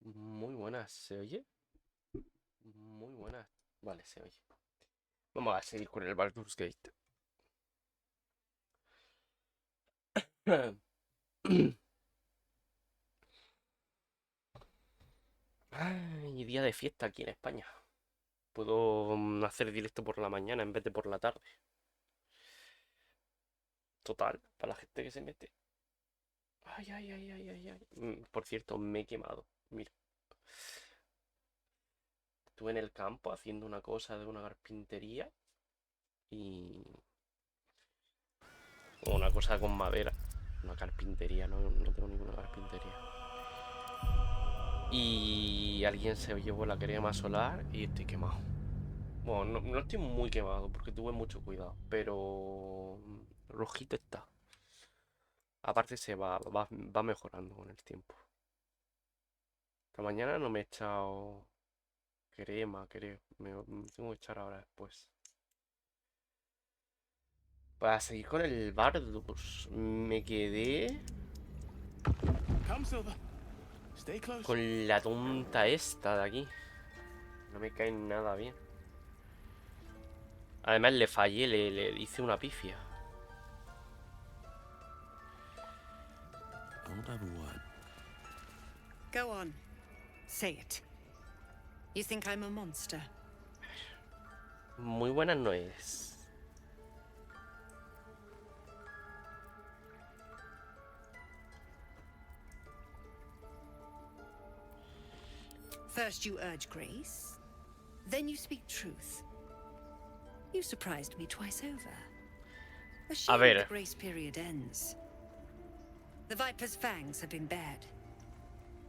Muy buenas, ¿se oye? Muy buenas. Vale, se oye. Vamos a seguir con el Baldur's Gate. Ay, día de fiesta aquí en España. Puedo hacer directo por la mañana en vez de por la tarde. Total, para la gente que se mete. Ay, ay, ay, ay, ay, ay. Por cierto, me he quemado. Mira, estuve en el campo haciendo una cosa de una carpintería y... una cosa con madera. Una carpintería, no tengo ninguna carpintería. Y alguien se llevó la crema solar y estoy quemado. Bueno, no estoy muy quemado porque tuve mucho cuidado, pero rojito está. Aparte va mejorando con el tiempo. Esta mañana no me he echado crema, creo. Me tengo que echar ahora después. Para seguir con el Bardus, me quedé con la tonta esta de aquí. No me cae nada bien. Además le fallé, le hice una pifia. Go on. Say it. You think I'm a monster? Muy buenas no es. First you urge grace, then you speak truth. You surprised me twice over. A shame ver. the grace period ends. The Viper's fangs have been bared.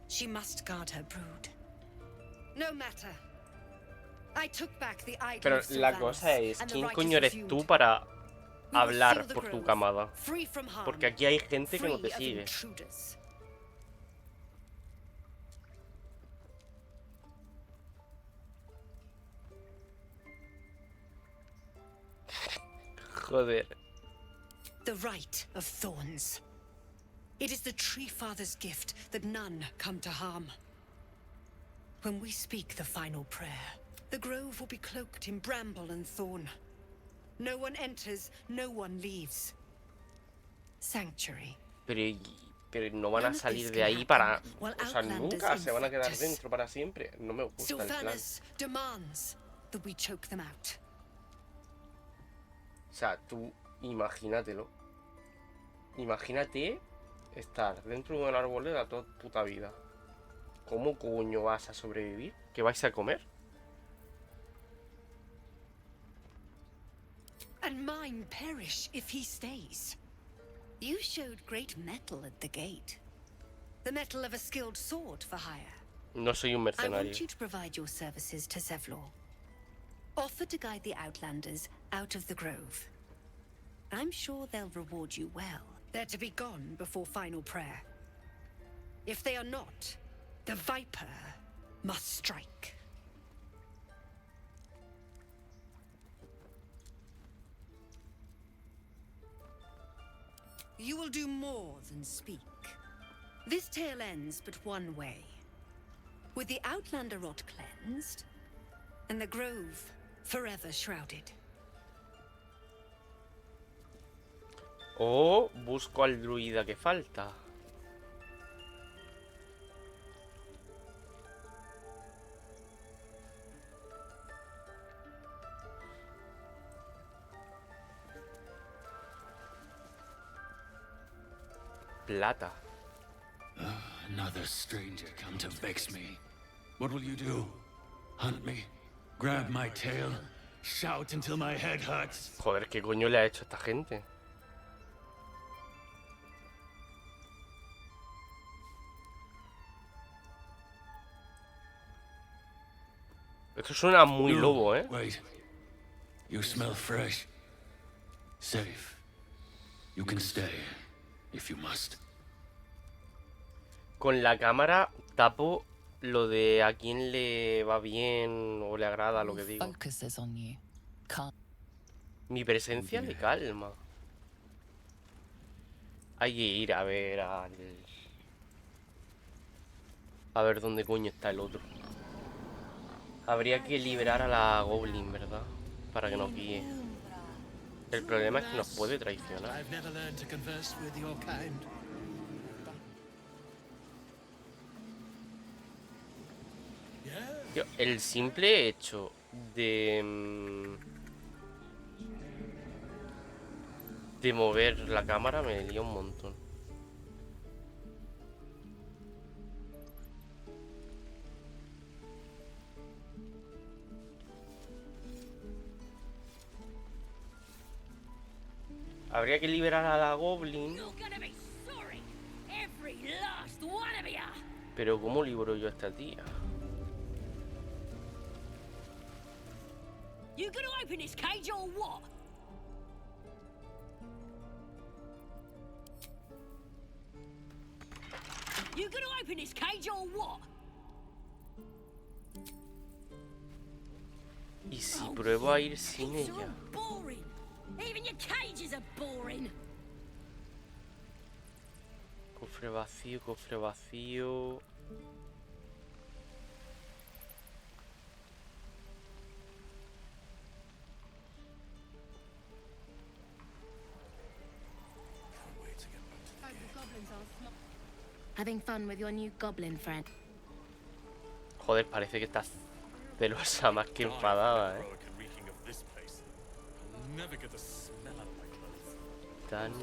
She must guard her brood. No matter. I took back the idol Pero of la Sylvanas, cosa es, and the ¿quién right coño is eres resumed. tú para We will hablar seal the por tu grove, camada? free from harm, Porque aquí hay gente que no te free of sigue. intruders. Joder. The right of thorns. It is the Tree Father's gift that none come to harm. When we speak the final prayer, the grove will be cloaked in bramble and thorn. No one enters, no one leaves. Sanctuary. Pero no van a None of salir this de can ahí happen para... while O sea, outlanders nunca se van a quedar infect us. dentro para siempre. No me gusta el plan. Sylvanas demands that we choke them out. O sea, tú imagínatelo. Imagínate estar dentro de una arboleda toda puta vida. ¿Cómo coño vas a sobrevivir? ¿Qué vais a comer? And mine perish if he stays. You showed great mettle at the gate. The mettle of a skilled sword for hire. No soy un I mercenario. want you to provide your services to Zevlor. Offer to guide the Outlanders out of the grove. I'm sure they'll reward you well. They're to be gone before final prayer. If they are not, the Viper must strike. You will do more than speak. This tale ends but one way. With the Outlander rot cleansed, and the grove forever shrouded. O busco al druida que falta. Plata. Another stranger come to vex me. What will you do? Hunt me? Grab my tail? Shout until my head hurts? Joder, ¿qué coño le ha hecho a esta gente? Esto suena muy You, lobo, ¿eh? Wait. You smell fresh. Safe. You can stay, if you must. Con la cámara tapo lo de a quién le va bien o le agrada lo que digo. Focuses on you. Can't. Mi presencia le calma. Hay que ir a ver al... A ver dónde coño está el otro. Habría que liberar a la Goblin, ¿verdad? Para que nos guíe. El problema es que nos puede traicionar. I've never learned to converse with your kind. Tío, el simple hecho de... de mover la cámara me lía un montón. Habría que liberar a la Goblin. Pero ¿cómo libero yo a esta tía? You gonna open his cage or what? You gonna open his cage or what? ¿Y si pruebo a ir sin ella? Boring. Even your cages are boring. Cofre vacío, cofre vacío. Having fun with your new goblin friend. Joder, parece que estás celosa más que enfadada, Dani.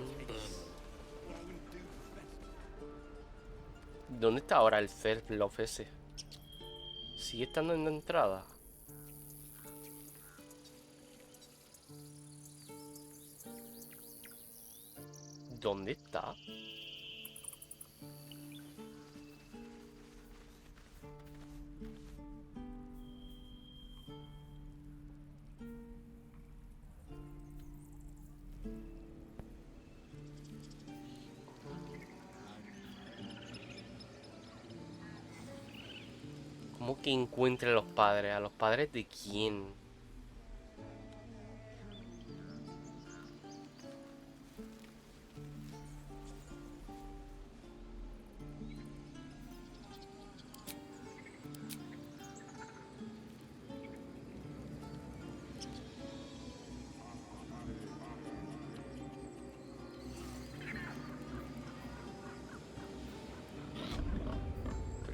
¿Dónde está ahora el Love ese? ¿Sigue estando en la entrada? ¿Dónde está? ¿Cómo que encuentre a los padres? ¿A los padres de quién?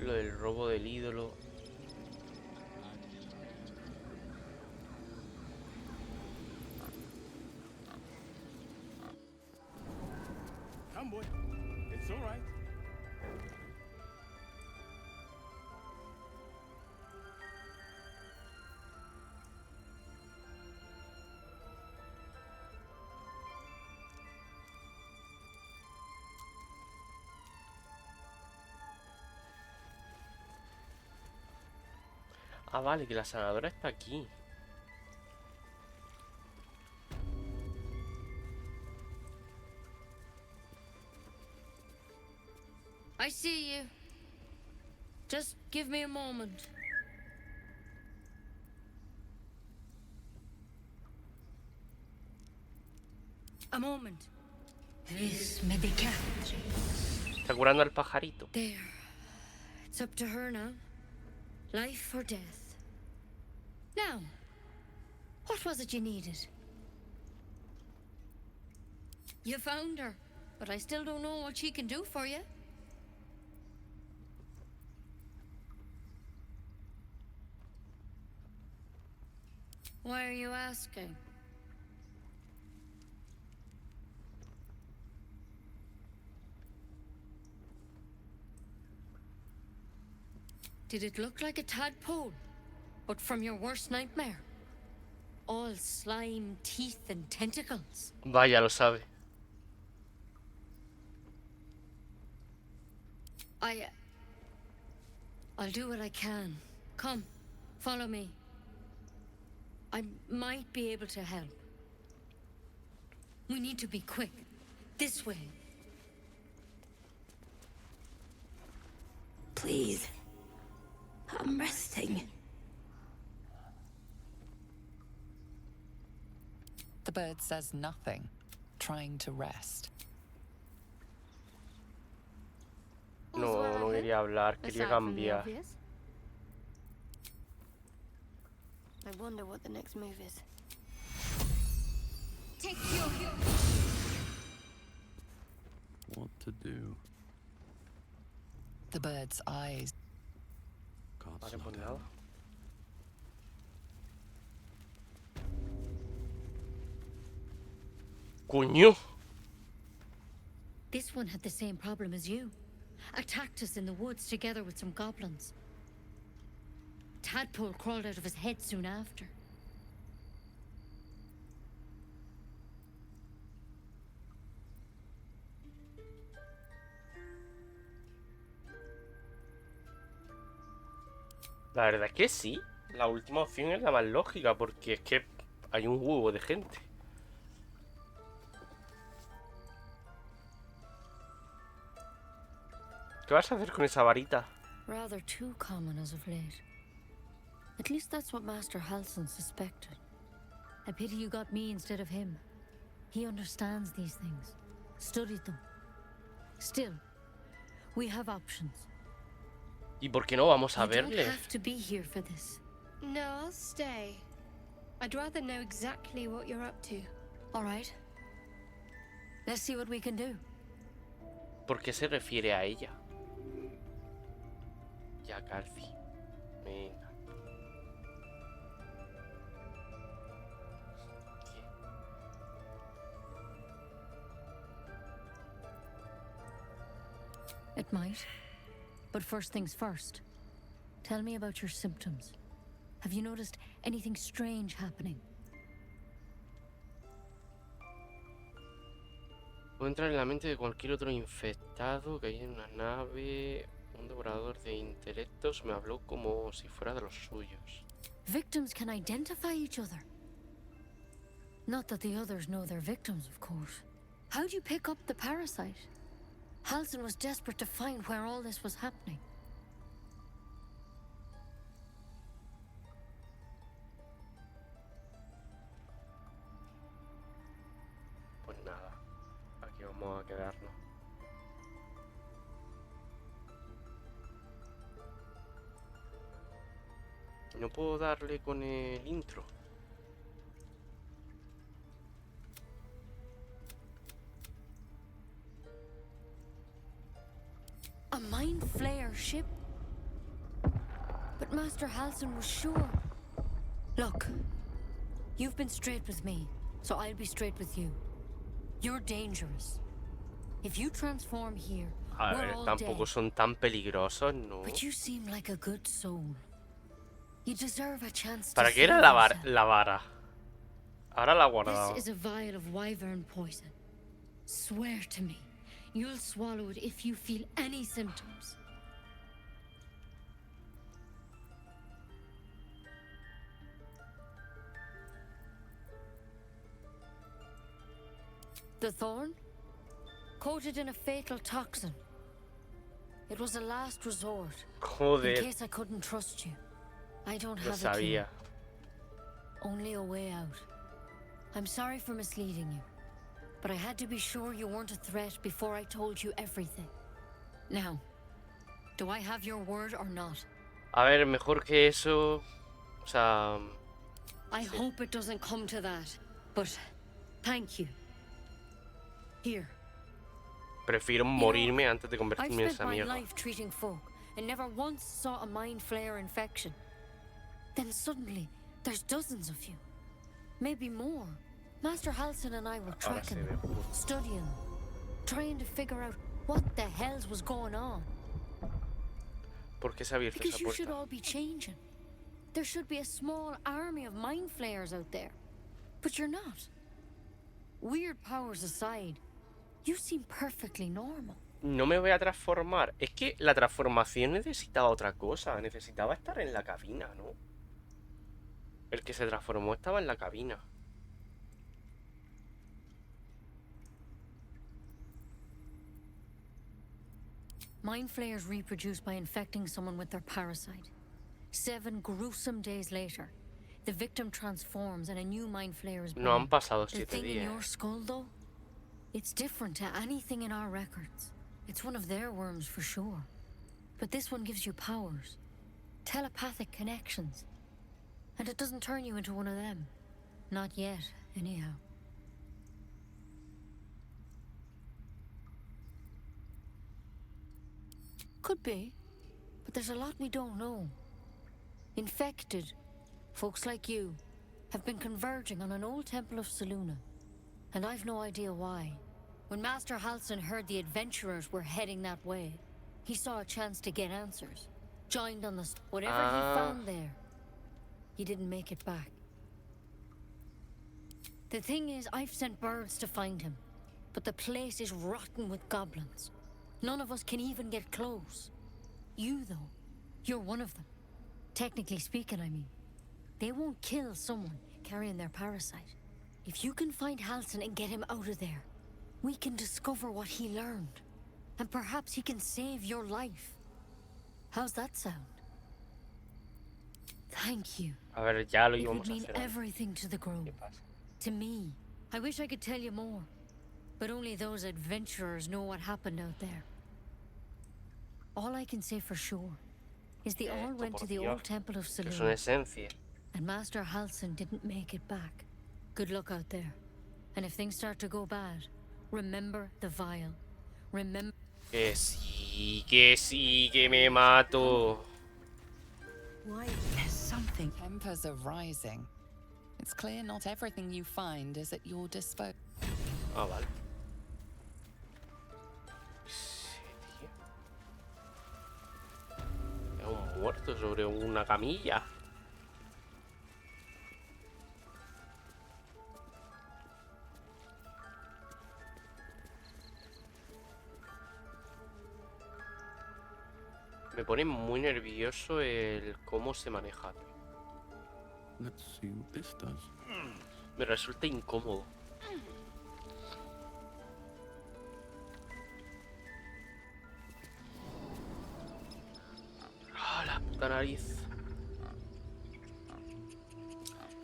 Lo del robo del ídolo. Come, boy. It's all right. Ah, vale, que la sanadora está aquí. I see you. Just give me a moment. A moment. This may be Catherine. Está curando al pajarito. There. It's up to her now. Life or death. Now, what was it you needed? You found her, but I still don't know what she can do for you. Why are you asking? Did it look like a tadpole, but from your worst nightmare? All slime, teeth, and tentacles. Vaya, lo sabe. I'll do what I can. Come, follow me. I might be able to help. We need to be quick. This way. Please. I'm resting. The bird says nothing, trying to rest. No, no voy quería hablar, quería aside from the cambiar. obvious. I wonder what the next move is. Take your What to do? The bird's eyes. Can't Vale, slow pues down. nada. ¡Coño! This one had the same problem as you. Attacked us in the woods together with some goblins. Tadpole crawled out of his head soon after. La verdad es que sí. La última opción es la más lógica, porque es que hay un huevo de gente. ¿Qué vas a hacer con esa varita? Rather too common as of late. At least that's what Master Halsin suspected. I pity you got me instead of him. He understands these things, studied them. Still, we have options. ¿Y por qué no vamos a You don't verle? have to be here for this. No, I'll stay. I'd rather know exactly what you're up to. All right. Let's see what we can do. ¿Por qué se refiere a ella? Ya, Calfi. Venga. It might. But first things first. Tell me about your symptoms. Have you noticed anything strange happening? Puedo entrar en la mente de cualquier otro infectado que hay en una nave. Un devorador de intelectos me habló como si fuera de los suyos. Victims can identify each other. Not that the others know they're victims, of course. How'd you pick up the parasite? Halsin was desperate to find where all this was happening. Pues nada, aquí vamos a quedarnos. No puedo darle con el intro. A mind flayer ship? But Master Halsin was sure. Look, you've been straight with me, so I'll be straight with you. You're dangerous. If you transform here, A we're ver, all tampoco dead. son tan peligrosos, ¿no? But you seem like a good soul. You deserve a chance to ¿Para qué era save la, yourself. la vara? Ahora la guardaba. This is a vial of wyvern poison. Swear to me, you'll swallow it if you feel any symptoms. The thorn? Coated in a fatal toxin. It was a last resort. In Joder, case I couldn't trust you. I don't lo have a key. sabía. Only a way out. I'm sorry for misleading you, but I had to be sure you weren't a threat before I told you everything. Now, do I have your word or not? A ver, mejor que eso. O sea, I hope it doesn't come to that, but thank you. Here, prefiero morirme antes de I've convertirme en spent esa my mierda. life treating folk and never once saw a mind flayer infection. Then suddenly, there's dozens of you. Maybe more. Master Halsin and I were Ahora tracking se ve them, justo. studying them, trying to figure out what the hells was going on. ¿Por qué se ha abierto Because esa you should puerta? all be changing. There should be a small army of mind flayers out there. But you're not. Weird powers aside, you seem perfectly normal. No me voy a transformar. Es que la transformación necesitaba otra cosa. Necesitaba estar en la cabina, ¿no? El que se transformó estaba en la cabina. Mind flayers reproduce by infecting someone with their parasite. 7 gruesome days later, the victim transforms and a new mind flayer is born. No han pasado The 7 thing in your días. skull, though, it's different to anything in our records. It's one of their worms for sure. But this one gives you powers. Telepathic connections. And it doesn't turn you into one of them. Not yet, anyhow. Could be. But there's a lot we don't know. Infected, folks like you, have been converging on an old temple of Selûne. And I've no idea why. When Master Halsin heard the adventurers were heading that way, he saw a chance to get answers. Joined on the... Whatever he found there, he didn't make it back. The thing is, I've sent birds to find him. But the place is rotten with goblins. None of us can even get close. You, though, you're one of them. Technically speaking, I mean. They won't kill someone carrying their parasite. If you can find Halsin and get him out of there, we can discover what he learned. And perhaps he can save your life. How's that sound? Thank you. A ver, ya lo It would íbamos a mean hacer antes. everything to the Grove. ¿Qué pasa? To me. I wish I could tell you more. But only those adventurers know what happened out there. All I can say for sure is they all went to the old temple of Que es una Selûne. esencia. And Master Halsin didn't make it back. Good luck out there. And if things start to go bad, remember the vial. Remember... Que sí, que me mato. Why, there's something. Tempers are rising. It's clear not everything you find is at your disposal. Ah, vale. Sí, tío. Es un muerto sobre una camilla. Me pone muy nervioso el cómo se maneja. Let's see what this does. Me resulta incómodo. Ah, la puta nariz.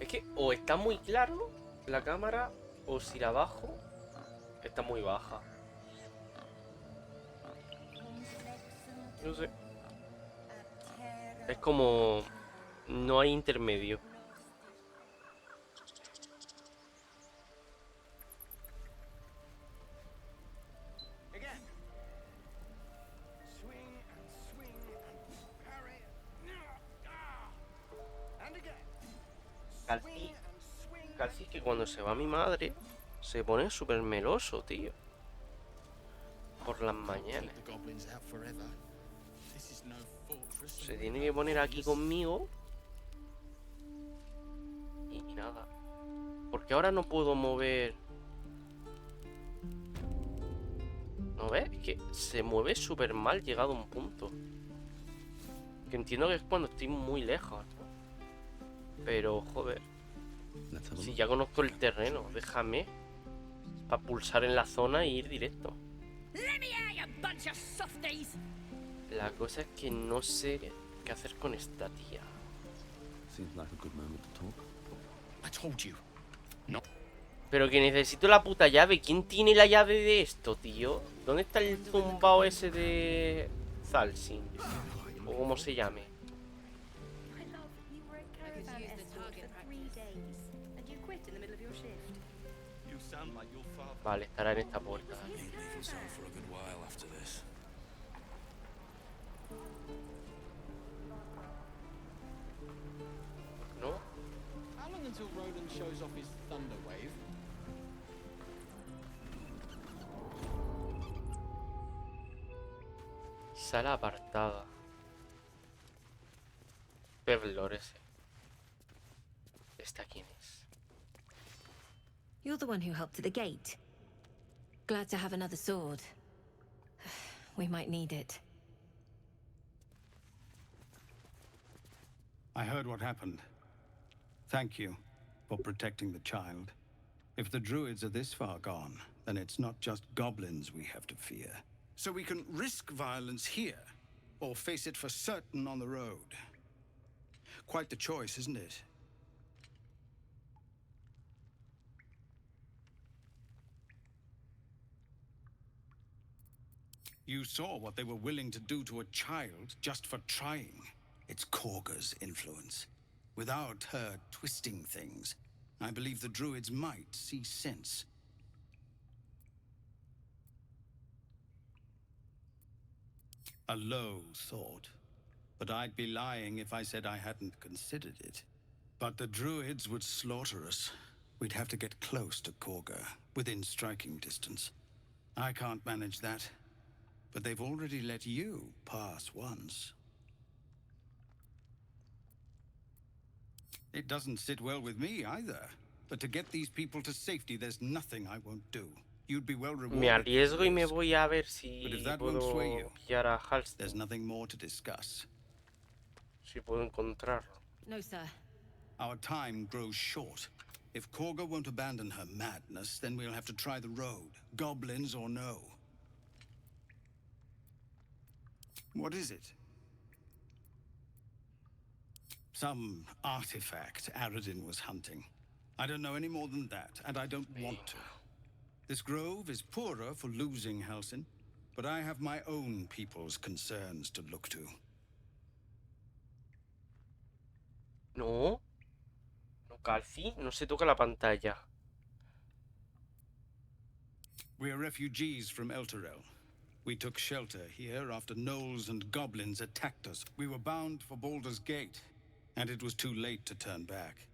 Es que o está muy claro la cámara o si la bajo está muy baja. No sé. Es como... no hay intermedio. Again. Swing and swing and parry. And again. Calci, Calci que cuando se va mi madre se pone súper meloso, tío. Por las mañanas. The goblins out forever. This is no fortress. Se tiene que poner aquí conmigo. Y nada. Porque ahora no puedo mover. ¿No ves? Es que se mueve súper mal llegado a un punto. Que entiendo que es cuando estoy muy lejos, ¿no? Pero, joder. Let's have a Si look. ya conozco el terreno, déjame. Para pulsar en la zona e ir directo. La cosa es que no sé qué hacer con esta tía. Seems like a good moment to talk. I told you. Pero que necesito la puta llave. ¿Quién tiene la llave de esto, tío? ¿Dónde está el zumbao ese de Halsin? O como se llame. You sound like your father. Vale, estará en esta puerta. For a good while after this. ¿No? How long until Roland shows off his thunder wave? Sala apartada. Baldur ese. ¿Esta quién es? You're the one who helped at the gate. Glad to have another sword. We might need it. I heard what happened. Thank you for protecting the child. If the druids are this far gone, then it's not just goblins we have to fear. So we can risk violence here, or face it for certain on the road. Quite the choice, isn't it? You saw what they were willing to do to a child just for trying. It's Korga's influence. Without her twisting things, I believe the druids might see sense. A low thought. But I'd be lying if I said I hadn't considered it. But the druids would slaughter us. We'd have to get close to Korga, within striking distance. I can't manage that. But they've already let you pass once. It doesn't sit well with me either. But to get these people to safety, there's nothing I won't do. You'd be well rewarded. Me arriesgo y me voy a ver si But if that won't sway puedo you, pillar a Halstein. there's nothing more to discuss. Si puedo encontrarlo. No, sir. Our time grows short. If Korga won't abandon her madness, then we'll have to try the road, goblins or no. What is it? Some artifact Aradin was hunting. I don't know any more than that, and I don't want to. This grove is poorer for losing Halsin, but I have my own people's concerns to look to. No. No, Calci, no se toca la pantalla. We're refugees from Elturel. We took shelter here after gnolls and goblins attacked us. We were bound for Baldur's Gate, and it was too late to turn back.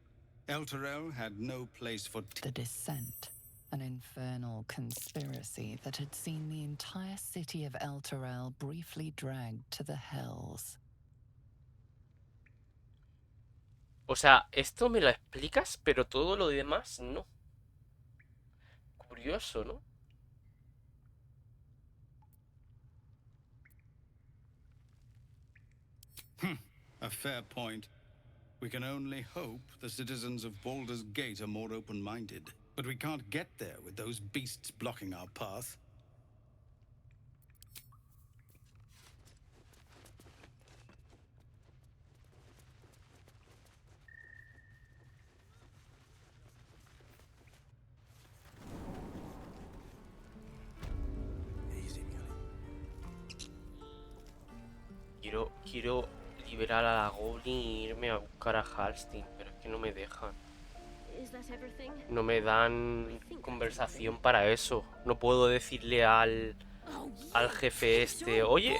Elturel had no place for The Descent, an infernal conspiracy that had seen the entire city of Elturel briefly dragged to the hells. O sea, esto me lo explicas, pero todo lo demás no. Curioso, ¿no? A fair point. We can only hope the citizens of Baldur's Gate are more open-minded. But we can't get there with those beasts blocking our path. Quiero liberar a la Goblin y irme a buscar a Halstein, pero es que no me dejan. No me dan conversación para eso. No puedo decirle al jefe este, oye,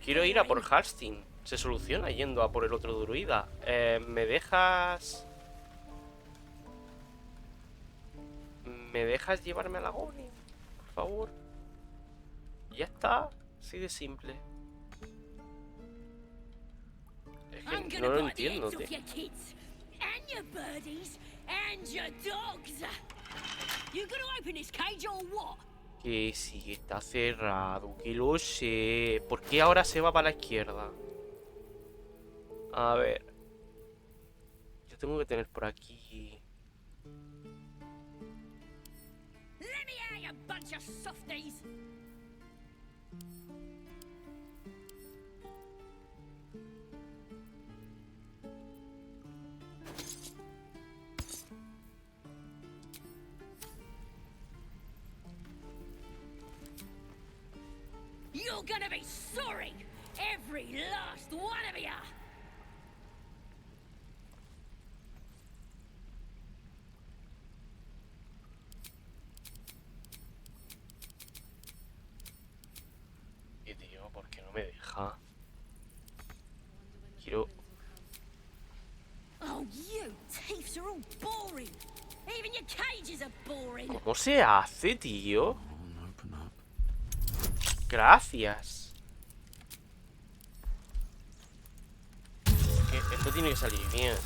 quiero ir a por Halstein. Se soluciona yendo a por el otro druida. ¿Me dejas llevarme a la Goblin? Por favor. Ya está. Así de simple. Es que no lo entiendo, tío. Que sí, está cerrado, que lo sé. ¿Por qué ahora se va para la izquierda? A ver. Yo tengo que tener por aquí. You're gonna be sorry, every last one of ya. Y tío, ¿por qué no me deja? Quiero... Oh, you thieves are all boring. Even your cages are boring. ¿Cómo se hace, tío? Gracias. Es que esto tiene que salir bien.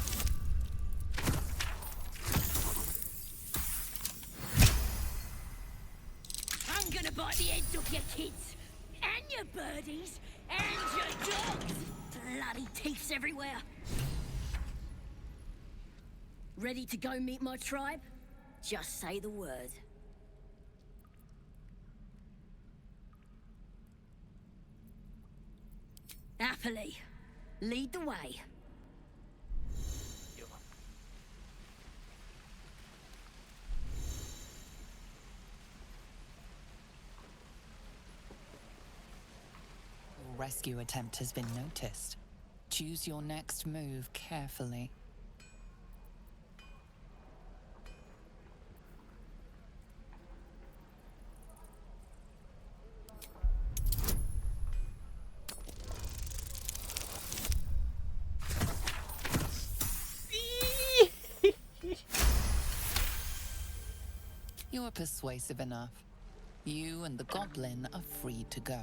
I'm gonna bite the heads off your kids, and your birdies, and your dogs. Bloody thieves everywhere. Ready to go meet my tribe? Just say the word. Happily. Lead the way. rescue attempt has been noticed. Choose your next move carefully. You are persuasive enough. You and the goblin are free to go.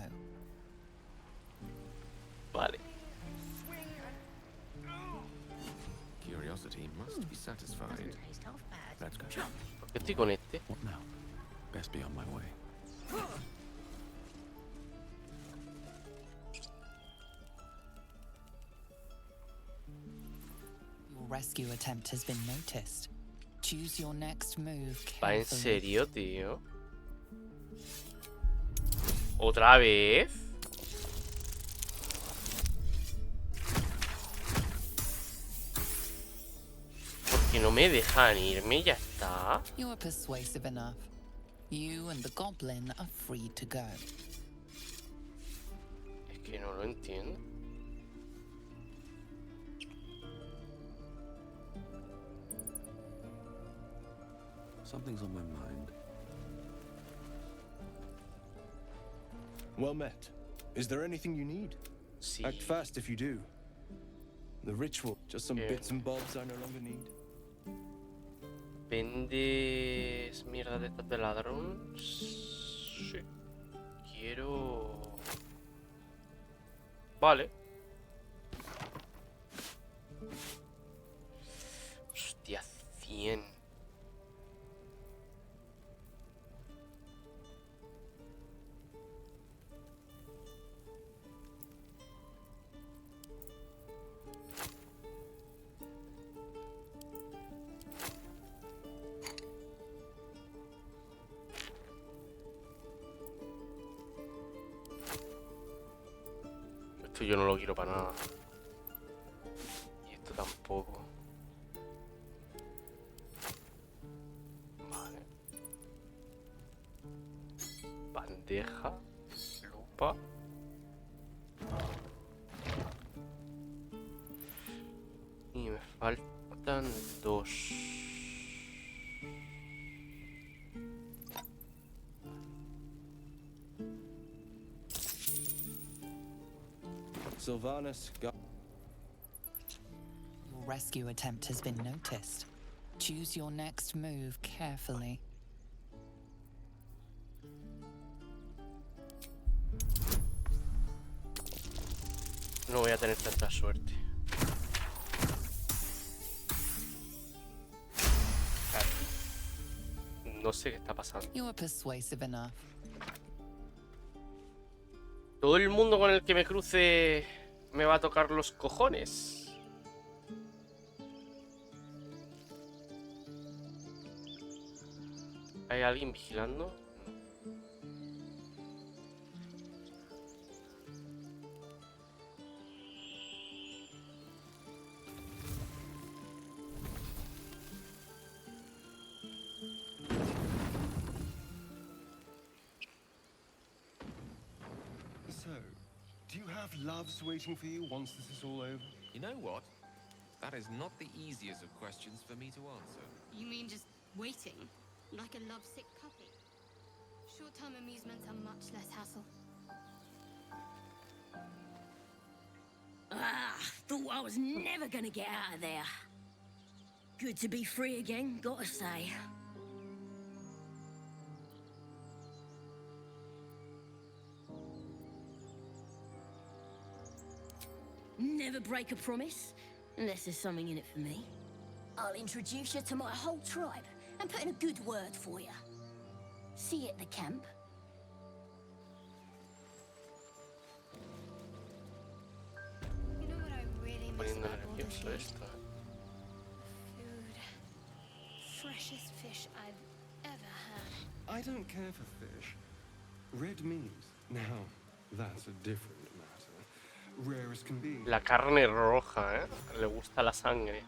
Vale. Curiosity must be satisfied. Let's go. ¿Por qué estoy con este? What now? Best be on my way. Your rescue attempt has been noticed. Choose your next move ¿Va en carefully. serio, tío? ¿Otra vez? Porque no me dejan irme y ya está. You are persuasive enough. You and the goblin are free to go. Es que no lo entiendo. Something's on my mind. Well met. Is there anything you need? Sí. Act fast if you do. The ritual, just some bits and bobs I no longer need. ¿Vendes mierda de estas de ladrón? Sí. Quiero... Vale. Hostia, 100. Esto yo no lo quiero para nada. Y esto tampoco. Vale. Bandeja. Lupa. Y me faltan 2. Sylvanas, go. Your rescue attempt has been noticed. Choose your next move carefully. No voy a tener tanta suerte. No sé qué está pasando. You are persuasive enough. Todo el mundo con el que me cruce me va a tocar los cojones. ¿Hay alguien vigilando? So, do you have loves waiting for you once this is all over? You know what? That is not the easiest of questions for me to answer. You mean just waiting? Like a lovesick puppy? Short-term amusements are much less hassle. Ah, thought I was never gonna get out of there. Good to be free again, gotta say. Never break a promise, unless there's something in it for me. I'll introduce you to my whole tribe and put in a good word for you. See you at the camp. You know what I really miss Poniendo about Baldur? nervioso esto. Food. Freshest fish I've ever had. I don't care for fish. Red meat. Now, that's a different matter. Rare as can be. La carne roja, ¿eh? Le gusta la sangre.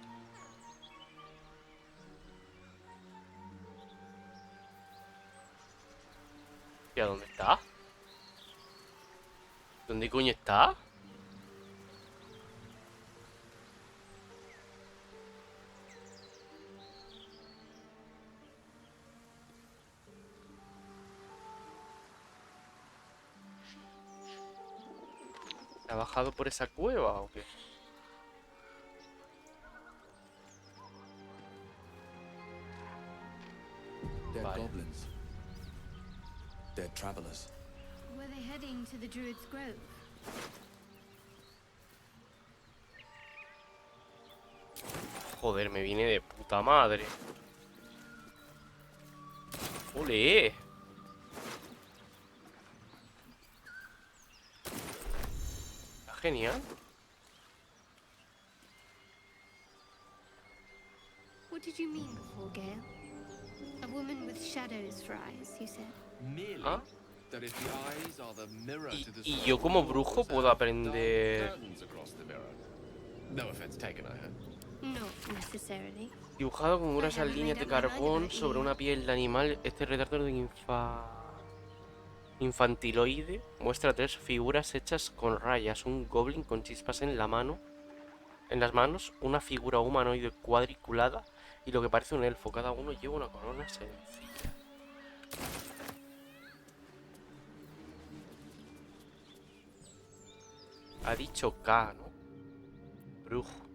¿Y a dónde está? ¿Dónde coño está? ¿Ha bajado por esa cueva o qué? Dead Vale. goblins. Dead travelers. Were they heading to the Druid's Grove? Joder, me viene de puta madre. ¡Ole! Está genial. What did you mean before, Gale? A woman with shadows for eyes, you said. Merely ¿Ah? that if the eyes are the mirror to the Y yo como brujo puedo aprender... curtains across the mirror. No offense taken, I heard. Not necessarily. Dibujado con gruesas líneas de carbón sobre una piel de animal, este retrato de infantiloide muestra 3 figuras hechas con rayas, un goblin con chispas en la mano, en las manos, una figura humanoide cuadriculada y lo que parece un elfo. Cada uno lleva una corona sencilla. Ha dicho K, ¿no? Brujo.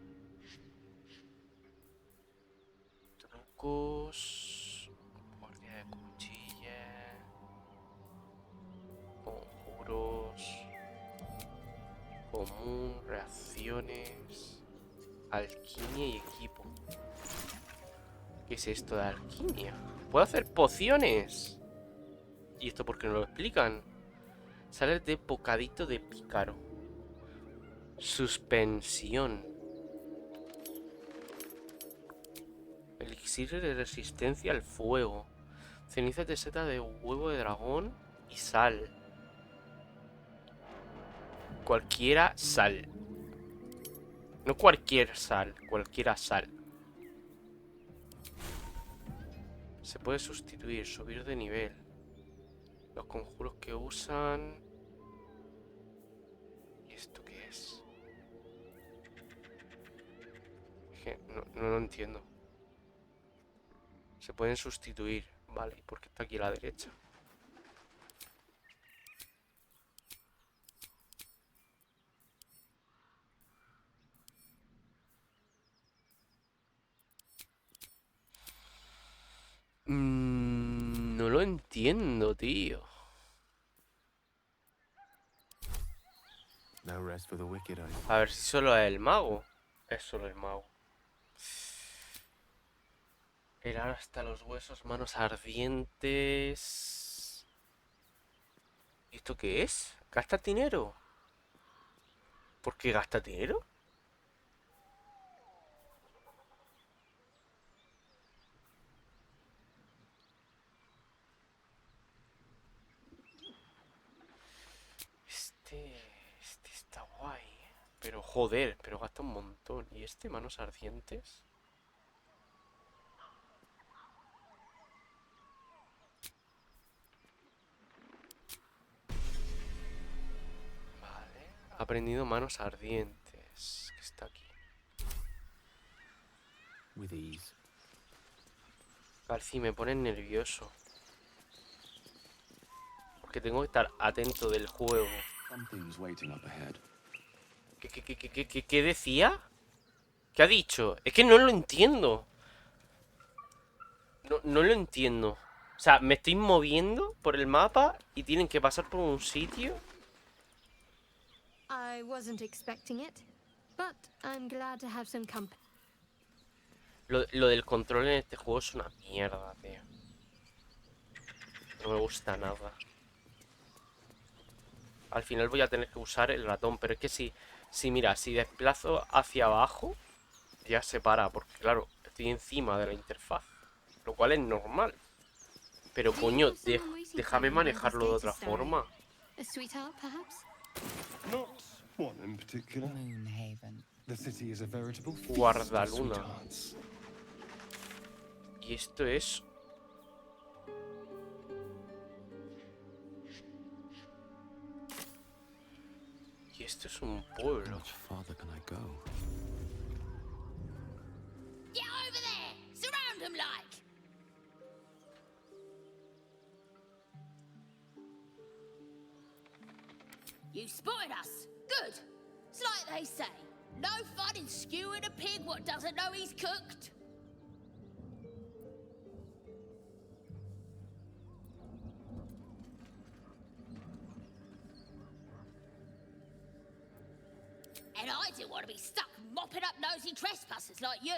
Trucos. Guardia de cuchilla. Conjuros. Común. Reacciones. Alquimia y equipo. ¿Qué es esto de alquimia? ¿Puedo hacer pociones? ¿Y esto por qué no lo explican? Sale de bocadito de pícaro. Suspensión. Elixir de resistencia al fuego. Cenizas de seta de huevo de dragón y sal. Cualquiera sal. No cualquier sal, cualquiera sal. Se puede sustituir, subir de nivel. Los conjuros que usan. ¿Y esto qué es? Es que no lo entiendo. Se pueden sustituir. Vale, ¿y por qué está aquí a la derecha? No lo entiendo, tío. No rest for the wicked, A ver si solo es el mago. Es solo el mago. Helar hasta los huesos, manos ardientes. ¿Y esto qué es? ¿Gasta dinero? ¿Por qué gasta dinero? Este está guay. Pero joder, pero gasta un montón. ¿Y este, manos ardientes? Vale. Ha aprendido manos ardientes. Que está aquí. with ease. Garci, me pone nervioso. Porque tengo que estar atento del juego. Something's waiting up ahead. ¿Qué decía? ¿Qué ha dicho? Es que no lo entiendo. No lo entiendo. O sea, me estoy moviendo por el mapa y tienen que pasar por un sitio. I wasn't expecting it, but I'm glad to have some company. Lo del control en este juego es una mierda, tío. No me gusta nada. Al final voy a tener que usar el ratón, pero es que si mira, si desplazo hacia abajo, ya se para, porque claro, estoy encima de la interfaz, lo cual es normal. Pero coño, déjame manejarlo de otra forma. A sweetheart, perhaps? Not one in particular. Moonhaven. The city is a veritable feast for Guardaluna. sweethearts. Y esto es... esto es un pueblo. How much farther can I go? Get over there! Surround them like! You spotted us. Good. It's like they say. No fun in skewing a pig what doesn't know he's cooked. And I didn't want to be stuck mopping up nosy trespassers like you.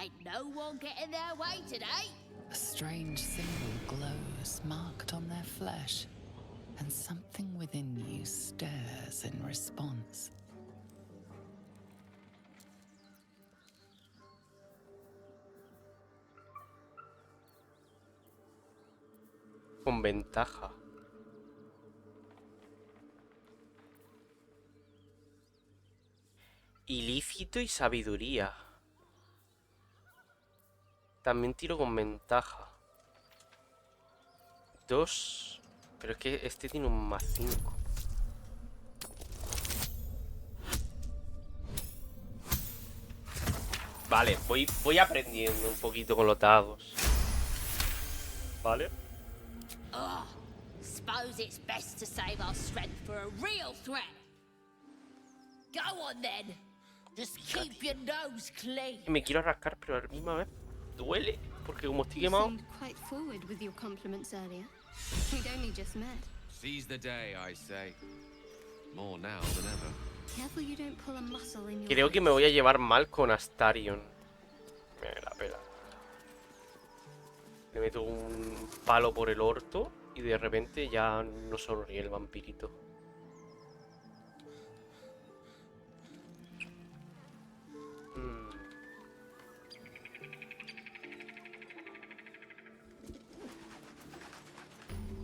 Ain't no one getting their way today. A strange symbol glows, marked on their flesh, and something within you stirs in response. Con ventaja. Ilícito y sabiduría. También tiro con ventaja. 2. Pero es que este tiene un más 5. Vale, voy aprendiendo un poquito con los dados. Vale. Oh, suppose it's best to save our strength for a real threat. Go on then. Just keep your nose clean. Me quiero rascar, pero a la misma vez duele. Porque como estoy You quemado. seemed quite forward with your compliments earlier. We'd only just met. Seize the day, I say. More now than ever. Careful you don't pull a muscle in your Creo que me voy a llevar mal con Astarion. Me la pela. Le meto un palo por el orto y de repente ya no sonríe el vampirito.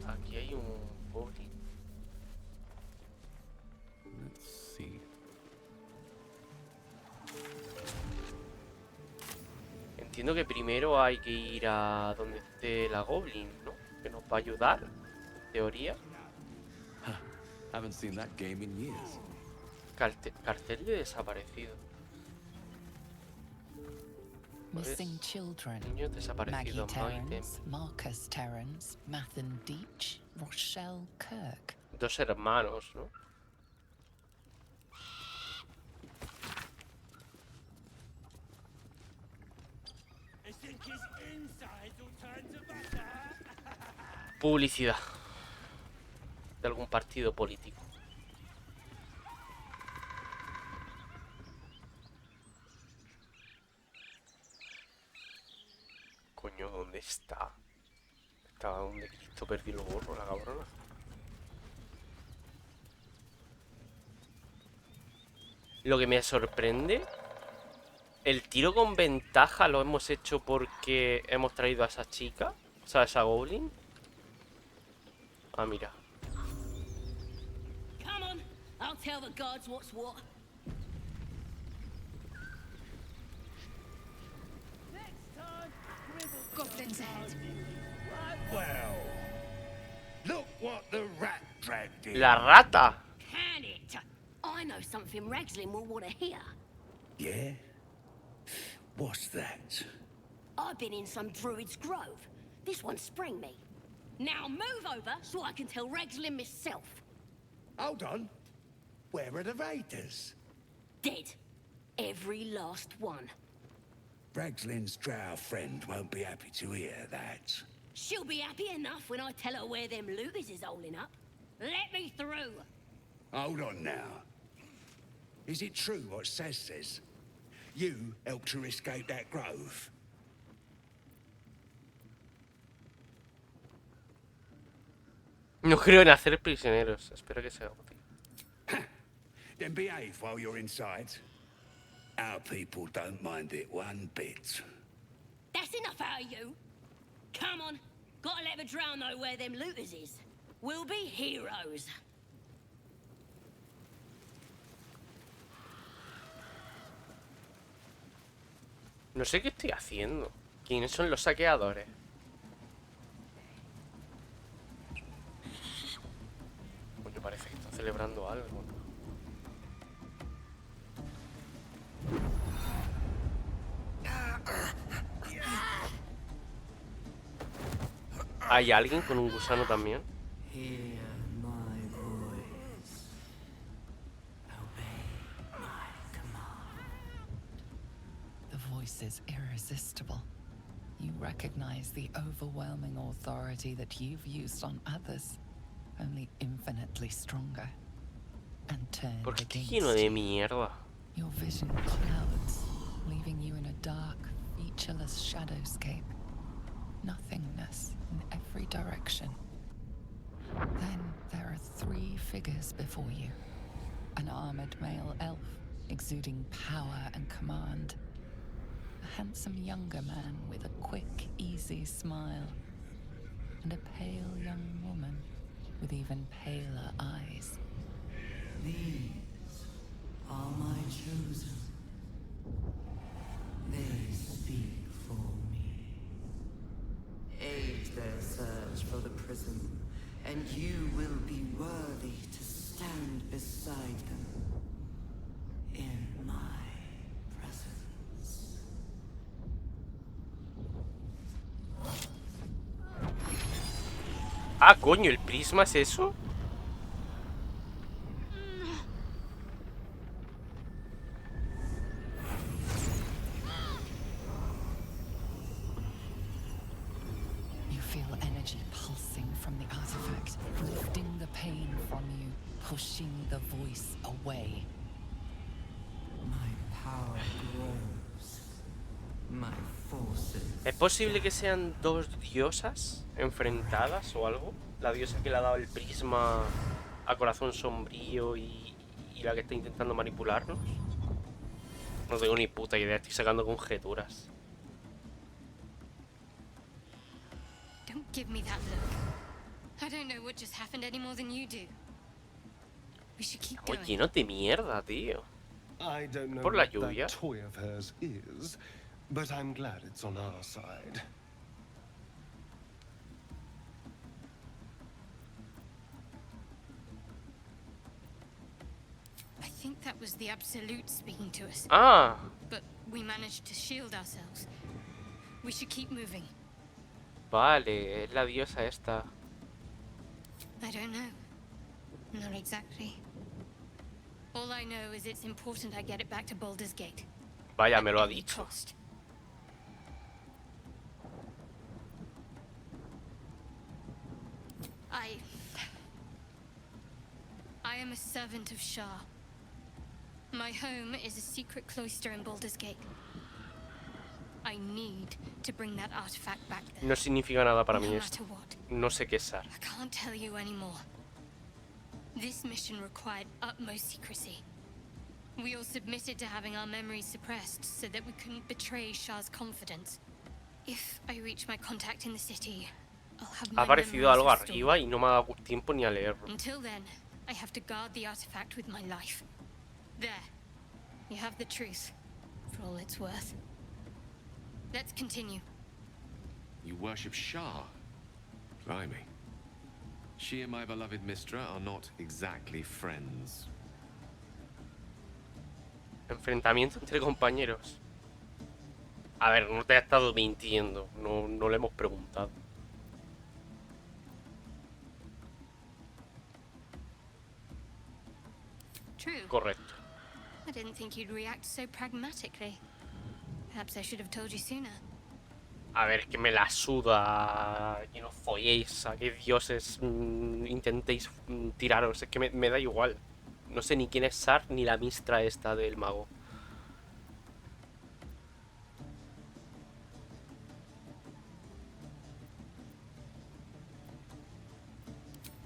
Aquí hay un goblin. Let's see. Entiendo que primero hay que ir a donde esté la goblin, ¿no? Que nos va a ayudar, en teoría. Haven't seen that game in years. Cartel de desaparecido. Missing children. Niños Maggie desaparecidos. Terrence, Marcus Terrence, Mathan Deach, Rochelle Kirk. 2 hermanos, ¿no? Publicidad de algún partido político. Coño, ¿dónde está? Estaba donde Cristo perdió el gorro, la cabrona. Lo que me sorprende, el tiro con ventaja lo hemos hecho porque hemos traído a esa chica, o sea, a esa goblin. Ah, mira. Come on, I'll tell the gods what's what. goblins ahead. Well, look what the rat dragged in. La rata. Can it? I know something Ragslin will want to hear. Yeah? What's that? I've been in some druid's grove. This one sprang me. Now move over so I can tell Ragslin myself. Hold on. Where are the raiders? Dead. Every last one. Ragslin's drow friend won't be happy to hear that. She'll be happy enough when I tell her where them looters is holding up. Let me through. Hold on now. Is it true what Saz says? You helped her escape that grove? No creo en hacer prisioneros. Espero que sea útil. Then behave while you're inside. Our people don't mind it one bit. That's enough out of you. Come on. Gotta let the drow know where them looters is. We'll be heroes. No sé qué estoy haciendo. ¿Quiénes son los saqueadores? Coño, parece que está celebrando algo, ¿no? ¿Hay alguien con un gusano también? Hear my voice. Obey my command. The voice is irresistible. You recognize the overwhelming authority that you've used on others, only infinitely stronger, and turned ¿Por qué está against lleno de you. mierda? Your vision clouds, leaving you in a dark, featureless shadowscape. Nothingness in every direction. Then there are 3 figures before you. An armored male elf, exuding power and command. A handsome younger man with a quick, easy smile. And a pale young woman with even paler eyes. These are my chosen. They speak for me. Aid their search for the prism, and you will be worthy to stand beside them in my presence. Ah, coño, ¿el prisma es eso? You feel energy pulsing from the artifact, lifting the pain from you, pushing the voice away. My power grows. My forces. ¿Es posible que sean 2 diosas enfrentadas o algo? La diosa que le ha dado el prisma a Corazón Sombrío y la que está intentando manipularnos. No tengo ni puta idea, estoy sacando conjeturas. Don't give me that look. I don't know what just happened any more than you do. We should keep Oye, going. lleno de mierda, tío. I don't know Por la what lluvia. that toy of hers is, but I'm glad it's on our side. I think that was the Absolute speaking to us. Ah, But we managed to shield ourselves. We should keep moving. vale, es la diosa esta. I don't know. Not exactly. All I know is it's important I get it back to Baldur's Gate. Vaya, At me lo ha any dicho. cost. I am a servant of Shah. My home is a secret cloister in Baldur's Gate. I need to bring that artifact back there. No significa nada para No mí matter esto. what. No sé qué es SAR. I can't tell you anymore. This mission required utmost secrecy. We all submitted to having our memories suppressed so that we couldn't betray Shah's confidence. If I reach my contact in the city, I'll have Ha my aparecido memories algo restored. arriba y no me ha dado tiempo ni a leerlo. Until then, I have to guard the artifact with my life. There. You have the truth, for all it's worth. Let's continue. You worship Shah? Blimey. She and my beloved Mistra are not exactly friends. Enfrentamiento entre compañeros. A ver, no te ha estado mintiendo. No le hemos preguntado. True. Correcto. I didn't think you'd react so pragmatically. Perhaps I should have told you sooner. A ver, que me la suda. Que no folléis. A qué dioses intentéis tiraros. Es que me da igual. No sé ni quién es Sar ni la Mistra esta del mago.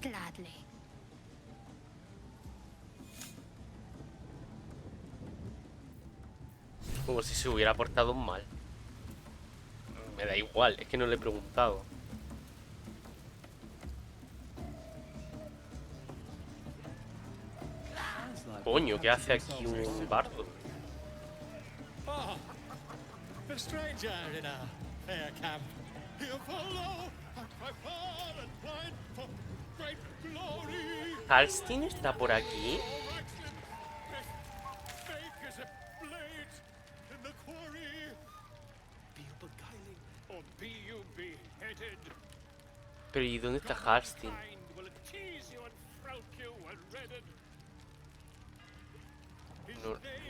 Gladly. Como si se hubiera portado mal. Me da igual, es que no le he preguntado. Coño, ¿qué hace aquí un bardo? Ah, a stranger in a fair camp. He'll follow at my far and blind for great glory. ¿Halstein está por aquí? Fake as a blade in the quarry. Be you beguiling or be you beheaded? Pero ¿y dónde está Halstein?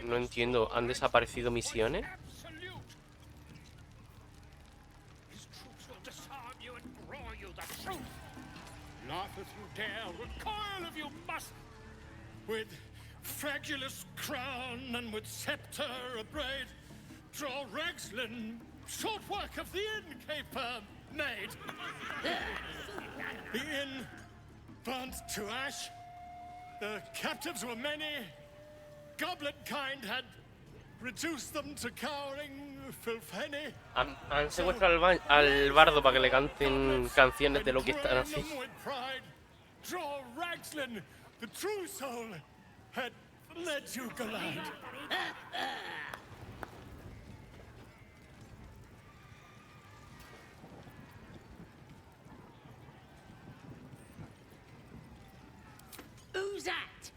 No entiendo. ¿Han desaparecido misiones? Laugh if you dare, recoil if you must. With fragulous crown and with scepter abraid, draw Ragslin, short work of the innkeeper made. The inn burnt to ash. The captives were many. Goblin kind had reduced them to cowering filfenny. Han secuestrado al bardo para que le canten canciones de lo que están haciendo. Draw Ragslin, the true soul, had led you glad. Who's that?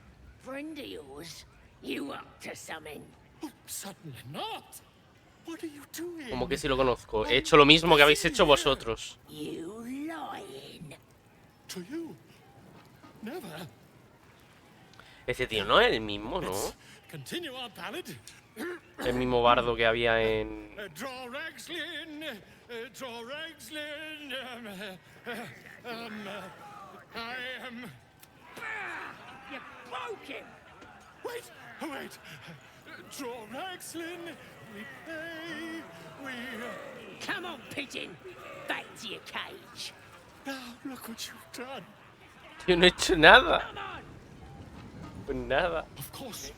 Friend of yours? You up to something? Certainly not. What are you doing? Como que si lo conozco. He hecho lo mismo que habéis hecho vosotros. You lying. To you? Never. Ese tío no es el mismo, ¿no? Continue our ballad. El mismo bardo que había en... Draw Ragslin, draw Ragslin. I am. You broke him. Wait, wait. Draw Ragslin. We pay. We. Come on, pigeon. Back to your cage. Now look what you've done. Yo no he hecho nada. Pues nada. Of course.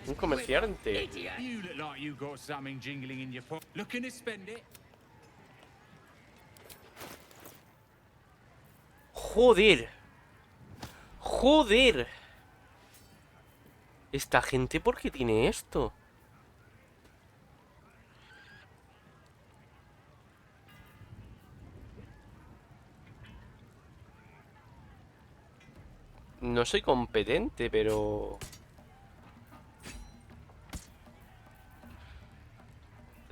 Un comerciante. You look like you got something jingling in your pocket. Looking to spend it? Joder. Joder. Esta gente, ¿por qué tiene esto? No soy competente, pero...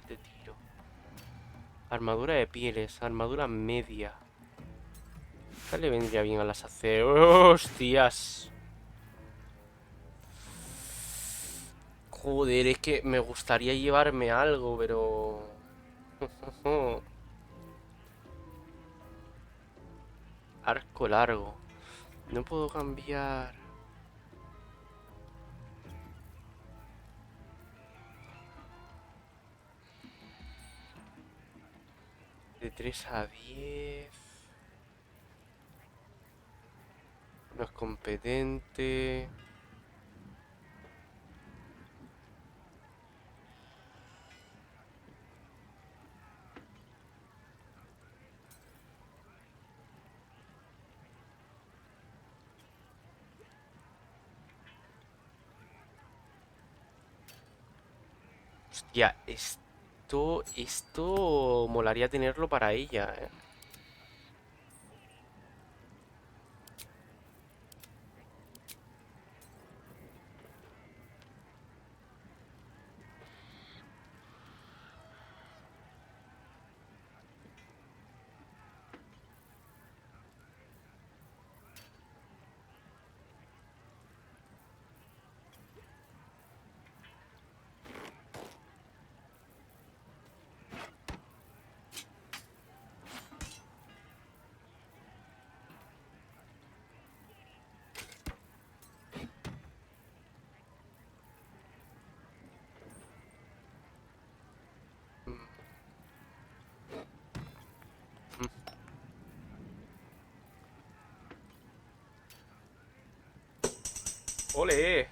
Te tiro. Armadura de pieles, armadura media. Esta le vendría bien a las hacer. ¡Hostias! Joder, es que me gustaría llevarme algo, pero... Arco largo. No puedo cambiar. De 3 a 10. No es competente. Hostia, esto molaría tenerlo para ella, ¿eh? ¡Ole!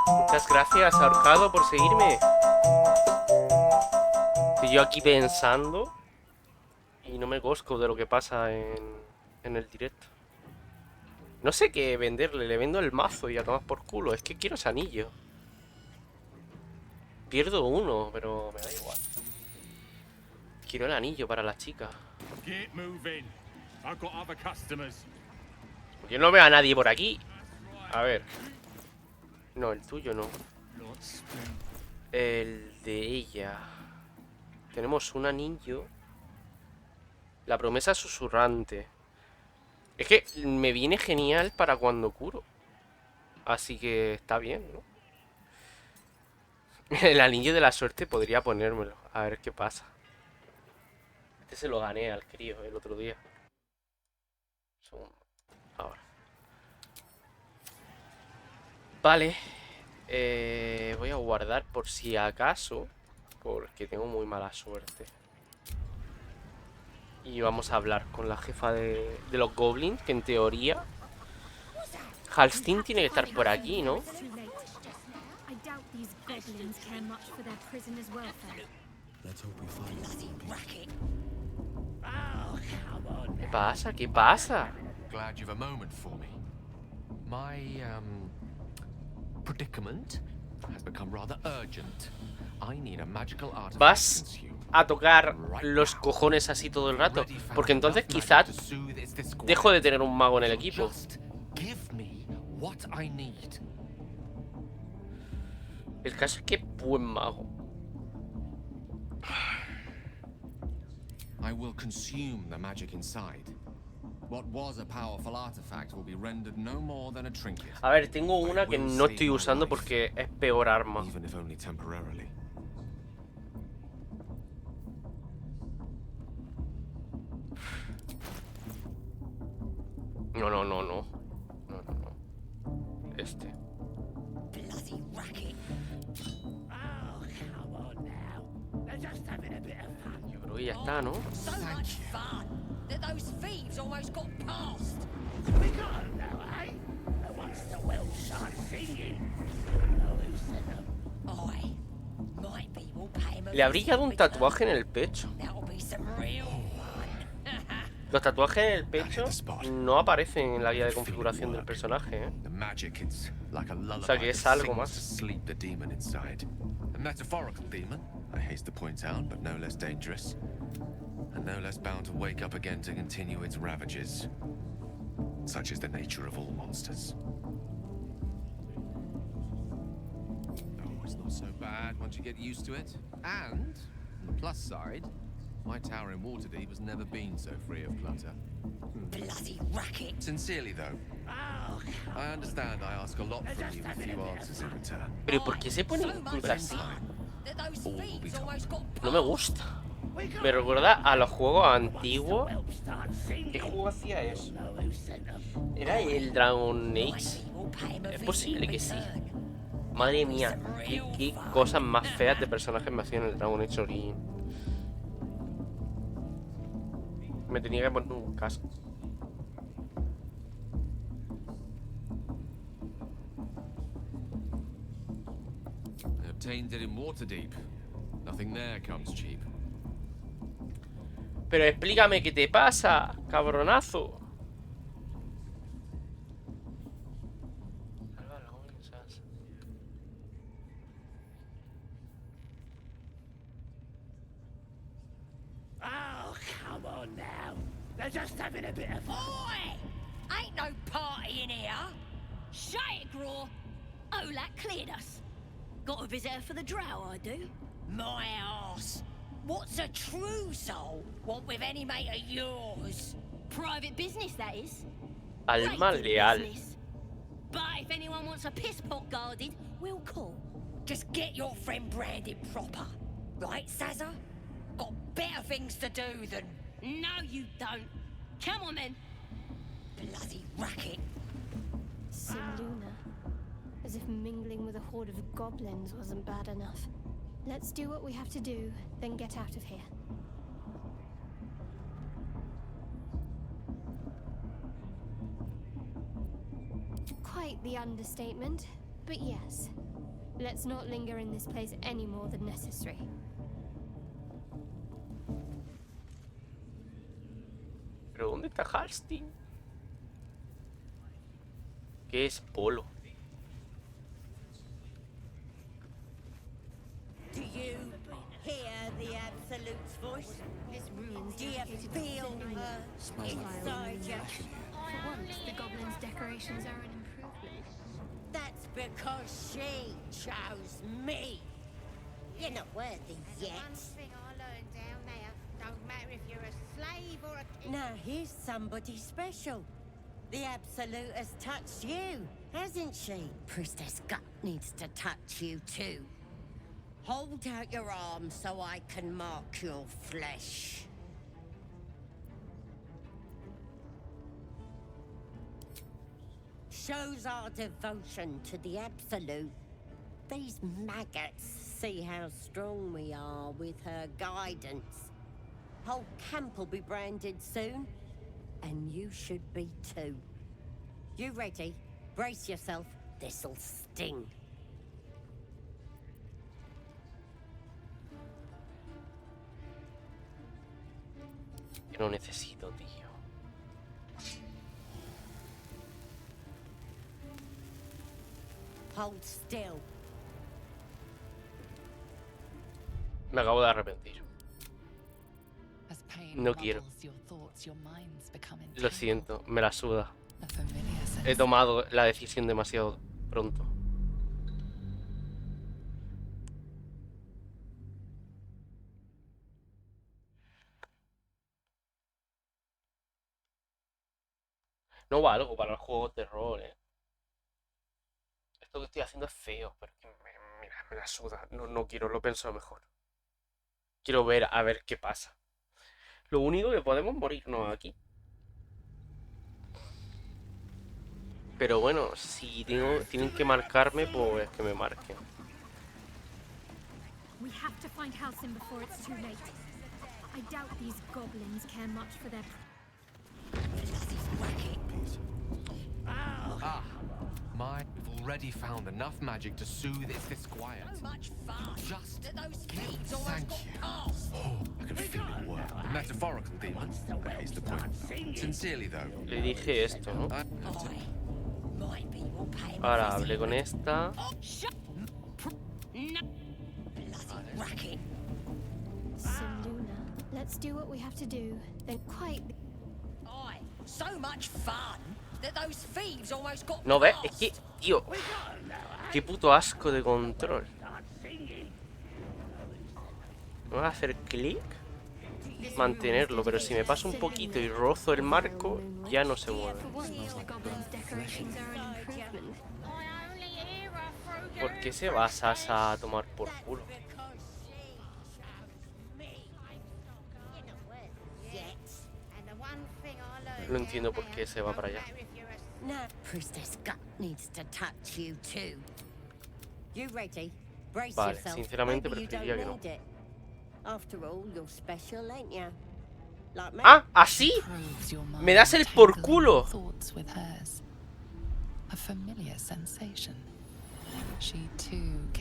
Muchas gracias, ahorcado, por seguirme. Estoy yo aquí pensando y no me cosco de lo que pasa en el directo. No sé qué venderle, le vendo el mazo y a tomar por culo. Es que quiero ese anillo. Pierdo uno, pero me da igual. Quiero el anillo para la chica. Yo no veo a nadie por aquí. A ver. No, el tuyo no. El de ella. Tenemos un anillo. La promesa susurrante. Es que me viene genial para cuando curo. Así que está bien, ¿no? El anillo de la suerte podría ponérmelo. A ver qué pasa. Este se lo gané al crío el otro día. Un segundo. Ahora. Vale. Voy a guardar por si acaso. Porque tengo muy mala suerte. Y vamos a hablar con la jefa de los goblins. Que en teoría Halstein tiene que estar por aquí, ¿no? ¿Qué pasa? ¿Qué pasa? Glad you've a moment for me. My predicament has become rather urgent. I need a magical artifact ¿Vas a tocar los cojones así todo el rato? Porque entonces quizás dejo de tener un mago en el equipo. what I need. El caso es que buen mago. I will consume the magic inside. What was a powerful artifact will be rendered no more than a trinket. A ver, tengo una que no estoy usando porque es peor arma. Even if only temporarily. No, no, no, no. No, no, no. Este. Bloody racket. Oh, come on now. They're just having a bit of fun. Yo creo que ya está, ¿no? So much fun that those thieves almost got past. We got them now, eh? And once the well starts singing, we'll know who sent them. Aye. Might be we'll pay him a Le habría dado un tatuaje en el pecho. That'll be some real fun. Los tatuajes en el pecho no aparecen en la guía de configuración del personaje, ¿eh? O sea que es algo más. A metaphorical demon, I haste to point out, but no less dangerous. And no less bound to wake up again to continue its ravages. Such is the nature of all monsters. Oh, it's not so bad once you get used to it. And, on the plus side, my tower in Waterdeep has never been so free of clutter. Bloody racket. Sincerely, though, I understand I ask a lot from you with few answers in return. Pero ¿por qué se pone incluso así? All will be told. No me gusta. Me recuerda a los juegos antiguos. ¿Qué juego hacía eso? ¿Era el Dragon Age? Es posible que sí. Madre mía, qué cosas más feas de personajes me hacían en el Dragon Age Origin. Me tenía que poner un casco. I obtained it in Waterdeep. Nothing there comes cheap. Pero explícame qué te pasa, cabronazo. Oh, come on now. They're just having a bit of fun. Oi! Ain't no party in here. Shut it, Graw. Olak cleared us. Got a visitor for the drow, I do. My arse. What's a true soul want with any mate of yours? Private business, that is. Alma leal. But if anyone wants a piss pot guarded, we'll call. Just get your friend branded proper. Right, Sazza? Got better things to do than... No, you don't. Come on, then. Bloody racket. Luna. As if mingling with a horde of goblins wasn't bad enough. Let's do what we have to do, then get out of here. Quite the understatement, but yes. Let's not linger in this place any more than necessary. ¿Pero dónde está Halstein? ¿Qué es polo? Do you hear the Absolute's voice? Do you feel her inside you? For once, the goblins' decorations are an improvement. That's because she chose me. You're not worthy yet. One thing I learned down there, Don't matter if you're a slave or a... Now here's somebody special. The Absolute has touched you, hasn't she? Priestess Gut needs to touch you too. Hold out your arms so I can mark your flesh. Shows our devotion to the Absolute. These maggots see how strong we are with her guidance. Whole camp will be branded soon, and you should be too. You ready? Brace yourself. This'll sting. Que no necesito, tío. Hold still. Me acabo de arrepentir. No quiero. Lo siento, me la suda. He tomado la decisión demasiado pronto. No valgo para los juegos de rol, Esto que estoy haciendo es feo, pero es que me la suda. No quiero, lo pienso mejor. Quiero ver a ver qué pasa. Lo único que podemos morirnos aquí. Pero bueno, si tienen que marcarme, pues que me marquen. We have to find Halcyon before it's too late. I doubt these goblins care much for their... We've already found enough magic to soothe its disquiet. So much fun. Just that those kill. fiends almost Thank got you. past. Oh, I can feel it work. Metaphorical demon. I haste the point. Sincerely though. Le dije esto, ¿no? Might be we'll pay him Ahora a hablé visit. con esta. Bloody racket. Seluna, let's do what we have to do, then quite... Aye, so much fun that those thieves almost got No ves, es past. que, tío, qué puto asco de control. Me voy a hacer clic, mantenerlo, pero si me paso un poquito y rozo el marco, ya no se mueve. ¿Por qué se va Sasa a tomar por culo? No entiendo por qué se va para allá. Now, Priestess Gut needs to touch you too. You ready? Brace Vale, yourself. sinceramente Maybe you preferiría que don't no. need it. After all, you're special, ain't you? Like me. ¡Ah! ¿Así? ¡Me das el por culo!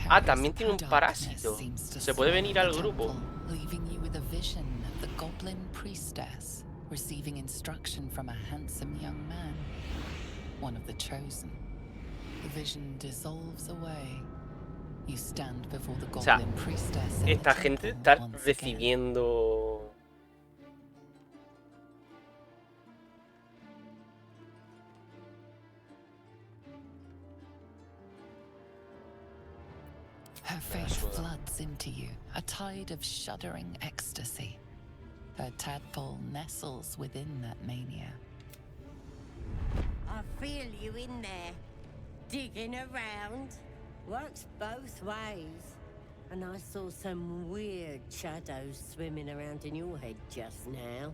Ah, también tiene un parásito. Se puede venir al grupo. Receiving instruction from a handsome young man, one of the chosen. The vision dissolves away. You stand before the O sea, goblin priestess. esta gente está recibiendo... Her faith floods into you, a tide of shuddering ecstasy. Her tadpole nestles within that mania. I feel you in there, digging around. Works both ways. And I saw some weird shadows swimming around in your head just now.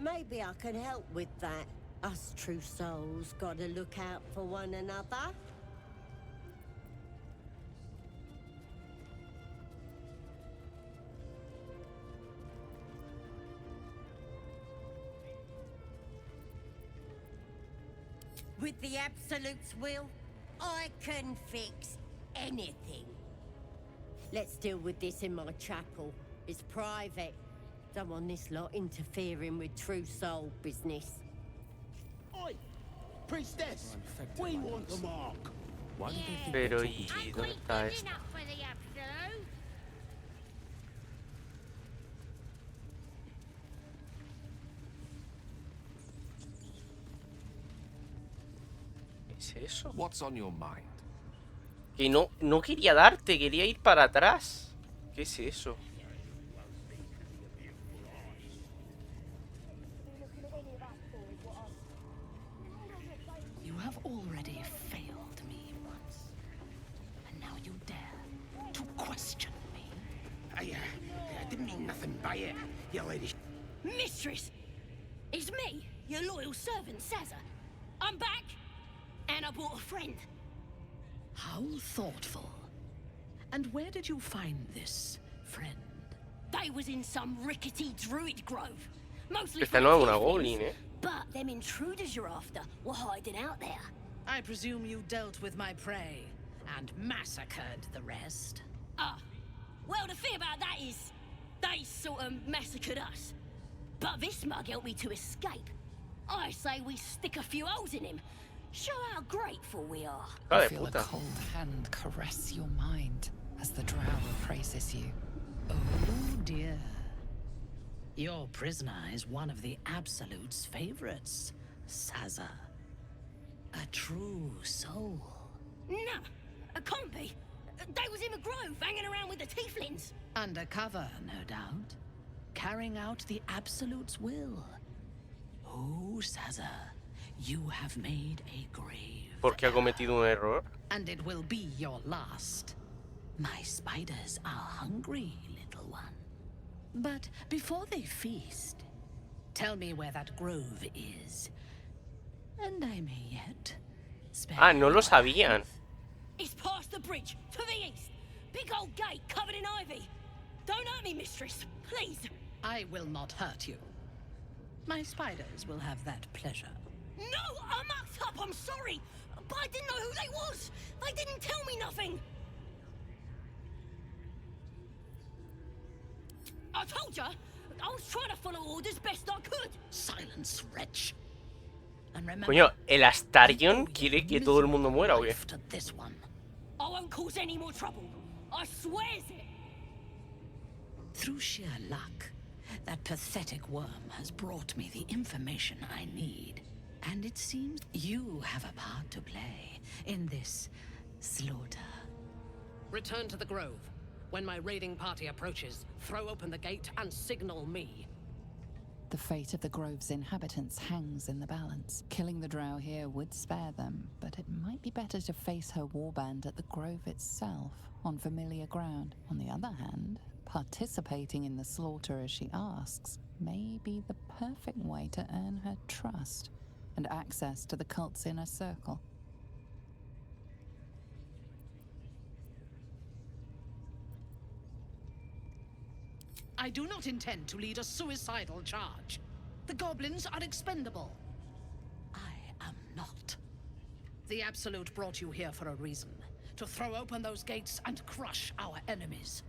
Maybe I can help with that. Us true souls gotta look out for one another. With the Absolute's will, I can fix anything. Let's deal with this in my chapel. It's private. Don't want this lot interfering with true soul business. Oi! Priestess! We want the mark! Why did they think Pero they ¿y told dónde está esto? ¿Qué es eso? What's on your mind? Que no quería darte, quería ir para atrás. ¿Qué es eso? You lady. Mistress! It's me, your loyal servant, Sazza. I'm back, and I brought a friend. How thoughtful. And where did you find this friend? They was in some rickety druid grove. Mostly Esta no es una goblin, eh. but them intruders you're after were hiding out there. I presume you dealt with my prey and massacred the rest. Well, the thing about that is, they sort of massacred us. But this mug helped me to escape. I say we stick a few holes in him. Show how grateful we are. I feel a cold hand caress your mind as the drow praises you. Oh dear. Your prisoner is one of the Absolute's favorites, Sazza. A true soul. Nah, a compy. They was in a grove hanging around with the tieflings. Undercover, no doubt. Carrying out the Absolute's will. Oh, Sazza, you have made a grave. Porque ha cometido un error. And it will be your last. My spiders are hungry, little one. But before they feast, tell me where that grove is. And I may yet spare. Ah, no lo sabían. It's past the bridge, to the east. Big old gate covered in ivy. Don't hurt me, mistress, please. I will not hurt you. My spiders will have that pleasure. No, I mucked up, I'm sorry. But I didn't know who they was. They didn't tell me nothing. I told ya, I was trying to follow orders best I could. Silence, wretch. And remember, Coño, el Astarion quiere que todo el mundo muera, ¿o qué? this one. I won't cause any more trouble. I swears it. Through sheer luck, that pathetic worm has brought me the information I need. And it seems you have a part to play in this slaughter. Return to the grove. When my raiding party approaches, throw open the gate and signal me. The fate of the grove's inhabitants hangs in the balance. Killing the drow here would spare them, but it might be better to face her warband at the grove itself, on familiar ground. On the other hand, participating in the slaughter as she asks may be the perfect way to earn her trust and access to the cult's inner circle. I do not intend to lead a suicidal charge. The goblins are expendable. I am not. The Absolute brought you here for a reason. To throw open those gates and crush our enemies.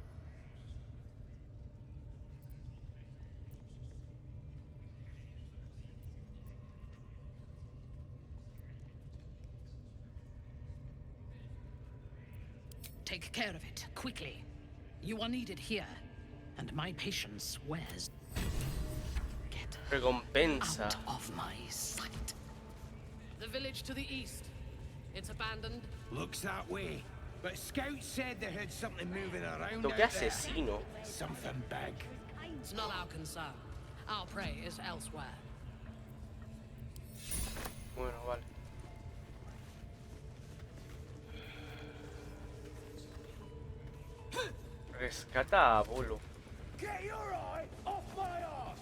Take care of it, quickly. You are needed here. And my patience wears. Get Recompensa. out of my sight. The village to the east. It's abandoned. Looks that way. But scouts said they heard something moving around Lo out que there. asesino. Something big. It's not our concern. Our prey is elsewhere. Bueno, vale. Rescata a Bolo. Get your eye off my ass!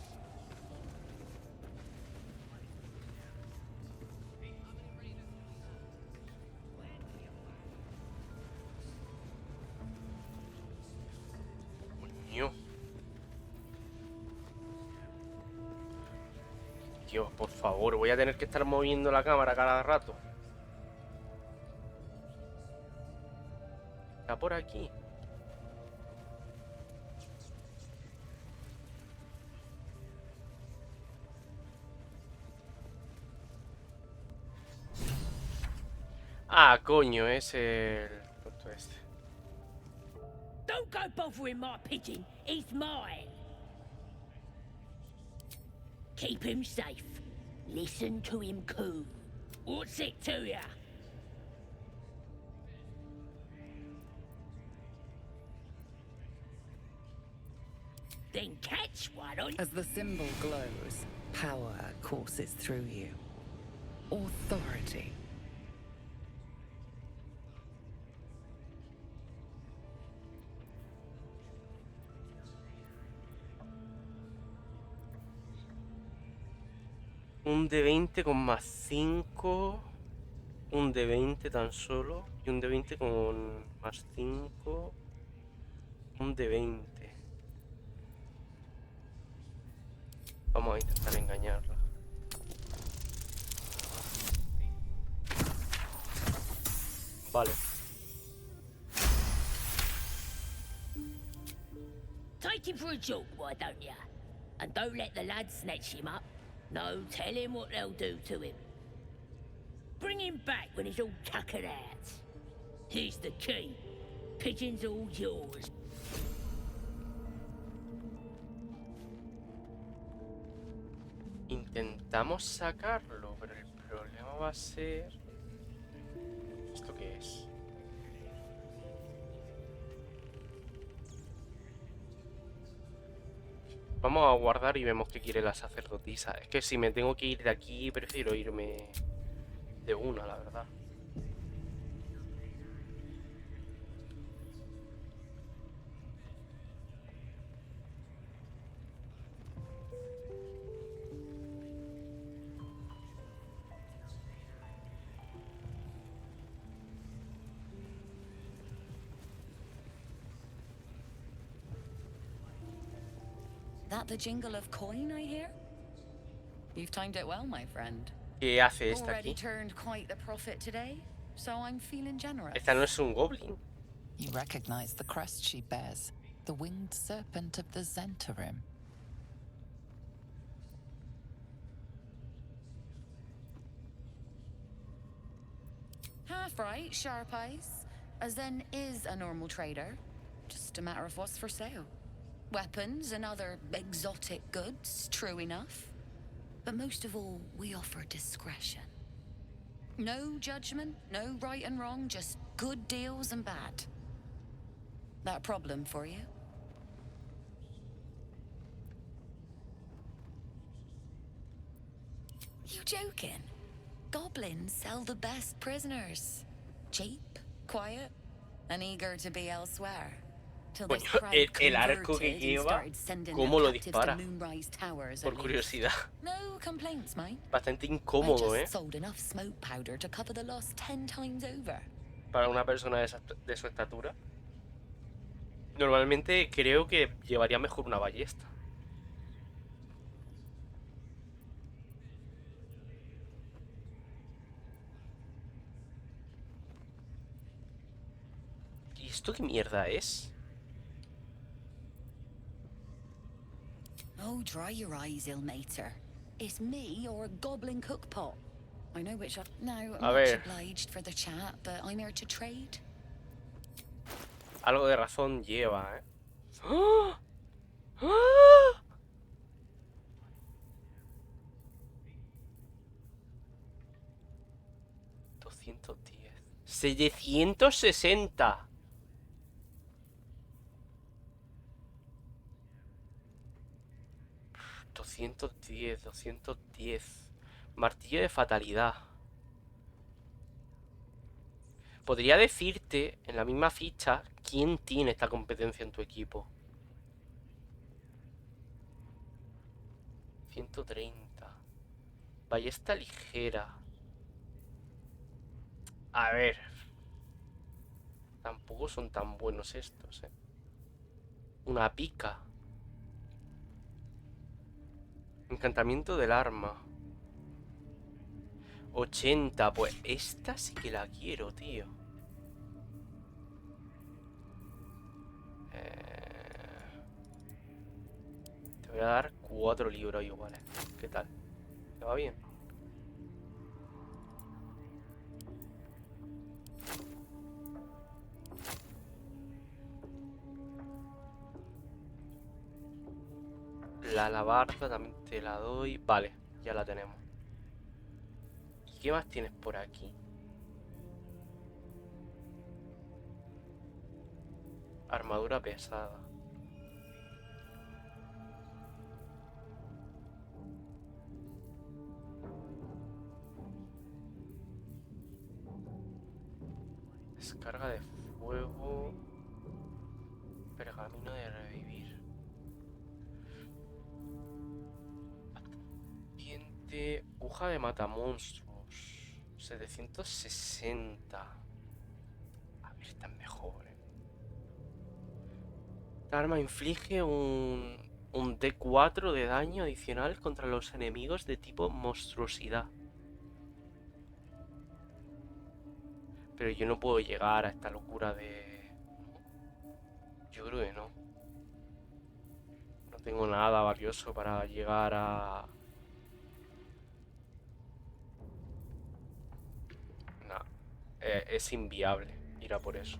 Coño. Dios, por favor, voy a tener que estar moviendo la cámara cada rato. Está por aquí. Ah, coño, es el tonto este. Don't go bothering my pigeon. He's mine. Keep him safe. Listen to him coo. What's it to ya? Then catch one on. As the symbol glows, power courses through you. Authority. Un de 20 con más 5. Un de 20 tan solo. Y un de 20 con más 5. Un de 20. Vamos a intentar engañarla. Vale. Take him for a joke, why don't ya? And don't let the lads snatch him up. No, tell him what they'll do to him. Bring him back when he's all tuckered out. Here's the key. Pigeon's all yours. Intentamos sacarlo, pero el problema va a ser... ¿Esto qué es? Vamos a guardar y vemos qué quiere la sacerdotisa. Es que si me tengo que ir de aquí, prefiero irme de una, la verdad. That the jingle of coin I hear? You've timed it well, my friend. ¿Qué hace esta Already aquí? turned quite the profit today, so I'm feeling generous. Esta no es un goblin. You recognize the crest she bears, the winged serpent of the Zentarim. Half right, sharp eyes. As then is a normal trader. Just a matter of what's for sale. Weapons and other exotic goods, true enough. But most of all, we offer discretion. No judgment, no right and wrong, just good deals and bad. That a problem for you? You joking? Goblins sell the best prisoners. Cheap, quiet, and eager to be elsewhere. Coño, el arco que lleva, ¿cómo lo dispara? Por curiosidad. No complaints, mate. Bastante incómodo, I just sold enough smoke powder to cover the loss 10 times over. Para una persona de su estatura. Normalmente creo que llevaría mejor una ballesta. ¿Y esto qué mierda es? Oh, dry your eyes, ill-mater. It's me or a goblin cookpot. I know which one. No, I'm much obliged for the chat, but I'm here to trade. Algo de razón lleva, ¿eh? ¡Ah! ¡Ah! $210. ¡760! $210. Martillo de fatalidad. Podría decirte en la misma ficha quién tiene esta competencia en tu equipo. 130. Ballesta ligera. A ver. Tampoco son tan buenos estos, ¿eh? Una pica. Encantamiento del arma. 80. Pues esta sí que la quiero, tío. Te voy a dar 4 libros iguales. ¿Qué tal? ¿Te va bien? La alabarda también te la doy. Vale, ya la tenemos. ¿Y qué más tienes por aquí? Armadura pesada. Descarga de fuego. Pergamino de revivir. Aguja de matamonstruos. 760. A ver, esta es mejor, ¿eh? Esta arma inflige un D4 de daño adicional contra los enemigos de tipo monstruosidad. Pero yo no puedo llegar a esta locura de... Yo creo que no. No tengo nada valioso para llegar a... No. Es inviable ir a por eso.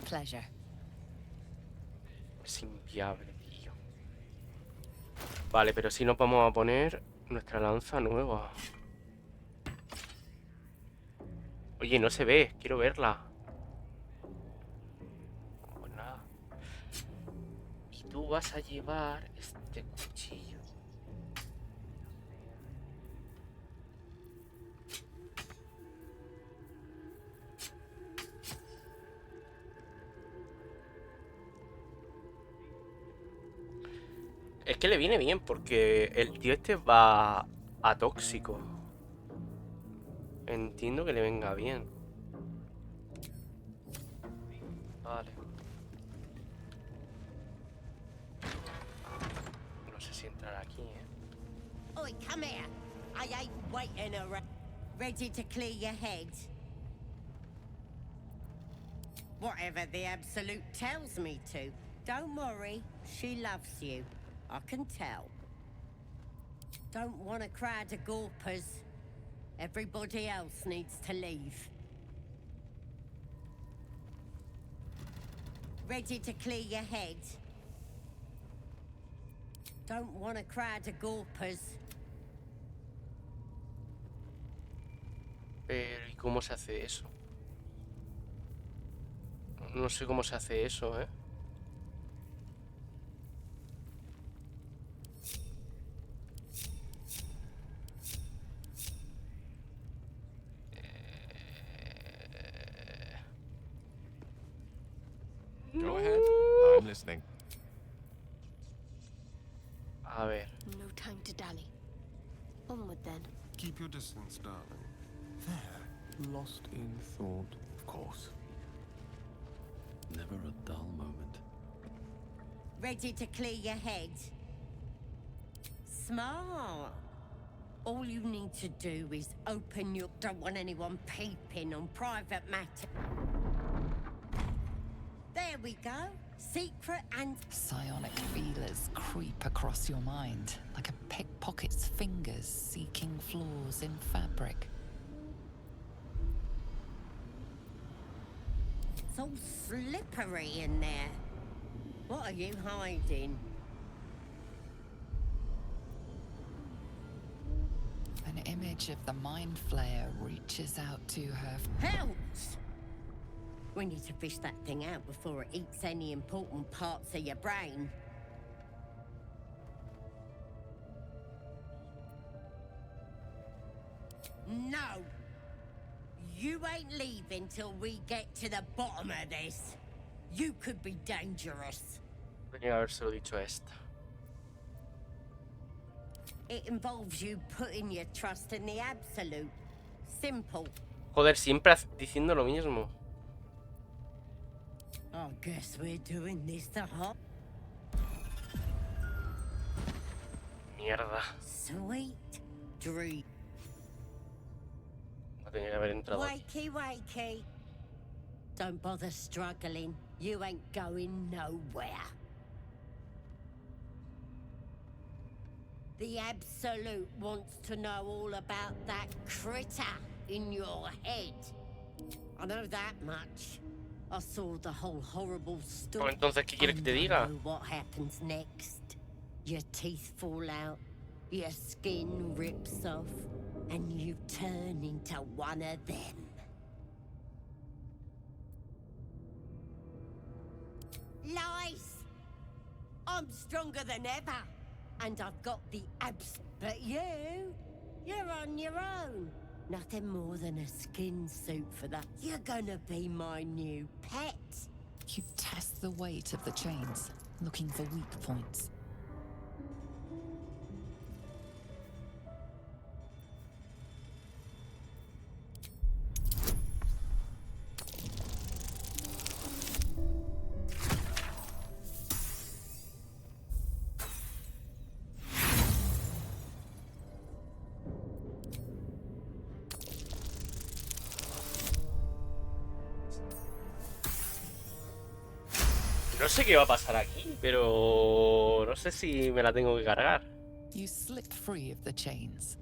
Pleasure. Es inviable, tío. Vale, pero sí nos vamos a poner nuestra lanza nueva. Oye, no se ve, quiero verla. Pues nada. Y tú vas a llevar este cuchillo. Es que le viene bien porque el tío este va a tóxico. Entiendo que le venga bien. Vale. No sé si entrar aquí, ¿eh? Oi, come here. I ain't waiting around. Ready to clear your head? Whatever the Absolute tells me to. Don't worry, she loves you. I can tell. Don't want a crowd of gawpers. Everybody else needs to leave. Ready to clear your head? Don't want a crowd of gawpers. Pero, ¿y cómo se hace eso? No sé cómo se hace eso, ¿eh? Go ahead. I'm listening. A ver. No time to dally. Onward then. Keep your distance, darling. There, lost in thought, of course. Never a dull moment. Ready to clear your head? Smart. All you need to do is open your... Don't want anyone peeping on private matter. There we go. Secret and... Psionic feelers creep across your mind, like a pickpocket's fingers seeking flaws in fabric. It's all slippery in there. What are you hiding? An image of the Mind Flayer reaches out to her. Helps! We need to fish that thing out before it eats any important parts of your brain. No! You ain't leaving till we get to the bottom of this. You could be dangerous. Tenía que habérselo dicho a esta. It involves you putting your trust in the Absolute. Simple. Joder, siempre diciendo lo mismo. I guess we're doing this the hot. Mierda. Sweet dream. No tenía que haber entrado aquí. Wakey, wakey. Don't bother struggling. You ain't going nowhere. The Absolute wants to know all about that critter in your head. I know that much. I saw the whole horrible story. Entonces, ¿qué quieres que te diga? I know what happens next. Your teeth fall out, your skin rips off, and you turn into one of them. Lies! I'm stronger than ever, and I've got the abs. But you're on your own. Nothing more than a skin suit for that. You're gonna be my new pet. You test the weight of the chains, looking for weak points. No sé qué va a pasar aquí, pero no sé si me la tengo que cargar. You slip free of the chains.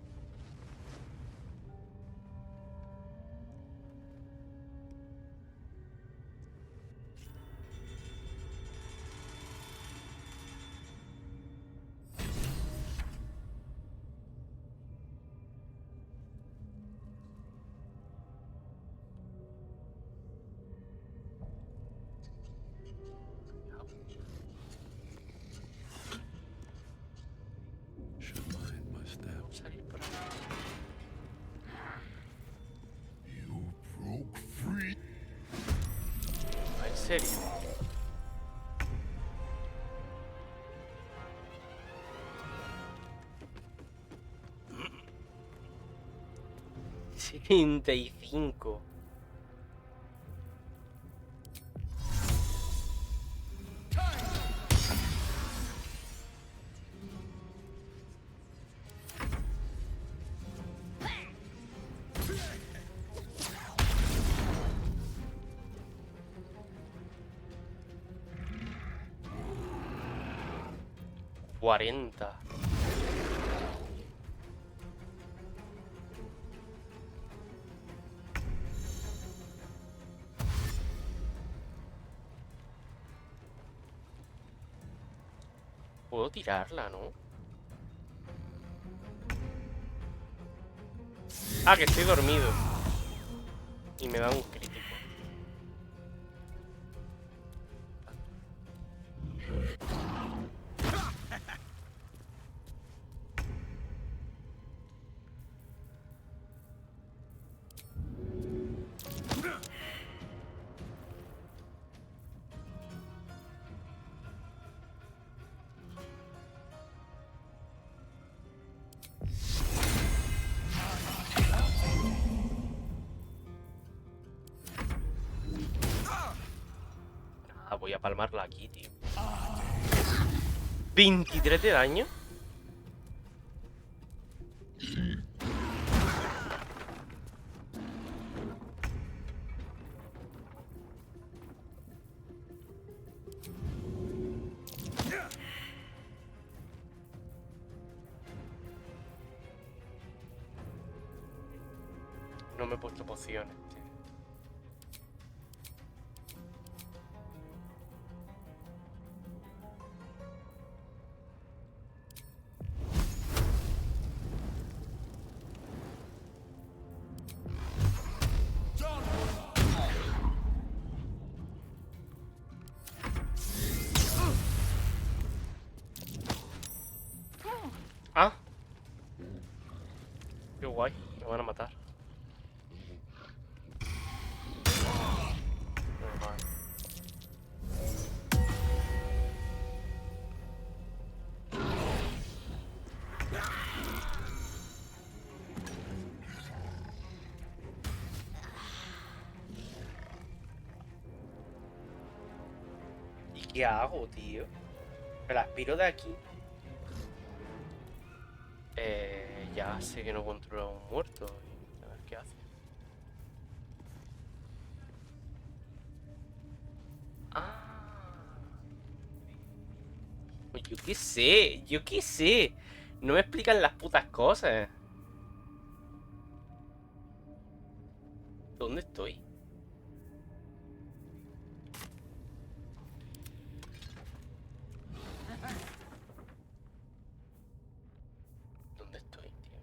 Should mind my steps. You broke free. ¿En serio? $75. $40. Puedo tirarla, ¿no? Ah, que estoy dormido. Y me da un crítico. Ah, voy a palmarla aquí, tío. 23 de daño. No me he puesto pociones, tío. Ah, qué guay, me van a matar. Normal. ¿Y qué hago, tío? Me la aspiro de aquí. Ya sé que no controla a un muerto. A ver qué hace. Ah. Pues yo qué sé, yo qué sé. No me explican las putas cosas. ¿Dónde estoy? ¿Dónde estoy, tío?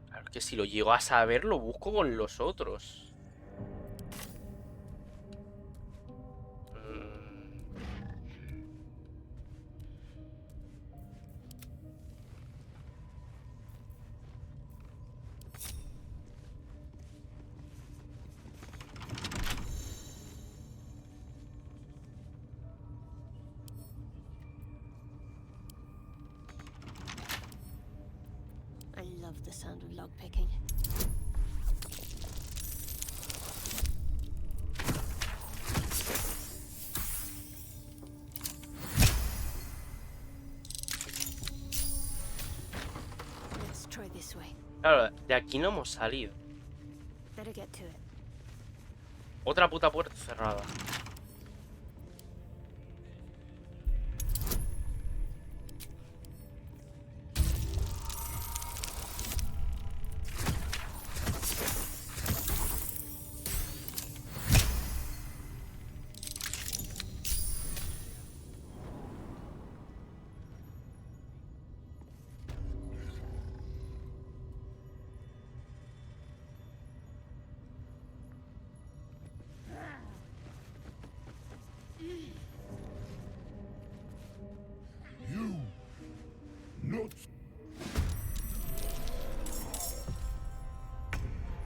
Claro que si lo llego a saber, lo busco con los otros. love the sound of lockpicking. Let's try this way. Claro, de aquí no hemos salido. Better get to it. Otra puta puerta cerrada.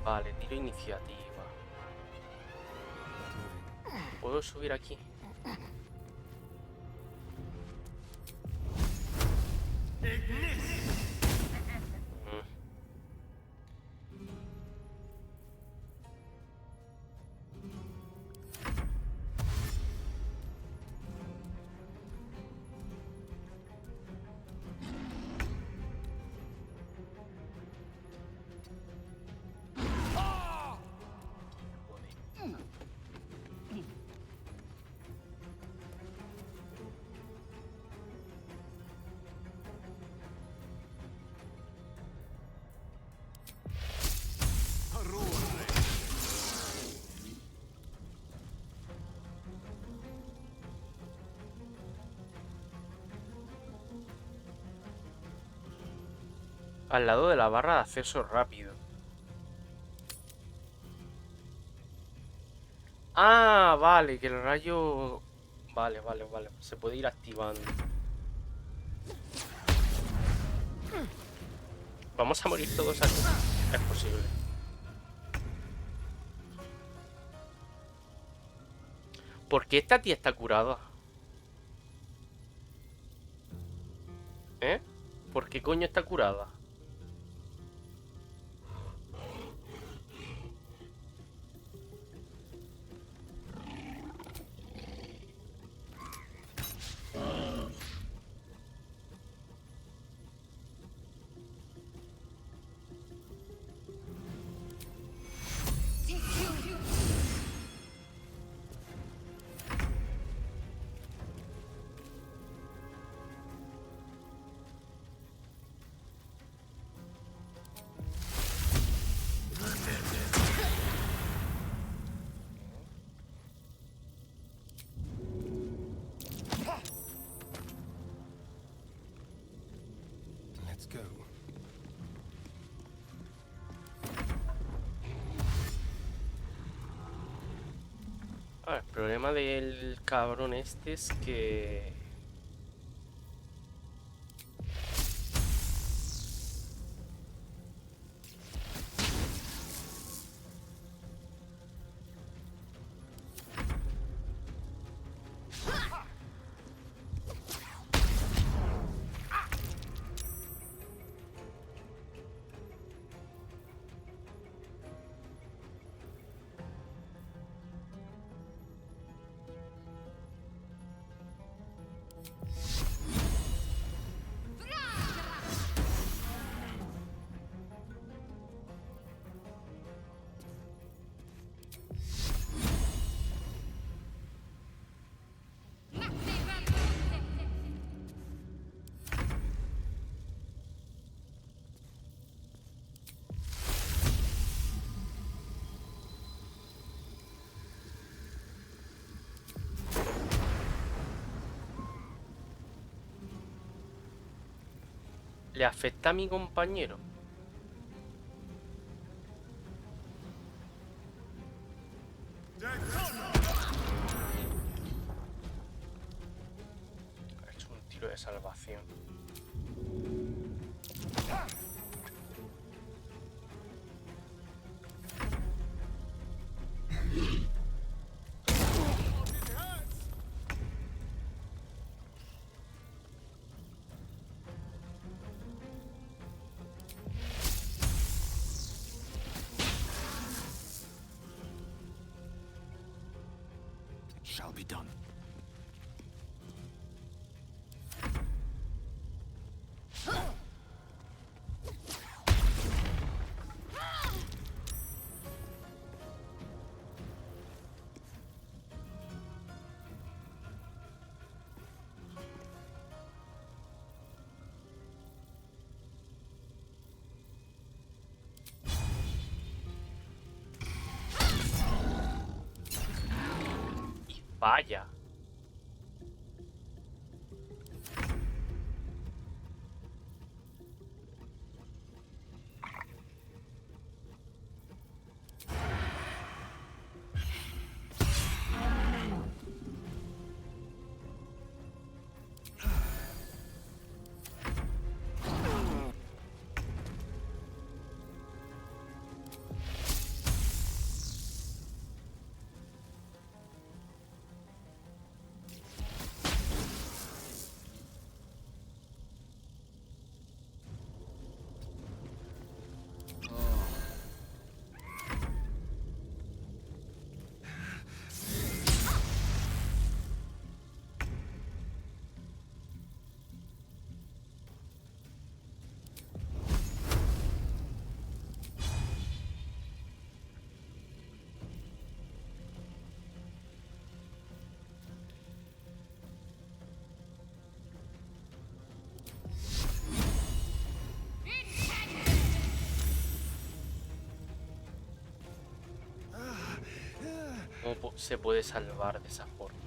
Vale, tiro iniciativa. ¿Puedo subir aquí? Al lado de la barra de acceso rápido. Ah, vale, que el rayo... Vale. Se puede ir activando. Vamos a morir todos aquí. Es posible. ¿Por qué esta tía está curada? ¿Eh? ¿Por qué coño está curada? Let's go. El problema del cabrón este es que... ¿Le afecta a mi compañero? Ha hecho un tiro de salvación. shall be done. Vaya. ¿Cómo se puede salvar de esa forma?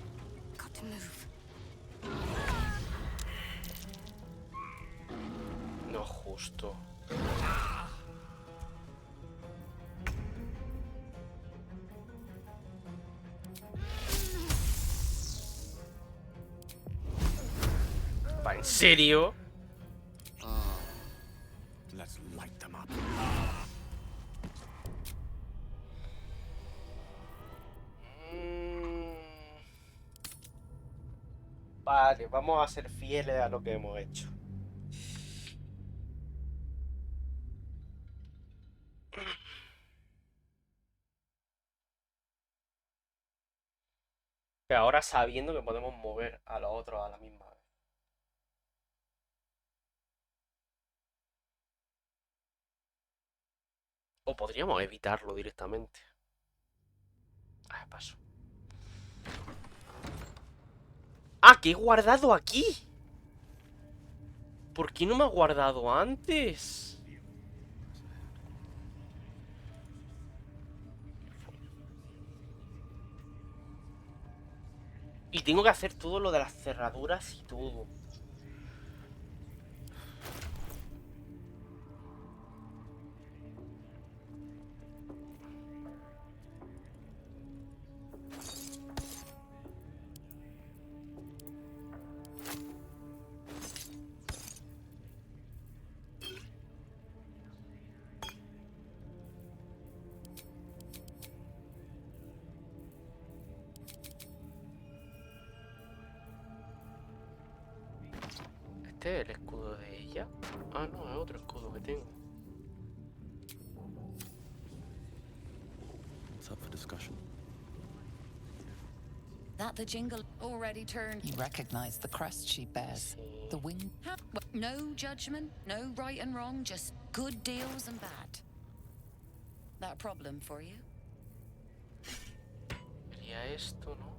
No justo. ¿Va en serio? Let's light them up. Vale, vamos a ser fieles a lo que hemos hecho. Que ahora sabiendo que podemos mover a los otros a la misma vez. O podríamos evitarlo directamente. Ah, paso. ¡Ah, que he guardado aquí! ¿Por qué no me ha guardado antes? Y tengo que hacer todo lo de las cerraduras y todo. ¿Este es el escudo de ella? Ah, no, es otro escudo que tengo. What's up for discussion? That the jingle already turned. You recognize the crest she bears. The wing. No judgment, no right and wrong, just good deals and bad. That a problem for you? Sería esto, ¿no?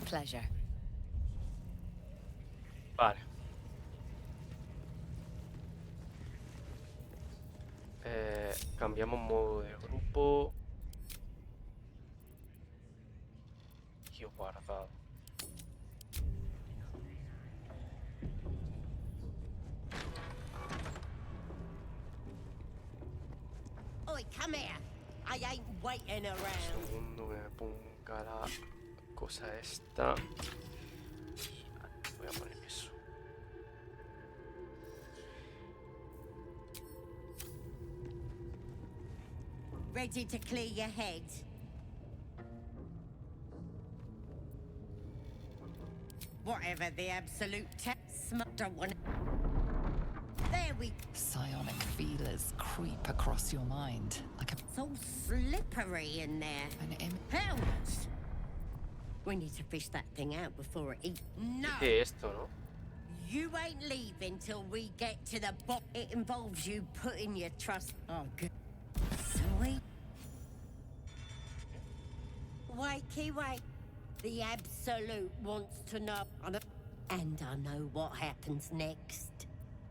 Pleasure. Vale. Cambiamos modo de grupo. Y guardado. Oi, come here. I ain't waiting around. Segundo, me ponga la cosa esta. Voy a poner eso. Ready to clear your head? Whatever the absolute test, don't want. There we. Psionic feelers creep across your mind like a. So slippery in there. Helms! We need to fish that thing out before it eats. No! Dice esto, ¿no? You ain't leaving till we get to the bottom. It involves you putting your trust. Oh, good. Sweet. Wakey, wake. The Absolute wants to know. And I know what happens next.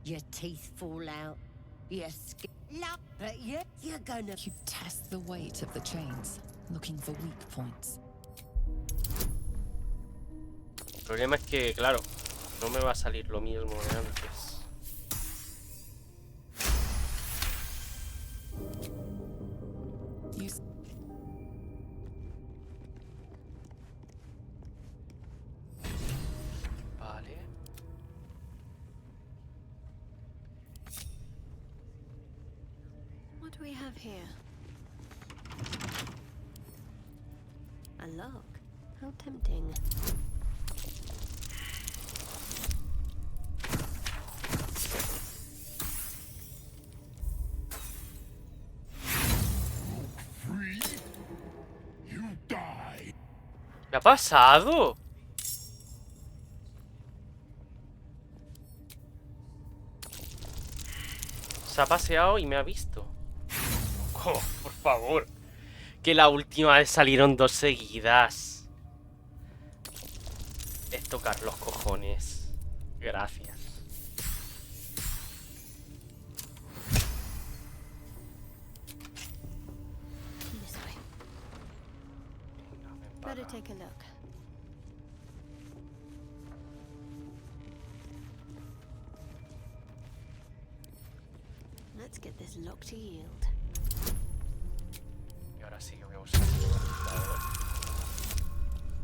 Your teeth fall out. Your skin. But you're gonna. You test the weight of the chains, looking for weak points. El problema es que, claro, no me va a salir lo mismo de antes. Vale. What do we have here? A log. How tempting. ¿Qué ha pasado? Se ha paseado y me ha visto. Oh, por favor. Que la última vez salieron 2 seguidas. Es tocar los cojones. Gracias. Better take a look. Let's get this lock to yield. Y ahora sí que voy a usar el ventilador.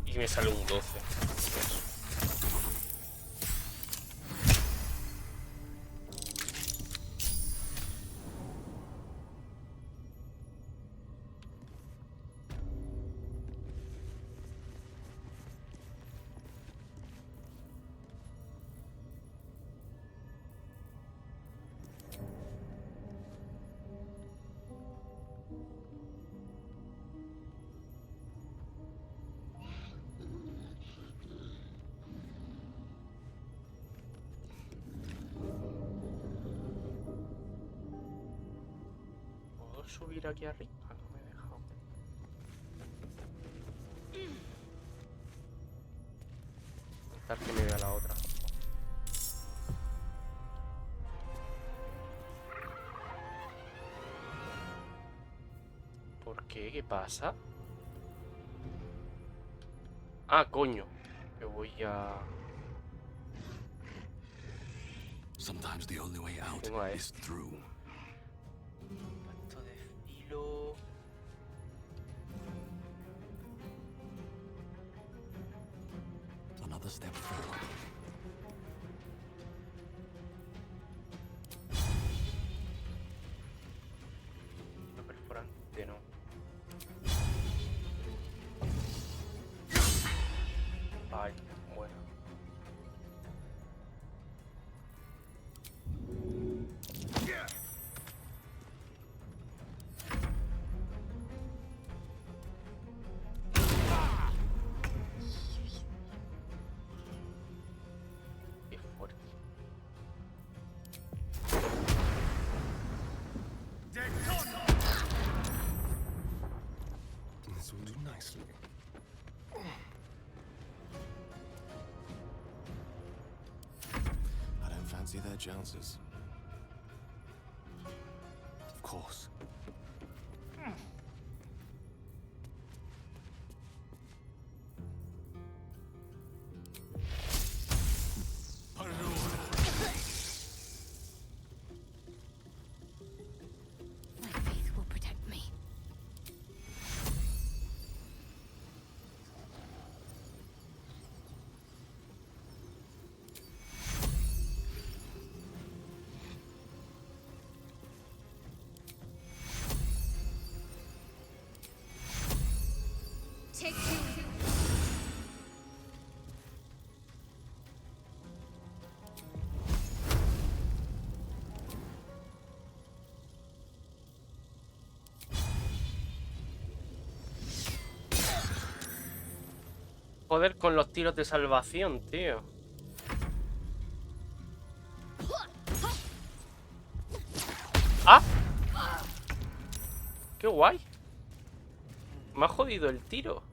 Y me sale un 12. Subir aquí arriba. No me he dejado. Intentar que me vea la otra. ¿Por qué? ¿Qué pasa? Ah, coño. Que voy a... Sometimes the only way out is through. Another step forward. No perforante, no. Ay, bueno. This will do nicely. I don't fancy their chances. Of course. Take two. Joder con los tiros de salvación, tío. ¡Ah! ¡Qué guay! Me ha jodido el tiro.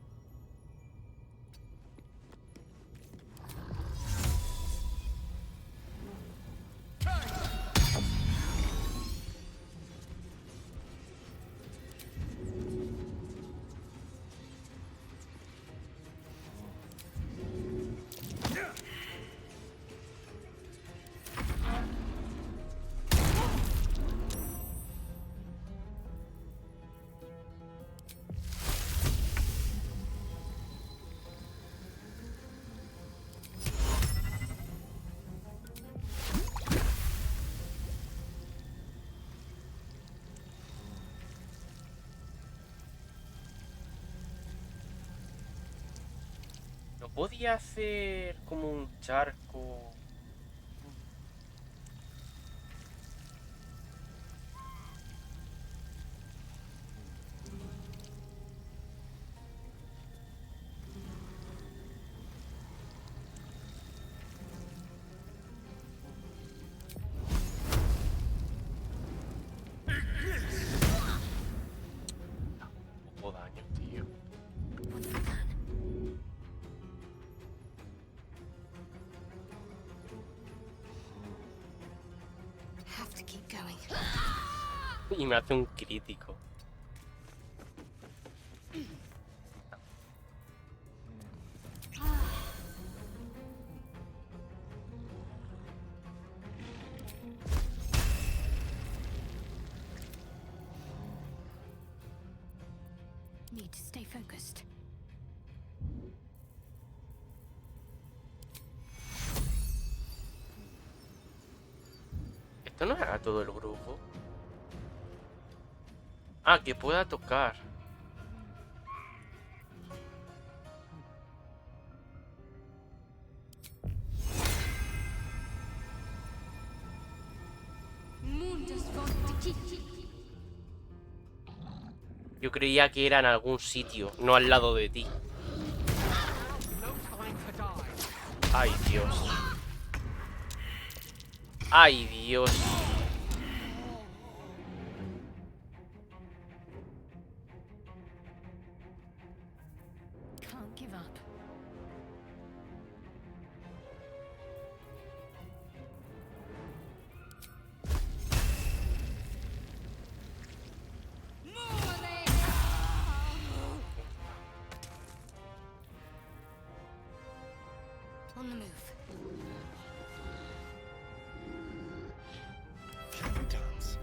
¿No podía hacer como un charco? Poco daño, tío. Have to keep going. Y me hace un crítico. Need to stay focused. Esto no era todo el grupo. Ah, que pueda tocar. Yo creía que era en algún sitio, no al lado de ti. Ay, Dios. Ay, Dios. Can't give up. On the move. Shall we dance?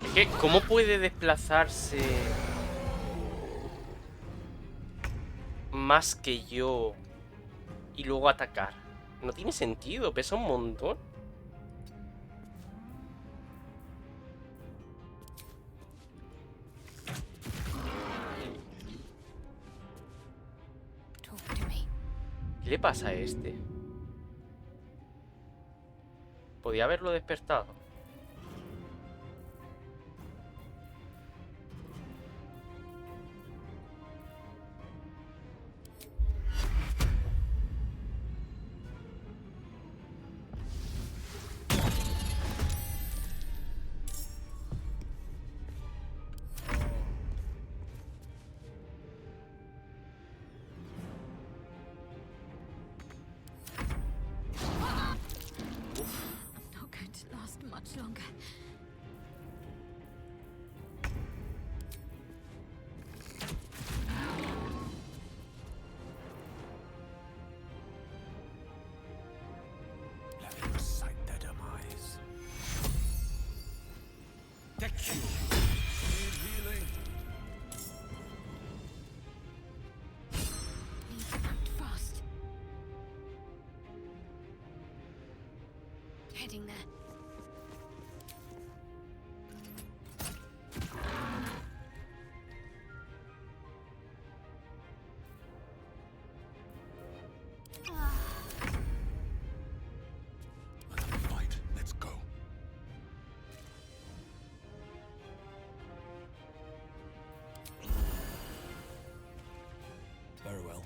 Es que, ¿cómo puede desplazarse más que yo y luego atacar? No tiene sentido, pesa un montón. ¿Qué le pasa a este? Podía haberlo despertado. Not going to last much longer. Let me recite their demise. protect you. Need healing. Fast. Heading there. Right, let's go. Very well.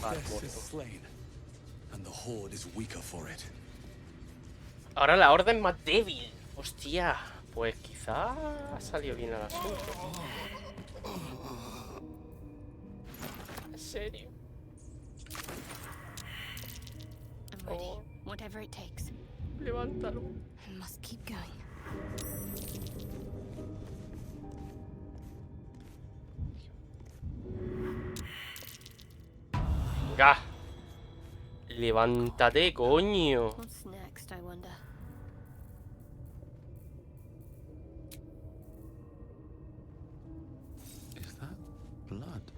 Priestess is slain, and the horde is weaker for it. Ahora la orden más débil. Hostia, pues quizá ha salido bien el asunto. ¿En serio? I'm ready. Whatever it takes. Levántalo. I must keep going. Venga. Levántate, coño. What's next, I wonder?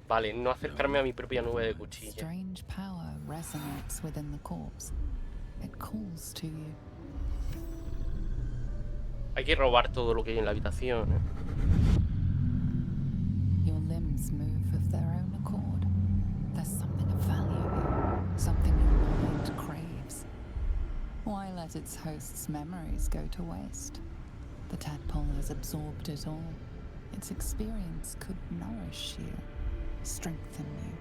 Vale, no acercarme a mi propia nube de cuchilla. Strange power resonates within the corpse. It calls to you. Hay que robar todo lo que hay en la habitación, ¿eh? Your limbs move of their own accord. There's something of value here, something your mind craves. Why let its host's memories go to waste? The tadpole has absorbed it all. Its experience could nourish you, strengthen you.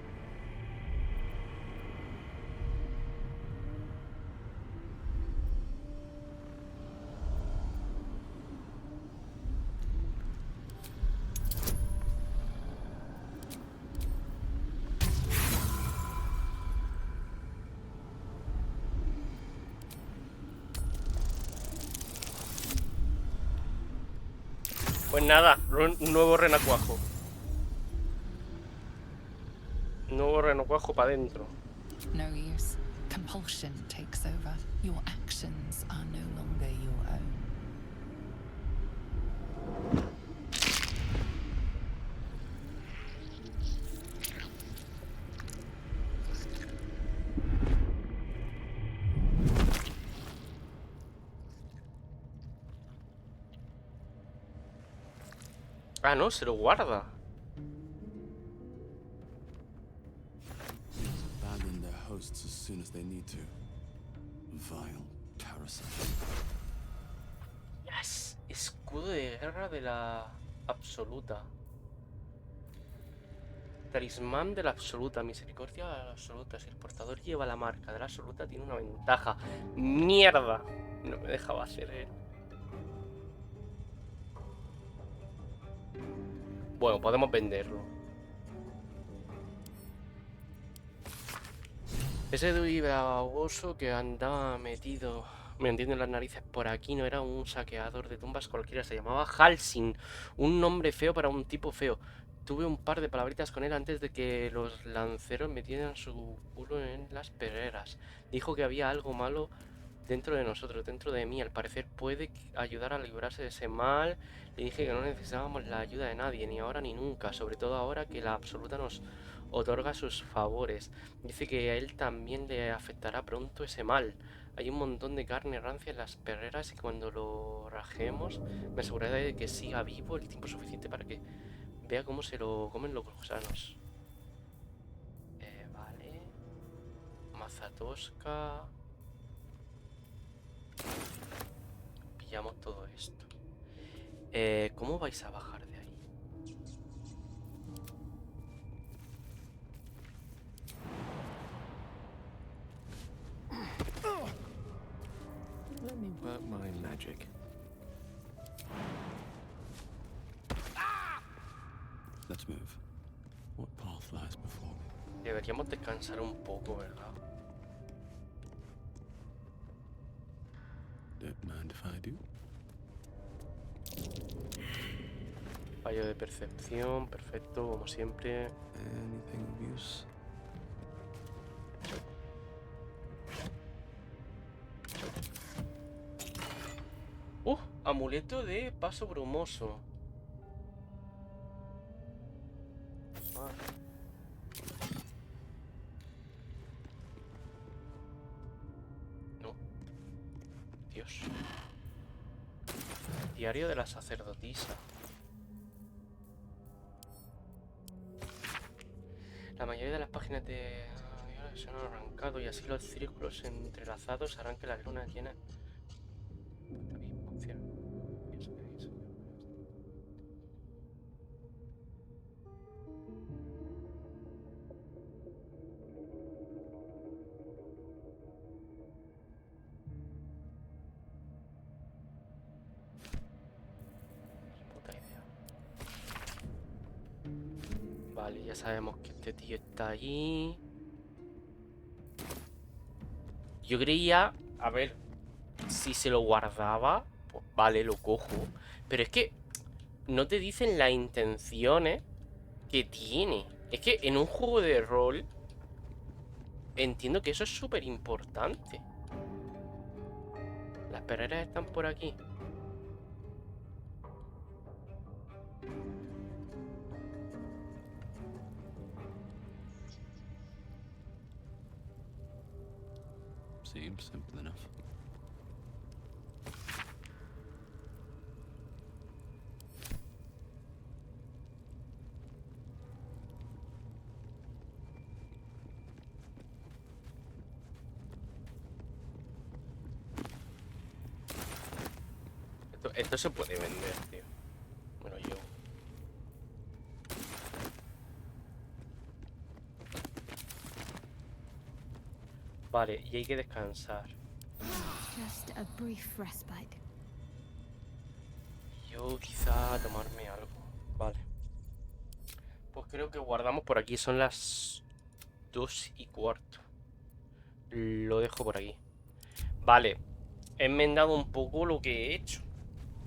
Pues nada, un nuevo renacuajo. Nuevo renacuajo para adentro. No use. Compulsion takes over. Your actions are no longer your own. Ah, no, se lo guarda. Abandon their hosts as soon as they need to. Vile parasite. Yes. Escudo de guerra de la absoluta. Talismán de la absoluta. Misericordia de la absoluta. Si el portador lleva la marca de la absoluta, tiene una ventaja. ¡Mierda! No me dejaba hacer él. Bueno, podemos venderlo. Ese baboso que andaba metido, me entiendo, en las narices por aquí, no era un saqueador de tumbas cualquiera, se llamaba Halsin. Un nombre feo para un tipo feo. Tuve un par de palabritas con él antes de que los lanceros metieran su culo en las perreras. Dijo que había algo malo dentro de nosotros, dentro de mí. Al parecer puede ayudar a librarse de ese mal. Le dije que no necesitábamos la ayuda de nadie, ni ahora ni nunca, sobre todo ahora que la absoluta nos otorga sus favores. Dice que a él también le afectará pronto ese mal. Hay un montón de carne rancia en las perreras y cuando lo rajemos me aseguraré de que siga vivo el tiempo suficiente para que vea cómo se lo comen los gusanos. Vale. Maza tosca. Pillamos todo esto. ¿Cómo vais a bajar de ahí? Let me work my magic. Let's move. What path lies before me? Deberíamos descansar un poco, ¿verdad? Don't mind if I do. Fallo de percepción, perfecto, como siempre. Anything of use? Amuleto de paso brumoso. No. Dios. Diario de la sacerdotisa. La mayoría de las páginas de se han arrancado y así los círculos entrelazados harán que las lunas llenas. Puta idea. Vale, ya sabemos que este tío está allí. Yo creía, a ver, si se lo guardaba, pues vale, lo cojo. Pero es que no te dicen las intenciones que tiene. Es que en un juego de rol entiendo que eso es súper importante. Las perreras están por aquí. Seems simple enough. Esto se puede vender, tío. Me lo llevo. Vale, y hay que descansar. Just a brief respite. Yo quizá tomarme algo. Vale. Pues creo que guardamos por aquí. Son las 2:15. Lo dejo por aquí. Vale. He enmendado un poco lo que he hecho.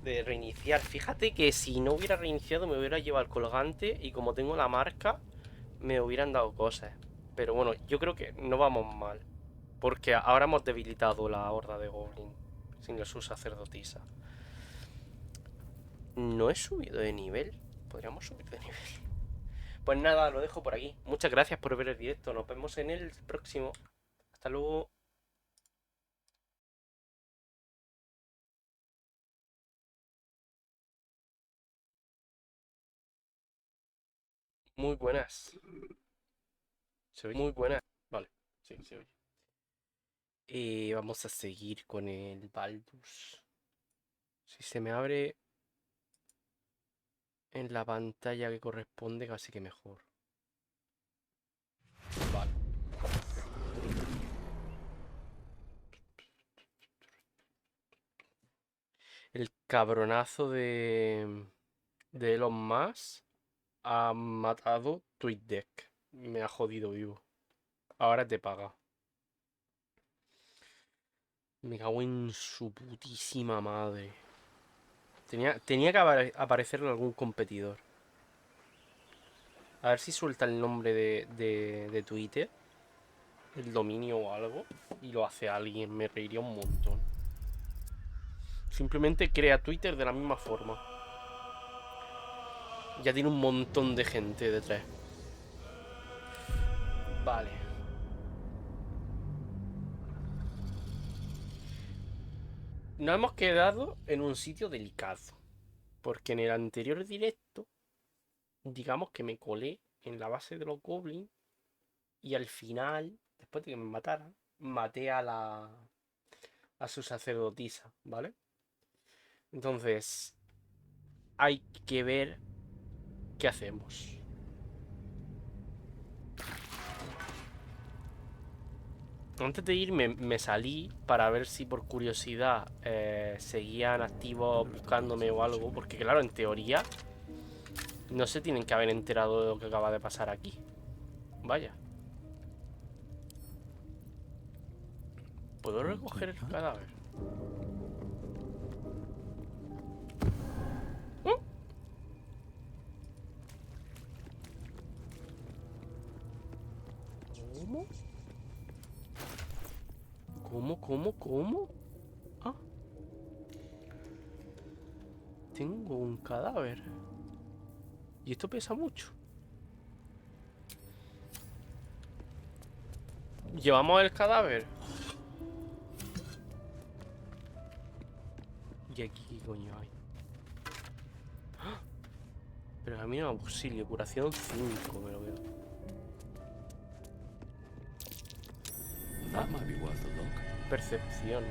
De reiniciar. Fíjate que si no hubiera reiniciado me hubiera llevado el colgante. Y como tengo la marca, me hubieran dado cosas. Pero bueno, yo creo que no vamos mal. Porque ahora hemos debilitado la horda de Goblin. Sin su sacerdotisa. No he subido de nivel. Podríamos subir de nivel. Pues nada, lo dejo por aquí. Muchas gracias por ver el directo. Nos vemos en el próximo. Hasta luego. Muy buenas. Se oye muy buenas. Vale, sí, se oye. Vamos a seguir con el Baldur. Si se me abre en la pantalla que corresponde, casi que mejor. Vale. El cabronazo de Elon Musk ha matado TweetDeck. Me ha jodido vivo. Ahora te paga. Me cago en su putísima madre. Tenía que aparecerle algún competidor. A ver si suelta el nombre de Twitter. El dominio o algo. Y lo hace alguien. Me reiría un montón. Simplemente crea Twitter de la misma forma. Ya tiene un montón de gente detrás. Vale. Nos hemos quedado en un sitio delicado. Porque en el anterior directo, digamos que me colé en la base de los goblins. Y al final, después de que me mataran, maté a su sacerdotisa, ¿vale? Entonces, hay que ver qué hacemos. Antes de irme me salí para ver si por curiosidad seguían activos buscándome o algo. Porque claro, en teoría no se tienen que haber enterado de lo que acaba de pasar aquí. Vaya. ¿Puedo recoger el cadáver? ¿Cómo? ¿Cómo? Ah. Tengo un cadáver. Y esto pesa mucho. Llevamos el cadáver. ¿Y aquí qué coño hay? ¡Ah! Pero a mí no auxilio, curación 5, me lo veo. That might be worth a look. Percepción.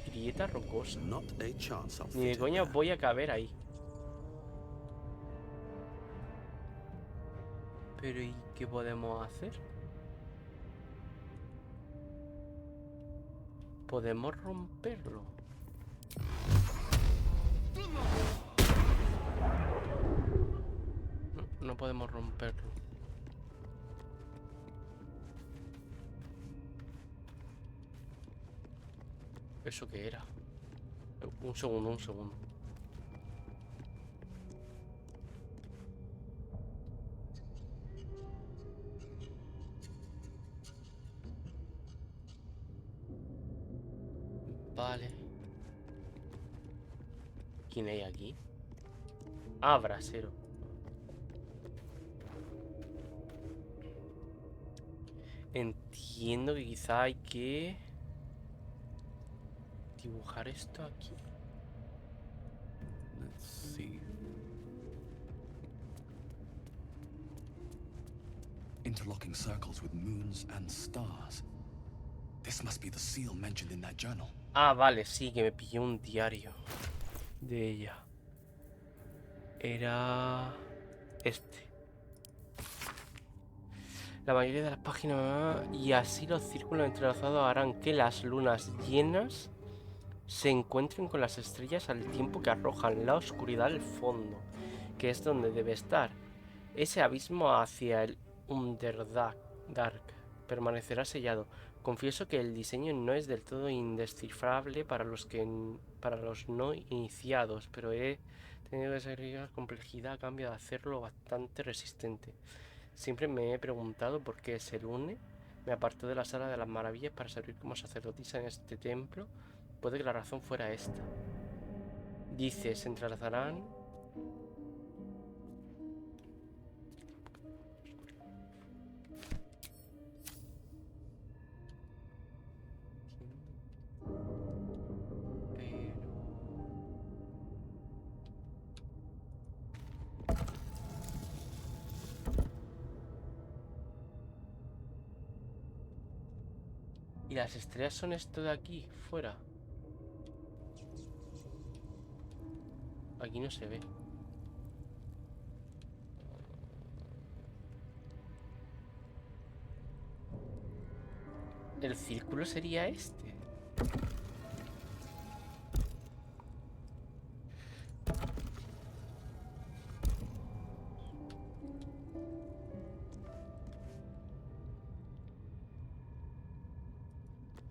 Grieta rocosa. Not a chance I'll Ni de fit in coña there. voy a caber ahí. Pero ¿y qué podemos hacer? ¿Podemos romperlo? No, no podemos romperlo. ¿Eso qué era? Un segundo. Vale. ¿Quién hay aquí? Ah, brasero. Entiendo que quizá hay que dibujar esto aquí. Let's see. Interlocking circles with moons and stars. This must be the seal mentioned in that journal. Ah, vale, sí, que me pillé un diario de ella. Era este. La mayoría de las páginas y así los círculos entrelazados harán que las lunas llenas se encuentren con las estrellas al tiempo que arrojan la oscuridad al fondo, que es donde debe estar. Ese abismo hacia el Underdark permanecerá sellado. Confieso que el diseño no es del todo indescifrable para los no iniciados, pero he tenido que sacrificar complejidad a cambio de hacerlo bastante resistente. Siempre me he preguntado por qué Selune me apartó de la sala de las maravillas para servir como sacerdotisa en este templo. Puede que la razón fuera esta. Dice, se entrelazarán. ¿Y las estrellas son esto de aquí, fuera? Aquí no se ve. ¿El círculo sería este?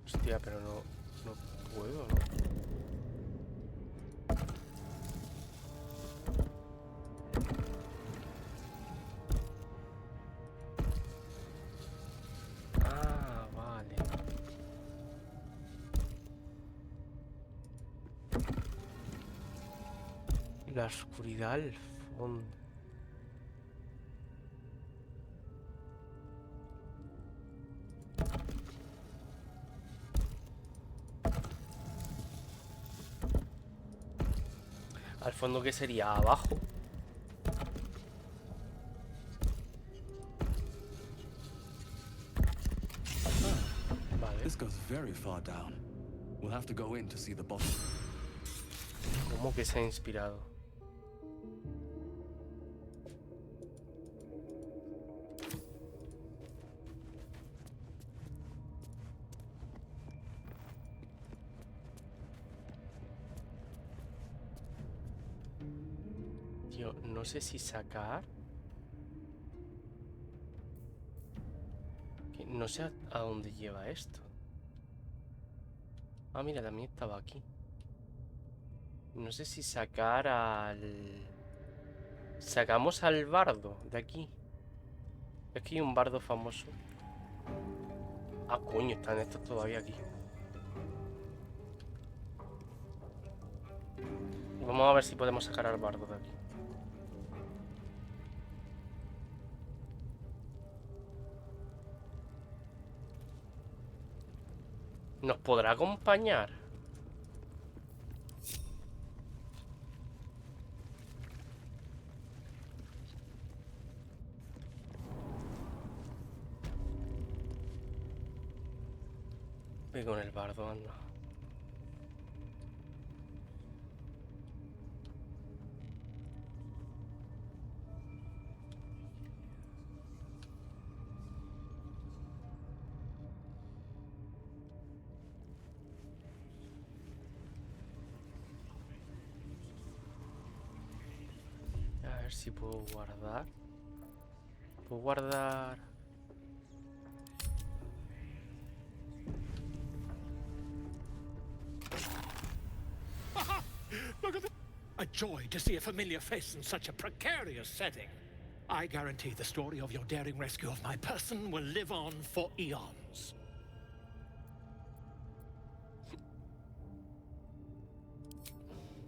Hostia, pero no puedo, ¿no? Ah, vale. La oscuridad al fondo. Al fondo, ¿qué sería? Abajo. Vale. This goes very far down. We'll have to go in to see the bottom. ¿Cómo que se ha inspirado? Tío, no sé si sacar. No sé a dónde lleva esto. Ah, mira, también estaba aquí. No sé si sacar al... Sacamos al bardo de aquí. Es que hay un bardo famoso. Ah, coño, están estos todavía aquí. Vamos a ver si podemos sacar al bardo de aquí. ¿Nos podrá acompañar? Voy con el bardo, anda. A ver si puedo guardar. Puedo guardar. Look at that! A joy to see a familiar face in such a precarious setting. I guarantee the story of your daring rescue of my person will live on for eons.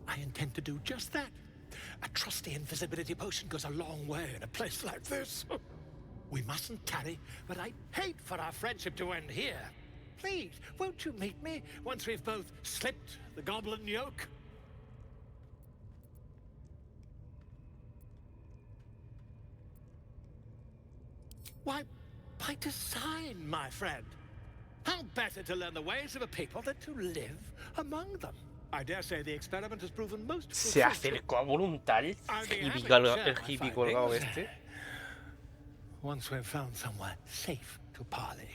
I intend to do just that. A trusty invisibility potion goes a long way in a place like this. We mustn't tarry, but I'd hate for our friendship to end here. Please, won't you meet me once we've both slipped the goblin yoke? Why, by design, my friend. How better to learn the ways of a people than to live among them? I dare say the experiment has proven most Se acercó a voluntario el hippie colgado este. Once we've found somewhere safe to parley.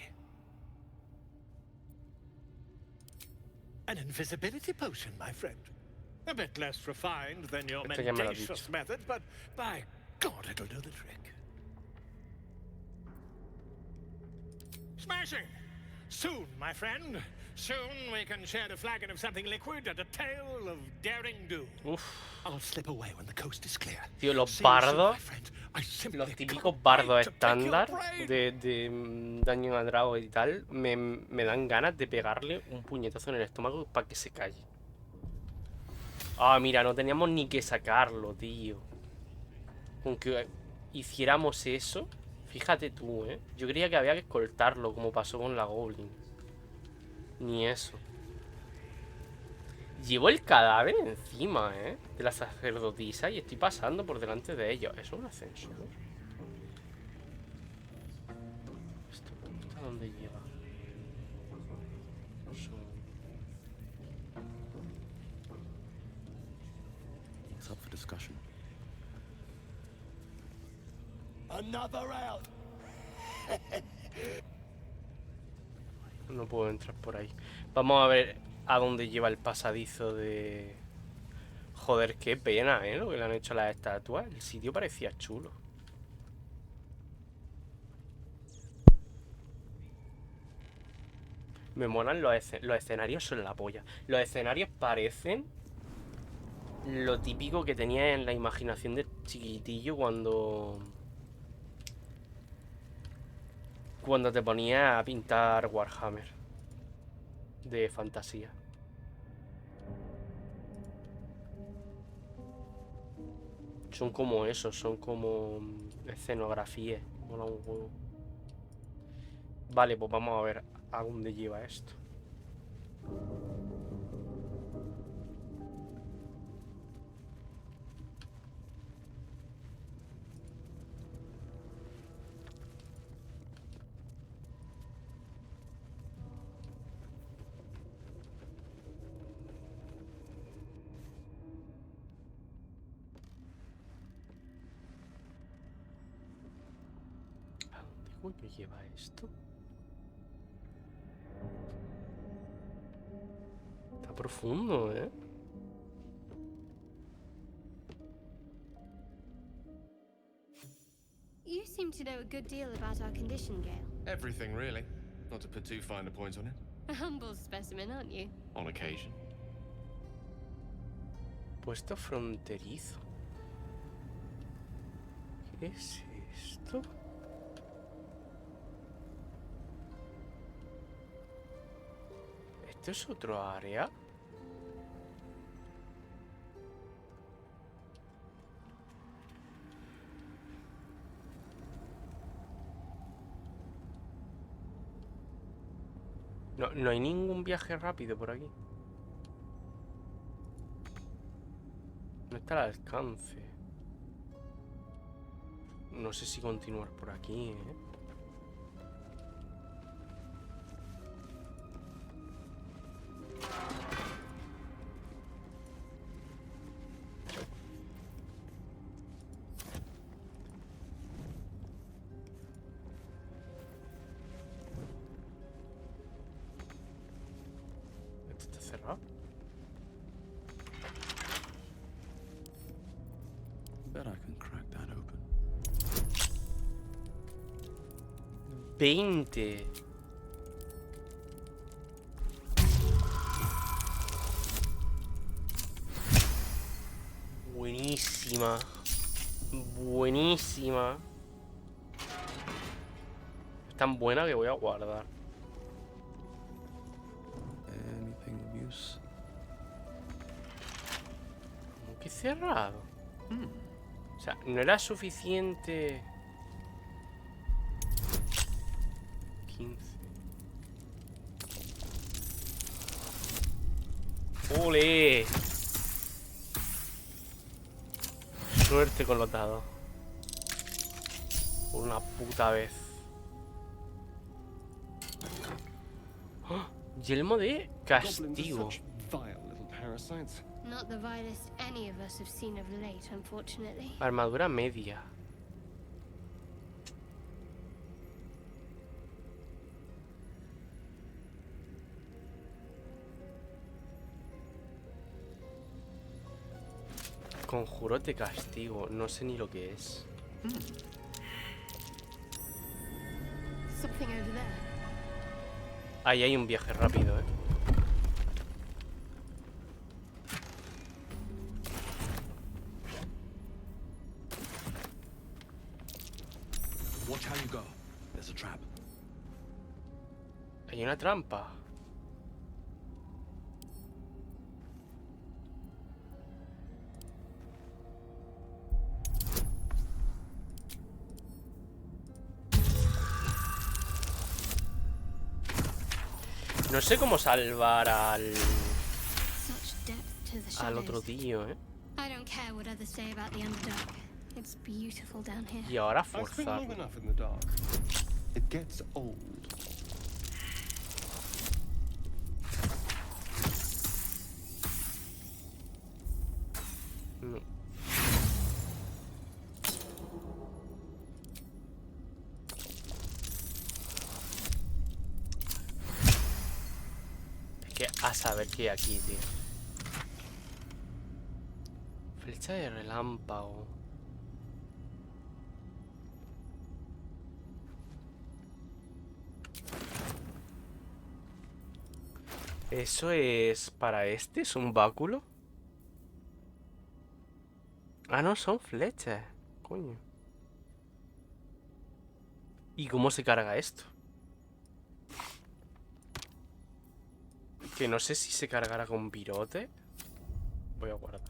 An invisibility potion, my friend. A bit less refined than your mendacious methods, but by God, it'll do the trick. Smashing! Soon, my friend. Soon we can share a flagon of something liquid and a tale of daring do. I'll slip away when the coast is clear. Tío, los bardos, los típicos bardos estándar de daño a drago y tal, me dan ganas de pegarle un puñetazo en el estómago para que se calle. Ah, mira, no teníamos ni que sacarlo, tío. Aunque hiciéramos eso, fíjate tú, ¿eh? Yo creía que había que escoltarlo, como pasó con la Goblin. Ni eso. Llevo el cadáver encima, ¿eh? De la sacerdotisa y estoy pasando por delante de ellos. ¿Eso es un ascensor? ¿Esto a dónde lleva? It's up for discussion. Another out. No puedo entrar por ahí. Vamos a ver a dónde lleva el pasadizo de... Joder, qué pena, ¿eh? Lo que le han hecho a las estatuas. El sitio parecía chulo. Me molan los escenarios, son la polla. Los escenarios parecen lo típico que tenía en la imaginación de chiquitillo cuando te ponía a pintar Warhammer de fantasía. Son como eso, son como escenografías. Mola un huevo. Vale, pues vamos a ver a dónde lleva esto. ¿Qué lleva esto? Está profundo, ¿eh? You seem to know a good deal about our condition, Gale. Everything, really. Not to put too fine a point on it. A humble specimen, aren't you? On occasion. Puesto fronterizo. ¿Qué es esto? ¿Esto es otro área? No, no hay ningún viaje rápido por aquí. No está al alcance. No sé si continuar por aquí, ¿eh? ¿Esto está cerrado? Bet I can crack that open. 20. Buenísima. Buenísima. Es tan buena que voy a guardar. Anything of use? ¿Cómo que cerrado? O sea, no era suficiente. 15. ¡Ole! Suerte con los dados. Por una puta vez. ¡Oh! Yelmo de castigo. Not the vilest any of us have seen of late, unfortunately. Armadura media. Conjuro de castigo. No sé ni lo que es. Something over there. Ahí hay un viaje rápido, Watch how you go. There's a trap. Hay una trampa. No sé cómo salvar al otro tío, I don't care what others say about the Underdark. It's beautiful down here. Y ahora I spent fuerza. long enough in the dark. It gets old. No. Es que a saber qué hay aquí, tío. Flecha de relámpago. ¿Eso es para este? ¿Es un báculo? Ah, no, son flechas. Coño. ¿Y cómo se carga esto? Que no sé si se cargará con virote. Voy a guardar.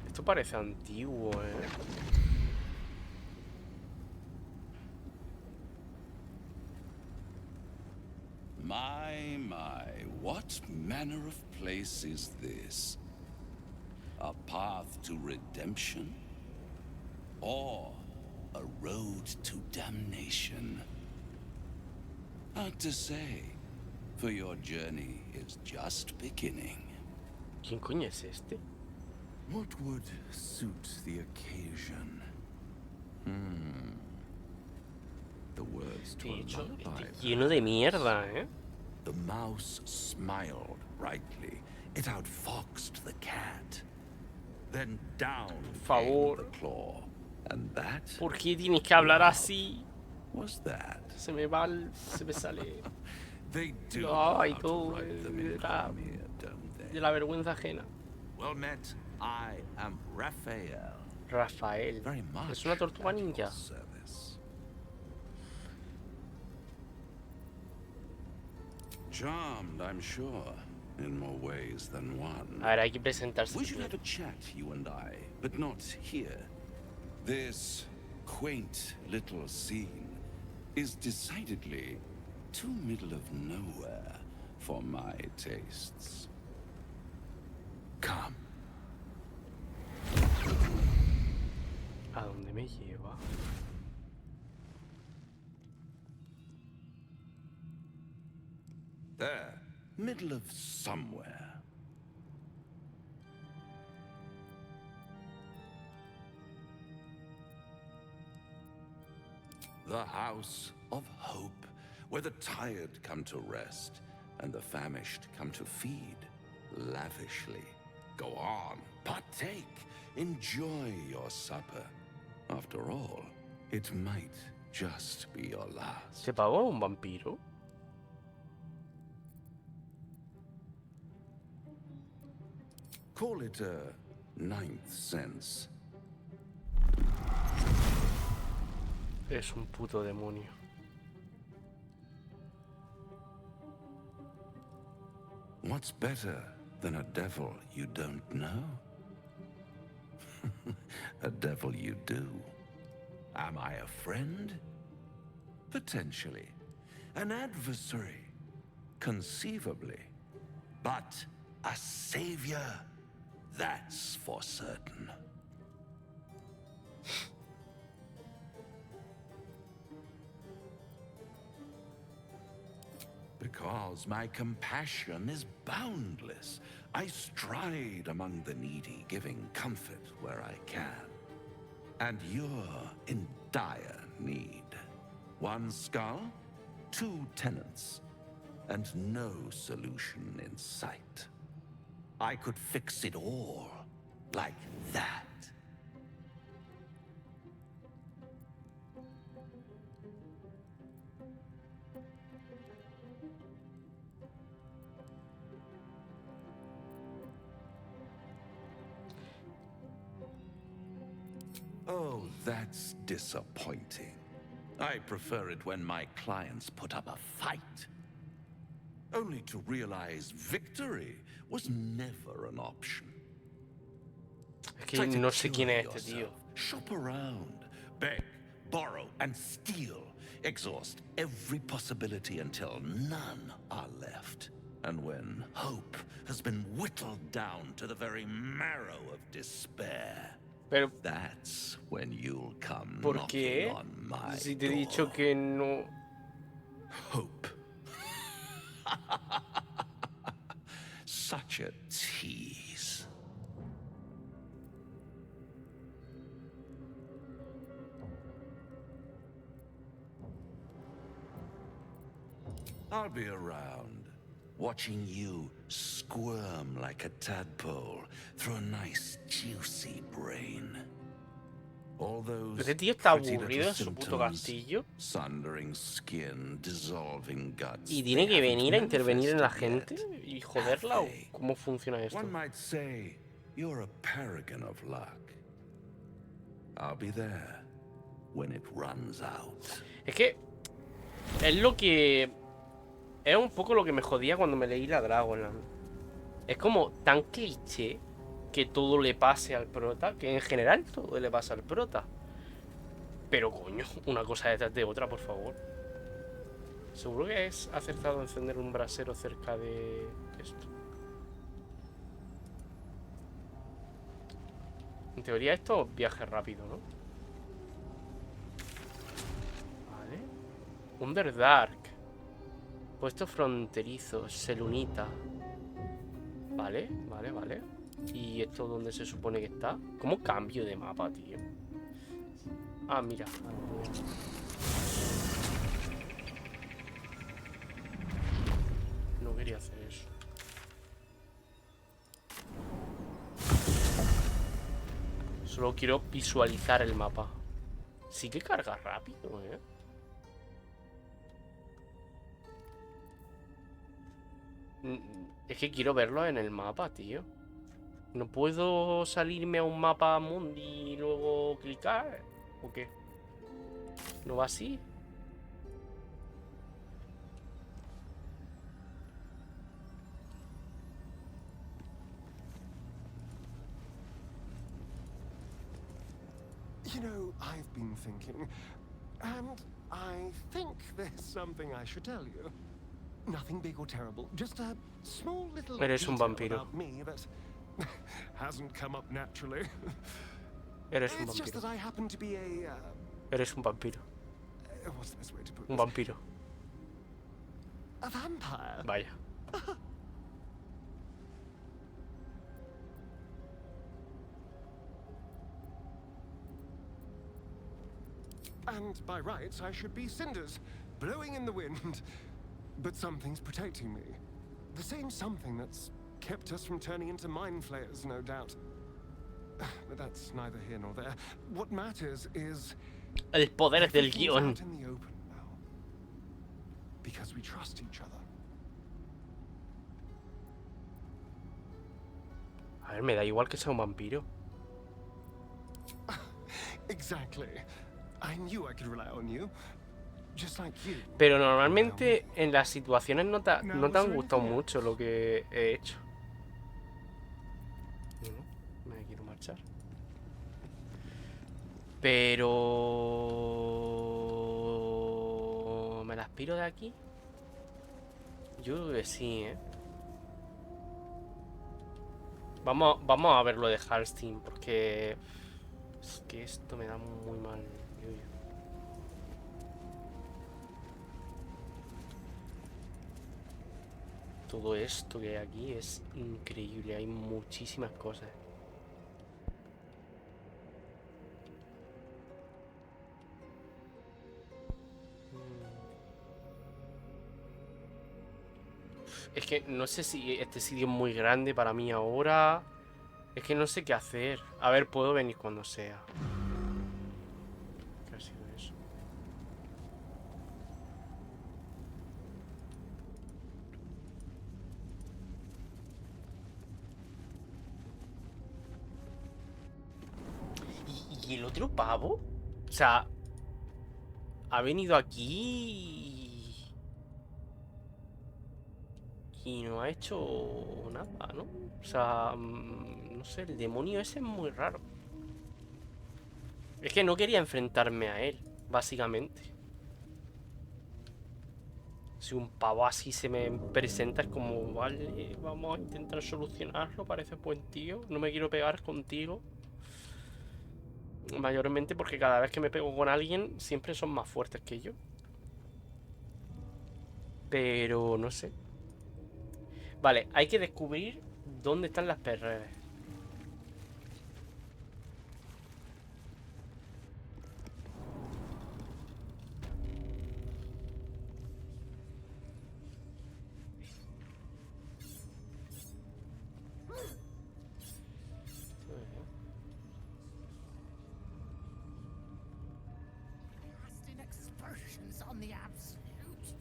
Esto parece antiguo, My, what manner of place is this? A path to redemption? Or a road to damnation? Hard to say, for your journey is just beginning. ¿Quién coño es este? What would suit the occasion? The words to a lullaby. Lleno de mierda, The mouse smiled brightly. It outfoxed the cat. Then down came the claw. And that? ¿Por qué tienes que hablar así? Was that? Se me va se me sale. They do Ay, know how to tú, write them in Pamir, don't they? de la vergüenza ajena. Well met. I am Raphael. Rafael. Very much Es una tortuga at your ninja. service. Charmed, I'm sure, in more ways than one. A ver, hay que presentarse. We should have a chat, you and I, but not here. This quaint little scene is decidedly too middle of nowhere for my tastes. Come. ¿A dónde me lleva? There, middle of somewhere. The House of Hope, where the tired come to rest and the famished come to feed lavishly. Go on, partake, enjoy your supper. After all, it might just be your last. ¿Se pagó a un vampiro? Call it a ninth sense. Es un puto demonio. What's better than a devil you don't know? A devil you do. Am I a friend? Potentially. An adversary? Conceivably. But a savior? That's for certain. Because my compassion is boundless. I stride among the needy, giving comfort where I can. And you're in dire need. One skull, 2 tenants, and no solution in sight. I could fix it all, like that. Oh, that's disappointing. I prefer it when my clients put up a fight. Only to realize victory was never an option. Es que no sé quién es este tío. Shop around, beg, borrow, and steal. Exhaust every possibility until none are left. And when hope has been whittled down to the very marrow of despair, Pero, that's when you'll come ¿por knocking qué? on my Si te he door. dicho que no. Hope. Such a tease. I'll be around, watching you squirm like a tadpole through a nice, juicy brain. All those Este tío está pretty little aburrido en su puto symptoms, castillo. sundering skin, dissolving guts. Y tiene que they haven't venir a intervenir en la manifested gente yet, y joderla. have ¿O they? cómo funciona esto? One might say you're a paragon of luck. I'll be there when it runs out. Es que es lo que. Es un poco lo que me jodía cuando me leí la Dragonland. Es como tan cliché que todo le pase al prota, que en general todo le pasa al prota. Pero coño, una cosa detrás de otra, por favor. Seguro que es acertado encender un brasero cerca de esto. En teoría esto es viaje rápido, ¿no? Vale. Underdark. Puesto fronterizo, selunita. Vale, vale, vale. ¿Y esto dónde se supone que está? ¿Cómo cambio de mapa, tío? Ah, mira. No quería hacer eso. Solo quiero visualizar el mapa. Sí que carga rápido, ¿eh? Es que quiero verlo en el mapa, tío. ¿No puedo salirme a un mapa mundi y luego clicar? ¿O qué? ¿No va así? You know, I've been thinking, and I think there's something I should tell you. Nothing big or terrible, just a small little Eres un detail vampiro. about me that hasn't come up naturally. Eres un It's just vampiro. that I happen to be a Eres un vampiro. what's the best way to put Un this? vampiro. A vampire. Vaya. And by rights, I should be cinders, blowing in the wind. But something's protecting me. The same something that's kept us from turning into mind flayers, no doubt. But that's neither here nor there. What matters is El poder del everything's guión. out in the open now. Because we trust each other. A ver, me da igual que sea un vampiro. Exactly. I knew I could rely on you. Just like you. Pero normalmente en las situaciones no te han gustado mucho lo que he hecho. No, me quiero marchar. Pero... ¿me las piro de aquí? Yo creo que sí, ¿eh? Vamos a ver lo de Halstein, porque... es que esto me da muy mal. Todo esto que hay aquí es increíble, hay muchísimas cosas. Es que no sé si este sitio es muy grande para mí ahora. Es que no sé qué hacer. A ver, puedo venir cuando sea. ¿Qué ha sido eso? ¿Y el otro pavo? O sea, ha venido aquí y no ha hecho nada, ¿no? O sea, no sé, el demonio ese es muy raro. Es que no quería enfrentarme a él, básicamente. Si un pavo así se me presenta es como, vale, vamos a intentar solucionarlo, parece buen tío, no me quiero pegar contigo. Mayormente porque cada vez que me pego con alguien siempre son más fuertes que yo. Pero no sé. Vale, hay que descubrir dónde están las perreras. Explosions on the absolute.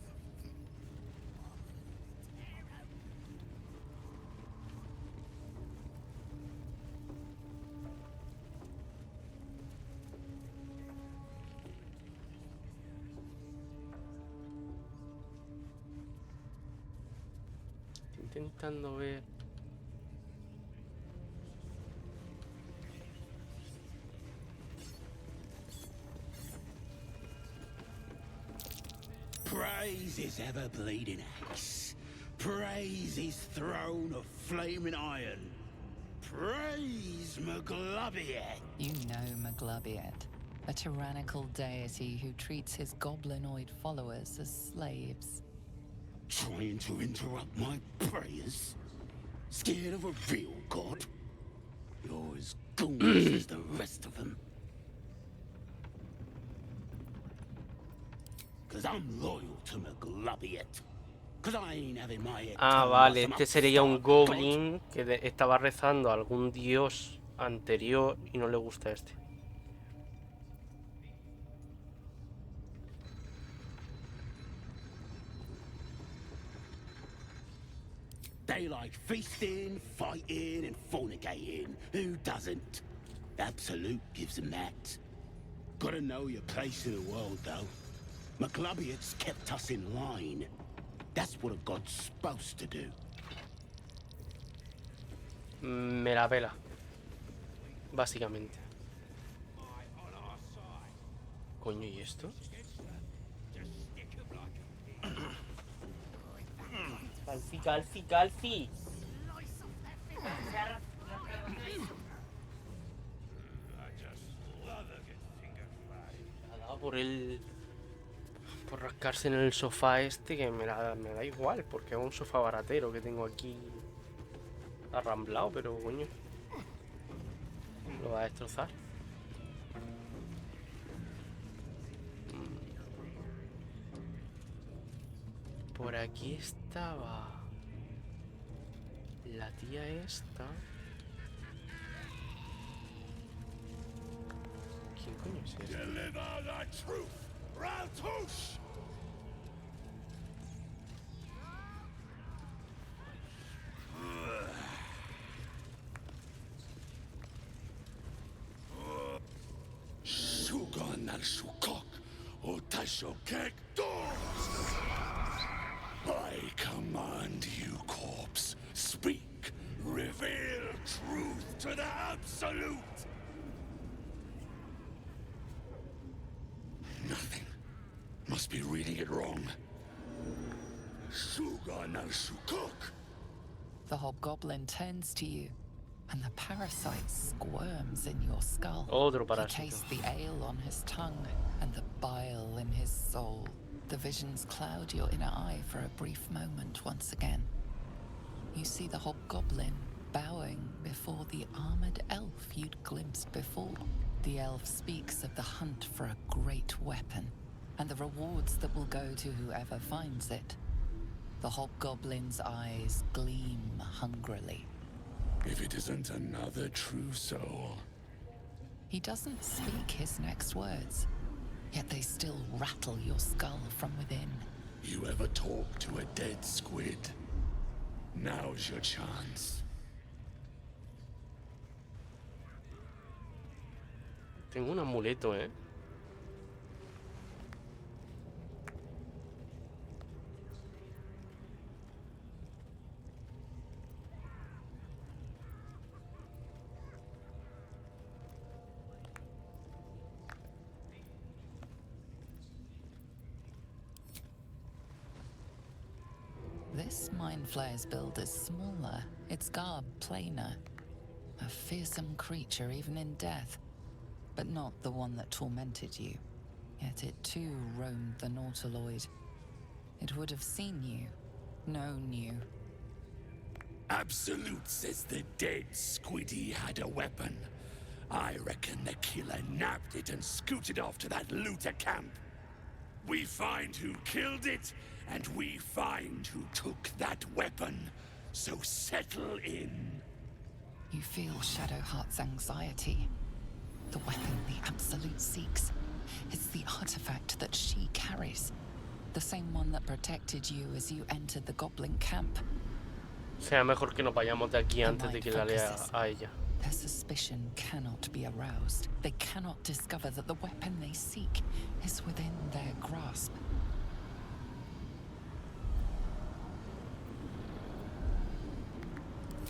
Estoy intentando ver. Praise his ever-bleeding axe. Praise his throne of flaming iron. Praise Maglobiet. You know Maglobiet, a tyrannical deity who treats his goblinoid followers as slaves. Trying to interrupt my prayers? Scared of a real god? You're as ghoulish as the rest of them. Cause I'm loyal to Maglobiet. Cause I ain't having my head Ah, torn vale, off some este sería un upstart god. goblin que estaba rezando a algún dios anterior y no le gusta este. They like feasting, fighting, and fornicating. Who doesn't? Absolute gives them that. Gotta know your place in the world, though. McLubbiots kept us in line. That's what a god's supposed to do. Me la pela. Básicamente. Coño, ¿y esto? Calfi. Ha dado por rascarse en el sofá este, que me da igual, porque es un sofá baratero que tengo aquí arramblado, pero coño, lo va a destrozar. Por aquí estaba la tía esta. ¿Quién coño es esta? Deliver the truth, Rautush! Shugan al Shukok, Otashokek doors! I command you, corpse. Speak. Reveal truth to the Absolute. Nothing. Must be reading it wrong. Shugan al Shukok. The hobgoblin turns to you, and the parasite squirms in your skull. Otro You parásito. taste the ale on his tongue and the bile in his soul. The visions cloud your inner eye for a brief moment once again. You see the hobgoblin bowing before the armored elf you'd glimpsed before. The elf speaks of the hunt for a great weapon and the rewards that will go to whoever finds it. The hobgoblin's eyes gleam hungrily. If it isn't another true soul. He doesn't speak his next words, yet they still rattle your skull from within. You ever talk to a dead squid? Now's your chance. Tengo un amuleto, ¿eh? This mind flayer's build is smaller, its garb plainer. A fearsome creature even in death, but not the one that tormented you. Yet it too roamed the Nautiloid. It would have seen you, known you. Absolute says the dead squiddy had a weapon. I reckon the killer nabbed it and scooted off to that looter camp. We find who killed it, and we find who took that weapon. So settle in. You feel Shadowheart's anxiety. The weapon the Absolute seeks. It's the artifact that she carries. The same one that protected you as you entered the goblin camp. Será mejor que nos vayamos de aquí antes de que la lea a ella. Their suspicion cannot be aroused. They cannot discover that the weapon they seek is within their grasp.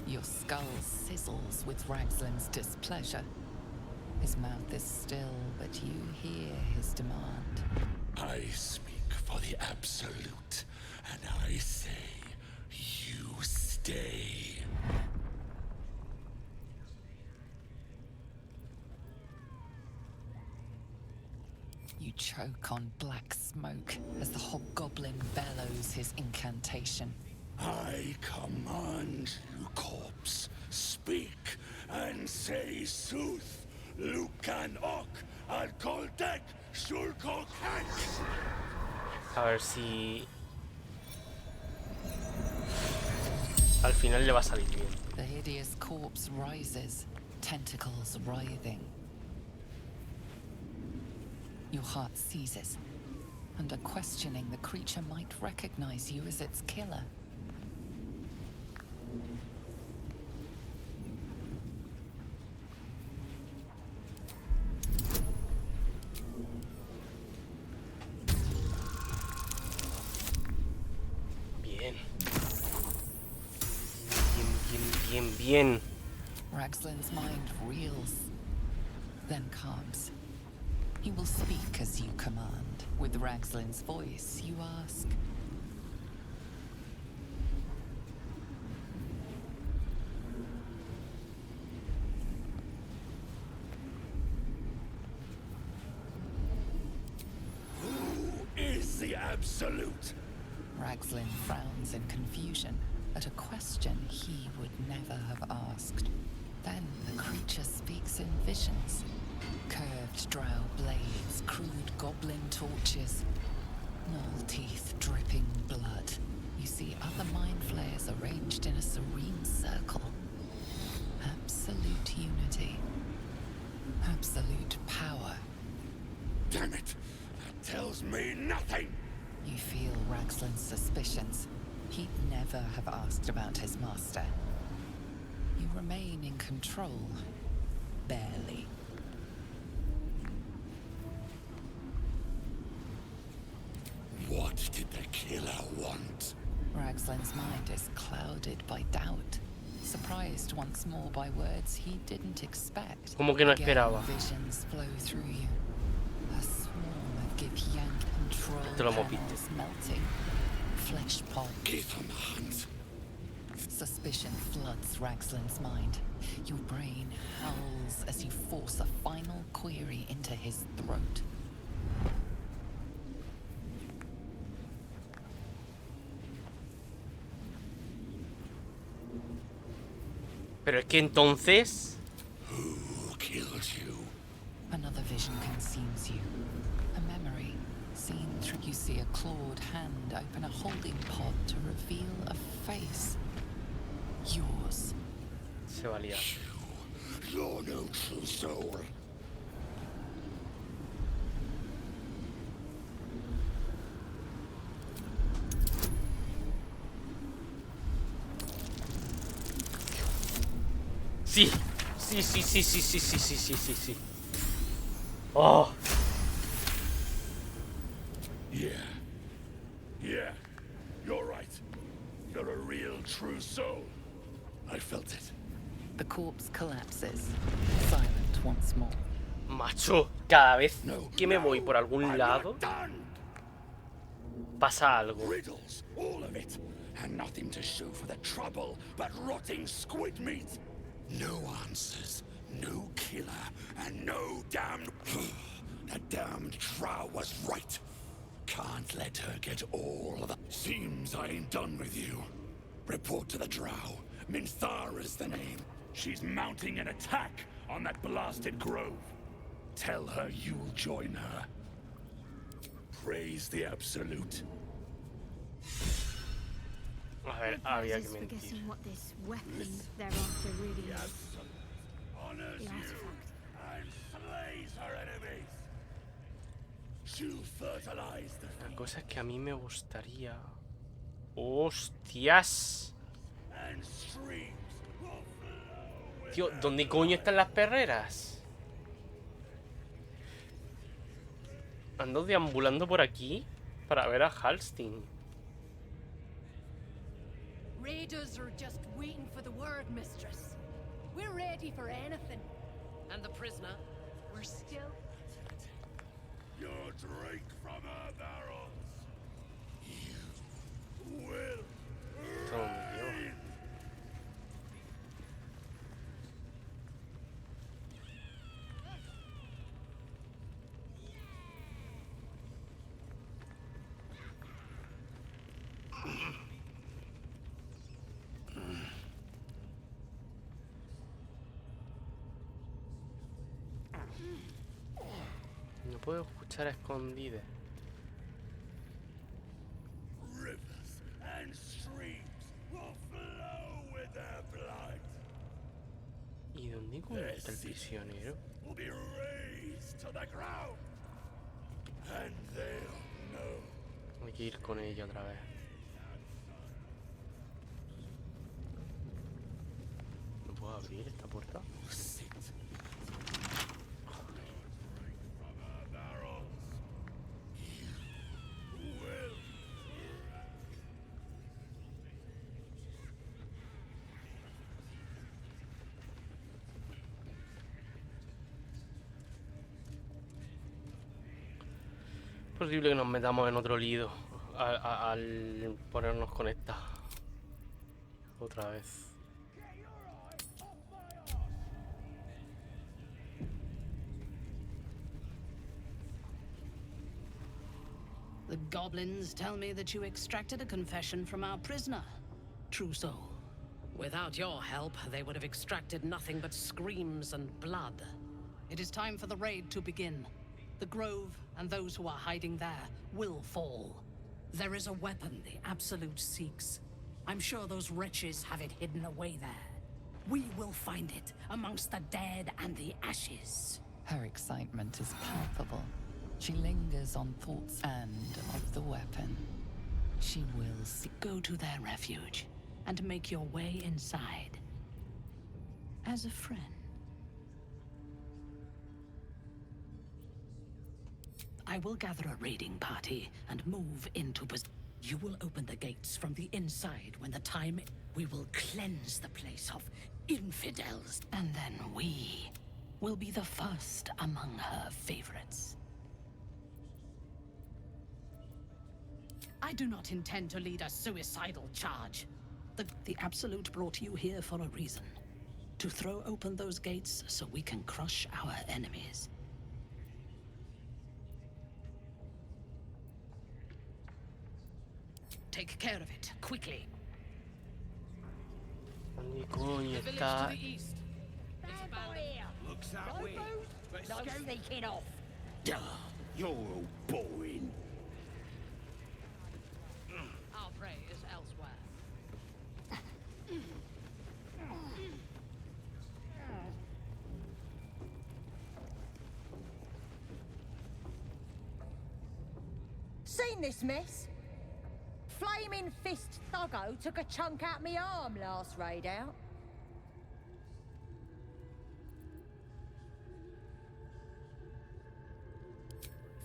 Your skull sizzles with Ragslin's displeasure. His mouth is still, but you hear his demand. I speak for the Absolute, and I say, you stay. You choke on black smoke as the hobgoblin bellows his incantation. I command you, corpse, speak and say sooth. Lucan Ok, Alcoldek, Shulkok Hank. A ver si al final le va a salir bien. The hideous corpse rises, tentacles writhing. Your heart seizes, and questioning the creature might recognize you as its killer. Bien. Ragslin's mind reels, then calms. He will speak as you command. With Ragslin's voice, you ask. Who is the Absolute? Ragslin frowns in confusion at a question he would never have asked. Then the creature speaks in visions. Curved drow blades, crude goblin torches, gnoll teeth dripping blood. You see other mind flayers arranged in a serene circle. Absolute unity. Absolute power. Damn it! That tells me nothing! You feel Ragslin's suspicions. He'd never have asked about his master. You remain in control. Barely. What did the killer want? Ragslin's mind is clouded by doubt. Surprised once more by words he didn't expect. Como que no Again, esperaba. visions flow through you. A swarm of Githyank Te lo control hemos visto. panels melting. Flesh pods. Give him a hunt. Suspicion floods Ragslin's mind. Your brain howls as you force a final query into his throat. Pero es que entonces... Who killed you? Another vision consumes you. A memory. Seen through, you see a clawed hand open a holding pod to reveal a face. Yours. Se va a liar. You're no true soul. Sí. Sí, sí, sí, sí, sí, sí, sí, sí, sí, sí. Oh. Yeah. Yeah. You're right. You're a real true soul. I felt it. The corpse collapses, silent once more. Macho, cada vez que me voy por algún lado, pasa algo. Riddles, all of it. And nothing to show for the trouble but rotting squid meat. No answers, no killer, and no damned... That damned drow was right. Can't let her get all of the... Seems I ain't done with you. Report to the drow. Minthara's the name. She's mounting an attack on that blasted grove. Tell her you'll join her. Praise the Absolute. A ver, había que Just mentir. forgetting what this weapon they're after really is. Honors The you artifact. and slays her enemies. She'll fertilize the La cosa es que a mí me gustaría... ¡Hostias! and streams will flow with Tío, ¿dónde coño están las perreras? Ando deambulando por aquí para ver a Halstein. Raiders are just waiting for the word, mistress. We're ready for anything. And the prisoner, we're still... your drink from her barrels. You will reign. No puedo escuchar a escondidas. Rivers and streams will flow with their blood. ¿Y dónde ¿Dónde encuentra el prisionero? Will be razed to the ground, and they'll know. Hay que ir con ella otra vez. ¿No puedo abrir esta puerta? Es posible que nos metamos en otro lío al ponernos con esta otra vez. The goblins tell me that you extracted a confession from our prisoner. True so. Without your help, they would have extracted nothing but screams and blood. It is time for the raid to begin. The Grove and those who are hiding there will fall. There is a weapon the Absolute seeks. I'm sure those wretches have it hidden away there. We will find it amongst the dead and the ashes. Her excitement is palpable. She lingers on thoughts and of the weapon. She will go to their refuge and make your way inside. As a friend. I will gather a raiding party and move into position. You will open the gates from the inside when the time. We will cleanse the place of infidels, and then we will be the first among her favorites. I do not intend to lead a suicidal charge. The Absolute brought you here for a reason. To throw open those gates so we can crush our enemies. Take care of it, quickly. ¿Dónde coño está? Looks that way. No sneaking off. Duh, you're all boring. Our prey is elsewhere. Seen this mess? Flaming Fist Thuggo took a chunk out me arm last raid out.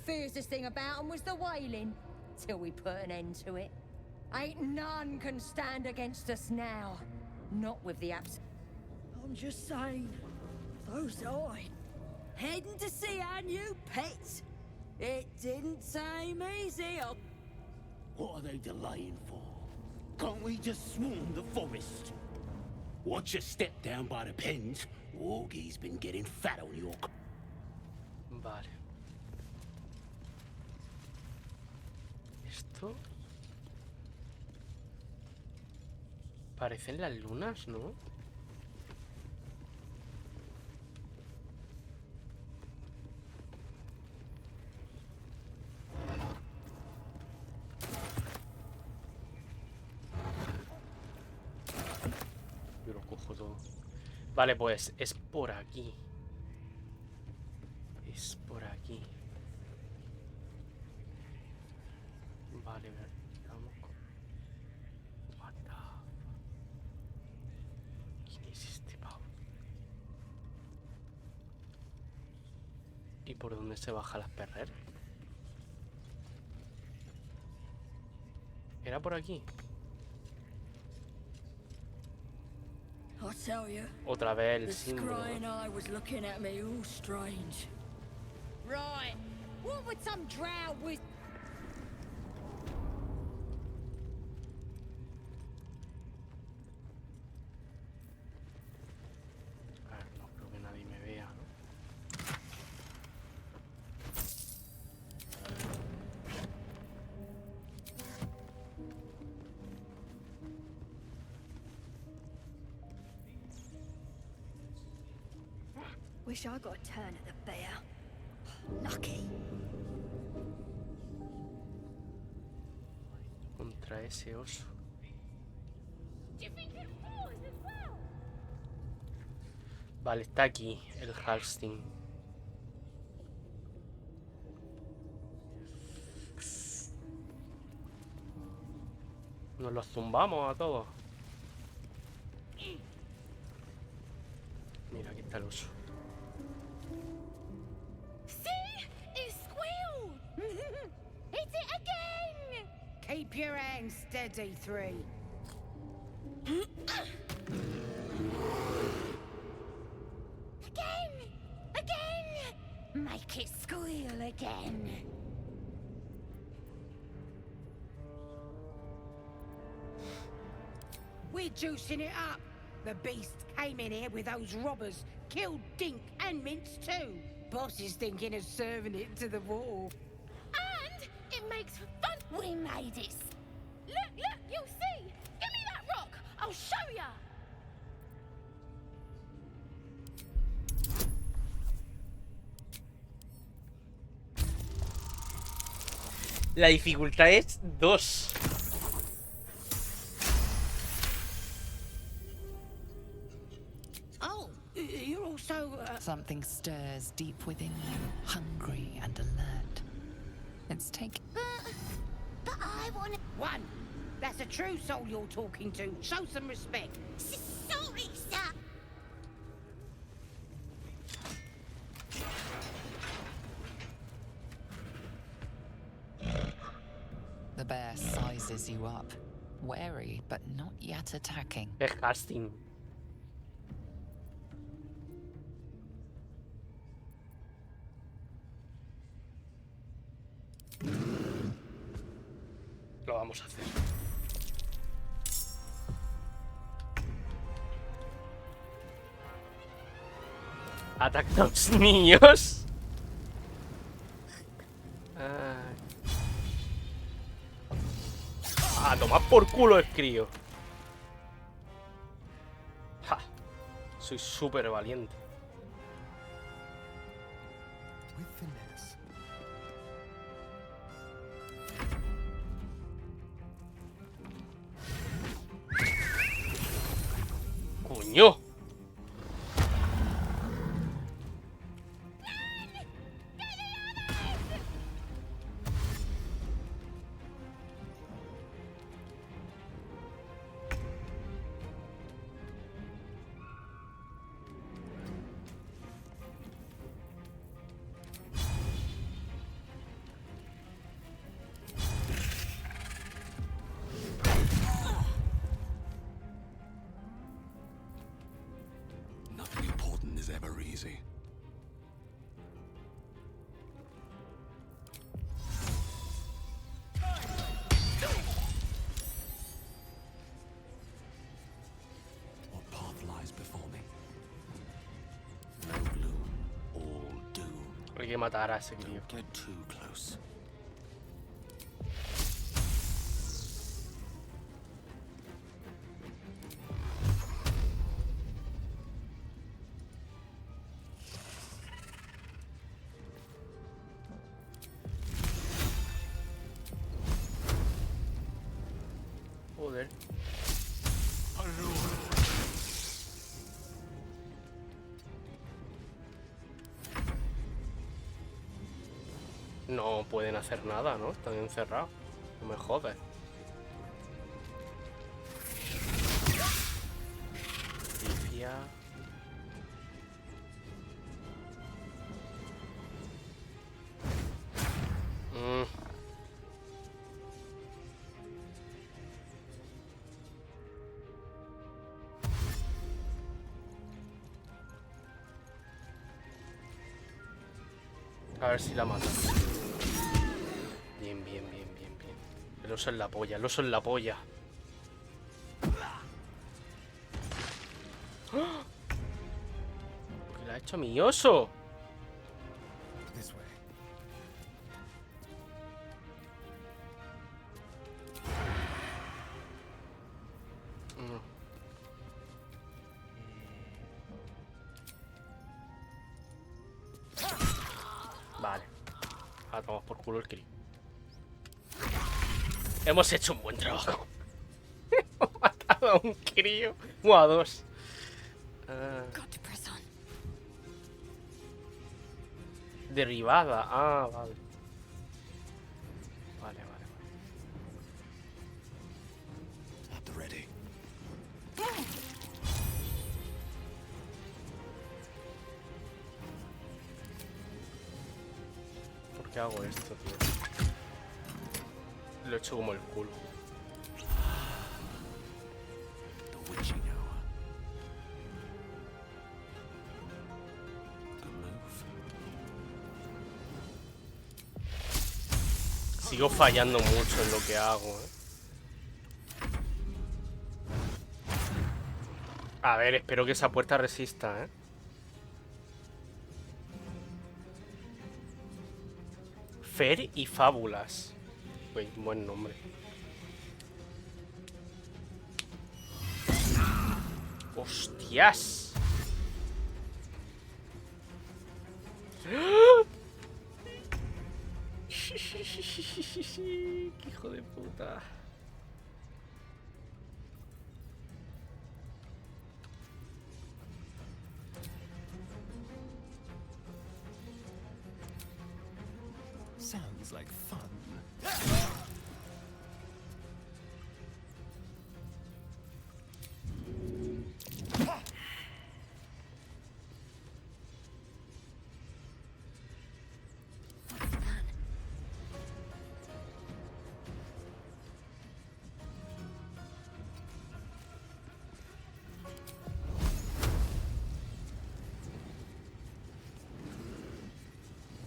Fiercest thing about 'em was the wailing, till we put an end to it. Ain't none can stand against us now. Not with the abs. I'm just saying, those eyes. Heading to see our new pets. It didn't seem easy. What are they delaying for? Can't we just swarm the forest? Watch your step down by the pens. Augie's been getting fat on your... Vale. Esto... Parecen las lunas, ¿no? Yo lo cojo todo. Vale, pues es por aquí. Es por aquí. Vale, vamos. What the fuck? ¿Quién es este pavo? ¿Y por dónde se baja las perreras? ¿Era por aquí? I tell you, Otra vez el the símbolo. scrying eye was looking at me all strange. Right. What would some drow with... A ver, no creo que nadie me vea, ¿no? Wish I got a turn at the bear. Lucky. Contra ese oso. Vale, está aquí el Halstein. Nos los zumbamos a todos. Mira, aquí está el oso. See? It squealed! Hit it again! Keep your hands steady, 3. Again! Again! Make it squeal again. We're juicing it up. The beast came in here with those robbers, killed Dink and Mince too. Boss is thinking of serving it to the wall. And it makes fun. We made it. Look, you'll see. Give me that rock. I'll show ya. La dificultad es 2. Oh, you're also... Something stirs deep within you, hungry and alert. It's taking... But I want... 1. That's a true soul you're talking to. Show some respect. Sorry, sir. The bear sizes you up, wary but not yet attacking. El Halstein. Lo vamos a hacer. Ataca a los niños. A tomar por culo el crío. Ja. Soy súper valiente. ¡Coño! Nothing important is ever easy. What path lies before me? No gloom, all doom. Hay que matar a ese crío. Don't get too close. Joder. No pueden hacer nada, ¿no? Están encerrados. No me jodes. Licia. A ver si la mata. Bien, bien, bien, bien, bien. El oso en la polla, el oso en la polla. ¡Ah! ¿Qué le ha hecho a mi oso? Vale. Ahora tomamos por culo el crío. Hemos hecho un buen trabajo. Hemos matado a un crío. O a 2. Derribada. Ah, vale. Vale, vale. At the ready. ¿Por qué hago esto, tío? Lo he hecho como el culo. The witching hour. The move. Sigo fallando mucho en lo que hago, ¿eh? A ver, espero que esa puerta resista, ¿eh? Fer y Fábulas. Uy, buen nombre. ¡Hostias! ¡Qué hijo de puta! Sounds like fun.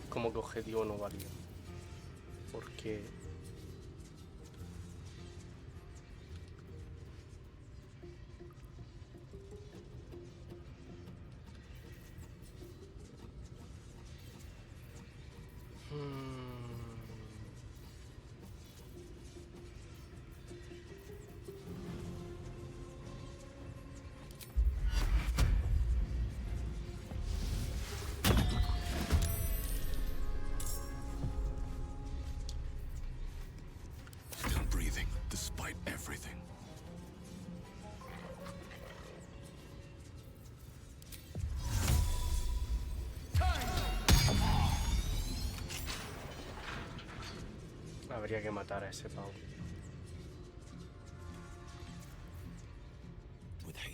Como que objetivo no válido. Porque... Still breathing, despite everything. Habría que matar a ese pavo.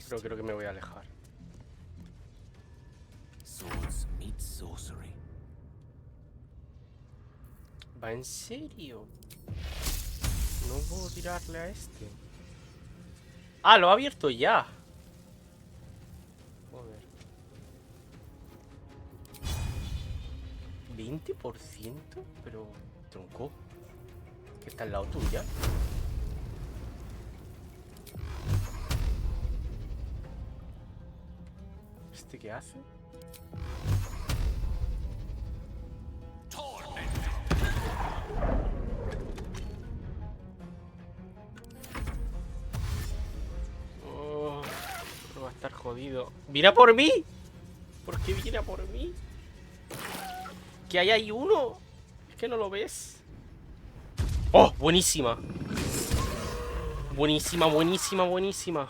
Pero creo que me voy a alejar. Swords meet sorcery. ¿Va en serio? No puedo tirarle a este. Ah, lo ha abierto ya. Joder. 20%, pero tronco. Que está al lado tuya. ¿Este qué hace? Oh, no va a estar jodido. ¡Mira por mí! ¿Por qué viene a por mí? Que ahí hay uno. Es que no lo ves. ¡Oh! Buenísima. Buenísima, buenísima, buenísima.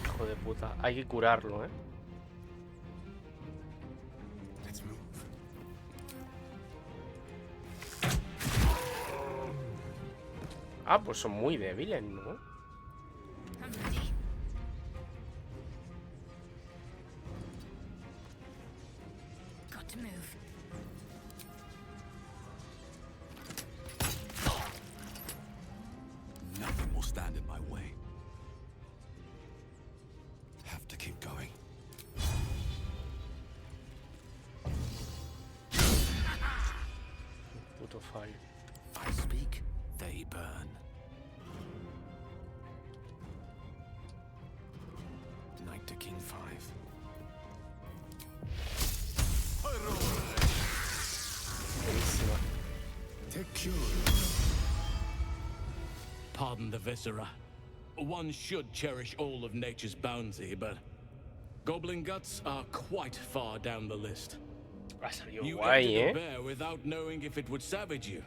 Hijo de puta. Hay que curarlo, ¿eh? Ah, pues son muy débiles, ¿no? Nothing will stand in my way. Have to keep going. Puto fallo. I speak, they burn. Knight to King 5. Pardon the viscera. One should cherish all of nature's bounty, but goblin guts are quite far down the list. You entered a bear without knowing if it would savage you.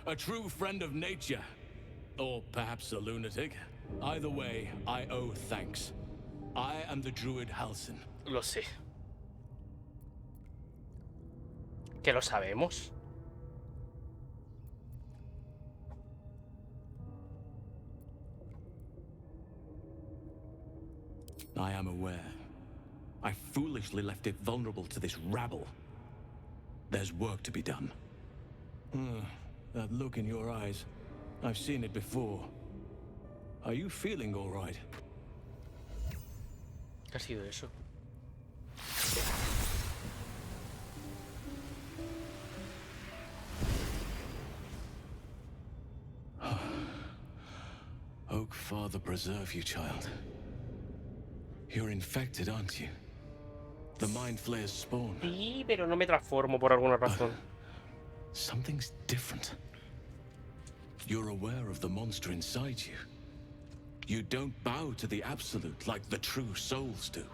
A true friend of nature. Or perhaps a lunatic. Either way, I owe thanks. I am the druid Halsin. Lo sé. Que lo sabemos. I am aware. I foolishly left it vulnerable to this rabble. There's work to be done. That look in your eyes. I've seen it before. Are you feeling all right? ¿Qué ha sido eso? Oak Father preserve you, child. You're infected, aren't you? The Mind Flayer's spawn. Sí, pero no me transformo por alguna razón. Something's different. You're aware of the monster inside you. You don't bow to the Absolute like the true souls do.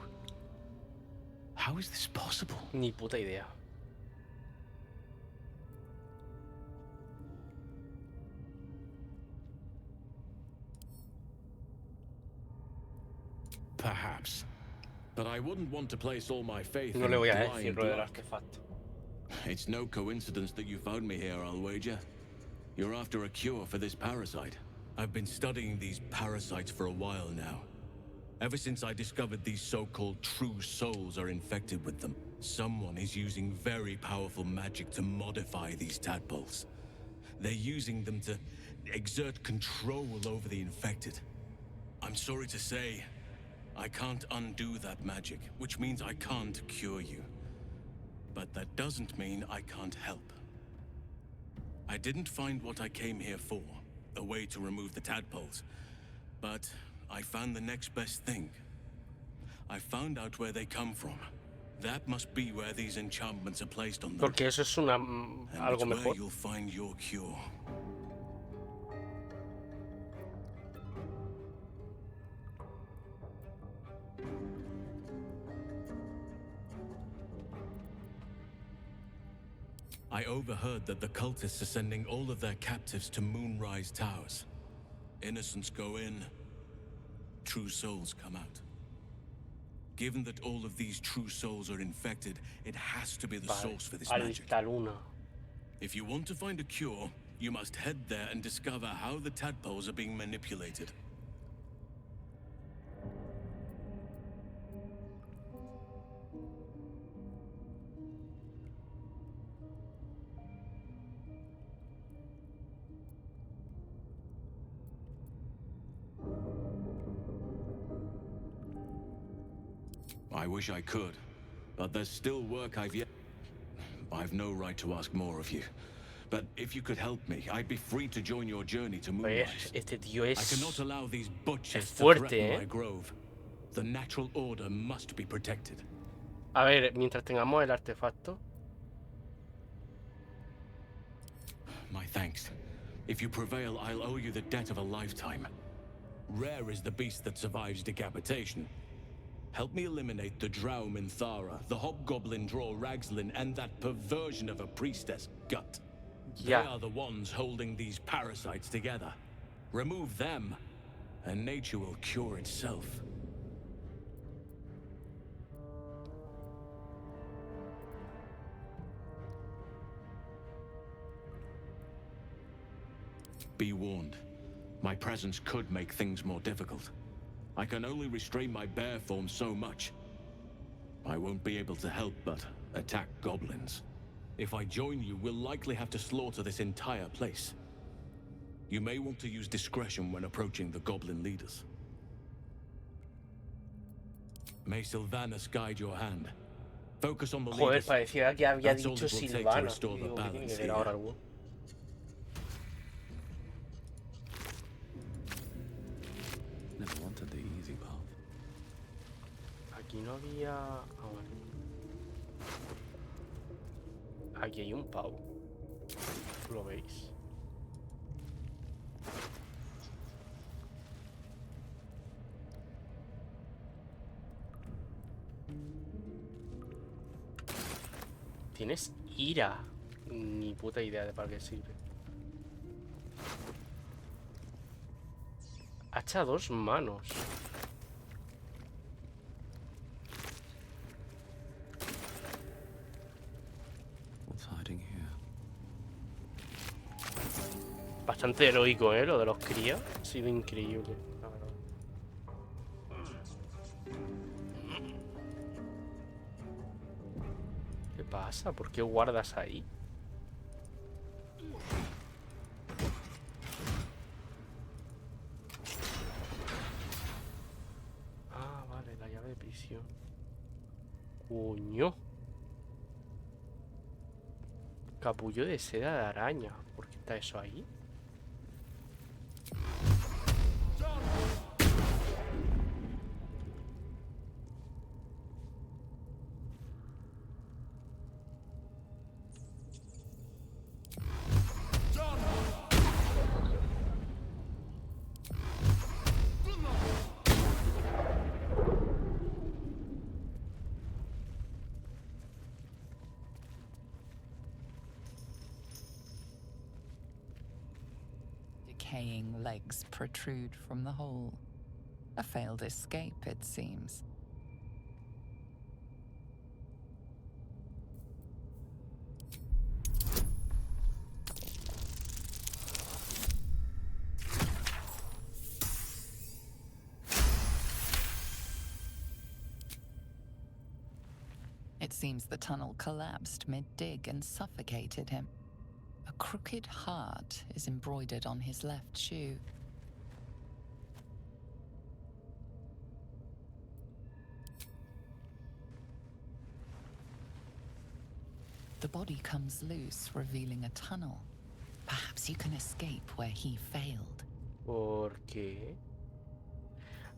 How is this possible? Ni puta idea. Perhaps. But I wouldn't want to place all my faith No in le voy a blind decir lo del luck. artefacto. It's no coincidence that you found me here, I'll wager. You're after a cure for this parasite. I've been studying these parasites for a while now. Ever since I discovered these so-called true souls are infected with them. Someone is using very powerful magic to modify these tadpoles. They're using them to exert control over the infected. I'm sorry to say, I can't undo that magic, which means I can't cure you. But that doesn't mean I can't help. I didn't find what I came here for, a way to remove the tadpoles. But I found the next best thing. I found out where they come from. That must be where these enchantments are placed on them. Porque eso es una And algo it's where mejor. you'll find your cure. I overheard that the cultists are sending all of their captives to Moonrise Towers. Innocents go in, true souls come out. Given that all of these true souls are infected, it has to be the source for this magic. Alta Luna. If you want to find a cure, you must head there and discover how the tadpoles are being manipulated. I wish I could, but there's still work I've no right to ask more of you. But if you could help me, I'd be free to join your journey to Moonrise. Este tío I cannot allow these butchers to fuerte, threaten my grove. The natural order must be protected. A ver, mientras tengamos el artefacto. My thanks. If you prevail, I'll owe you the debt of a lifetime. Rare is the beast that survives decapitation. Help me eliminate the Drow Minthara, the Hobgoblin Draw Ragslin, and that perversion of a priestess, Gut. Yeah. They are the ones holding these parasites together. Remove them, and nature will cure itself. Be warned. My presence could make things more difficult. I can only restrain my bear form so much. I won't be able to help but attack goblins. If I join you, we'll likely have to slaughter this entire place. You may want to use discretion when approaching the goblin leaders. May Sylvanas guide your hand. Focus on the Joder, leaders. parecía que había That's all dicho it will take to Silvana. restore the Digo, ¿qué tiene balance que ver here. ahora algo? Never wanted the easy path. Aquí no había... Ah, vale. Aquí hay un pavo. ¿Lo veis? Tienes ira. Ni puta idea de para qué sirve. Hacha a 2 manos. What's hiding here? Bastante heroico, lo de los crías. Ha sido increíble, la verdad. ¿Qué pasa? ¿Por qué guardas ahí? Ah, vale, la llave de prisión. Coño. Capullo de seda de araña. ¿Por qué está eso ahí? Decaying legs protrude from the hole. A failed escape, it seems. It seems the tunnel collapsed mid-dig and suffocated him. A crooked heart is embroidered on his left shoe. The body comes loose, revealing a tunnel. Perhaps you can escape where he failed. ¿Por qué?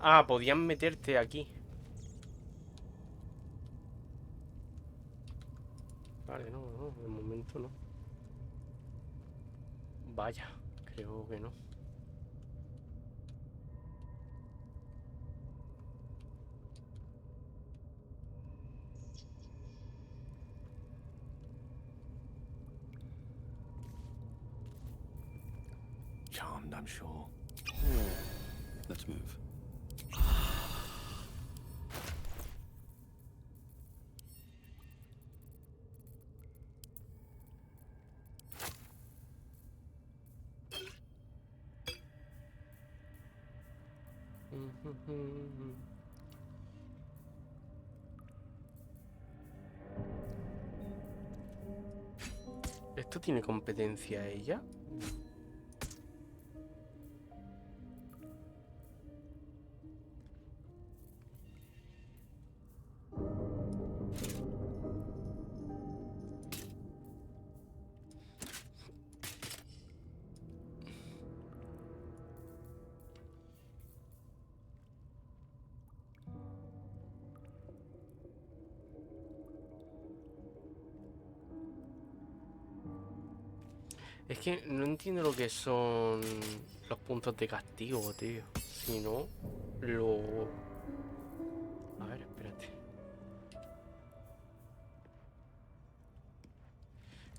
Ah, podían meterte aquí. Vale, no, de momento no. Vaya, creo que no. Charmed, I'm sure. Let's move. ¿Esto tiene competencia ella? Es que no entiendo lo que son los puntos de castigo, tío. Si no, lo... A ver, espérate.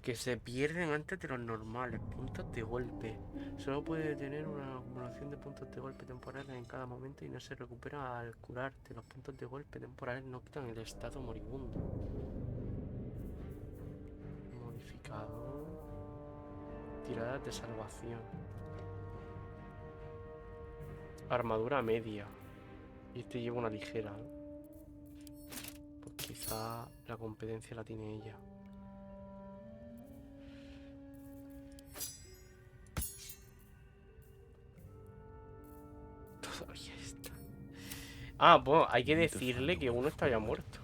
Que se pierden antes de los normales. Puntos de golpe. Solo puede tener una acumulación de puntos de golpe temporales en cada momento y no se recupera al curarte. Los puntos de golpe temporales no quitan el estado moribundo. Modificador. Tiradas de salvación. Armadura media. Y este lleva una ligera, ¿no? Pues quizá la competencia la tiene ella. Todavía está. Ah, bueno, hay que decirle que uno está ya muerto.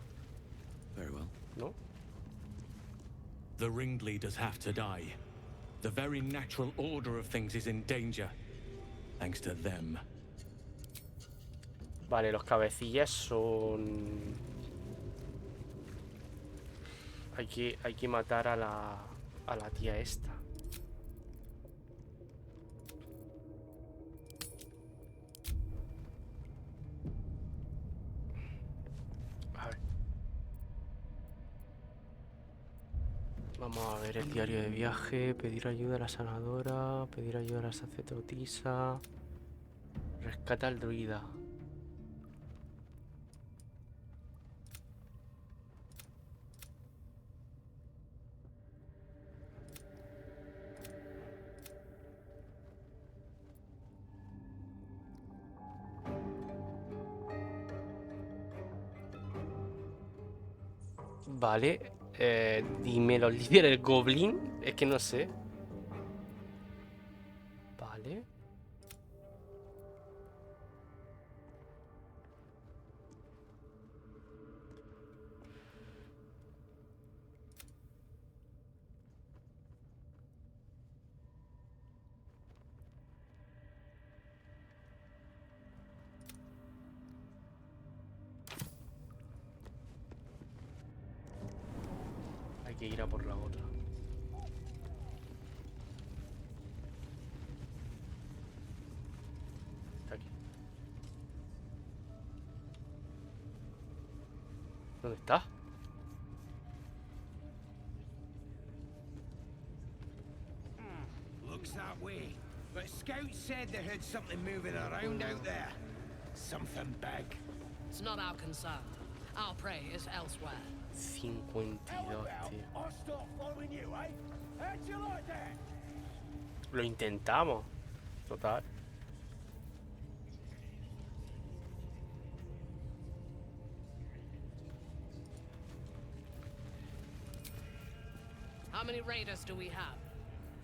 ¿No? The ringleaders have to die. The very natural order of things is in danger. Thanks to them. Vale, los cabecillas son... Hay que matar a la tía esta. A ver. Vamos a ver el diario de viaje. Pedir ayuda a la sanadora. Pedir ayuda a la sacerdotisa. Rescata al druida. Vale. Dime los líderes goblin. Es que no sé. Vale. Hay que ir a por la otra. Está aquí. ¿Dónde está? Looks that way. But scouts said they heard something moving around out there. Something big. It's not our concern. Our prey is elsewhere. 52, tío. I'll start following you, eh? How'd you like that? Lo intentamos. Total. How many raiders do we have?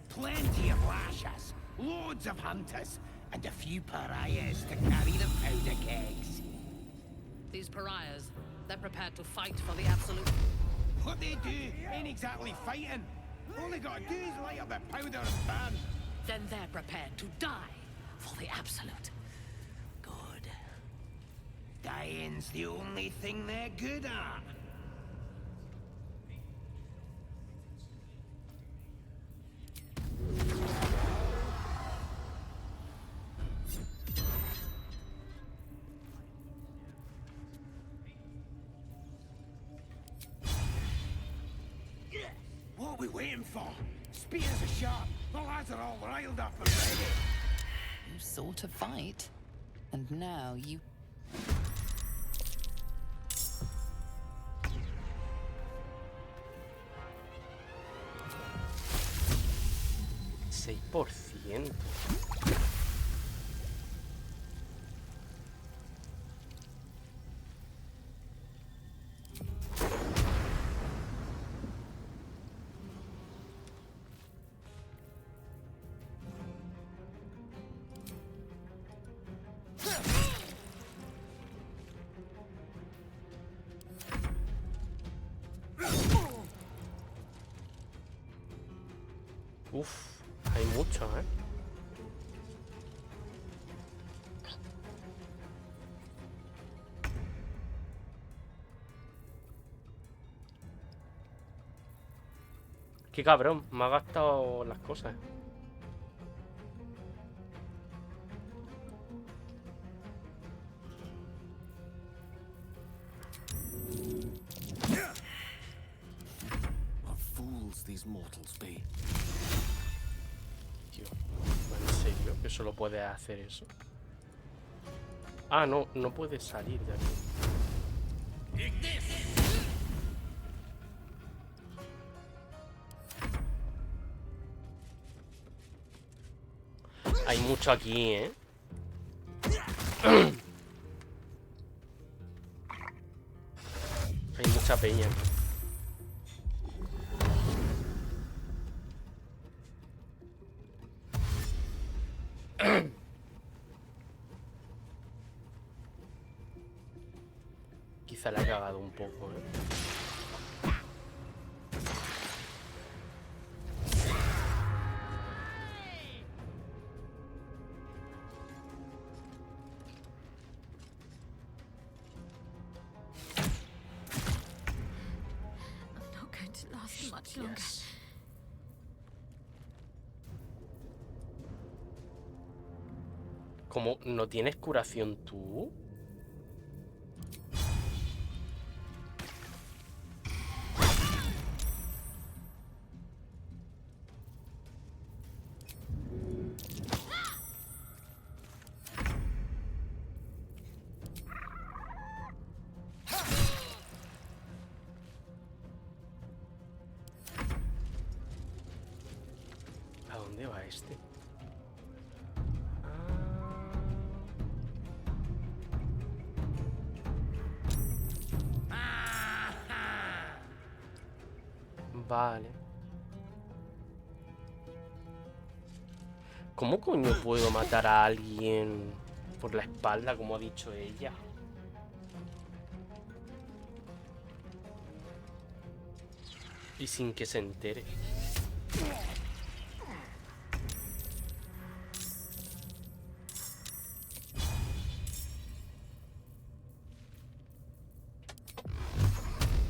Plenty of lashes, loads of hunters, and a few pariahs to carry the powder kegs. These pariahs, they're prepared to fight for the absolute. What they do ain't exactly fighting. All they gotta do is light up the powder and ban. Then they're prepared to die for the absolute. Good. Dying's the only thing they're good at. What are we waiting for? Spears are sharp. The lads are all riled up and ready. You sought to fight, and now you... 6%. Uf, hay mucho, ¿eh? Qué cabrón, me ha gastado las cosas. What fools these mortals be. Tío, ¿en serio que solo puede hacer eso? Ah, no, no puede salir de aquí. Hay mucho aquí, ¿eh? Hay mucha peña. Quizá la he cagado un poco, ¿eh? Hostias. ¿Cómo no tienes curación tú? dónde va este? Vale. ¿Cómo coño puedo matar a alguien por la espalda, como ha dicho ella? Y sin que se entere.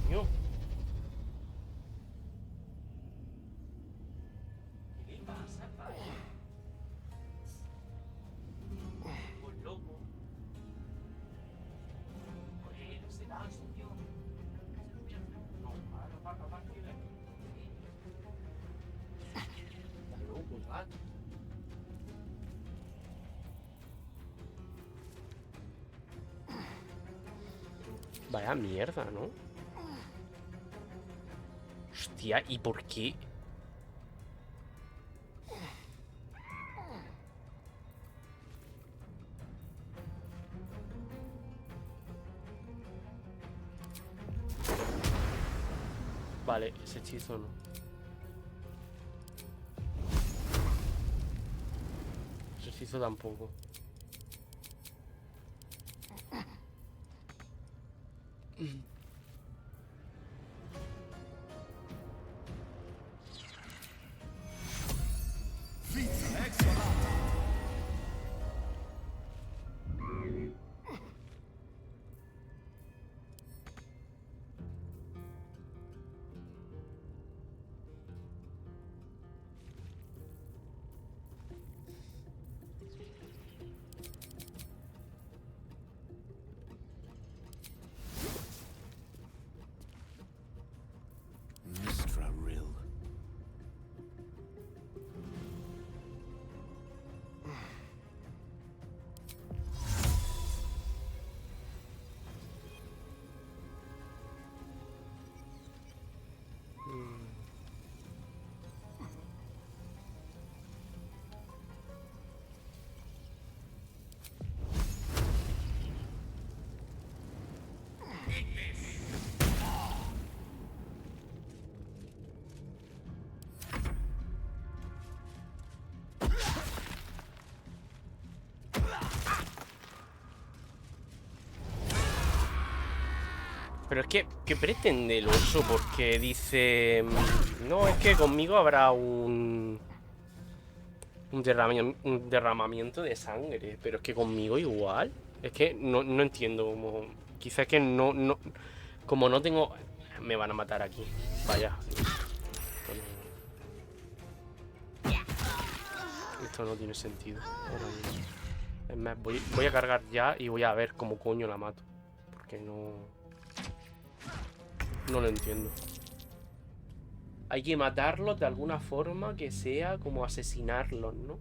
Coño. ¿Qué le pasa, padre? Pues loco. Oye, no se da, señor. No, para partir de aquí. Está loco, el gato. Vaya mierda, ¿no? Hostia, ¿y por qué? Vale, ese hechizo no. Ese hechizo tampoco. Mistra Rill. Pero es que, ¿qué pretende el oso? Porque dice... No, es que conmigo habrá un derramamiento de sangre. Pero es que conmigo igual. Es que no entiendo cómo... Quizás que no... Como no tengo... Me van a matar aquí. Vaya. Esto no tiene sentido. Ahora mismo. Es más, voy a cargar ya y voy a ver cómo coño la mato. Porque no... No lo entiendo. Hay que matarlos de alguna forma que sea como asesinarlos, ¿no?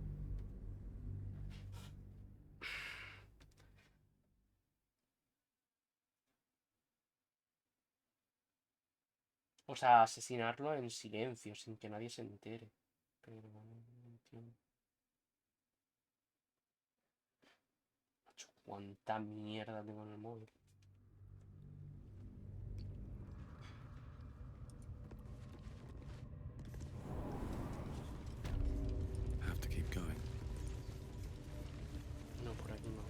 O sea, asesinarlos en silencio, sin que nadie se entere. Pero no entiendo. Macho, cuánta mierda tengo en el móvil. Have to keep going. No, por aquí no.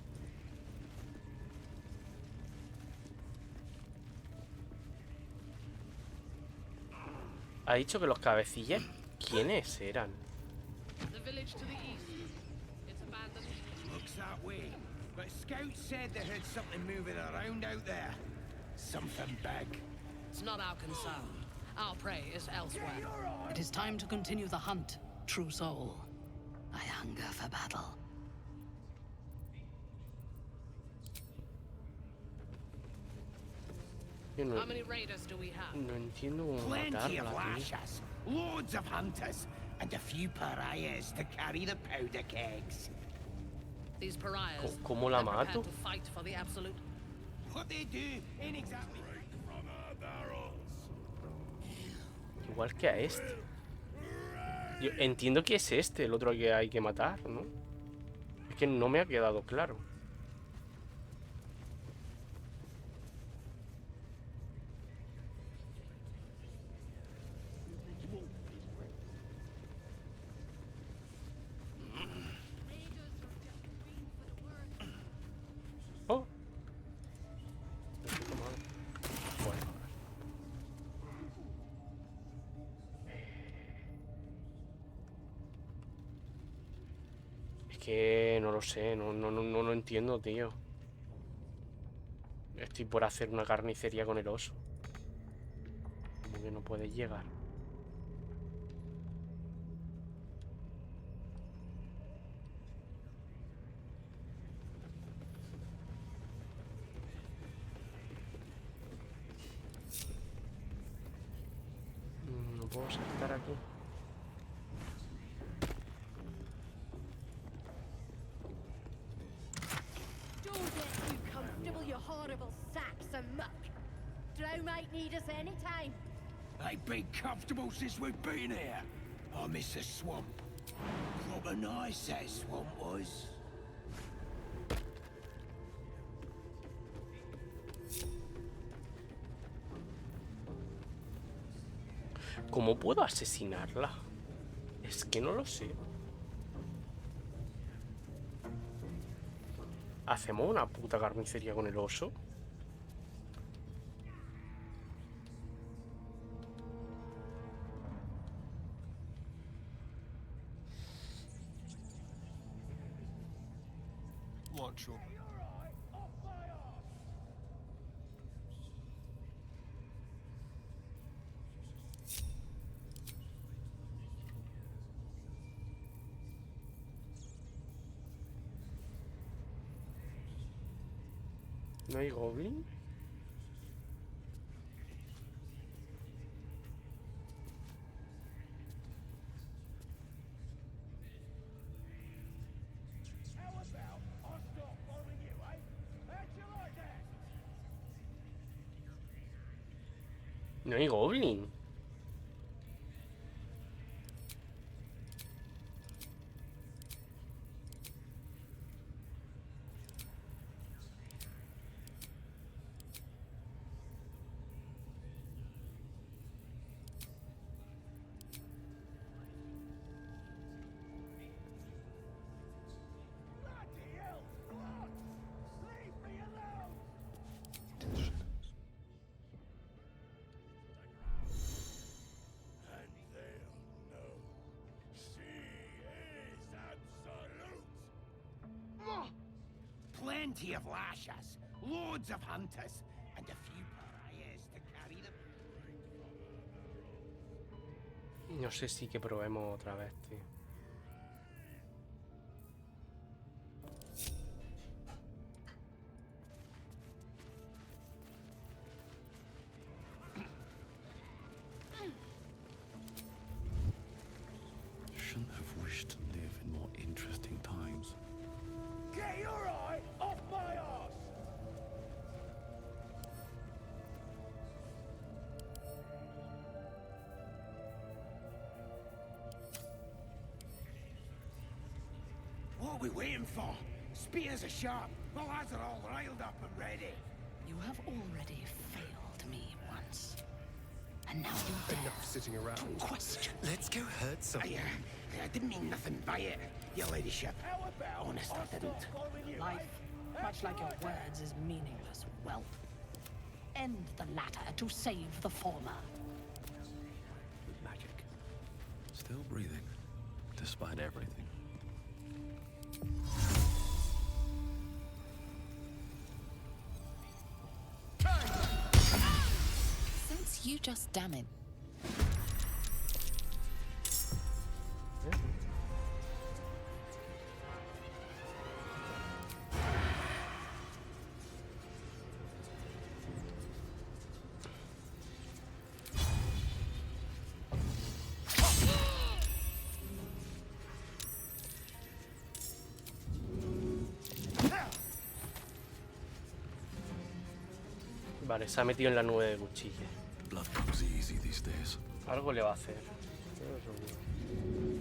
Ha dicho que los cabecillas, ¿quiénes eran? Looks that way, but scouts said they heard something moving around out there. Something big. It's not our concern. Our prey is elsewhere. It is time to continue the hunt, true soul. I hunger for battle. How many raiders do we have? No entiendo cómo Plenty of matarla, tío. lashers, loads of hunters, and a few pariahs to carry the powder kegs. These pariahs. ¿Cómo la they're prepared mato? to fight for the absolute. What they do ain't exactly. Igual que a este. Yo entiendo que es este, el otro que hay que matar, ¿no? Es que no me ha quedado claro. Oh. Bueno. Es que no lo sé, no lo entiendo, tío. Estoy por hacer una carnicería con el oso. Como que no puedes llegar. No puedo saltar aquí. Don't get too comfortable, you horrible sacks of muck. Drow might need us anytime. Ain't been comfortable since we've been here. I miss the swamp. Proper nice that swamp was. ¿Cómo puedo asesinarla? Es que no lo sé. ¿Hacemos una puta carnicería con el oso? Watch your... ¿No hay goblin? No hay goblin. Plenty of lashers, loads of hunters, and a few pariahs to carry them. No sé si que probemos otra vez, tío. Shouldn't have wished to live in more interesting times. Get your eye off my ass! What are we waiting for? Spears are sharp. The lads are all riled up and ready. You have already failed me once. And now you dare Enough sitting around. question. Let's go hurt someone. I didn't mean nothing by it, your ladyship. Honest, I didn't. Life, much like your words, is meaningless. Well, end the latter to save the former. Magic. Still breathing, despite everything. Since you just damage. Vale, se ha metido en la nube de cuchilla. Blood comes easy these days. Algo le va a hacer. Pero seguro.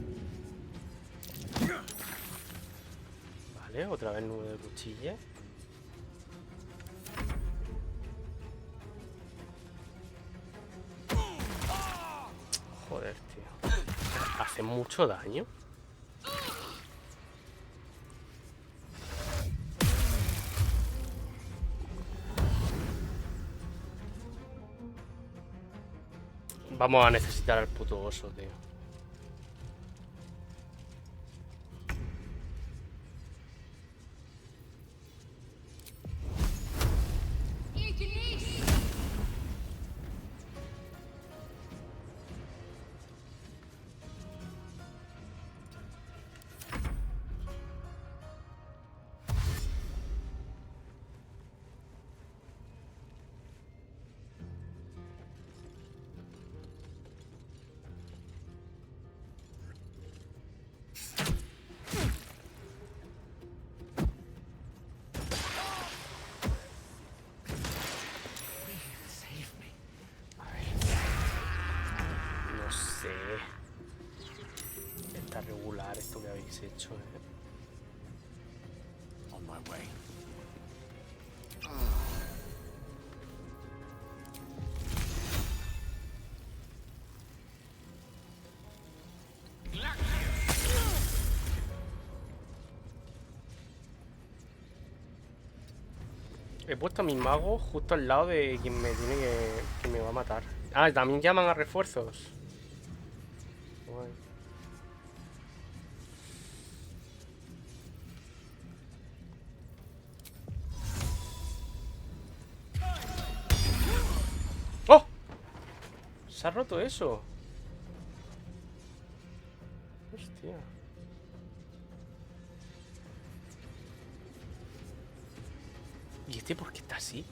Vale, otra vez nube de cuchilla. Joder, tío. Hace mucho daño. Vamos a necesitar al puto oso, tío. No sé. Está regular esto que habéis hecho, On my way. He puesto a mi mago justo al lado de quien me tiene que me va a matar. Ah, también llaman a refuerzos. Guay. ¡Oh! Se ha roto eso. Hostia. ¿Y este por qué está así?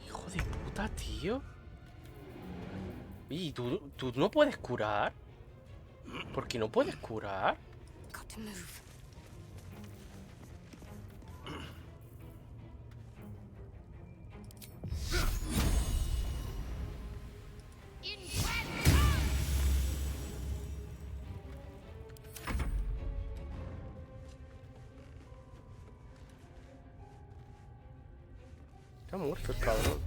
Hijo de puta, tío. ¿Y tú no puedes curar? ¿Por qué no puedes curar? Got to move. Está muerto el cabrón.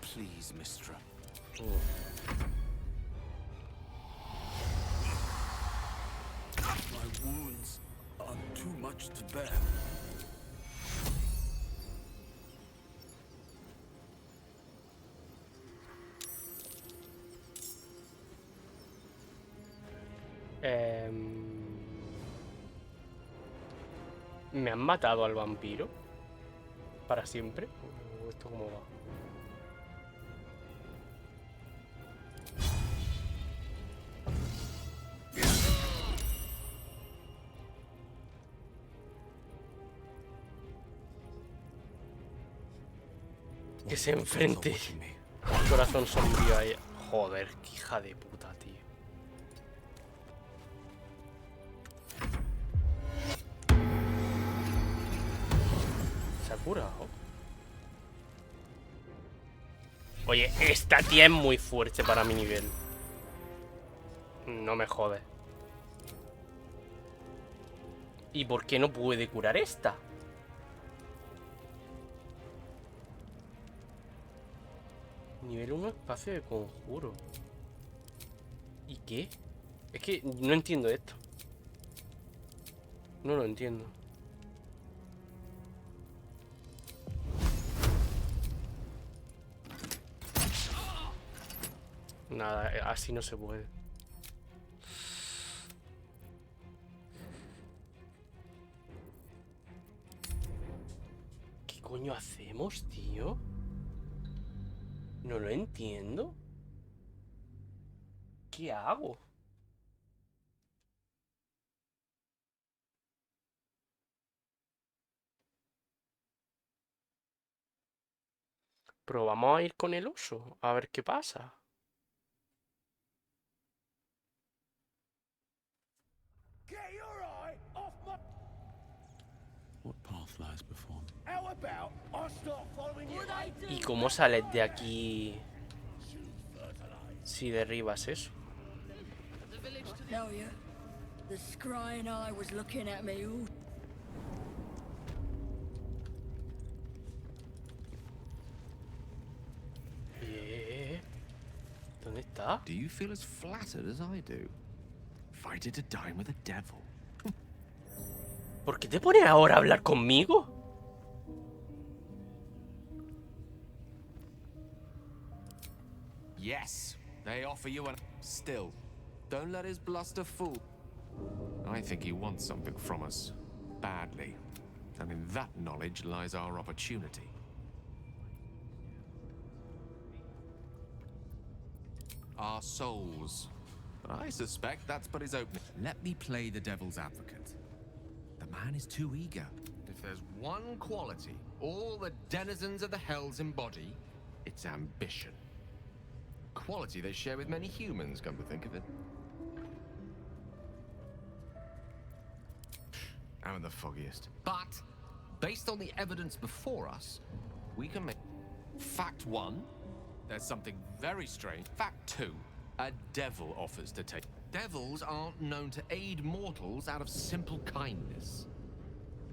Please, Mistra. My wounds are too much to bear. ¿Me han matado al vampiro? ¿Para siempre? ¿O esto cómo va? Que se enfrente. Corazón sombrío ahí. Joder, qué hija de puta, tío. ¿Se ha curado? Oye, esta tía es muy fuerte para mi nivel. No me jode. ¿Y por qué no puede curar esta? Nivel 1, espacio de conjuro. ¿Y qué? Es que no entiendo esto. No lo entiendo. Nada, así no se puede. ¿Qué coño hacemos, tío? No lo entiendo. ¿Qué hago? Pero vamos a ir con el oso, a ver qué pasa. Get your eye off my... What path lies before me? How about I start following you? ¿Y cómo sales de aquí si derribas eso? No, you. The scrying eye was looking at me all. ¿Dónde está? Do you feel as flattered as I do? Invited to dine with a devil. ¿Por qué te pones ahora a hablar conmigo? Yes, they offer you an... Still, don't let his bluster fool. I think he wants something from us. Badly. And in that knowledge lies our opportunity. Our souls. I suspect that's but his opening. Let me play the devil's advocate. The man is too eager. If there's one quality all the denizens of the hells embody, it's ambition. Quality they share with many humans, come to think of it. I'm the foggiest. But, based on the evidence before us, we can make... Fact 1, there's something very strange. Fact 2, a devil offers to take... Devils aren't known to aid mortals out of simple kindness.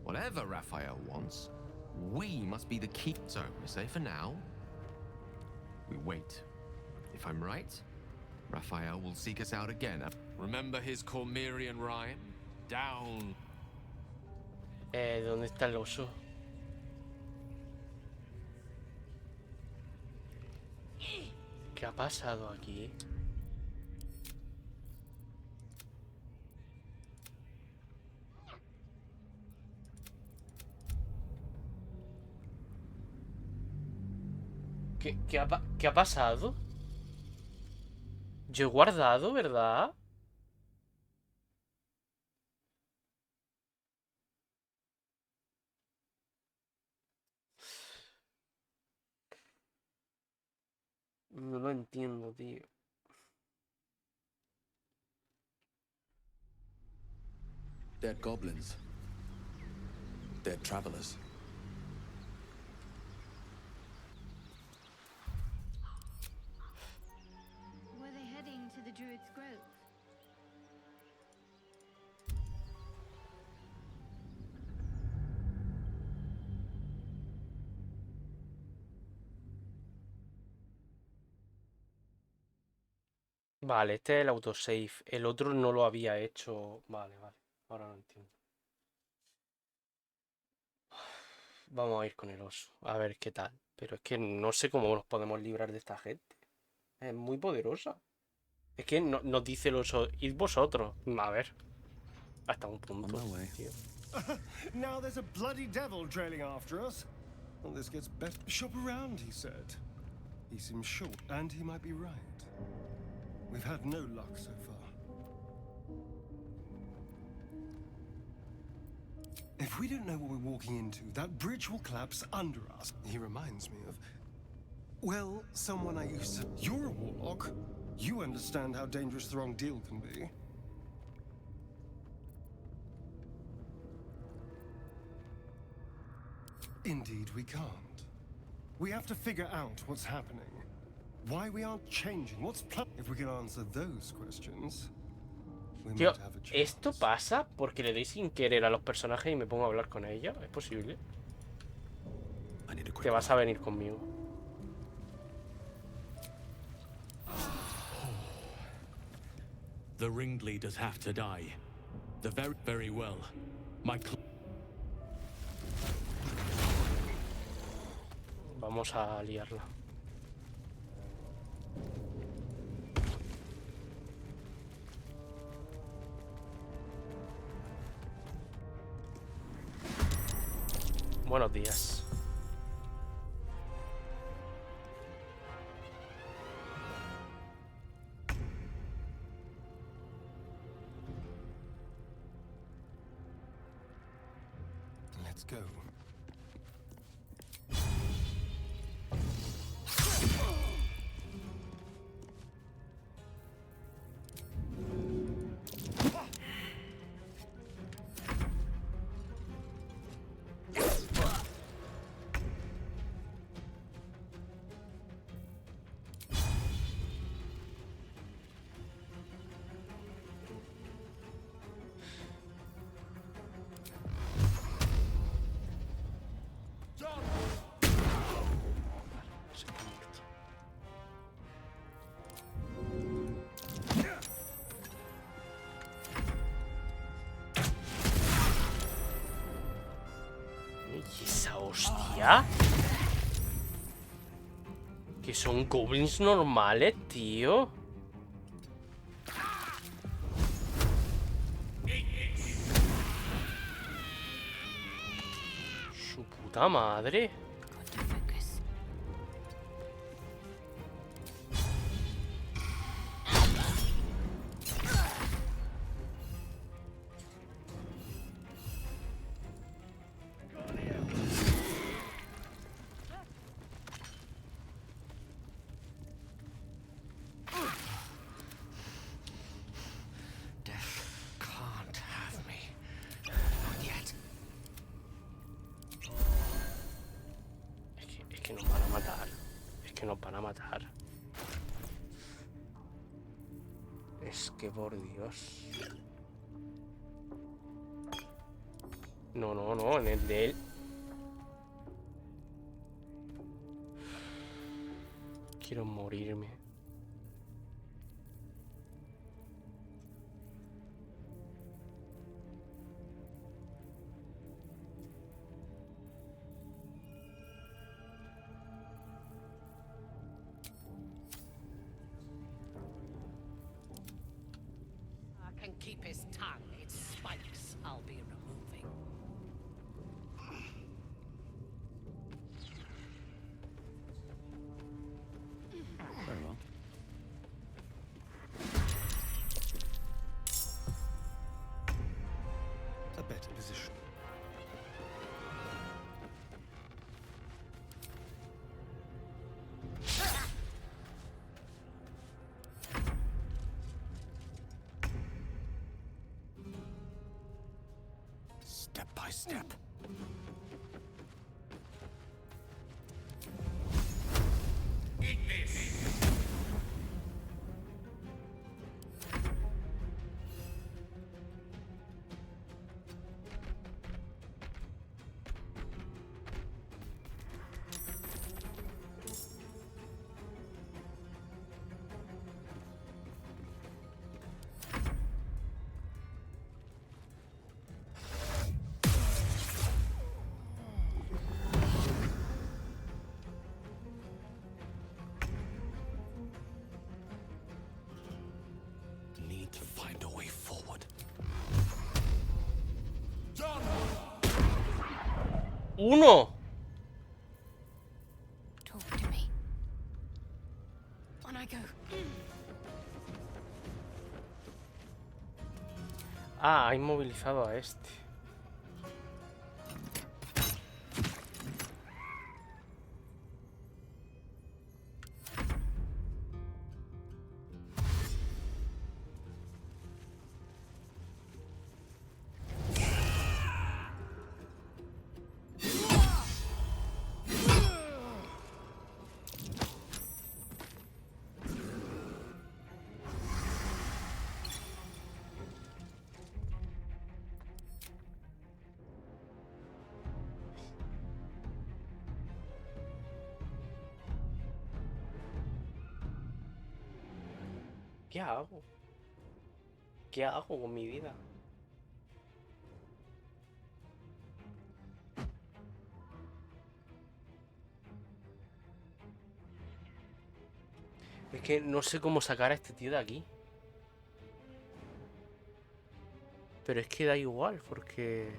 Whatever Raphael wants, we must be the key. So, we say for now, we wait. If I'm right, Raphael will seek us out again. Remember his Cormyrean rhyme? Down. ¿Dónde está el oso? ¿Qué ha pasado aquí? ¿Qué ha pasado? Yo he guardado, ¿verdad? No lo entiendo, tío. Dead goblins. Dead travelers. Were they heading to the Druid's Grove? Vale, este es el autosave. El otro no lo había hecho. Vale, vale. Ahora lo entiendo. Vamos a ir con el oso. A ver qué tal. Pero es que no sé cómo nos podemos librar de esta gente. Es muy poderosa. Es que nos dice el oso, id vosotros. A ver. Hasta un punto, tío. Now there's a bloody devil trailing after us. Well, this gets better. Shop around, he said. He seems short, and he might be right. We've had no luck so far. If we don't know what we're walking into, that bridge will collapse under us. He reminds me of... Well, someone I used to... You're a warlock. You understand how dangerous the wrong deal can be. Indeed, we can't. We have to figure out what's happening. Why we aren't changing. What's if we can answer those questions, we Tío, might have a chance. ¿esto pasa porque le doy sin querer a los personajes y me pongo a hablar con ellos? ¿Es posible? Te vas a venir conmigo. The ringleaders have to die. The very well. My Vamos a liarla. Buenos días. Let's go. ¿Y esa hostia? Que son goblins normales, tío. Su puta madre. Es que nos van a matar. Es que nos van a matar. Es que por Dios. No, no, no, en el de él. Quiero morirme. Can keep his tongue. Its spikes I'll be removing. Very well. A better position. Step by step. Eat this! Need to find a way forward. ¡Uno! Talk to me. On I go. Ah, ha inmovilizado a este. ¿Qué hago? ¿Qué hago con mi vida? Es que no sé cómo sacar a este tío de aquí. Pero es que da igual, porque...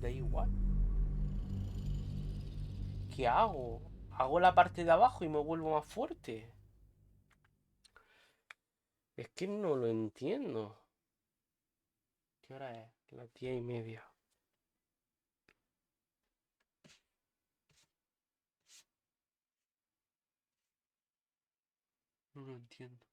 Da igual. ¿Qué hago? Hago la parte de abajo y me vuelvo más fuerte. Es que no lo entiendo. ¿Qué hora es? Las 10:30. No lo entiendo.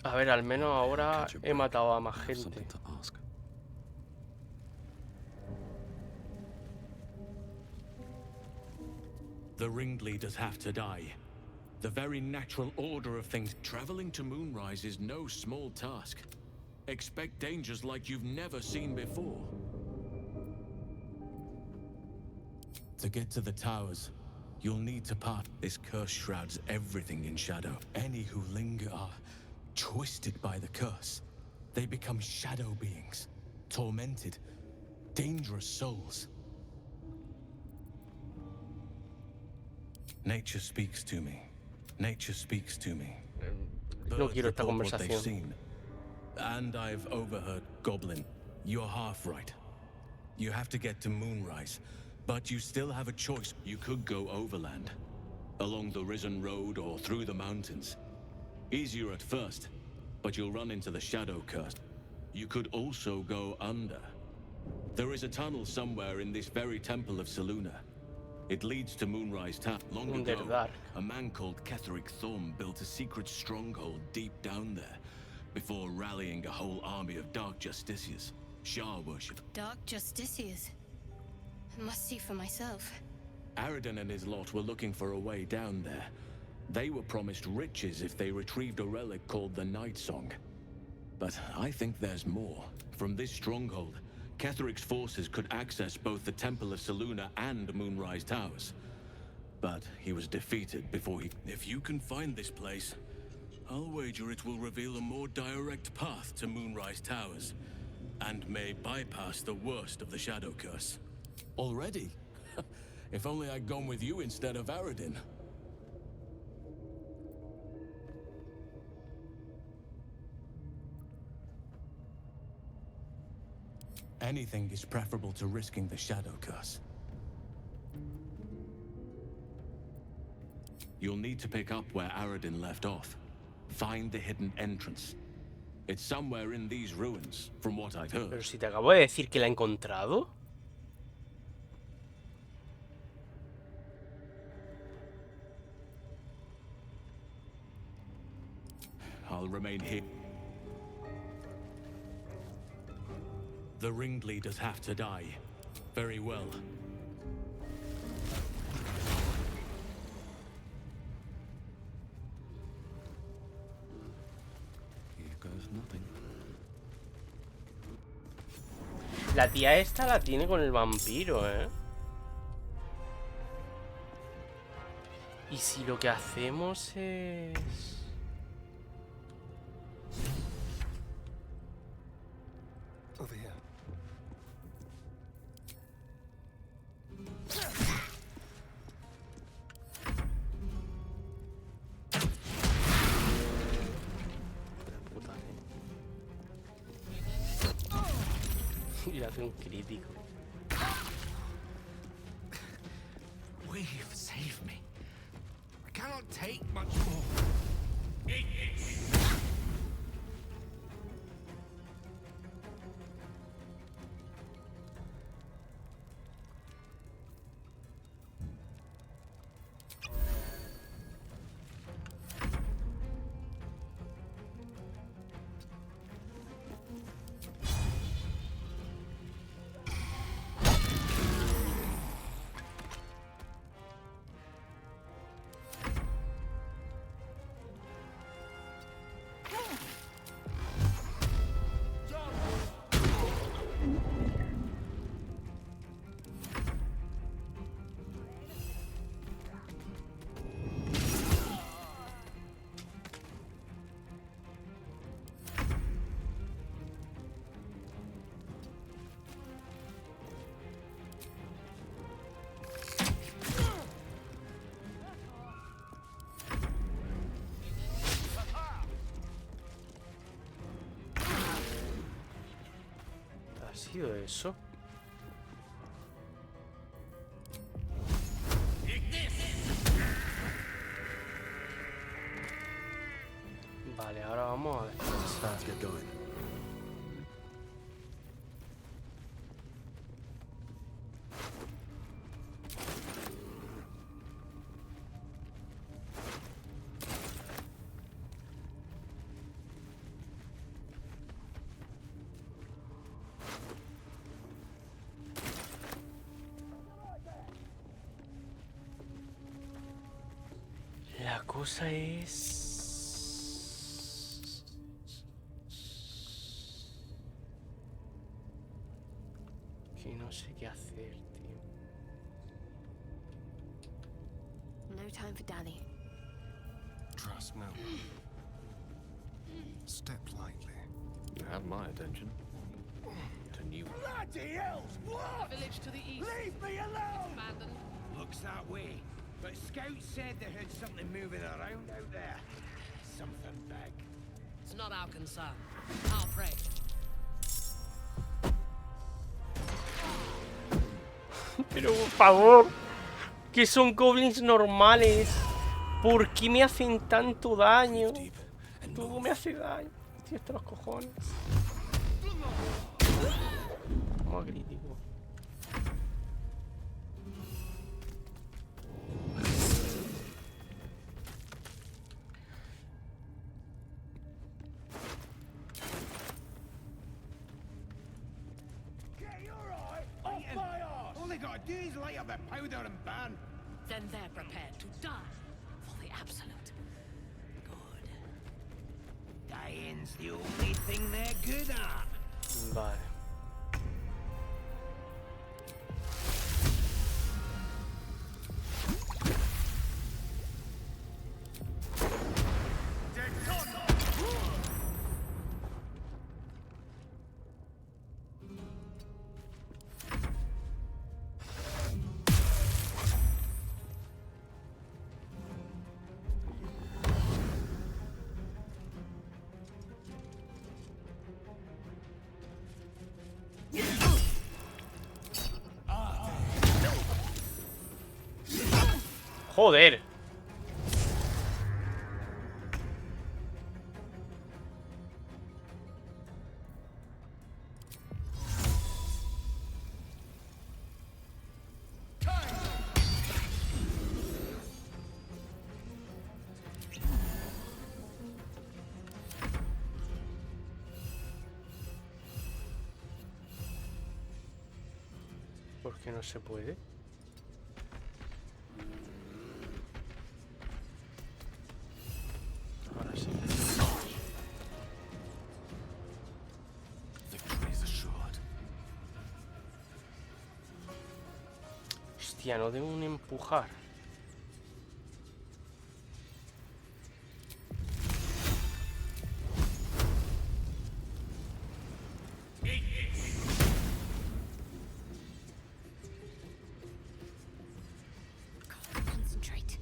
A ver, al menos ahora he matado a más gente. The ringleaders have to die. The very natural order of things. Traveling to Moonrise is no small task. Expect dangers like you've never seen before. To get to the towers, You'll need to part. This curse shrouds everything in shadow. Any who linger are twisted by the curse. They become shadow beings, tormented, dangerous souls. Nature speaks to me. Nature speaks to me. No quiero esta Report what they've conversación. seen. And I've overheard Goblin. You're half right. You have to get to Moonrise, but you still have a choice. You could go overland, along the Risen Road or through the mountains. Easier at first, but you'll run into the Shadow Curse. You could also go under. There is a tunnel somewhere in this very temple of Selûne. It leads to Moonrise Town. Long ago, a man called Ketheric Thorm built a secret stronghold deep down there, before rallying a whole army of Dark Justiciars, Shah worship. Dark Justiciars. I must see for myself. Aradin and his lot were looking for a way down there. They were promised riches if they retrieved a relic called the Night Song. But I think there's more. From this stronghold, Ketheric's forces could access both the Temple of Selûne and Moonrise Towers. But he was defeated before he... If you can find this place, I'll wager it will reveal a more direct path to Moonrise Towers, and may bypass the worst of the Shadow Curse. Already? If only I'd gone with you instead of Aradin. Anything is preferable to risking the Shadow Curse. You'll need to pick up where Aradin left off. Find the hidden entrance. It's somewhere in these ruins, from what I've heard. Pero si te acabo de decir que la he encontrado. I'll remain here. The ringleaders have to die. Very well. Here goes nothing. La tía esta la tiene con el vampiro, ¿eh? Y si lo que hacemos es... Over here. Y le hace un crítico. We've saved me. I cannot take much more. ¿Ha sido eso? Vale, ahora vamos a descansar. La cosa es... que no sé qué hacer, tío. no time for dally. Trust no one. Step lightly. You have my attention. To new. Bloody hell! What? Village to the east. Leave me alone! Abandoned. Looks that way. But scouts said they heard something moving around out there. Something big. It's not our concern. Our prey. Pero por favor, que son goblins normales. ¿Por qué me hacen tanto daño? Todo me hace daño. Estoy hasta los cojones. Como crítico. All they gotta do is light up their powder and burn. Then they're prepared to die for the absolute. Good. Dying's the only thing they're good at. Vale. Joder. ¿Por qué no se puede? Ahora sí. Hostia, no debo un empujar. Concentrate.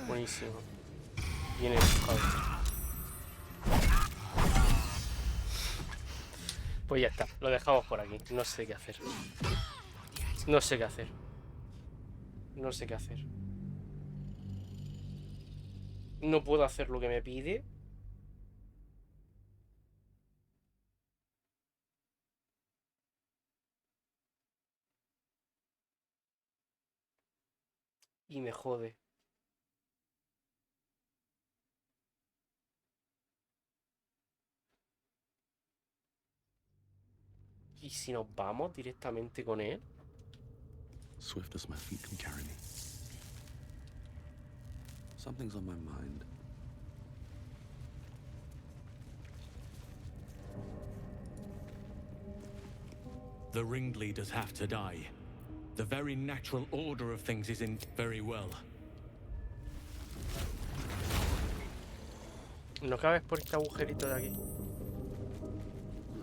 Buenísimo. Bien empujado. Pues ya está, lo dejamos por aquí. No sé qué hacer. No sé qué hacer. No sé qué hacer. No puedo hacer lo que me pide. Y me jode. ¿Y si nos vamos directamente con él? Swift as my feet can carry me. Something's on my mind. The ringleaders have to die. The very natural order of things is in very well. No cabes por este agujerito de aquí.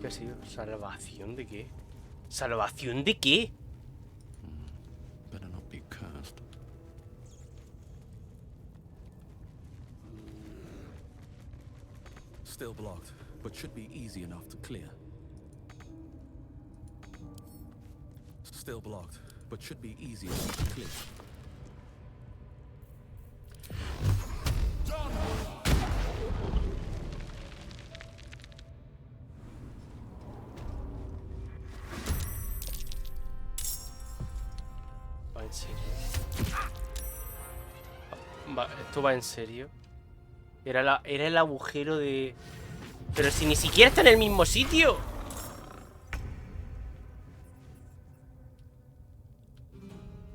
¿Qué ha sido? ¿Salvación de qué? ¿Salvación de qué? Better not be cursed. Still blocked, but should be easy enough to clear. Still blocked, but should be easy enough to clear. ¿En serio? ¿Esto va en serio? Era el agujero de... Pero si ni siquiera está en el mismo sitio.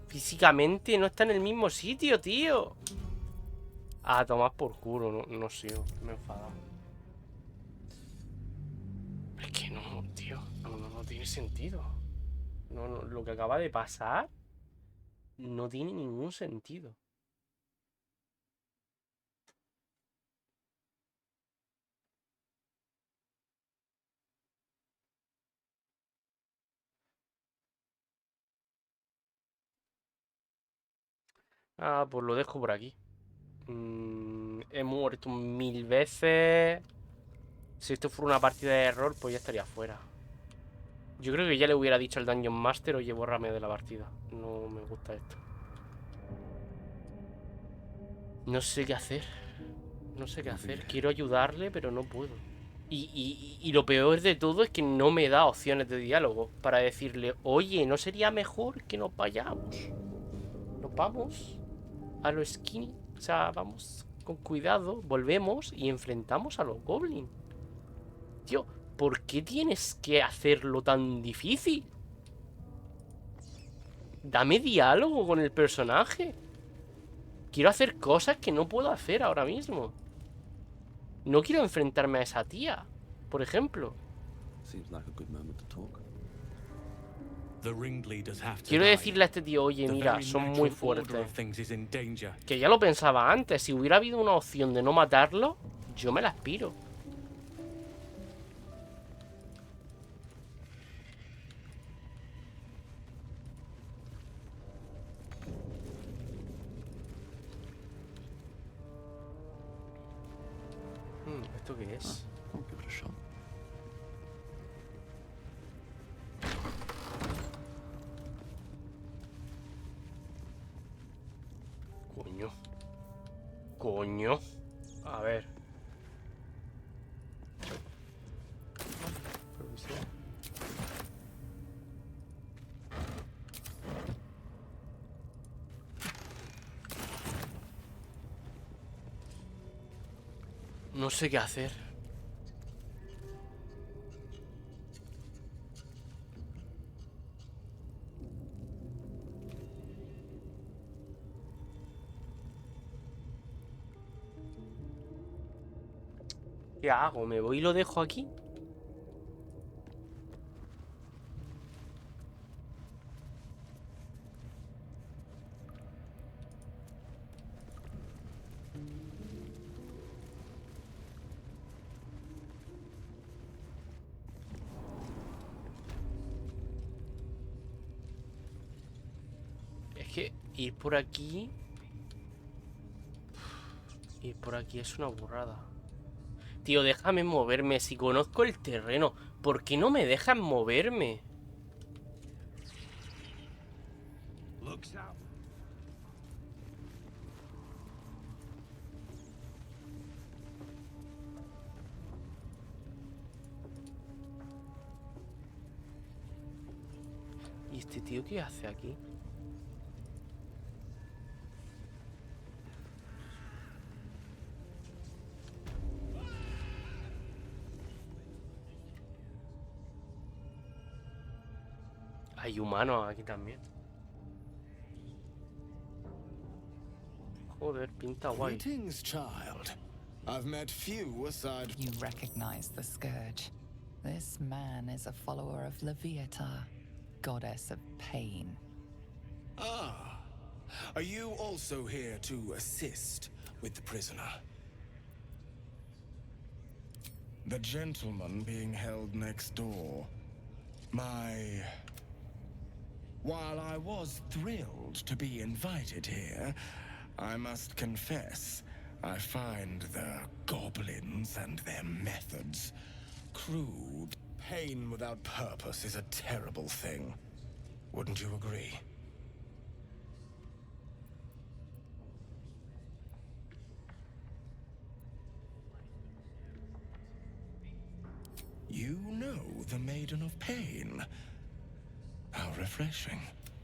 Físicamente no está en el mismo sitio, tío. Ah, tomad por culo, no sigo, me enfada. Es que no, tío, no tiene sentido. No, lo que acaba de pasar no tiene ningún sentido. Ah, pues lo dejo por aquí. He muerto 1000 veces. Si esto fuera una partida de error, pues ya estaría fuera. Yo creo que ya le hubiera dicho al Dungeon Master, oye, bórrame de la partida. No me gusta esto. No sé qué hacer. No sé qué hacer. Quiero ayudarle, pero no puedo. Y lo peor de todo es que no me da opciones de diálogo para decirle, oye, ¿no sería mejor que nos vayamos? Nos vamos a lo skinny. O sea, vamos con cuidado, volvemos y enfrentamos a los goblins. Tío, ¿por qué tienes que hacerlo tan difícil? Dame diálogo con el personaje. Quiero hacer cosas que no puedo hacer ahora mismo. No quiero enfrentarme a esa tía, por ejemplo. Quiero decirle a este tío, oye, mira, son muy fuertes. Que ya lo pensaba antes. Si hubiera habido una opción de no matarlo, yo me la aspiro. ¿Esto qué es? Coño. Coño. A ver. No sé qué hacer. ¿Qué hago? ¿Me voy y lo dejo aquí? Es que ir por aquí... Ir por aquí es una burrada. Tío, déjame moverme. Si conozco el terreno, ¿por qué no me dejan moverme? ¿Y este tío qué hace aquí? Hay humanos aquí también. Joder, pinta guay. Greetings, child. I've met few aside. You recognize the scourge. This man is a follower of Leviata, goddess of pain. Ah, are you also here to assist with the prisoner? The gentleman being held next door. While I was thrilled to be invited here, I must confess, I find the goblins and their methods crude. Pain without purpose is a terrible thing. Wouldn't you agree? You know the Maiden of Pain. How refreshing.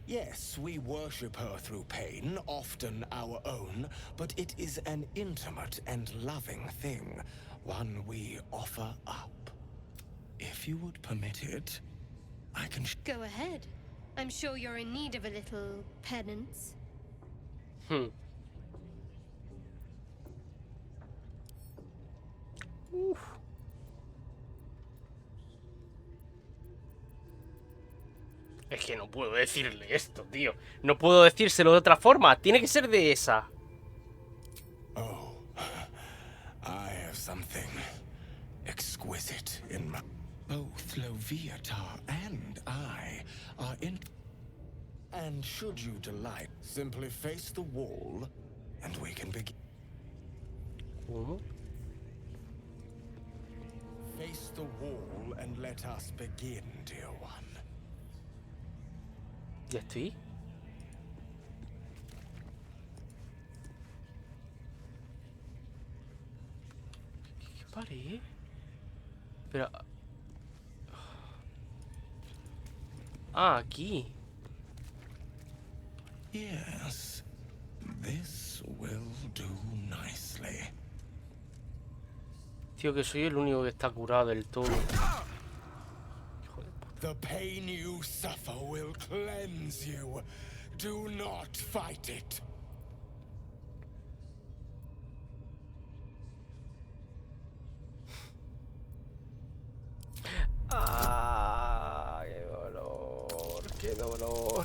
Yes, we worship her through pain, often our own, but it is an intimate and loving thing, one we offer up. If you would permit it, I can... Go ahead. I'm sure you're in need of a little penance. Uf. Es que no puedo decirle esto, tío. No puedo decírselo de otra forma. Tiene que ser de esa. Oh, I have something exquisite in my... Both Loviatar and I are in... And should you delight, simply face the wall, and we can begin. ¿Cómo? Face the wall and let us begin, dear one. ¿Ya estoy? ¿Qué pared? Pero... Ah, aquí. Yes, this will do nicely. Tío, que soy el único que está curado del todo. The pain you suffer will cleanse you. Do not fight it. Ah, qué dolor, qué dolor.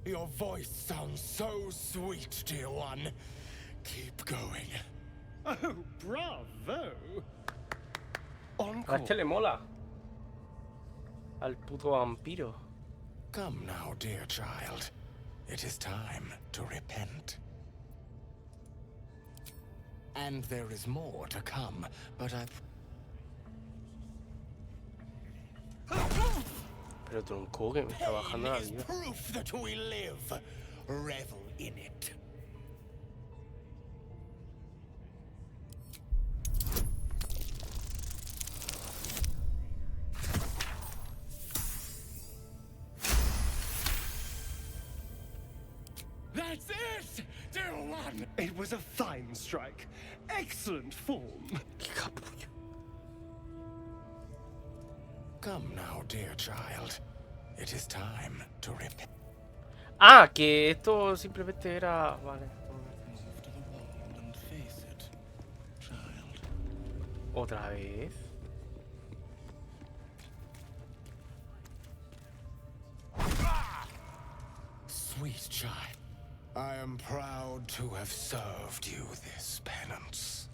Your voice sounds so sweet, dear one. Keep going. Oh, bravo! A este le mola. Al puto vampiro. Come now, dear child. It is time to repent. And there is more to come, but I... Pero tronco, que me está bajando la vida. Proof that we live. Revel in it. That's it, dear one! It was a fine strike. Excellent form. Come now, dear child. It is time to repent. Ah, que esto simplemente era... Vale. Otra vez. Sweet child, I am proud to have served you this penance.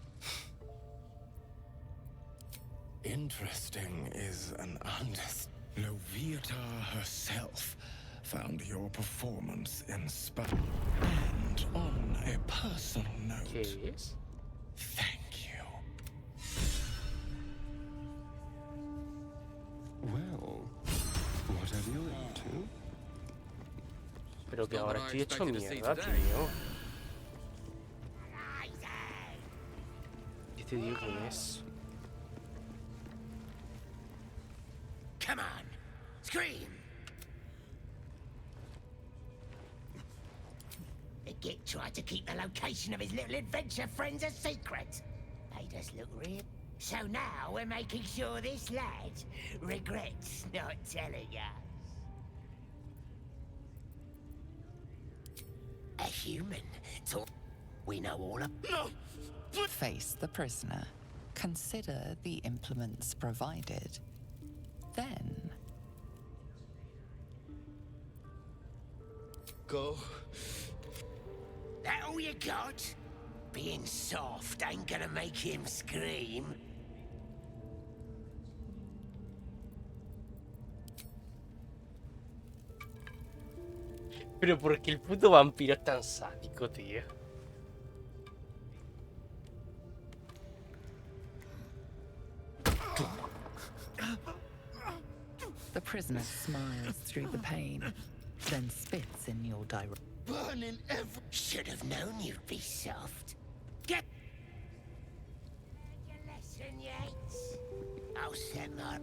Interesting is an understatement. Loviatar herself found your performance inspiring. And on a personal note, yes? Thank you. Well, whatever you're into. Pero que ahora estoy hecho mierda, tío. ¿Y este tío quién es? Come on, scream! The git tried to keep the location of his little adventure friends a secret. Made us look real. So now we're making sure this lad regrets not telling us. A human. So we know all of... No! Face the prisoner. Consider the implements provided. Then... Go. That all you got? Being soft ain't gonna make him scream. Pero porque el puto vampiro es tan sádico, tío. The prisoner smiles through the pain, then spits in your direction. Burning every... Should have known you'd be soft. Get... Your lesson. Captain Yates. Oh, Semmer.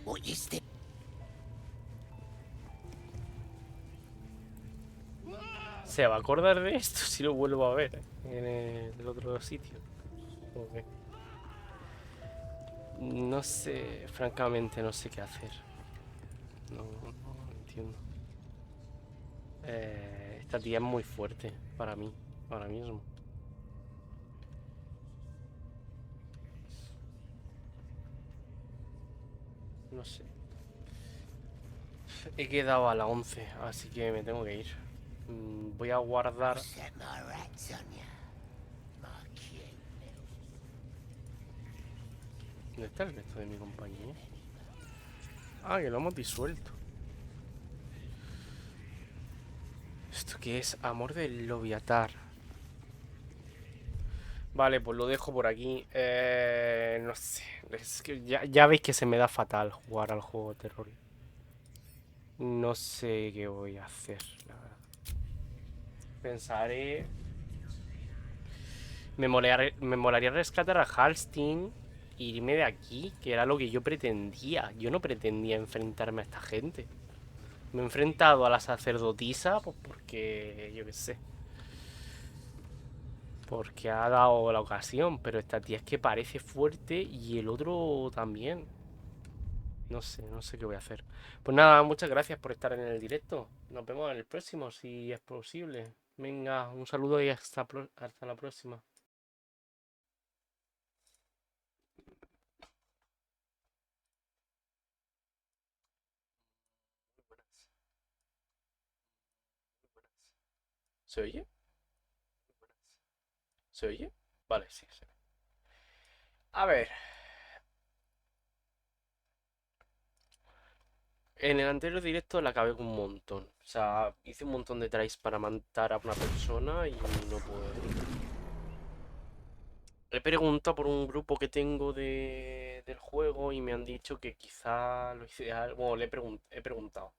What you still... ¿Se va a acordar de esto si lo vuelvo a ver en el otro sitio? Ok. No sé, francamente no sé qué hacer. No entiendo. Esta tía es muy fuerte para mí, ahora mismo. No sé. He quedado a la 11, así que me tengo que ir. Voy a guardar... ¿Dónde está el resto de mi compañía? Ah, que lo hemos disuelto. ¿Esto qué es? Amor del Loviatar. Vale, pues lo dejo por aquí. No sé. Es que ya veis que se me da fatal jugar al juego de terror. No sé qué voy a hacer, la verdad. Pensaré... Me molaría rescatar a Halstein e irme de aquí, que era lo que yo pretendía. Yo no pretendía enfrentarme a esta gente. Me he enfrentado a la sacerdotisa, pues porque, yo qué sé. Porque ha dado la ocasión, pero esta tía es que parece fuerte y el otro también. No sé qué voy a hacer. Pues nada, muchas gracias por estar en el directo. Nos vemos en el próximo, si es posible. Venga, un saludo y hasta la próxima. ¿Se oye? ¿Se oye? Vale, sí, se ve. A ver. En el anterior directo la acabé con un montón. O sea, hice un montón de tries para matar a una persona y no pude. He preguntado por un grupo que tengo del juego y me han dicho que quizá lo ideal... Bueno, he preguntado.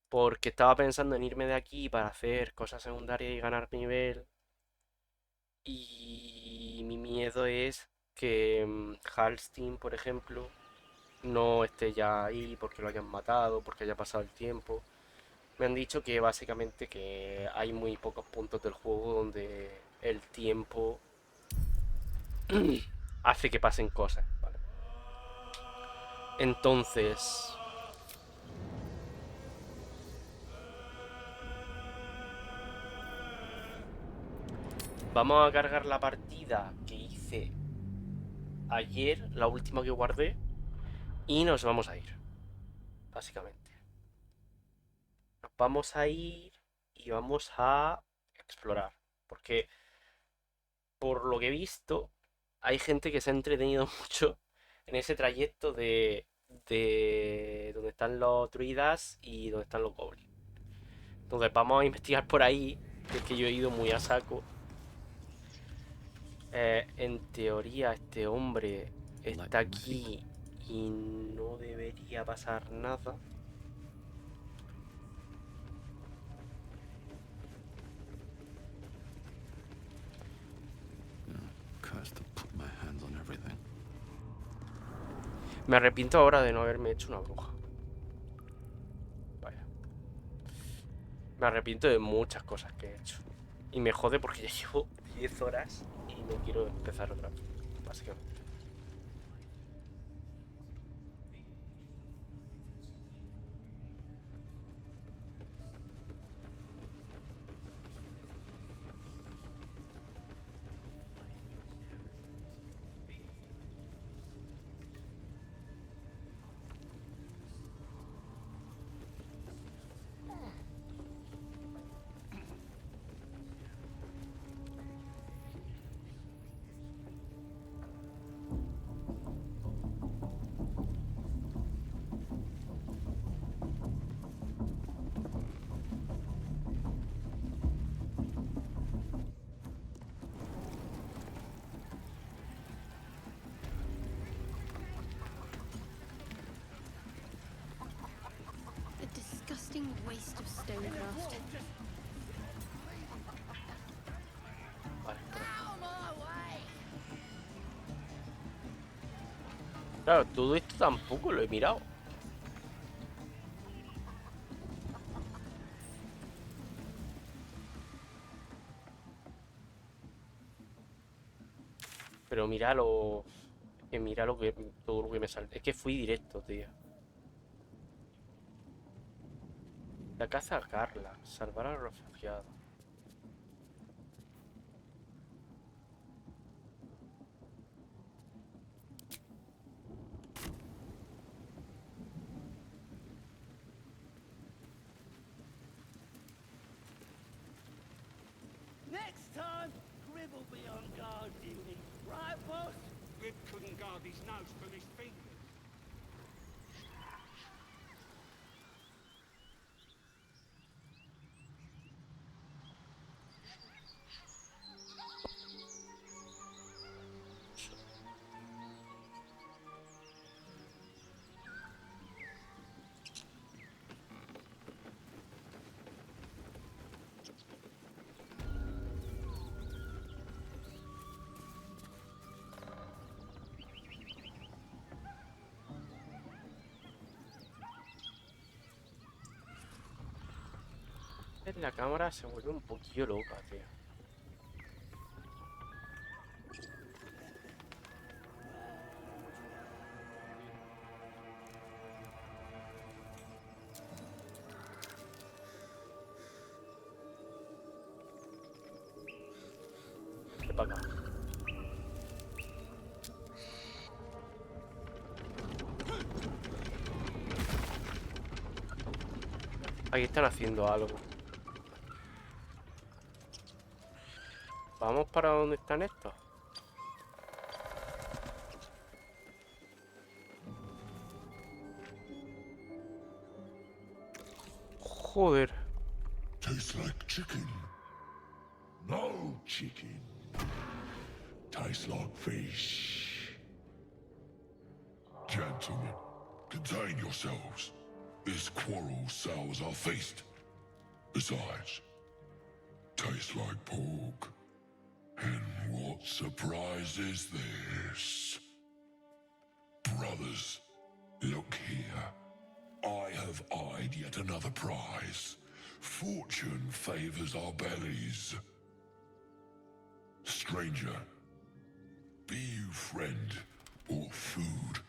Porque estaba pensando en irme de aquí para hacer cosas secundarias y ganar nivel. Y mi miedo es que Halstein, por ejemplo, no esté ya ahí porque lo hayan matado, porque haya pasado el tiempo. Me han dicho que básicamente que hay muy pocos puntos del juego donde el tiempo hace que pasen cosas, ¿vale? Entonces... Vamos a cargar la partida que hice ayer, la última que guardé, y nos vamos a ir, básicamente. Nos vamos a ir y vamos a explorar, porque por lo que he visto, hay gente que se ha entretenido mucho en ese trayecto de donde están los druidas y donde están los goblins. Entonces vamos a investigar por ahí, que es que yo he ido muy a saco. En teoría este hombre está aquí y no debería pasar nada. Me arrepiento ahora de no haberme hecho una bruja. Vaya. Me arrepiento de muchas cosas que he hecho. Y me jode porque ya llevo 10 horas y no quiero empezar otra vez, básicamente. A disgusting waste of stonecraft. Claro, todo esto tampoco lo he mirado. Pero mira lo... mira lo que... todo lo que me sale. Es que fui directo, tío. La casa a Carla. Salvar a los refugiados. Next time, Grib will be on guard duty. Right, boss? Grib couldn't guard his nose from his fingers. La cámara se vuelve un poquillo loca, tío. Vete para acá. Aquí están haciendo algo. Vamos para donde están estos. Joder. Tastes like chicken. No chicken. Tastes like fish. Gentlemen, contain yourselves. This quarrel sours our feast. Besides, tastes like pork. And what surprise is this? Brothers, look here. I have eyed yet another prize. Fortune favors our bellies. Stranger, be you friend or food.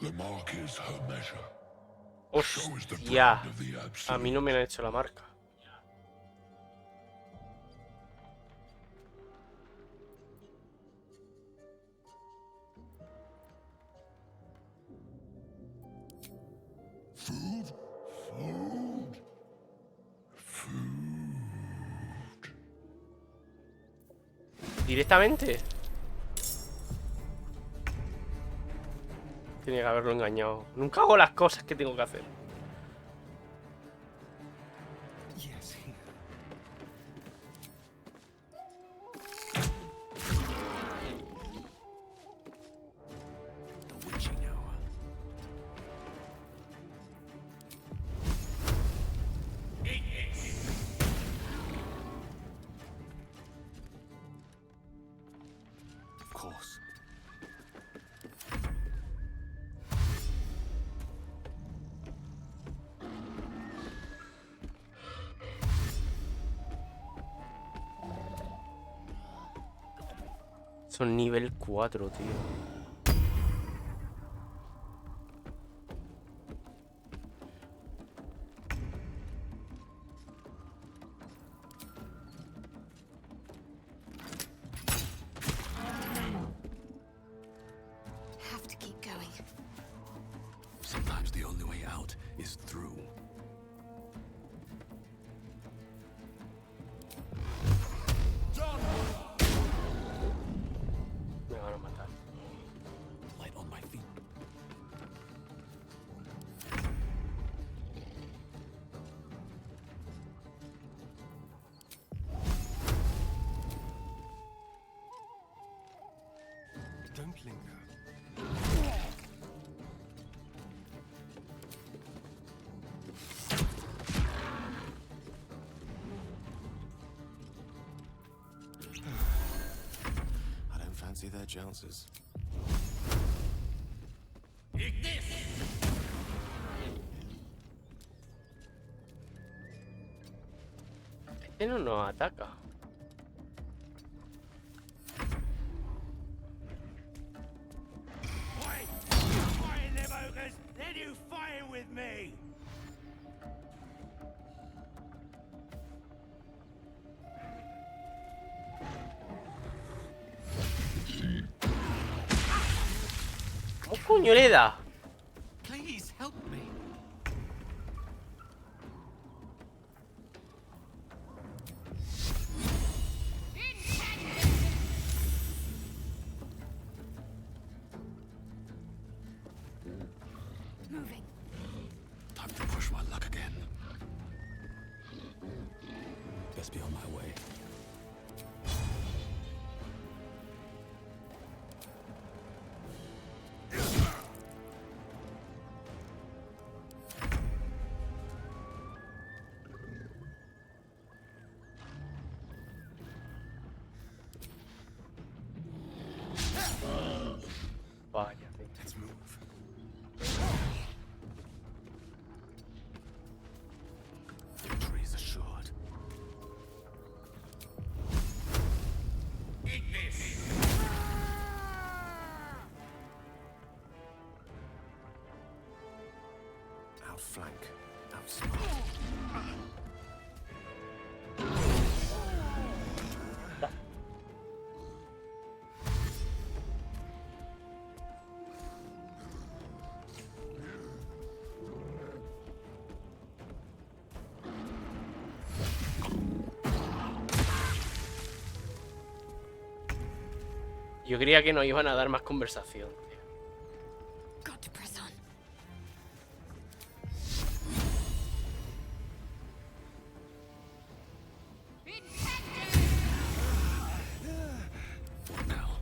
The mark is her measure. So is the Hostia. brand of the A absolute. mí no me han hecho la marca. Food? Food? Food. ¿Directamente? Tenía que haberlo engañado. Nunca hago las cosas que tengo que hacer. Yes, here. The witching hour. Of course. Son nivel 4, tío. Have to keep going. Sometimes the only way out is through. Me van a matar. Light on my feet. Don't linger. I don't fancy their chances. Este no nos ataca. ¿Cómo coño le da? Please help me. Moving. Time to push my luck again. Best be on my way. Vaya. Let's move. Victory is assured. Outflank. Outsmart. Yo creía que nos iban a dar más conversación, tío. Got to press on. What now?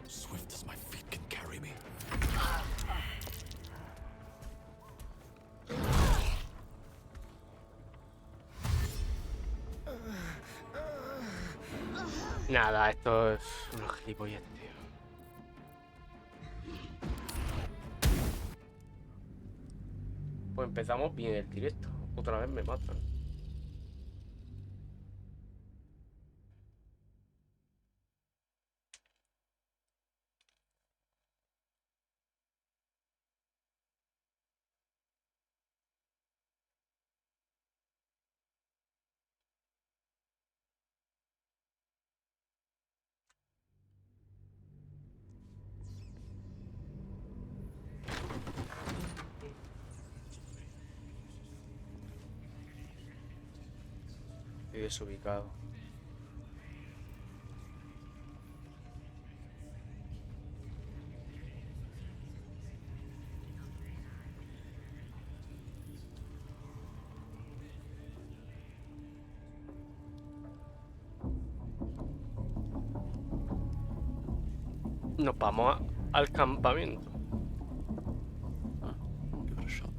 Swift as my feet can carry me. Nada, esto es unos gilipollas, tío. Pues empezamos bien el directo. Otra vez me matan. Estoy desubicado. Nos vamos al campamento. Give it a shot.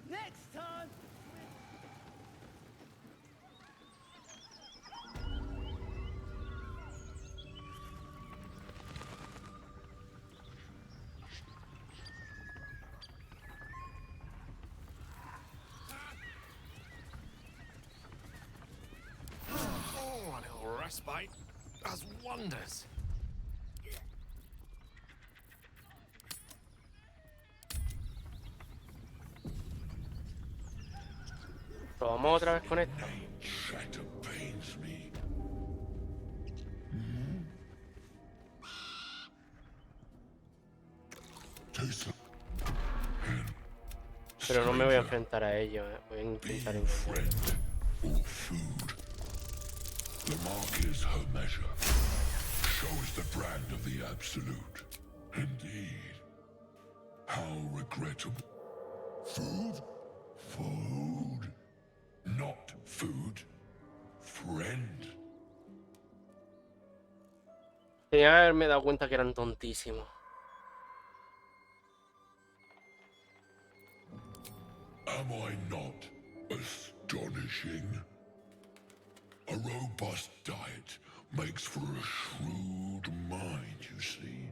Next time. Oh, a little respite does wonders. Probamos otra vez con esta. Shatter pains me. Pero no me voy a enfrentar a ellos, voy a intentar engañar. Or food. The mark is her measure. Shows the brand of the absolute. Indeed. How regrettable. Food? Food. Not food. Friend. Tenía que haberme dado cuenta que eran tontísimos. Am I not astonishing? A robust diet makes for a shrewd mind, you see.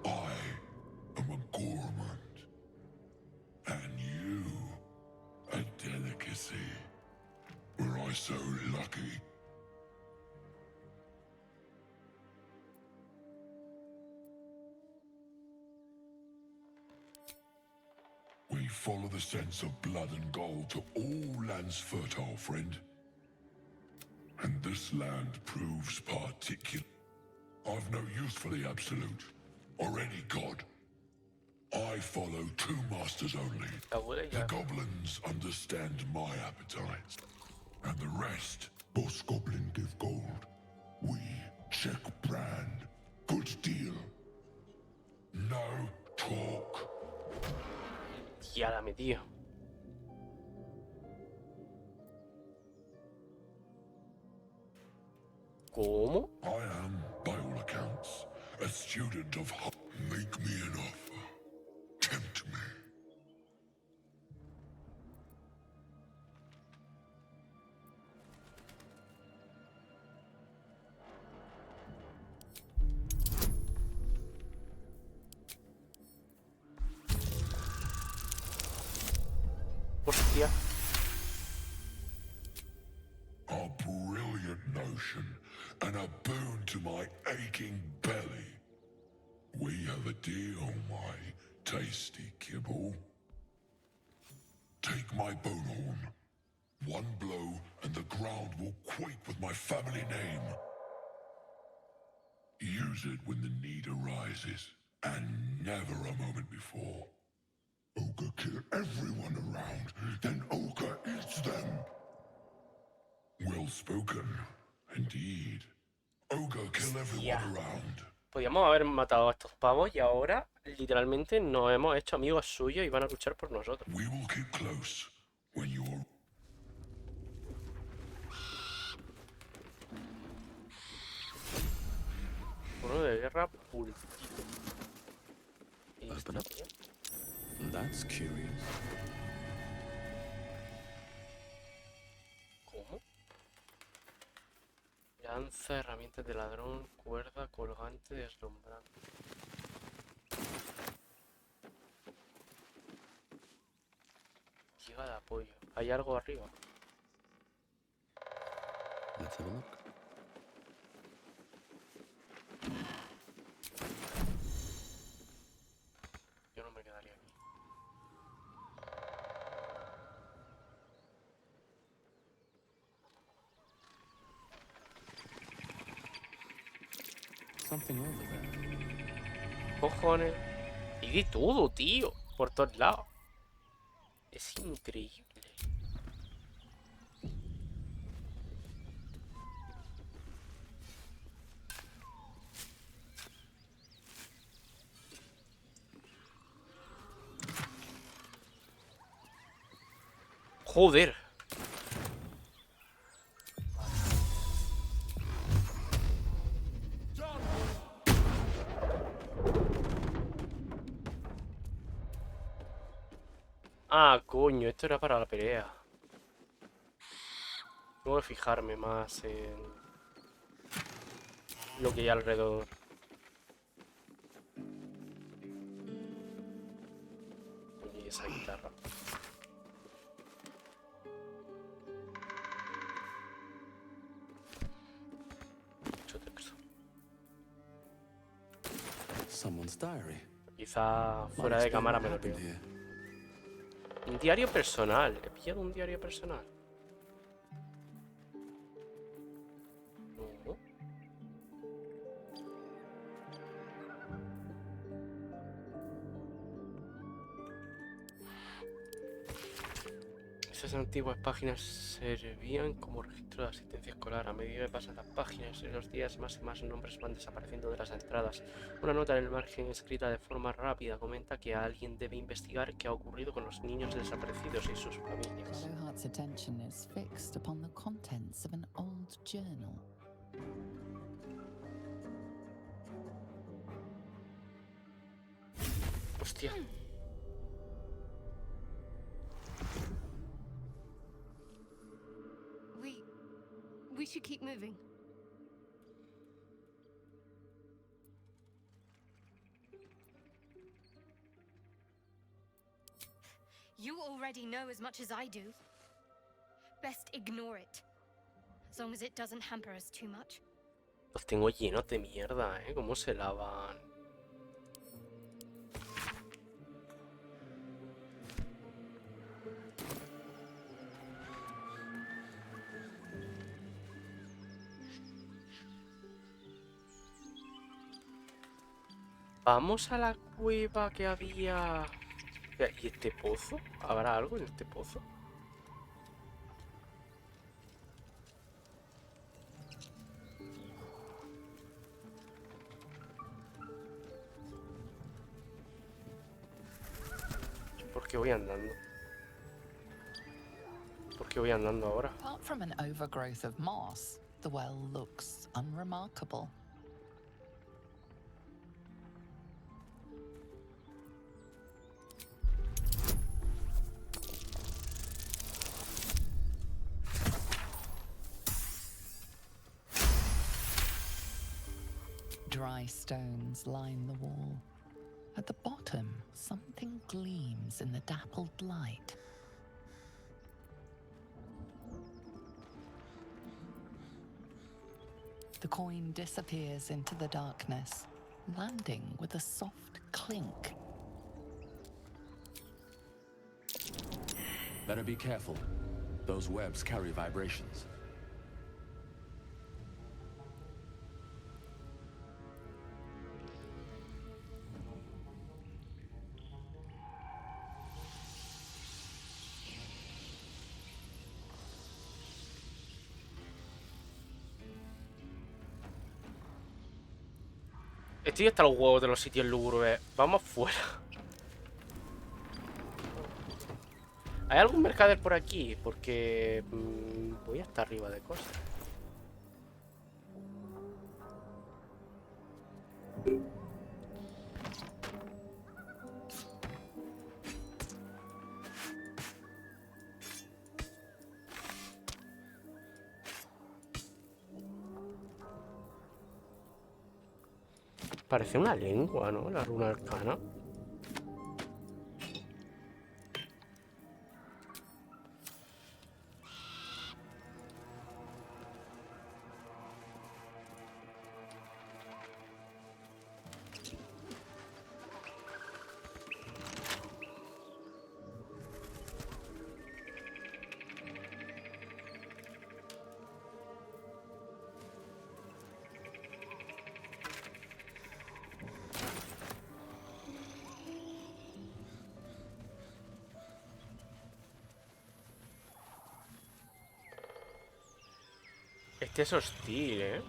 I am a gourmand. And you, a delicacy. Were I so lucky? We follow the sense of blood and gold to all lands fertile, friend. And this land proves particular. I've no use for the absolute, or any god. I follow two masters only. The goblins understand my appetites. And the rest, boss goblin give gold. We check brand. Good deal. No talk. Ya dame, tío. ¿Cómo? I am, by all accounts, a student of how. Make me an offer. Tempt me. Hostia. A brilliant notion, and a boon to my aching belly. We have a deal, my tasty kibble. Take my bone horn. One blow, and the ground will quake with my family name. Use it when the need arises, and never a moment before. Ogre kill everyone around, then Ogre eats them. Well spoken, indeed. Ogre kill everyone around. Podíamos haber matado a estos pavos y ahora literalmente nos hemos hecho amigos suyos y van a luchar por nosotros. We will keep close when you're... Uno de guerra pultito. ¿Y Open up. esto, tío? That's curious. ¿Cómo? Lanza, herramientas de ladrón, cuerda, colgante, deslumbrante. Giga de apoyo. ¿Hay algo arriba? Let's have a look. Yo no me quedaría aquí. Something over there. Cojones. Y de todo, tío. Por todos lados. Es increíble. Joder. Ah, coño, esto era para la pelea. Tengo que fijarme más en lo que hay alrededor. Coño, y esa guitarra. Mucho texto. Someone's diary. Quizá fuera de cámara me lo leo. Un diario personal. He pillado un diario personal. No. Esas antiguas páginas servían como registro de asistencia escolar. A medida que pasan las páginas, en los días más y más nombres van desapareciendo de las entradas. Una nota en el margen escrita de forma rápida comenta que alguien debe investigar qué ha ocurrido con los niños desaparecidos y sus familias. Shadowheart's attention is fixed upon the contents of an old journal. Hostia. We should keep moving. You already know as much as I do. Best ignore it. As long as it doesn't hamper us too much. Los tengo llenos de mierda, ¿eh? ¿Cómo se lavan? Vamos a la cueva que había... ¿Y este pozo? ¿Habrá algo en este pozo? ¿Por qué voy andando? ¿Por qué voy andando ahora? Apart from an overgrowth of moss, the well looks unremarkable. Dry stones line the wall. At the bottom, something gleams in the dappled light. The coin disappears into the darkness, landing with a soft clink. Better be careful. Those webs carry vibrations. Estoy hasta los huevos de los sitios lúgubres. Vamos fuera. ¿Hay algún mercader por aquí? Porque voy hasta arriba de cosas. Parece una lengua, ¿no? La runa arcana. Este es hostil, ¿eh?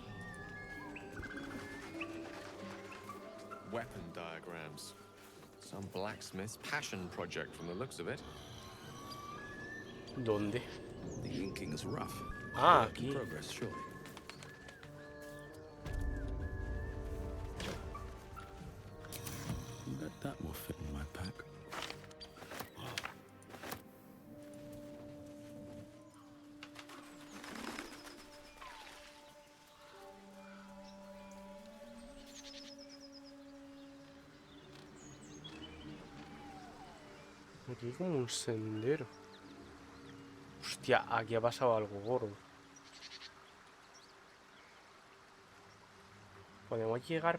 Weapon diagrams. Some blacksmith's passion project from the looks of it. ¿Dónde? The inking is rough. Ah, Work in aquí. progress, surely. Bet that will fit in my pack. Aquí hay como un sendero. Hostia, aquí ha pasado algo gordo. Podemos llegar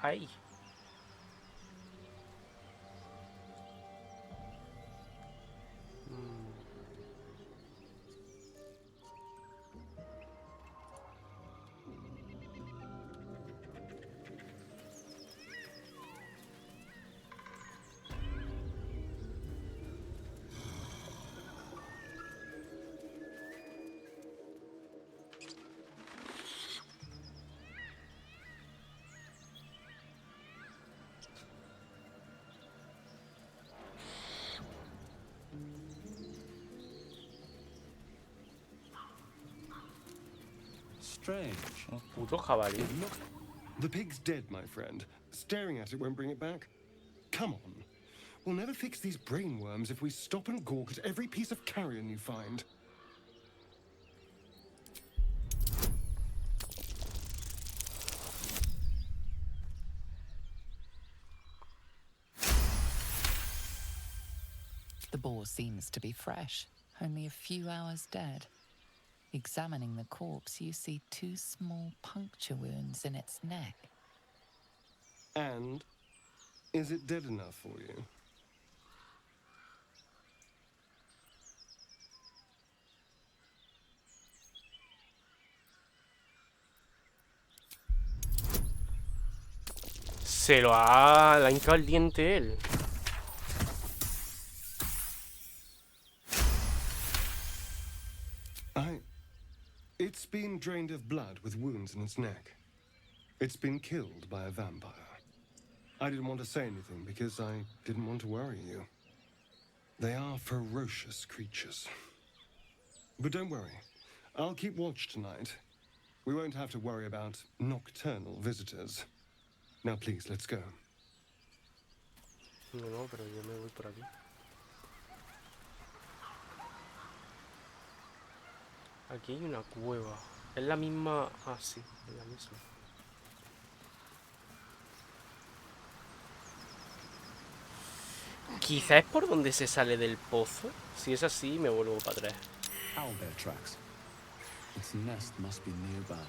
ahí. strange. Puto jabalí. Look, the pig's dead, my friend. Staring at it won't bring it back. Come on. We'll never fix these brainworms if we stop and gawk at every piece of carrion you find. The boar seems to be fresh, only a few hours dead. Examining the corpse, you see 2 small puncture wounds in its neck. And is it dead enough for you? Le ha hincado el diente él. It's been drained of blood with wounds in its neck. It's been killed by a vampire. I didn't want to say anything because I didn't want to worry you. They are ferocious creatures. But don't worry. I'll keep watch tonight. We won't have to worry about nocturnal visitors. Now please, let's go. No, pero yo me voy por aquí. Aquí hay una cueva. Es la misma... Ah, sí, es la misma. Quizá es por donde se sale del pozo. Si es así, me vuelvo para atrás. Owlbear tracks. Its nest must be nearby.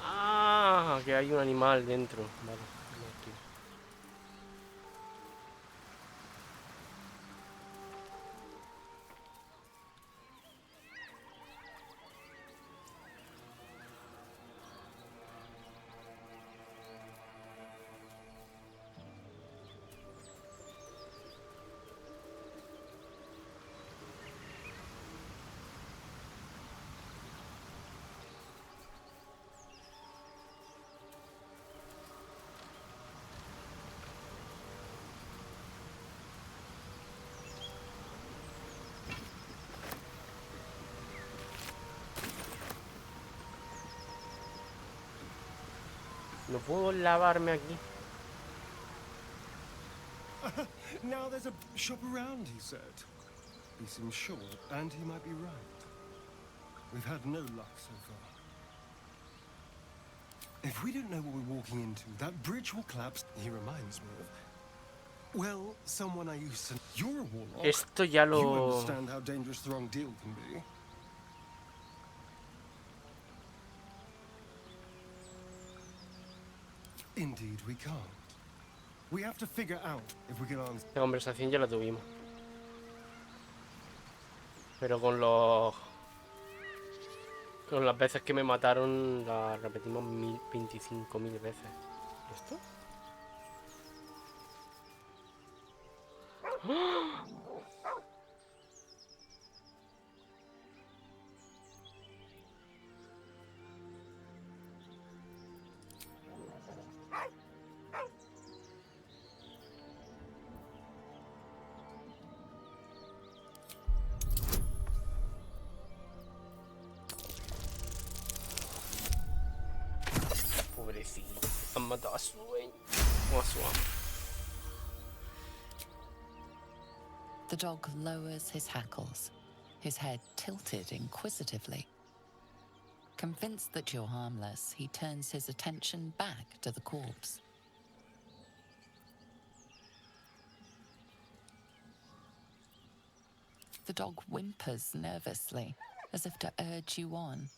Ah, que hay un animal dentro. Vale, aquí. No puedo lavarme aquí. Now there's a shop around, he said. He seems sure, and he might be right. We've had no luck so far. If we don't know what we're walking into, that bridge will collapse. He reminds me of... Well, someone I used to... You're a warlock. Esto ya lo... You understand how dangerous the wrong deal can be. Indeed, we can't. We have to figure out if we can answer. La conversación ya la tuvimos. Pero con los... Con las veces que me mataron, la repetimos 25.000 veces. ¿Esto? ¡Ah! Pobrecito, han matado a su dueño o a su amo. The dog lowers his hackles, his head tilted inquisitively. Convinced that you're harmless, he turns his attention back to the corpse. The dog whimpers nervously, as if to urge you on.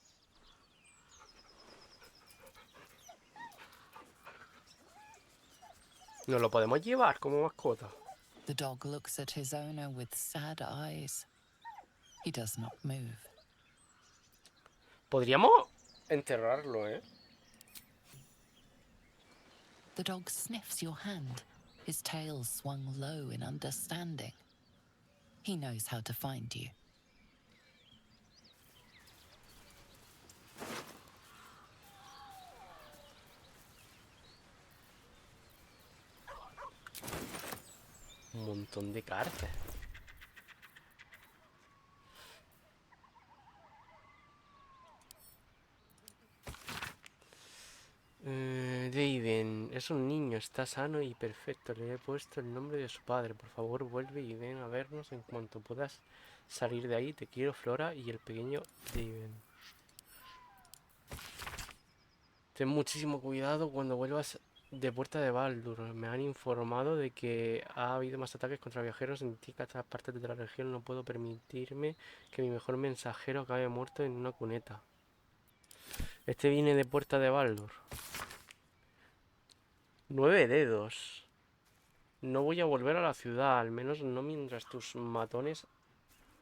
¿Nos lo podemos llevar como mascota? The dog looks at his owner with sad eyes. He does not move. Podríamos enterrarlo, ¿eh? The dog sniffs your hand, his tail swung low in understanding. He knows how to find you. Un montón de cartas. Daven, es un niño, está sano y perfecto. Le he puesto el nombre de su padre. Por favor, vuelve y ven a vernos en cuanto puedas salir de ahí. Te quiero, Flora y el pequeño Daven. Ten muchísimo cuidado cuando vuelvas de Puerta de Baldur. Me han informado de que ha habido más ataques contra viajeros en distintas partes de la región. No puedo permitirme que mi mejor mensajero acabe muerto en una cuneta. Este viene de Puerta de Baldur. 9 dedos. No voy a volver a la ciudad, al menos no mientras tus matones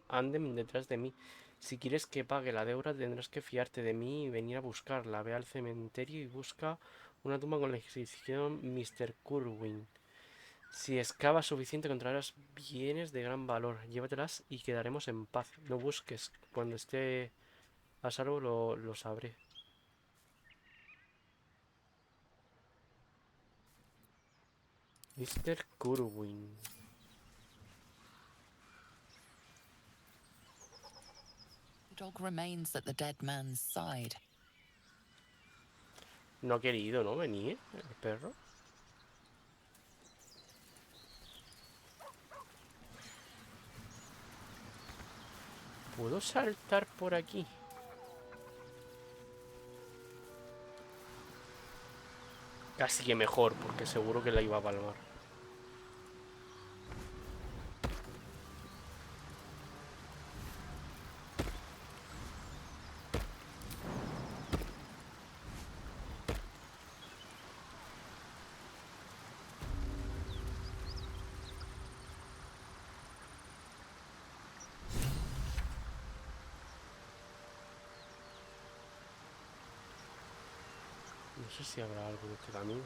anden detrás de mí. Si quieres que pague la deuda, tendrás que fiarte de mí y venir a buscarla. Ve al cementerio y busca una tumba con la inscripción Mr. Curwin. Si excavas suficiente, encontrarás bienes de gran valor. Llévatelas y quedaremos en paz. No busques. Cuando esté a salvo lo sabré. Mr. Curwin. The dog remains at the dead man's side. No ha querido, ¿no? Venir el perro. ¿Puedo saltar por aquí? Casi que mejor, porque seguro que la iba a palmar. No sé si habrá algo en este camino.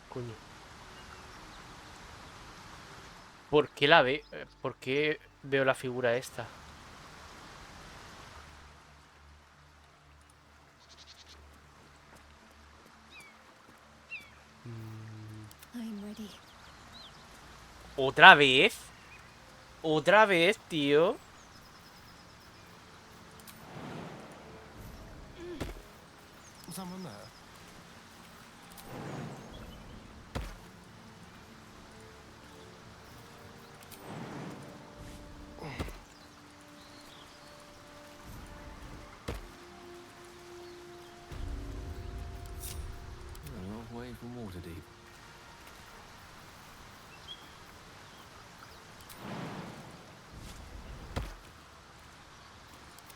Coño. ¿Por qué la ve? ¿Por qué veo la figura esta? I'm ready. ¿Otra vez? ¿Otra vez, tío? Someone there? A long way from Waterdeep.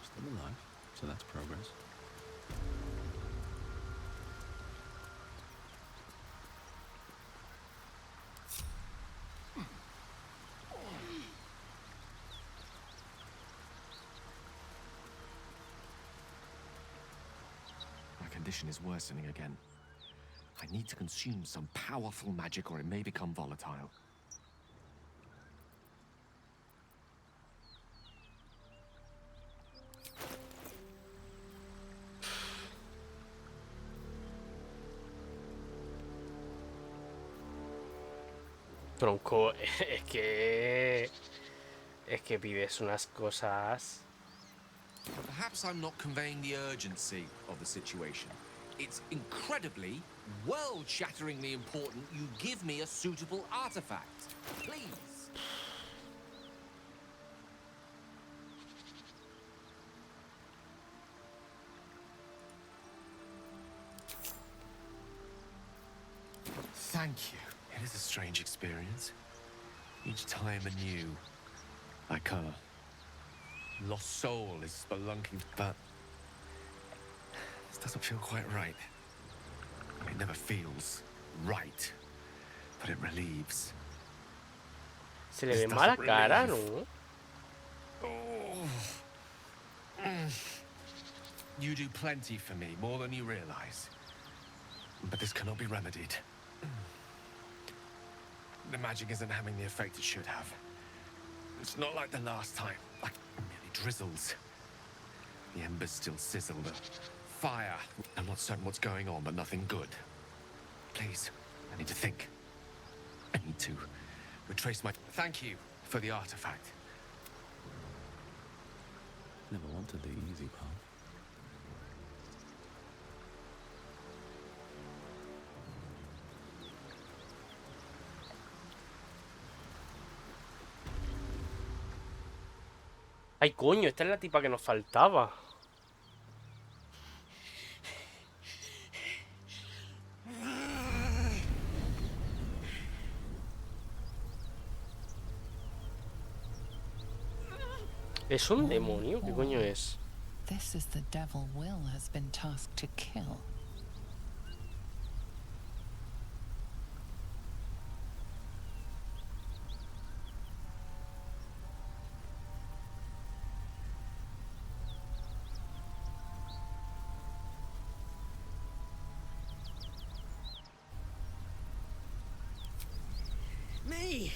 Still alive, so that's progress. My condition is worsening again. I need to consume some powerful magic or it may become volatile. Tronco, es que pides unas cosas. Perhaps I'm not conveying the urgency of the situation. It's incredibly, world-shatteringly important you give me a suitable artifact. Please. Thank you. It is a strange experience. Each time anew. Like a lost soul is spelunking, but this doesn't feel quite right. It never feels right, but it relieves. Se le ve mala cara, ¿no? Oh. You do plenty for me, more than you realize. But this cannot be remedied. The magic isn't having the effect it should have. It's not like the last time. Like, it merely drizzles. The embers still sizzle, the fire. I'm not certain what's going on, but nothing good. Please, I need to think. I need to retrace my... Thank you for the artifact. Never wanted the easy path. Ay, coño, esta es la tipa que nos faltaba. ¿Es un demonio? ¿Qué coño es? This is the devil Will has been tasked to kill. Me!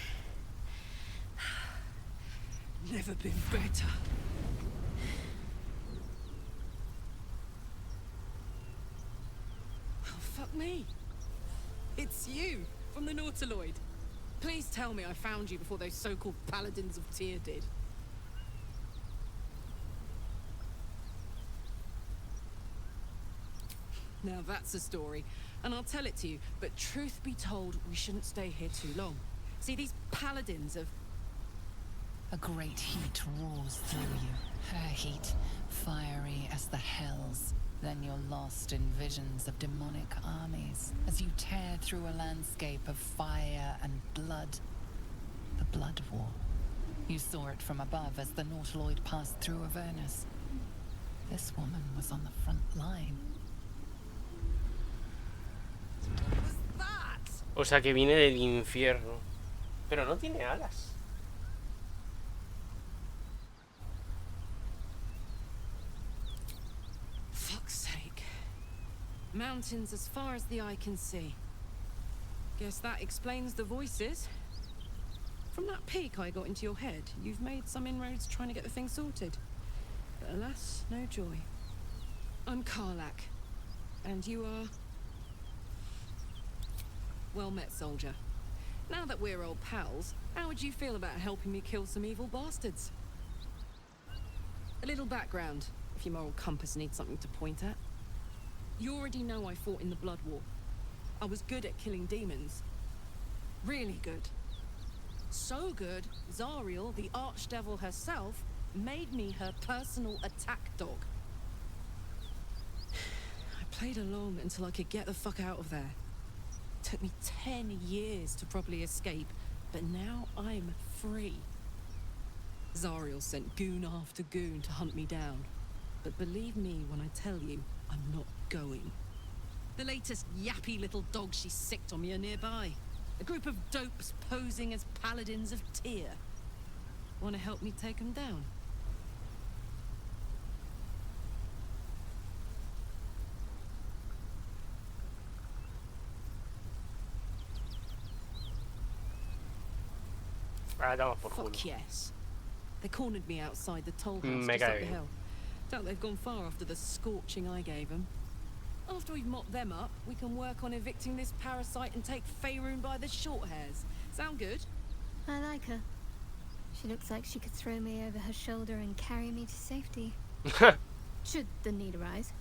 Never been better. Oh, fuck me. It's you, from the Nautiloid. Please tell me I found you before those so-called paladins of Tyr did. Now that's a story, and I'll tell it to you, but truth be told, we shouldn't stay here too long. See, these paladins of... A great heat roars through you. Her heat, fiery as the hells. Then you're lost in visions of demonic armies as you tear through a landscape of fire and blood. The Blood War. You saw it from above as the Nautiloid passed through Avernus. This woman was on the front line. O sea que viene del infierno. Pero no tiene alas. Fuck's sake. Mountains as far as the eye can see. Guess that explains the voices. From that peek I got into your head, you've made some inroads trying to get the thing sorted. But alas, no joy. I'm Karlak. And you are... Well met, soldier. Now that we're old pals, how would you feel about helping me kill some evil bastards? A little background, if your moral compass needs something to point at. You already know I fought in the Blood War. I was good at killing demons. Really good. So good, Zariel, the archdevil herself, made me her personal attack dog. I played along until I could get the fuck out of there. Took me 10 years to properly escape, but now I'm free. Zariel sent goon after goon to hunt me down. But believe me when I tell you, I'm not going. The latest yappy little dogs she sicked on me are nearby. A group of dopes posing as paladins of Tyr. Want to help me take them down? Fuck yes. They cornered me outside the toll house just up the hill. Doubt they've gone far after the scorching I gave them. After we've mopped them up, we can work on evicting this parasite and take Faerun by the short hairs. Sound good? I like her. She looks like she could throw me over her shoulder and carry me to safety. Should the need arise.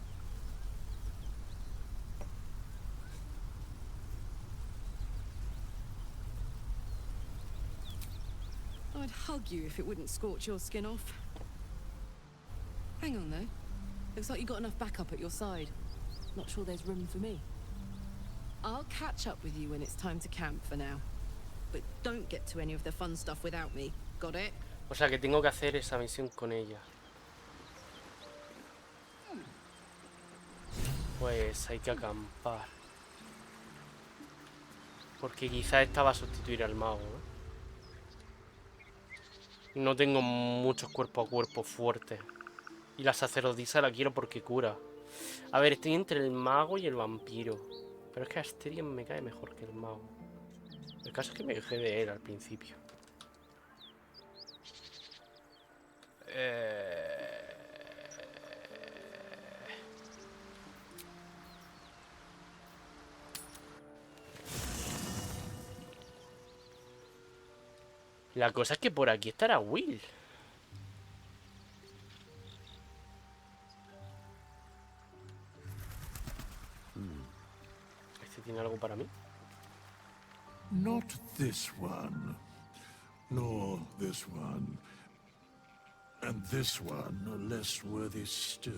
I'd hug you if it wouldn't scorch your skin off. Hang on though. Looks like you got enough backup at your side. Not sure there's room for me. I'll catch up with you when it's time to camp for now. But don't get to any of the fun stuff without me. Got it? O sea que tengo que hacer esa misión con ella. Pues hay que acampar. Porque quizá esta va a sustituir al mago, ¿no? No tengo muchos cuerpo a cuerpo fuertes. Y la sacerdotisa la quiero porque cura. A ver, estoy entre el mago y el vampiro. Pero es que Asterion me cae mejor que el mago. El caso es que me dejé de él al principio. La cosa es que por aquí estará Will. tiene algo para mí. Not this one, nor this one, and this one are less worthy still.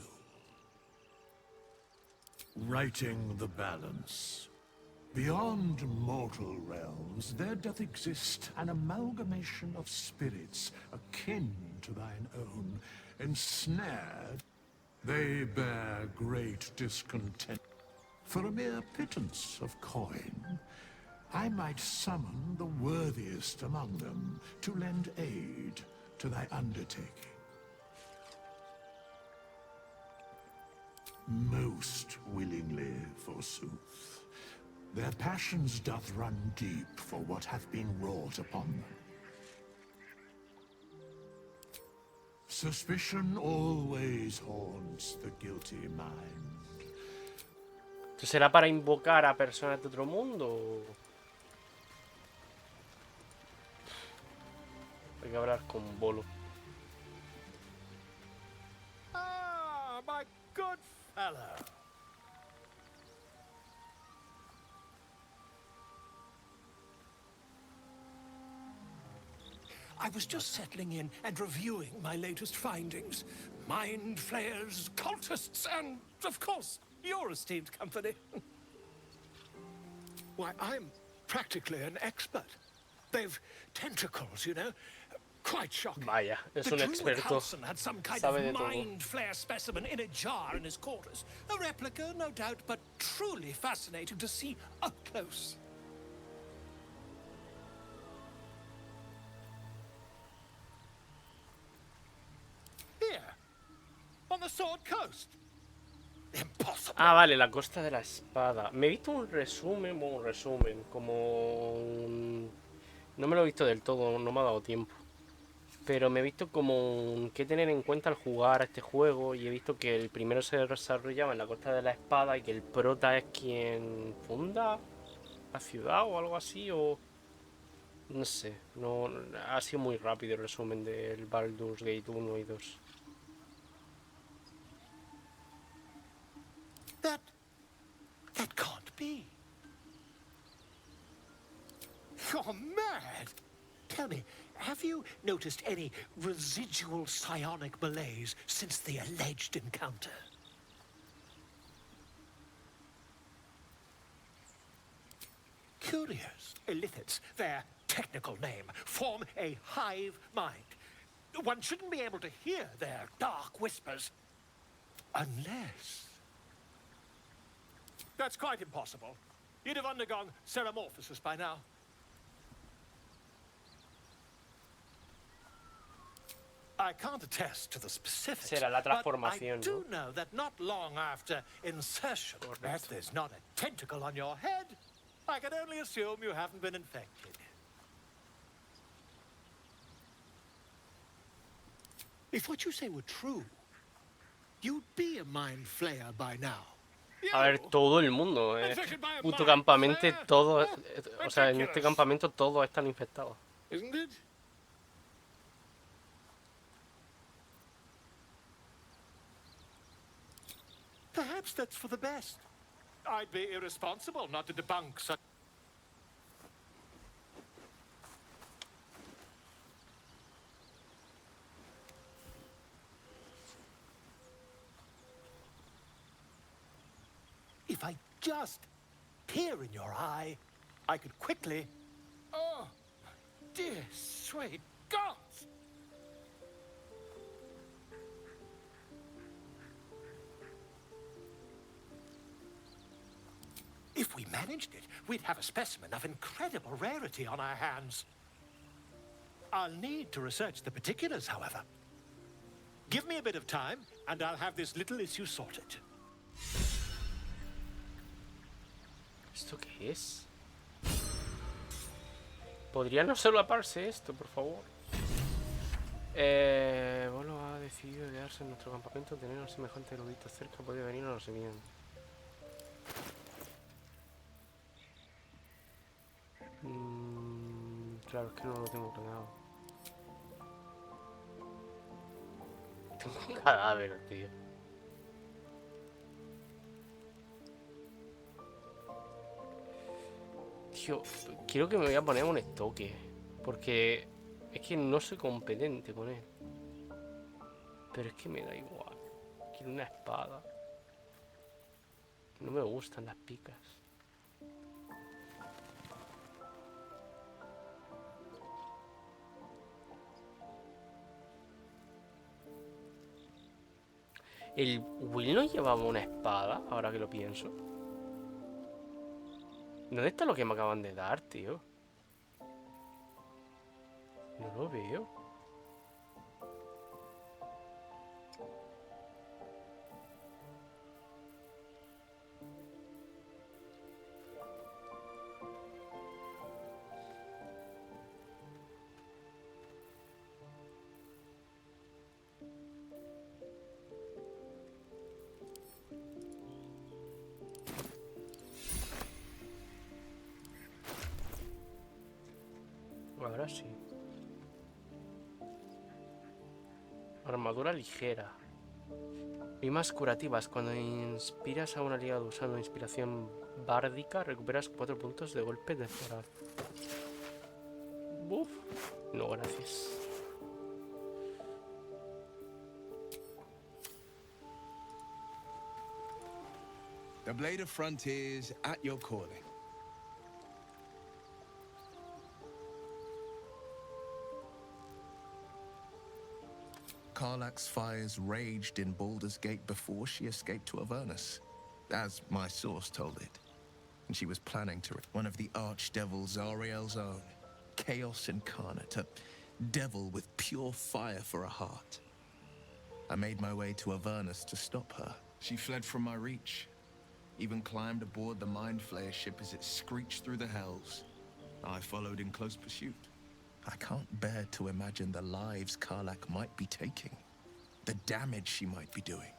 Righting the balance. Beyond mortal realms, there doth exist an amalgamation of spirits akin to thine own, ensnared. They bear great discontent. For a mere pittance of coin, I might summon the worthiest among them to lend aid to thy undertaking. Most willingly, forsooth. Their passions doth run deep for what hath been wrought upon them. Suspicion always haunts the guilty mind. ¿Esto será para invocar a personas de otro mundo? Hay que hablar con Bolo. Ah, my good fellow. I was just settling in and reviewing my latest findings. Mind flayers, cultists, and, of course, your esteemed company. Why, I'm practically an expert. They've tentacles, you know. Quite shocking. Vaya, es The un Druid experto. Halson had some kind Sabe de of todo. mind flare specimen in a jar in his quarters. A replica, no doubt, but truly fascinating to see up close. Here, on the Sword Coast. Impossible. Ah, vale, la costa de la espada. Me he visto un resumen, bueno, un resumen, como un... No me lo he visto del todo, no me ha dado tiempo. Pero me he visto como un qué tener en cuenta al jugar a este juego y he visto que el primero se desarrollaba en la costa de la espada y que el prota es quien funda la ciudad o algo así, o... No sé, no, ha sido muy rápido el resumen del Baldur's Gate 1 y 2. That can't be. You're mad. Tell me, have you noticed any residual psionic malaise since the alleged encounter? Curious. Illithids, their technical name, form a hive mind. One shouldn't be able to hear their dark whispers unless... That's quite impossible. You'd have undergone ceramorphosis by now. I can't attest to the specifics, Será la but I transformación, do know that not long after insertion, if there's not a tentacle on your head, I can only assume you haven't been infected. If what you say were true, you'd be a mind flayer by now. A ver, todo el mundo, puto campamento, todo, o sea, en este campamento todos están infectados. Isn't it? Perhaps that's for the best. I'd be irresponsible not to debunk such... If I just peer in your eye, I could quickly... Oh, dear sweet gods! If we managed it, we'd have a specimen of incredible rarity on our hands. I'll need to research the particulars, however. Give me a bit of time, and I'll have this little issue sorted. ¿Esto qué es? ¿Podría no solaparse esto, por favor? Bolo ha decidido quedarse en nuestro campamento. Tener a un semejante erudito cerca puede venir o no sé bien. Claro, es que no lo tengo planeado. Tengo un cadáver, tío. quiero que me voy a poner un estoque. Porque es que no soy competente con él. Pero es que me da igual. Quiero una espada. No me gustan las picas. ¿El Will no llevaba una espada? Ahora que lo pienso. ¿Dónde está lo que me acaban de dar, tío? No lo veo. Ahora sí. Armadura ligera. Y más curativas. Cuando inspiras a un aliado usando inspiración bárdica, recuperas 4 puntos de golpe de temporal. Uf. No, gracias. The Blade of Frontiers at your calling. Karlach's fires raged in Baldur's Gate before she escaped to Avernus, as my source told it. And she was planning to... One of the archdevils Zariel's own, chaos incarnate, a devil with pure fire for a heart. I made my way to Avernus to stop her. She fled from my reach, even climbed aboard the Mind Flayer ship as it screeched through the hells. I followed in close pursuit. I can't bear to imagine the lives Karlach might be taking, the damage she might be doing.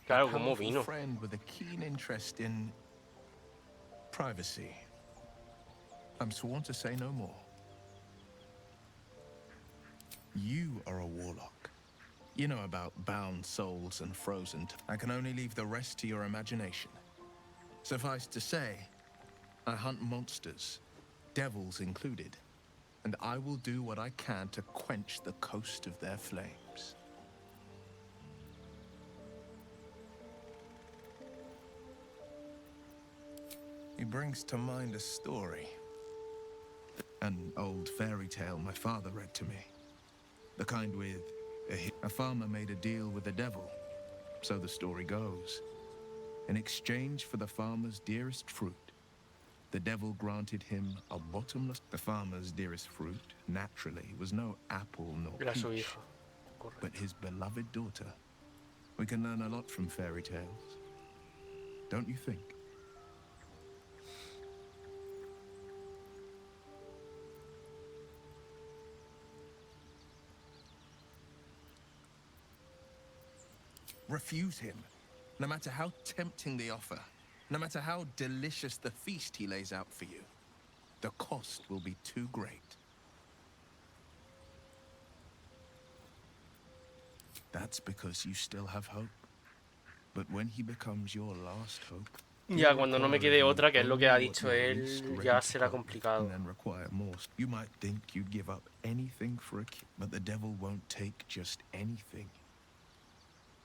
Claro, a como powerful vino. friend with a keen interest in privacy. I'm sworn to say no more. You are a warlock. You know about bound souls and frozen. I can only leave the rest to your imagination. Suffice to say, I hunt monsters, devils included, and I will do what I can to quench the coast of their flames. He brings to mind a story. An old fairy tale my father read to me. The kind with a farmer made a deal with the devil, so the story goes. In exchange for the farmer's dearest fruit, the devil granted him a bottomless... The farmer's dearest fruit, naturally, was no apple nor peach, but his beloved daughter. We can learn a lot from fairy tales, don't you think? Refuse him, no matter how tempting the offer, no matter how delicious the feast he lays out for you. The cost will be too great. That's because you still have hope. But when he becomes your last hope, Ya cuando no me quede otra, que es lo que ha dicho él, ya será complicado. You might think you'd give up anything for a kid, but the devil won't take just anything.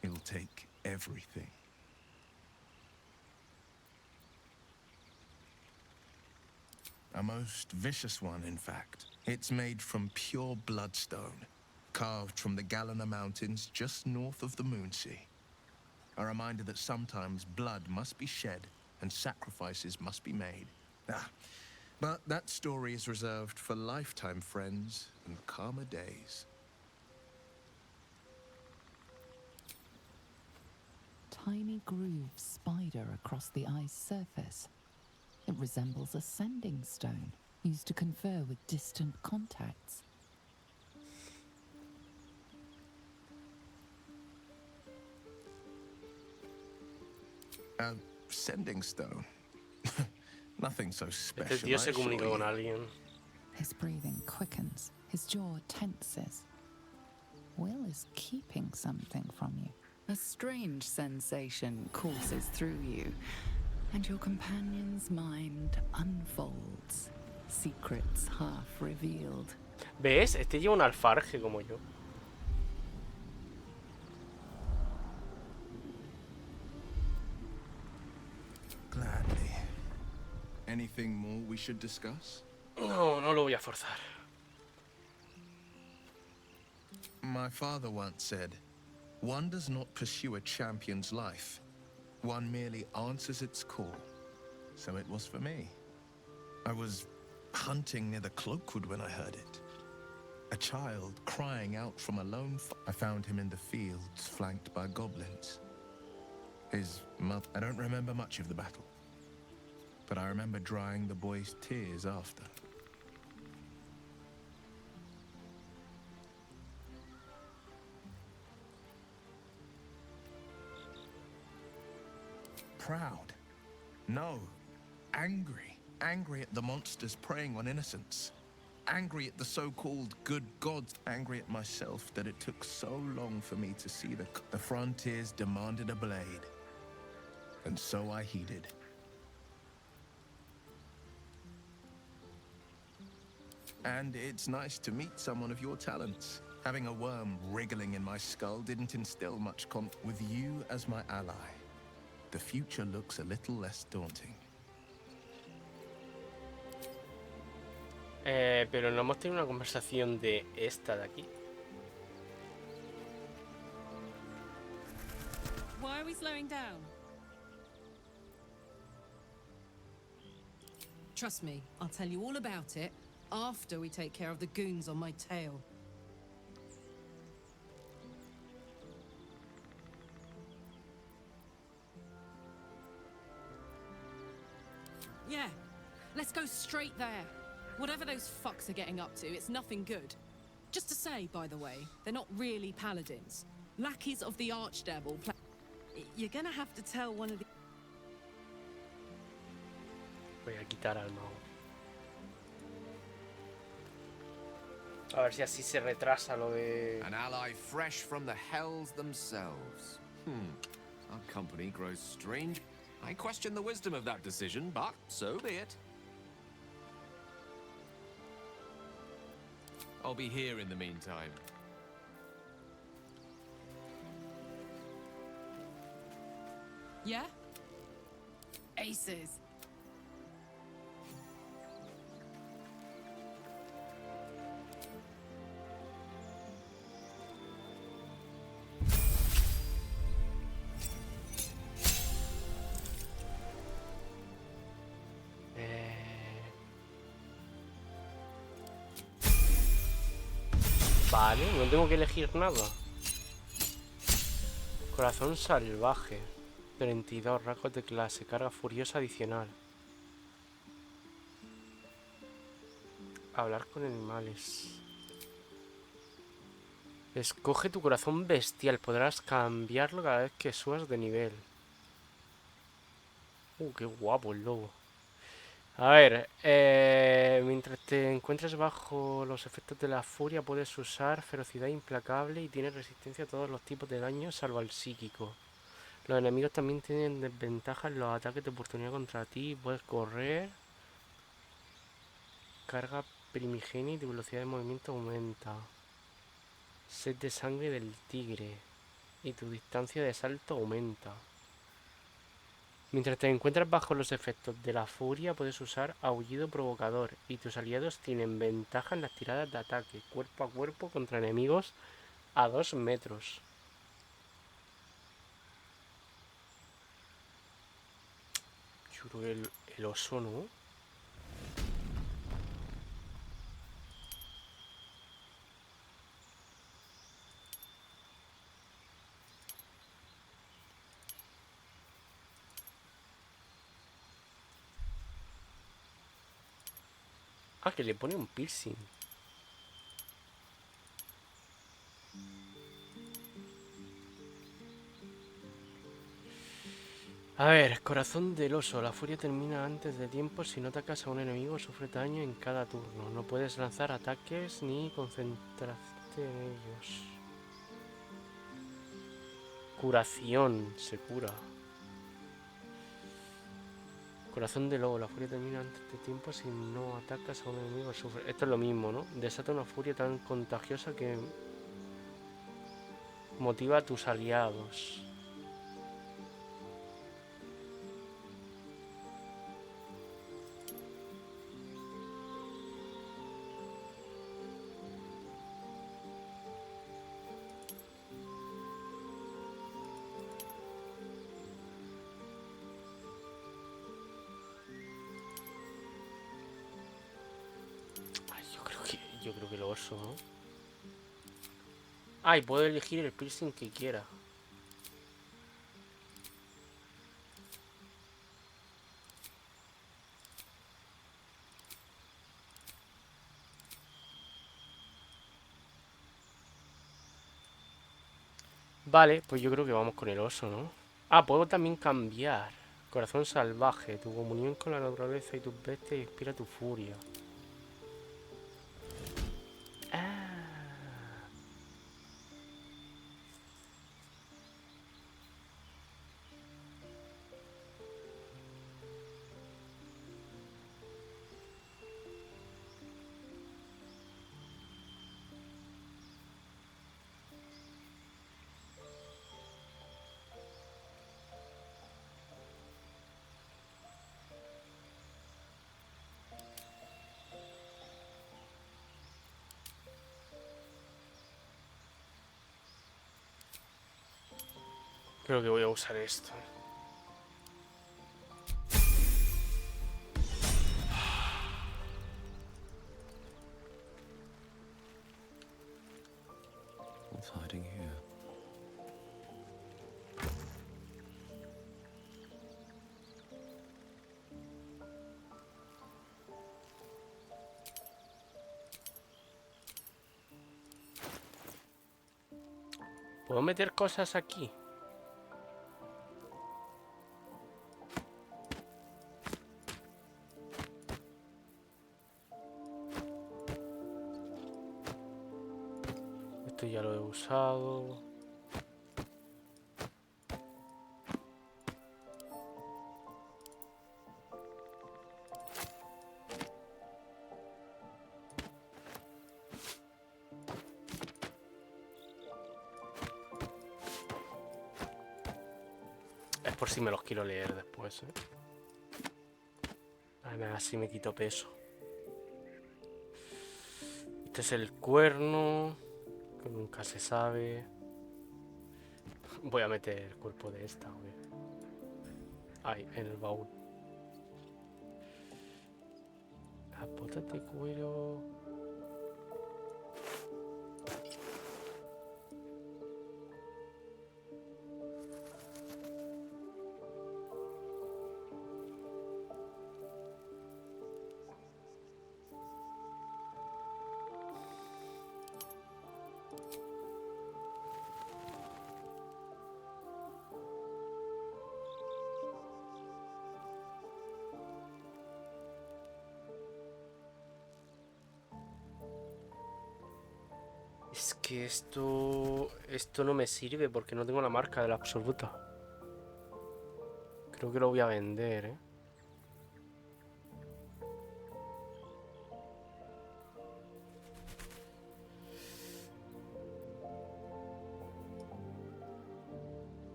He'll take everything. A most vicious one, in fact. It's made from pure bloodstone, carved from the Galena Mountains just north of the Moonsea. A reminder that sometimes blood must be shed and sacrifices must be made. But that story is reserved for lifetime friends and calmer days. Tiny grooves spider across the ice surface. It resembles a sending stone used to confer with distant contacts. A sending stone? Nothing so special. Este tío se comunica con alguien. His breathing quickens, his jaw tenses. Will is keeping something from you. A strange sensation courses through you, and your companion's mind unfolds, secrets half revealed. ¿Ves? Este lleva un alfarje como yo. Gladly. Anything more we should discuss? No, no lo voy a forzar. My father once said, one does not pursue a champion's life. One merely answers its call. So it was for me. I was hunting near the Cloakwood when I heard it. A child crying out from a lone I found him in the fields, flanked by goblins. His mother... I don't remember much of the battle, but I remember drying the boy's tears after. Proud. No. Angry. Angry at the monsters preying on innocents. Angry at the so-called good gods. Angry at myself that it took so long for me to see the frontiers demanded a blade. And so I heeded. And it's nice to meet someone of your talents. Having a worm wriggling in my skull didn't instill much with you as my ally. The future looks a little less daunting. Pero no hemos tenido una conversación de esta de aquí. Why are we slowing down? Trust me, I'll tell you all about it after we take care of the goons on my tail. Yeah, let's go straight there. Whatever those fucks are getting up to, it's nothing good. Just to say, by the way, they're not really paladins. Lackeys of the Archdevil. You're gonna have to tell one of the... Voy a quitar al mago. A ver si así se retrasa lo de... An ally fresh from the hells themselves. Our company grows strange. I question the wisdom of that decision, but so be it. I'll be here in the meantime. Yeah? Aces. Vale, no tengo que elegir nada. Corazón salvaje. 32 rasgos de clase. Carga furiosa adicional. Hablar con animales. Escoge tu corazón bestial. Podrás cambiarlo cada vez que subas de nivel. Qué guapo el lobo. A ver, mientras te encuentres bajo los efectos de la furia puedes usar ferocidad implacable y tienes resistencia a todos los tipos de daño salvo al psíquico. Los enemigos también tienen desventajas en los ataques de oportunidad contra ti. Puedes correr. Carga primigenia y tu velocidad de movimiento aumenta. Sed de sangre del tigre. Y tu distancia de salto aumenta. Mientras te encuentras bajo los efectos de la furia, puedes usar aullido provocador y tus aliados tienen ventaja en las tiradas de ataque, cuerpo a cuerpo contra enemigos a 2 metros. Yo creo que el oso, ¿no? Ah, que le pone un piercing. A ver, corazón del oso. La furia termina antes de tiempo. Si no atacas a un enemigo, sufre daño en cada turno. No puedes lanzar ataques ni concentrarte en ellos. Curación, se cura. Corazón de lobo, la furia termina antes de tiempo si no atacas a un enemigo sufre. Esto es lo mismo, ¿no? Desata una furia tan contagiosa que motiva a tus aliados. Yo creo que el oso, ¿no? Ah, y puedo elegir el piercing que quiera. Vale, pues yo creo que vamos con el oso, ¿no? Ah, puedo también cambiar. Corazón salvaje, tu comunión con la naturaleza y tus bestias inspira tu furia. Creo que voy a usar esto. What's hiding here? ¿Puedo meter cosas aquí? Esto ya lo he usado. Es por si me los quiero leer después, ¿eh? Además, así me quito peso. Este es el cuerno, que nunca se sabe. Voy a meter el cuerpo de esta, güey. Ahí, en el baúl. Las botas de cuero. Es que esto no me sirve porque no tengo la marca de la absoluta. Creo que lo voy a vender, ¿eh?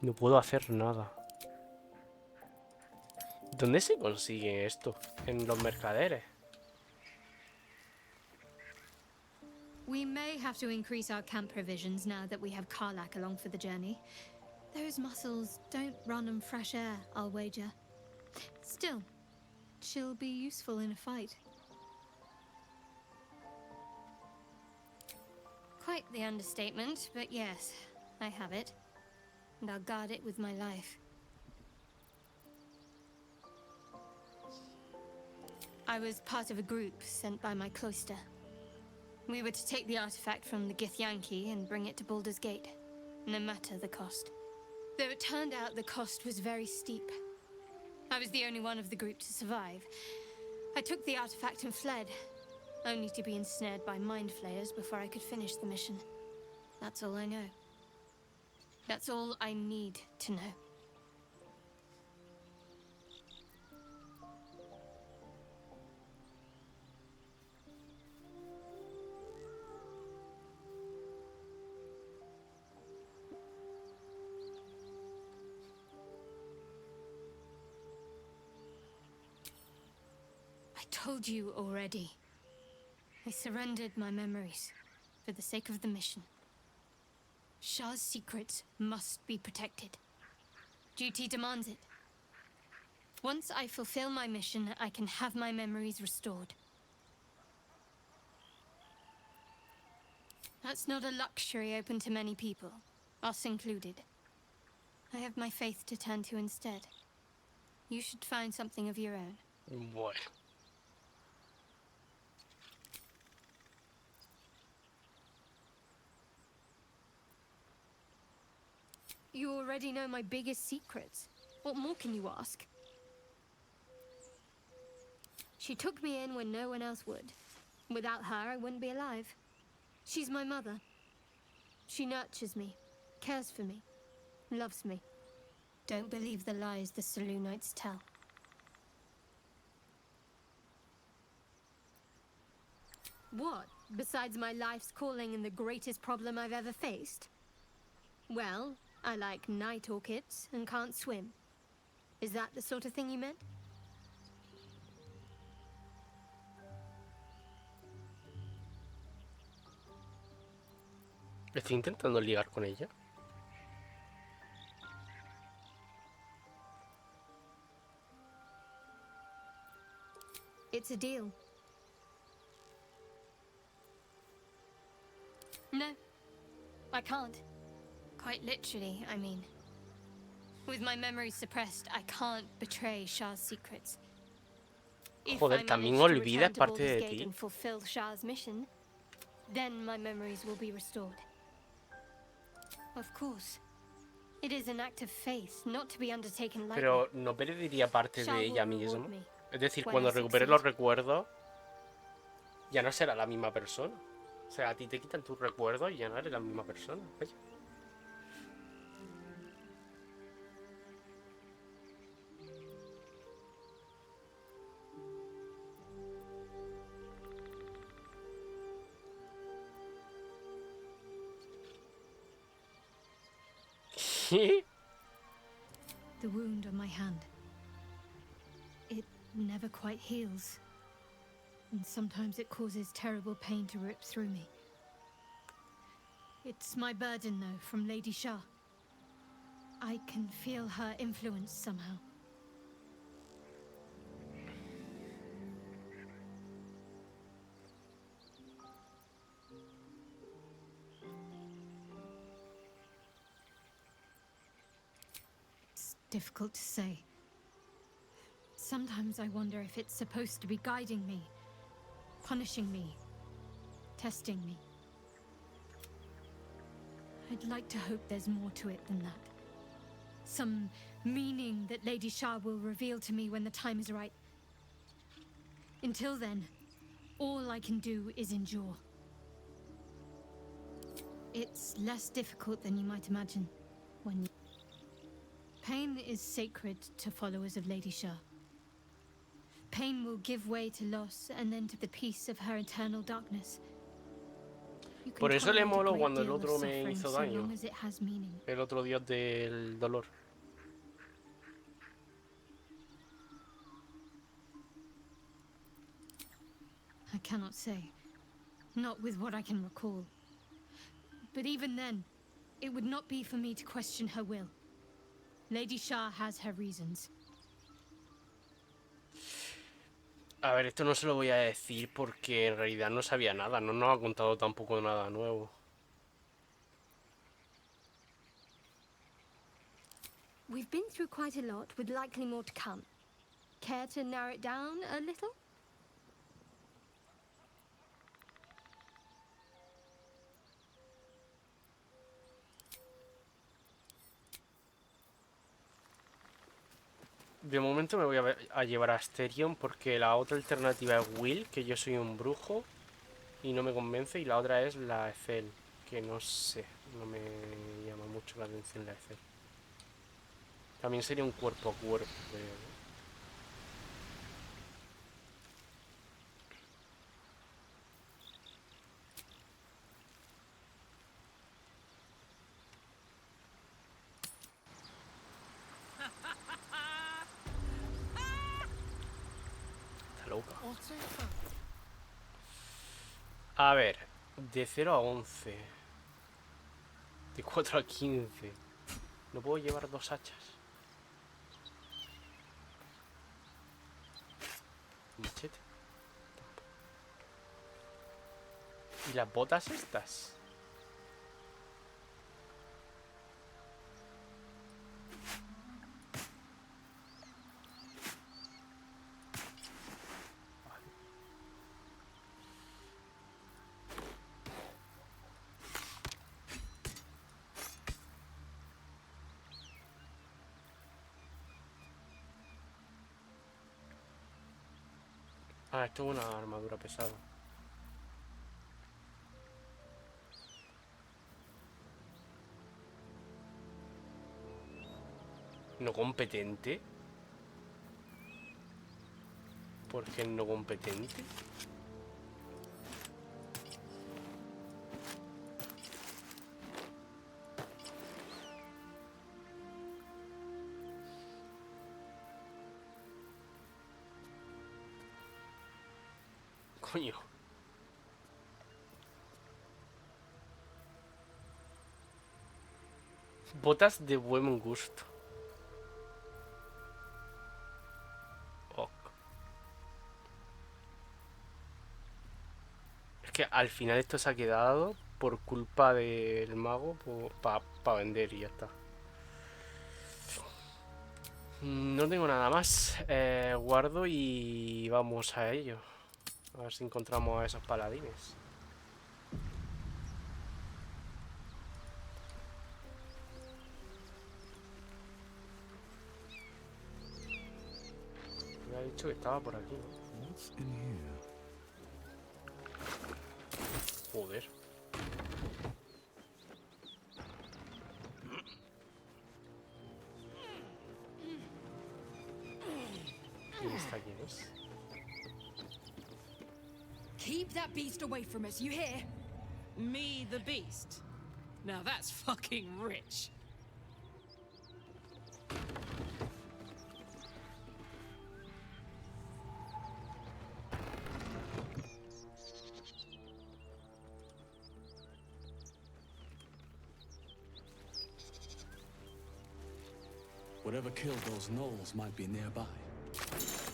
No puedo hacer nada. ¿Dónde se consigue esto? En los mercaderes. We may have to increase our camp provisions now that we have Karlak along for the journey. Those muscles don't run on fresh air, I'll wager. Still, she'll be useful in a fight. Quite the understatement, but yes, I have it. And I'll guard it with my life. I was part of a group sent by my cloister. We were to take the artifact from the Githyanki and bring it to Baldur's Gate, no matter the cost. Though it turned out the cost was very steep. I was the only one of the group to survive. I took the artifact and fled, only to be ensnared by mind flayers before I could finish the mission. That's all I know. That's all I need to know. I told you already. I surrendered my memories for the sake of the mission. Shah's secrets must be protected. Duty demands it. Once I fulfill my mission, I can have my memories restored. That's not a luxury open to many people, us included. I have my faith to turn to instead. You should find something of your own. Bueno. You already know my biggest secrets. What more can you ask? She took me in when no one else would. Without her, I wouldn't be alive. She's my mother. She nurtures me, cares for me, loves me. Don't believe the lies the Selûnites tell. What, besides my life's calling and the greatest problem I've ever faced? Well, I like night orchids and can't swim. Is that the sort of thing you meant? ¿Estoy intentando ligar con ella? It's a deal. No, I can't. Quite literally, I mean. With my memories suppressed, I can't betray Shah's secrets. Joder, también olvidas parte de ti. And fulfill Shah's mission, then my memories will be restored. Of course. It is an act of faith, not to be undertaken lightly. Pero no perdería parte de ella misma. Es decir, cuando recupere los recuerdos, ya no será la misma persona. O sea, a ti te quitan tus recuerdos y ya no eres la misma persona. Vaya. The wound on my hand. It never quite heals. And sometimes it causes terrible pain to rip through me. It's my burden, though, from Lady Shah. I can feel her influence somehow. It's difficult to say. Sometimes I wonder if it's supposed to be guiding me, punishing me, testing me. I'd like to hope there's more to it than that. Some meaning that Lady Shah will reveal to me when the time is right. Until then, all I can do is endure. It's less difficult than you might imagine when you... Pain is sacred to followers of Lady Shah. Pain will give way to loss and then to the peace of her eternal darkness. Por eso le molo cuando el otro me hizo daño. El otro dios del dolor. I cannot say. Not with what I can recall. But even then, it would not be for me to question her will. Lady Shah has her reasons. A ver, esto no se lo voy a decir porque en realidad no sabía nada, no nos ha contado tampoco nada nuevo. We've been through quite a lot, with likely more to come. Care to narrow it down a little? De momento me voy a llevar a Asterion porque la otra alternativa es Will, que yo soy un brujo. y no me convence, y la otra es la Ethel, que no sé, no me llama mucho la atención la Ethel. También sería un cuerpo a cuerpo, creo, ¿no? Está loca. A ver, de 0 a 11. De 4 a 15. No puedo llevar 2 hachas. Machete. ¿Y las botas estas? Ah, esto es una armadura pesada. ¿No competente? ¿Por qué no competente? Coño. Botas de buen gusto. Ok. Es que al final esto se ha quedado por culpa del mago para vender y ya está. No tengo nada más. Guardo y vamos a ello. A ver si encontramos a esos paladines. Me ha dicho que estaba por aquí, ¿no? Joder. ¿Quién está? ¿Quién es? Keep that beast away from us, you hear? Me, the beast? Now that's fucking rich. Whatever killed those gnolls might be nearby.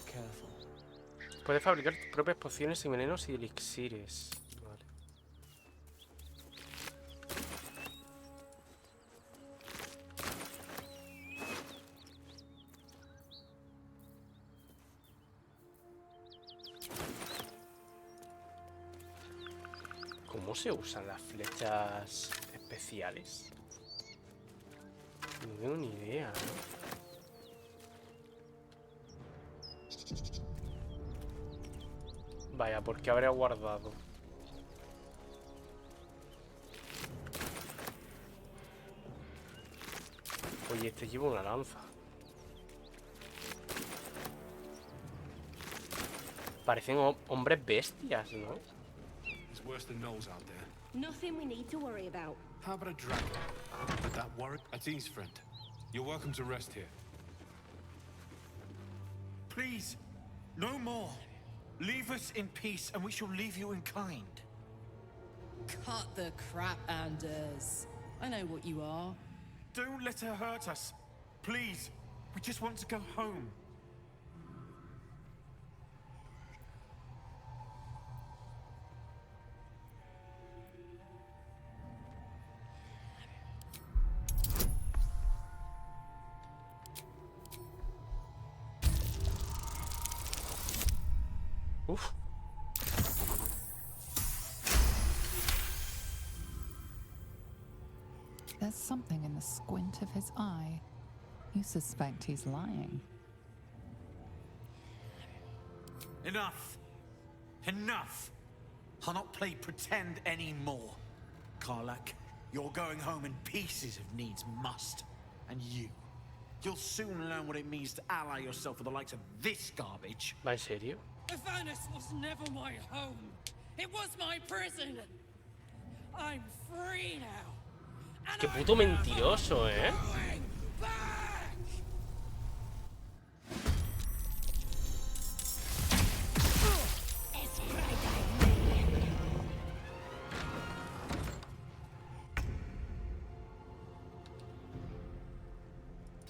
Careful. Puedes fabricar tus propias pociones y venenos y elixires. Vale. ¿Cómo se usan las flechas especiales? No tengo ni idea, ¿no? Vaya, ¿por qué habría guardado? Oye, este lleva una lanza. Parecen hombres bestias, ¿no? It's worse than gnolls out there. Nothing we need to worry about. How about a dragon? Would that work? Atine's friend. You're welcome to rest here. Please, no more. Leave us in peace, and we shall leave you in kind. Cut the crap, Anders. I know what you are. Don't let her hurt us. Please, we just want to go home. Uf. There's something in the squint of his eye. You suspect he's lying. Enough. Enough. I'll not play pretend anymore. Karlak, you're going home in pieces if needs must. And you'll soon learn what it means to ally yourself with the likes of this garbage. ¿Va en serio? Avernus was never my home. It was my prison. I'm free now. Qué puto mentiroso, ¿eh?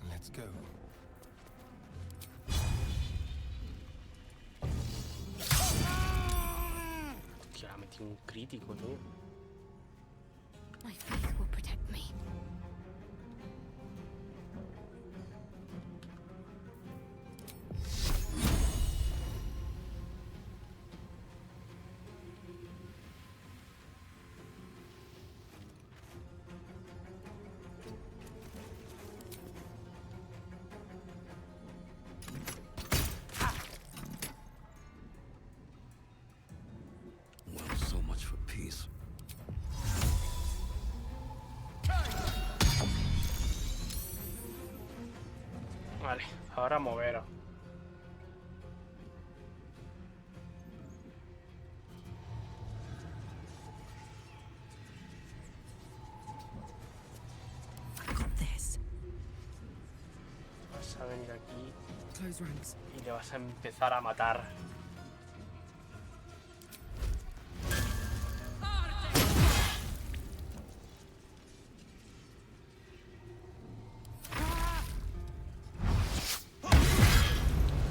Let's go. Que ha metido un crítico, tío. My faith will protect me. Well, so much for peace. Vale, ahora moveros. Vas a venir aquí Close ranks. y le vas a empezar a matar.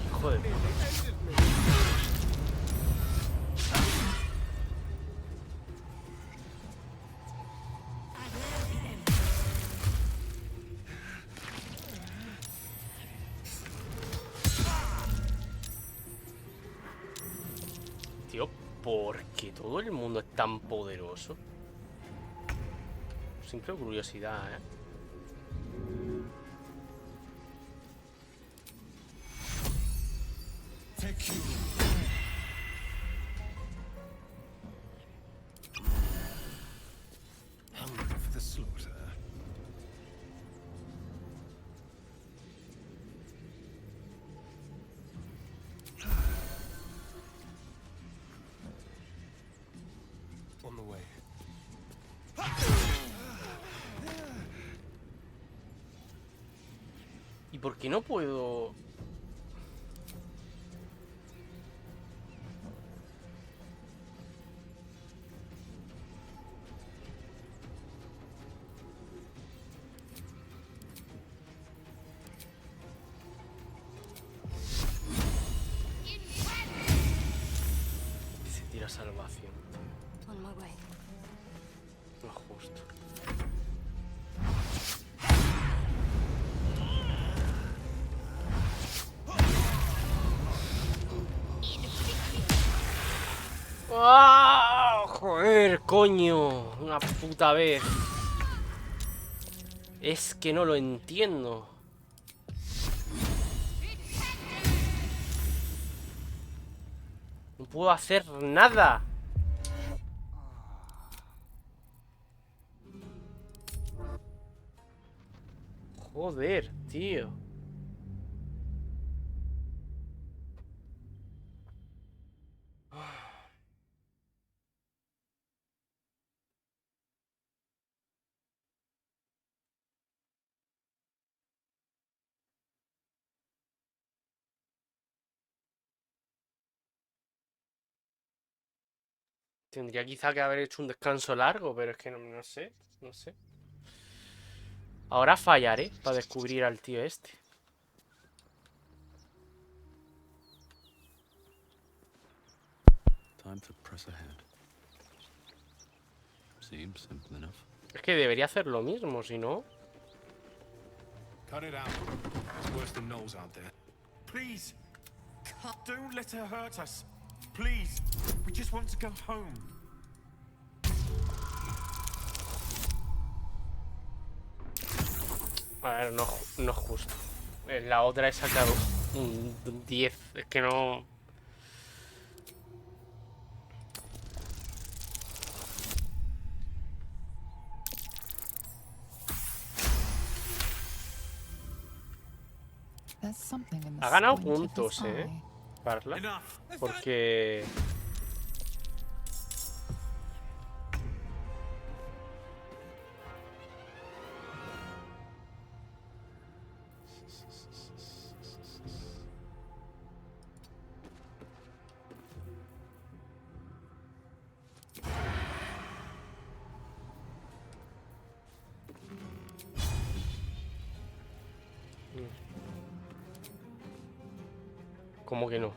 Hijo de puta. Tío, ¿por qué todo el mundo es tan poderoso? Simple curiosidad, ¿eh? Take you. Hungry for the slaughter. On the way. ¿Y por qué no puedo...? Se tira salvación. On my way. No es justo. ¡Ah! ¡Joder, coño! Una puta vez. Es que no lo entiendo. No puedo hacer nada. Joder, tío. Tendría quizá que haber hecho un descanso largo, pero es que no sé, no sé. Ahora fallaré para descubrir al tío este. Time to press ahead. Seems simple enough. Es que debería hacer lo mismo, si no... Cut it out. It's worse than Knowles out there. Please, don't let her hurt us. Please, we just want to go home. A ver, no es justo. En la otra he sacado un 10. Es que no... There's something in the Ha ganado squint of his puntos, eye. Parla. Porque... ¿Cómo que no?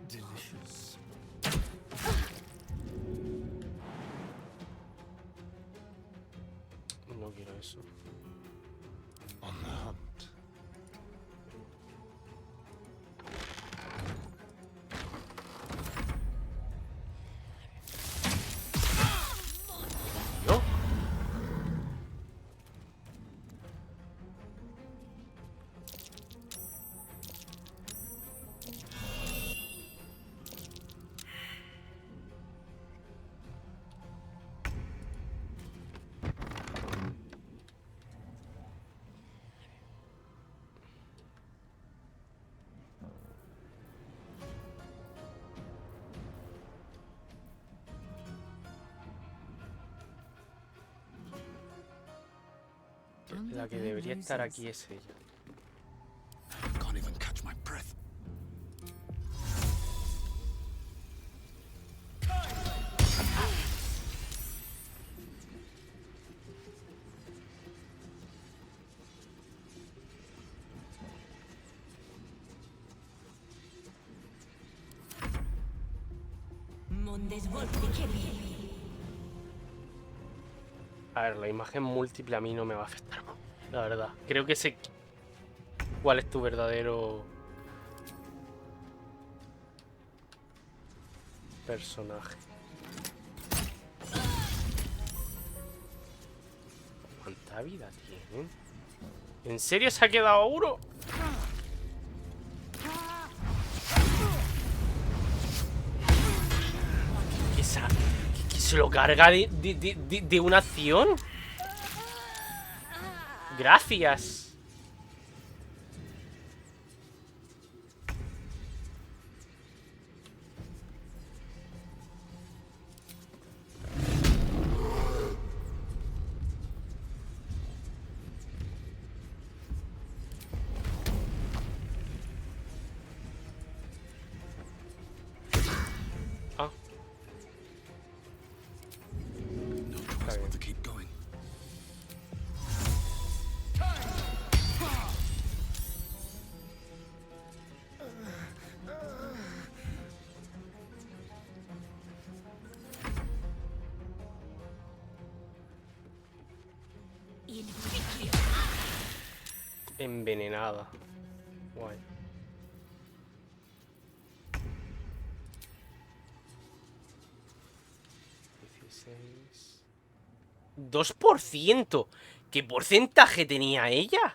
Delicious. No quiero eso. On the hunt. ¿No? La que debería estar aquí es ella. Can't even catch my breath. A ver, la imagen múltiple a mí no me va a afectar, la verdad. Creo que sé cuál es tu verdadero personaje. ¿Cuánta vida tiene? ¿En serio se ha quedado a uno? ¿Que se lo carga de una acción? Gracias. Envenenada. Guay. ¿2%? ¿Qué porcentaje tenía ella?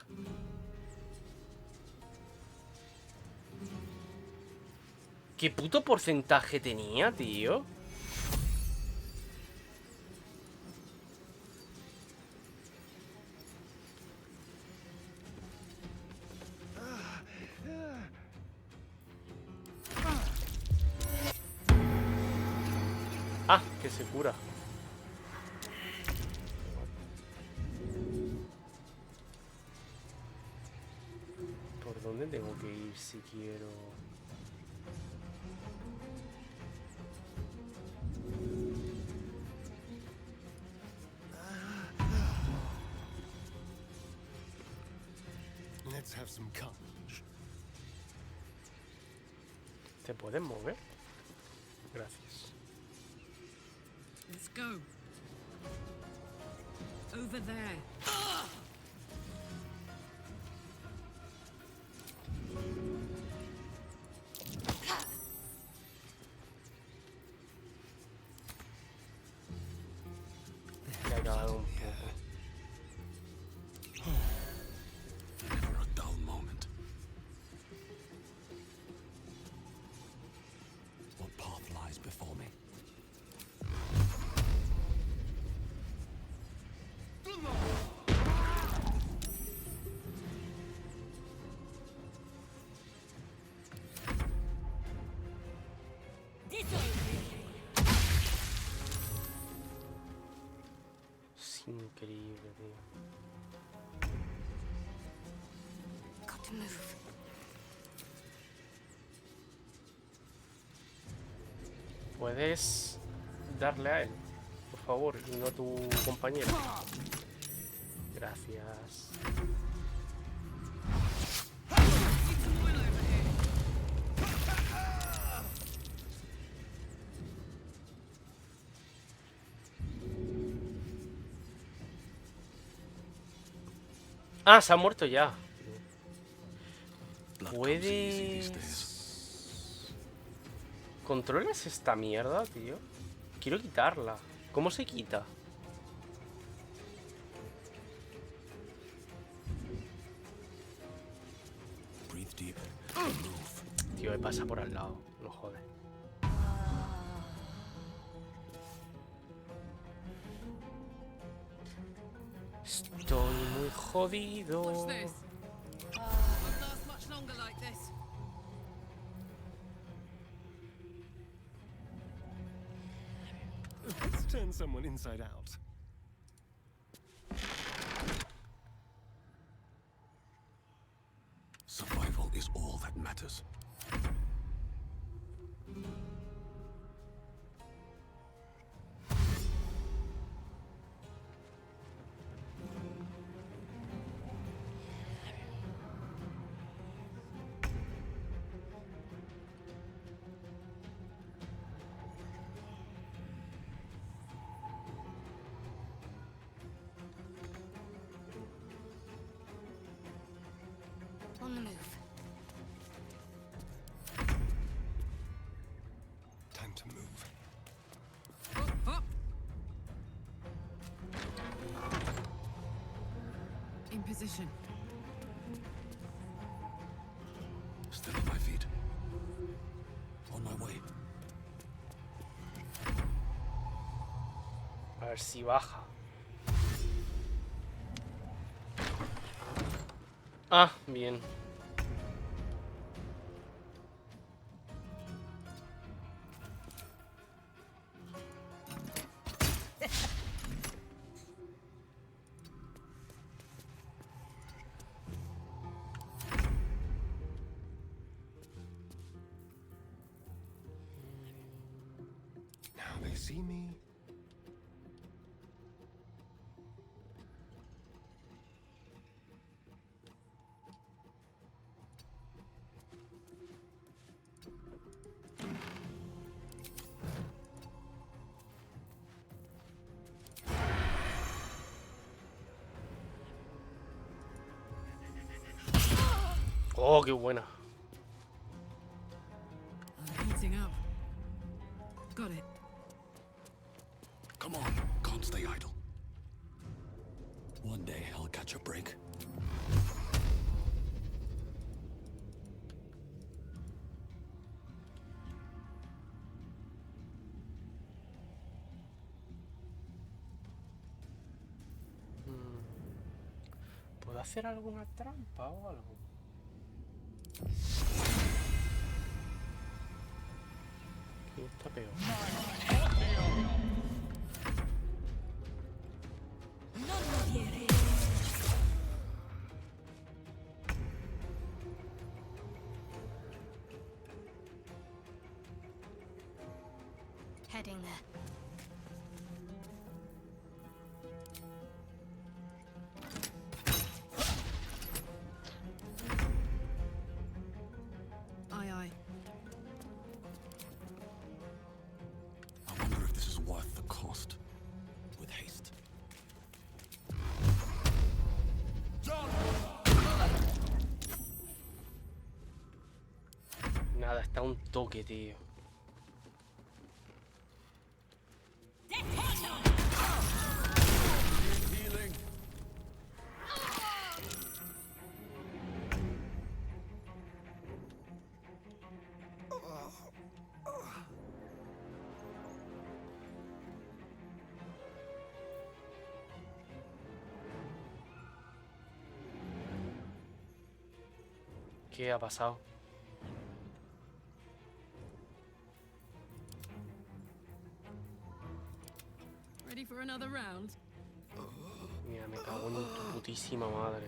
¿Qué puto porcentaje tenía, tío? Ah, que se cura. ¿Por dónde tengo que ir si quiero? Let's have some carnage. ¿Te puedes mover? Gracias. Let's go. Over there. Le ha cagado un poco. Never a dull moment. What path lies before me? increíble, tío. Got to move. ¿Puedes darle a él, por favor, y no a tu compañero? Gracias. Ah, se ha muerto ya. ¿Puedes...? ¿Controlas esta mierda, tío? Quiero quitarla. ¿Cómo se quita? Tío, me pasa por al lado. No jode. Estoy muy jodido. Watch this. Won't last much longer like this. Let's turn someone inside out. Survival is all that matters. On the move. Time to move. Up. In position. Still on my feet. On my way. A ver si baja. Ah, bien. Now they see me. Oh, qué buena. I'm heating up. Got it. Come on, can't stay idle. One day I'll catch a break. ¿Puedo hacer alguna trampa o algo? ¿Qué está peor? Heading there. Aye, aye. I wonder if this is worth the cost. With haste. Nada, está un toque, tío. Healing. ¿Qué ha pasado? Ready for another round? cago en tu putísima madre.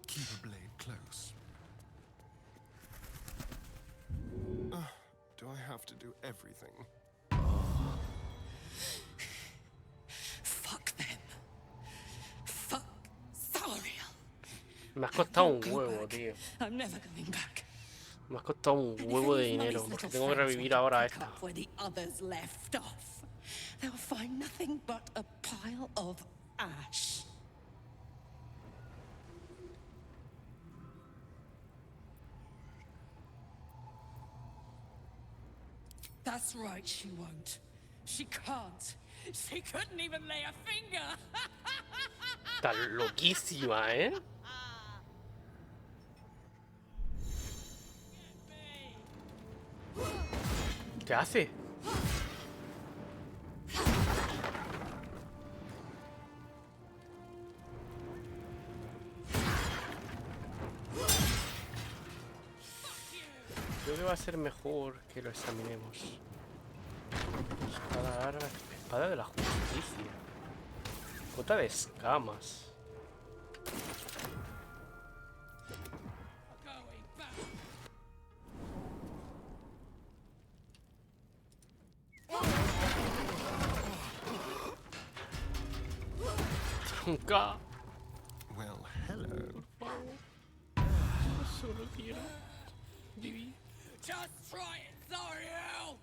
Keep a blade close. Do I have to do everything? Fuck them. Fuck Zariel. Me has costado un huevo, tío. I'm never coming back. Me has costado un huevo de dinero porque tengo que revivir ahora a esta. Where the others left off, they'll find nothing but a pile of ash. That's right, she won't. She can't. She couldn't even lay a finger. Está loquísima, ¿eh? ¿Qué hace? Creo que va a ser mejor que lo examinemos. Espada de la justicia. Cota de escamas. Nunca. Well, hello. Solo quiero vivir. Just try it, Zariel!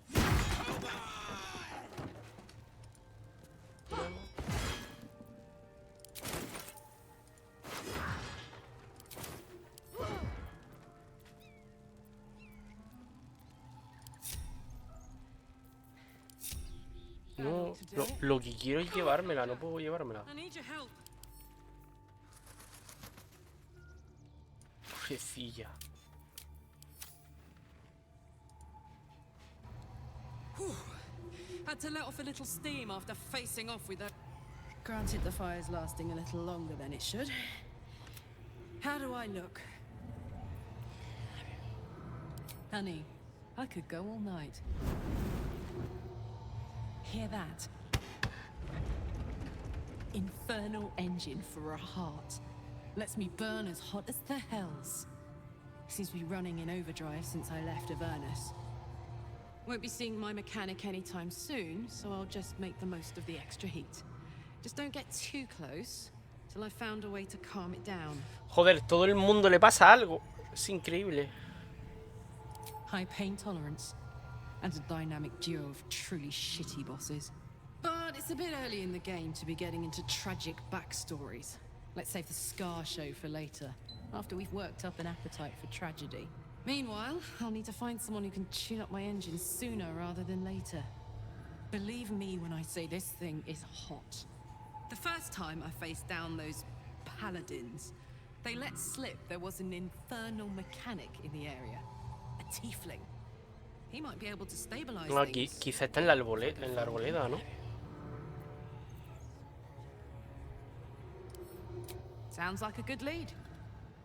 No, lo que quiero es llevármela, no puedo llevármela. Pobrecilla. Had to let off a little steam after facing off with that. Granted, the fire's lasting a little longer than it should. How do I look? Honey, I could go all night. Hear that? Infernal engine for a heart. Lets me burn as hot as the hells. Seems to be running in overdrive since I left Avernus. Won't be seeing my mechanic anytime soon, so I'll just make the most of the extra heat. Just don't get too close till I've found a way to calm it down. Joder, todo el mundo le pasa algo. Es increíble. High pain tolerance and a dynamic duo of truly shitty bosses. But it's a bit early in the game to be getting into tragic backstories. Let's save the Scar show for later, after we've worked up an appetite for tragedy. Meanwhile, I'll need to find someone who can tune up my engine sooner rather than later. Believe me when I say this thing is hot. The first time I faced down those paladins, they let slip there was an infernal mechanic in the area. A tiefling. He might be able to stabilize No, things. quizá está en la arboleda, ¿no? Sounds like a good lead.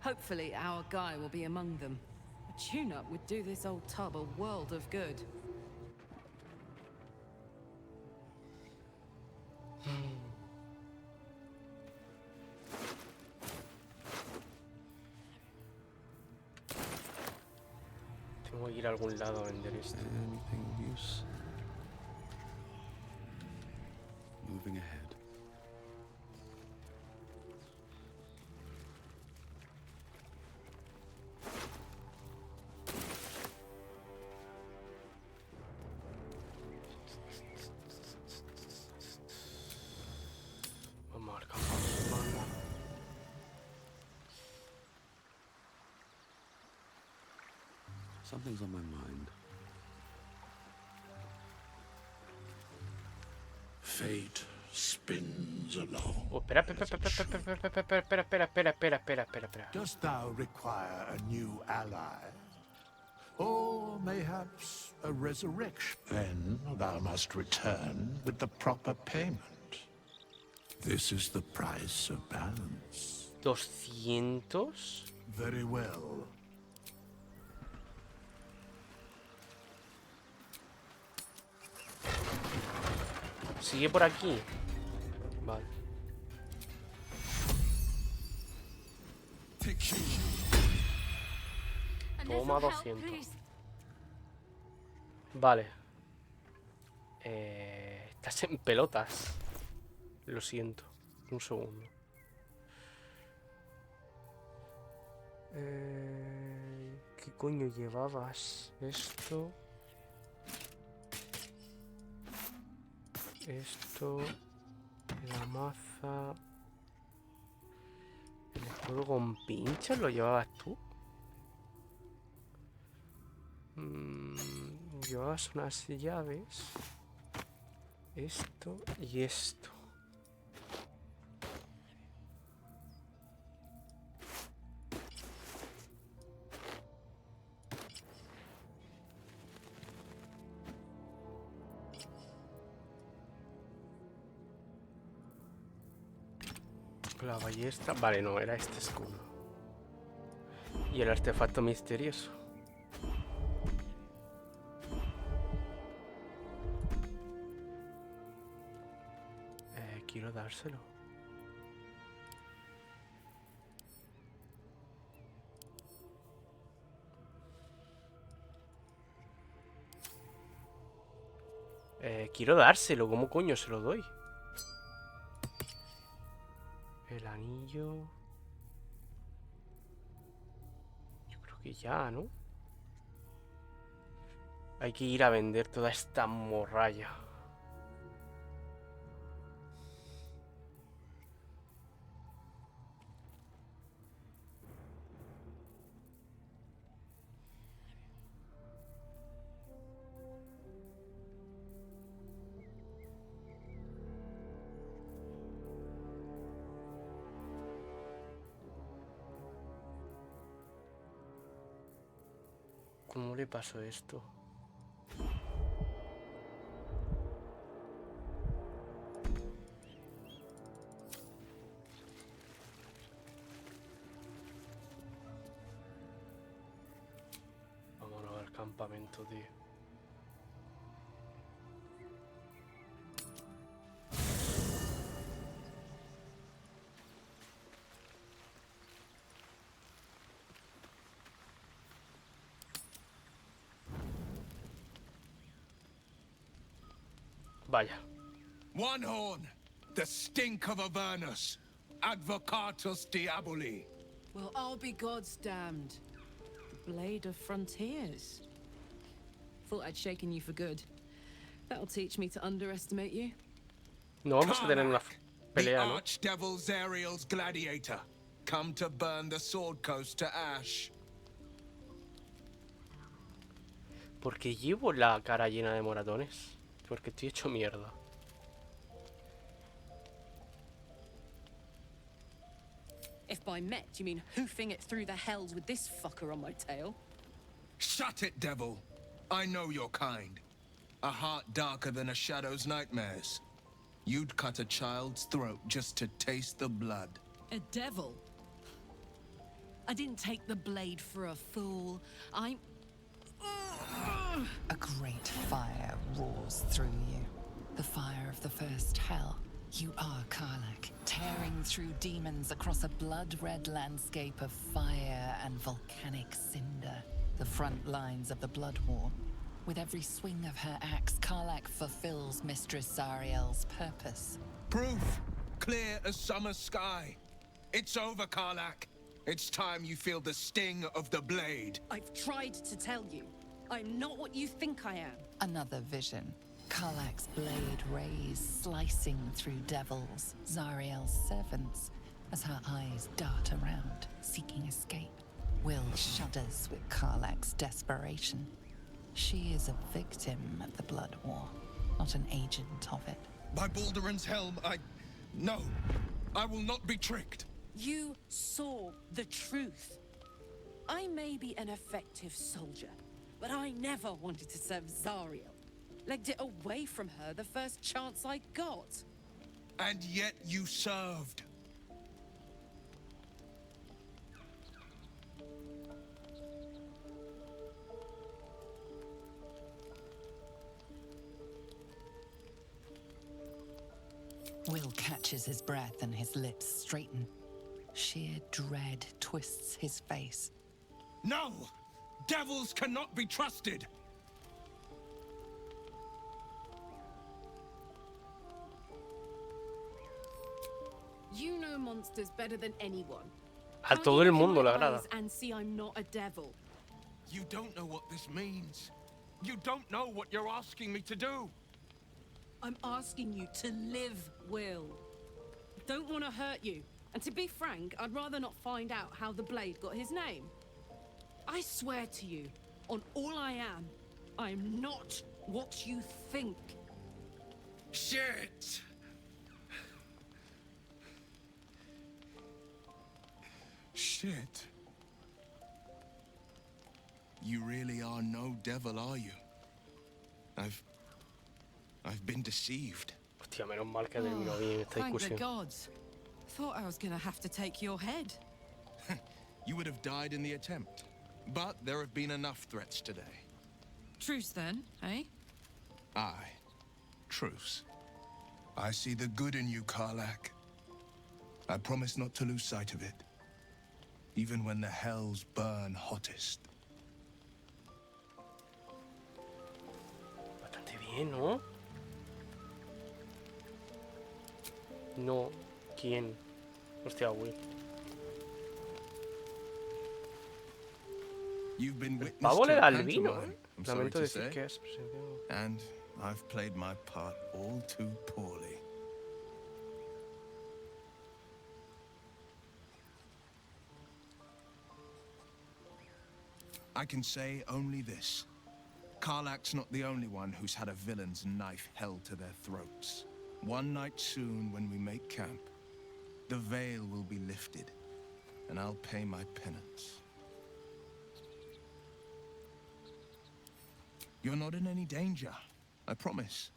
Hopefully our guy will be among them. A tune-up would do this old tub a world of good. Tengo que ir a algún lado a vender esto. Anything of use? Moving ahead. Vamos al campamento. Something's on my mind. Fate spins along. Oh, espera. Dost thou require a new ally? Or mayhaps a resurrection? Then thou must return with the proper payment. This is the price of balance. 200. Very well. Sigue por aquí. Vale. Toma 200. Vale. Estás en pelotas. Lo siento. Un segundo. ¿Qué coño llevabas? Esto. Esto. La maza. ¿El escudo con pinchas lo llevabas tú? Llevabas unas llaves. Esto y esto. La ballesta. Vale, no, era este escudo. Y el artefacto misterioso. Quiero dárselo. Quiero dárselo. ¿Cómo coño se lo doy? El anillo. Yo creo que ya, ¿no? Hay que ir a vender toda esta morralla. ¿Cómo le pasó esto? Vámonos al campamento, tío. Vaya. One horn, the stink of Avernus, advocatus diaboli. Well, I'll be God's damned. The blade of frontiers. Thought I'd shaken you for good. That'll teach me to underestimate you. No vamos a tener una pelea, The ¿no? archdevil Zariel's gladiator, come to burn the Sword Coast to ash. Porque llevo la cara llena de moratones. Porque estoy hecho mierda. If by met you mean hoofing it through the hells with this fucker on my tail. Shut it, devil. I know your kind. A heart darker than a shadow's nightmares. You'd cut a child's throat just to taste the blood. A devil? I didn't take the blade for a fool. I'm... A great fire roars through you. The fire of the first hell. You are Karlach, tearing through demons across a blood-red landscape of fire and volcanic cinder. The front lines of the Blood War. With every swing of her axe, Karlach fulfills Mistress Zariel's purpose. Proof, clear as summer sky. It's over, Karlach. It's time you feel the sting of the blade. I've tried to tell you. I'm not what you think I am. Another vision. Karlach's blade rays slicing through devils, Zariel's servants, as her eyes dart around, seeking escape. Will shudders with Karlach's desperation. She is a victim of the Blood War, not an agent of it. By Balduran's helm, No, I will not be tricked. You saw the truth. I may be an effective soldier, but I never wanted to serve Zariel. Legged it away from her the first chance I got. And yet you served. Will catches his breath and his lips straighten. Sheer dread twists his face. No! Devils cannot be trusted! You know monsters better than anyone. A todo el mundo le agrada. And see I'm not a devil. You don't know what this means. You don't know what you're asking me to do. I'm asking you to live, Will. I don't want to hurt you. And to be frank, I'd rather not find out how the blade got his name. I swear to you, on all I am not what you think. Shit! Shit. You really are no devil, are you? I've been deceived. Hostia, menos mal que terminó bien esta Thank the discusión. gods. Thought I was gonna have to take your head. You would have died in the attempt. But there have been enough threats today. Truce then, eh? Aye. Truce. I see the good in you, Karlach. I promise not to lose sight of it. Even when the hells burn hottest. Bastante bien, ¿no? No. ¿Quién? Hostia, Will. You've been witness Pavo to le a da el vino, pantomime, ¿eh? I'm sorry Lamento to decir say. que es... And I've played my part all too poorly. I can say only this. Karlach's not the only one who's had a villain's knife held to their throats. One night soon, when we make camp, the veil will be lifted, and I'll pay my penance. You're not in any danger, I promise.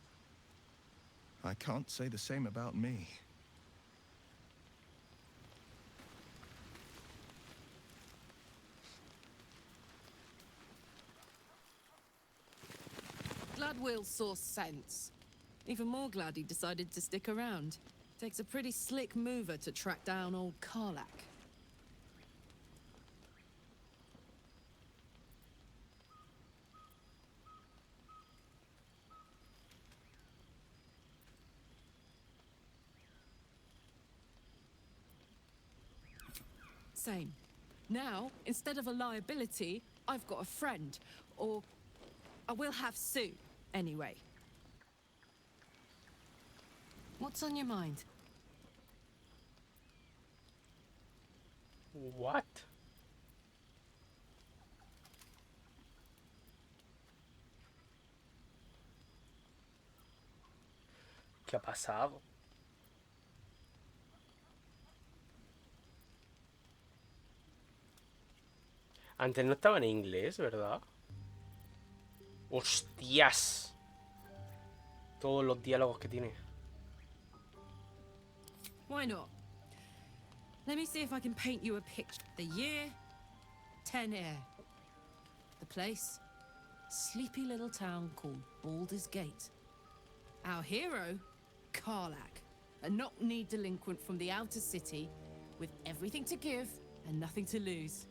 I can't say the same about me. Glad Will saw sense. Even more glad he decided to stick around. Takes a pretty slick mover to track down old Karlach. Same. Now, instead of a liability, I've got a friend. Or I will have soon, anyway. What's on your mind? What? ¿Qué ha pasado? Antes no estaba en inglés, ¿verdad? ¡Hostias! Todos los diálogos que tiene. Why not? Let me see if I can paint you a picture. The year, 10 air. The place, sleepy little town called Baldur's Gate. Our hero, Karlach, a knock-kneed delinquent from the outer city with everything to give and nothing to lose.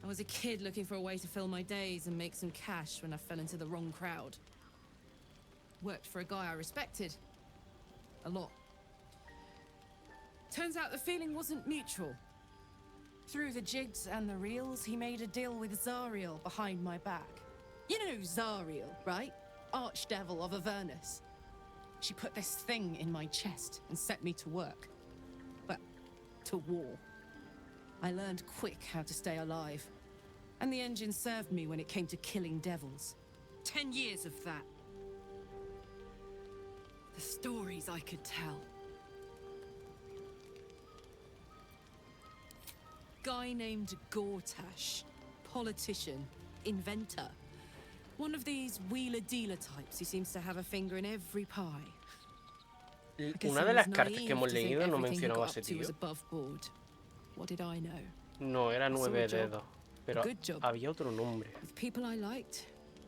I was a kid looking for a way to fill my days and make some cash when I fell into the wrong crowd. Worked for a guy I respected. A lot. Turns out the feeling wasn't mutual. Through the jigs and the reels, he made a deal with Zariel behind my back. You know Zariel, right? Archdevil of Avernus. She put this thing in my chest and set me to work. Well, to war. I learned quick how to stay alive. And the engine served me when it came to killing devils. 10 years of that. The stories I could tell. Guy named Gortash. Politician. Inventor. One of these wheeler-dealer types who seems to have a finger in every pie. Una de las cartas que hemos leído no mencionaba a ese tío. What did I know? No, era 9 dedos. Pero Good job. había otro nombre. With people I liked,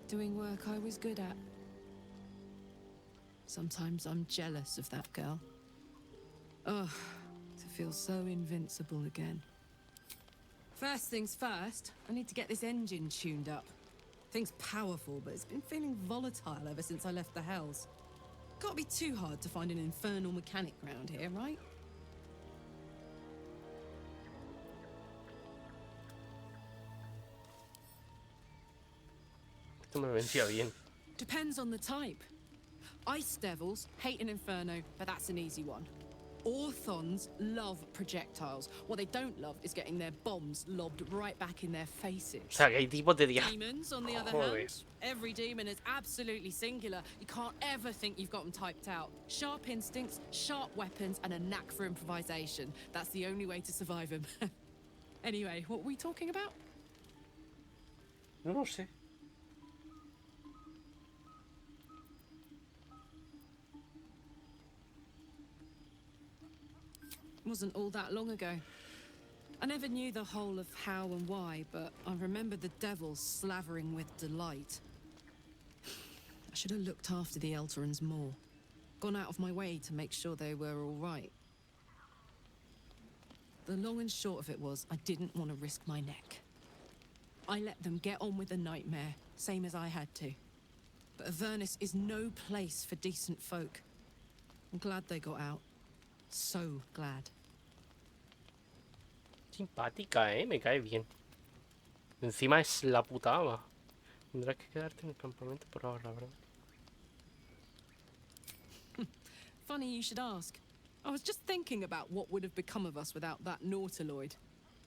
doing work I was good at. Sometimes I'm jealous of that girl. Oh, to feel so invincible again. First things first, I need to get this engine tuned up. Thing's powerful, but it's been feeling volatile ever since I left the Hells. Can't be too hard to find an infernal mechanic round here, right? Esto me vendía bien. Depends on the type. Ice devils hate an inferno, but that's an easy one. Orthons love projectiles. What they don't love is getting their bombs lobbed right back in their faces. O sea, que hay tipos de Demons, on the other hand, every demon is absolutely singular. You can't ever think you've got them typed out. Sharp instincts, sharp weapons, and a knack for improvisation. That's the only way to survive them. Anyway, what were we talking about? No lo sé. Wasn't all that long ago. I never knew the whole of how and why, but I remember the devils slavering with delight. I should have looked after the Elterans more. Gone out of my way to make sure they were all right. The long and short of it was, I didn't want to risk my neck. I let them get on with the nightmare, same as I had to. But Avernus is no place for decent folk. I'm glad they got out. So glad. Simpática, me cae bien. Encima es la puta ama. Tendrás que quedarte en el campamento por ahora, ¿verdad? Funny you should ask. I was just thinking about what would have become of us without that Nautiloid.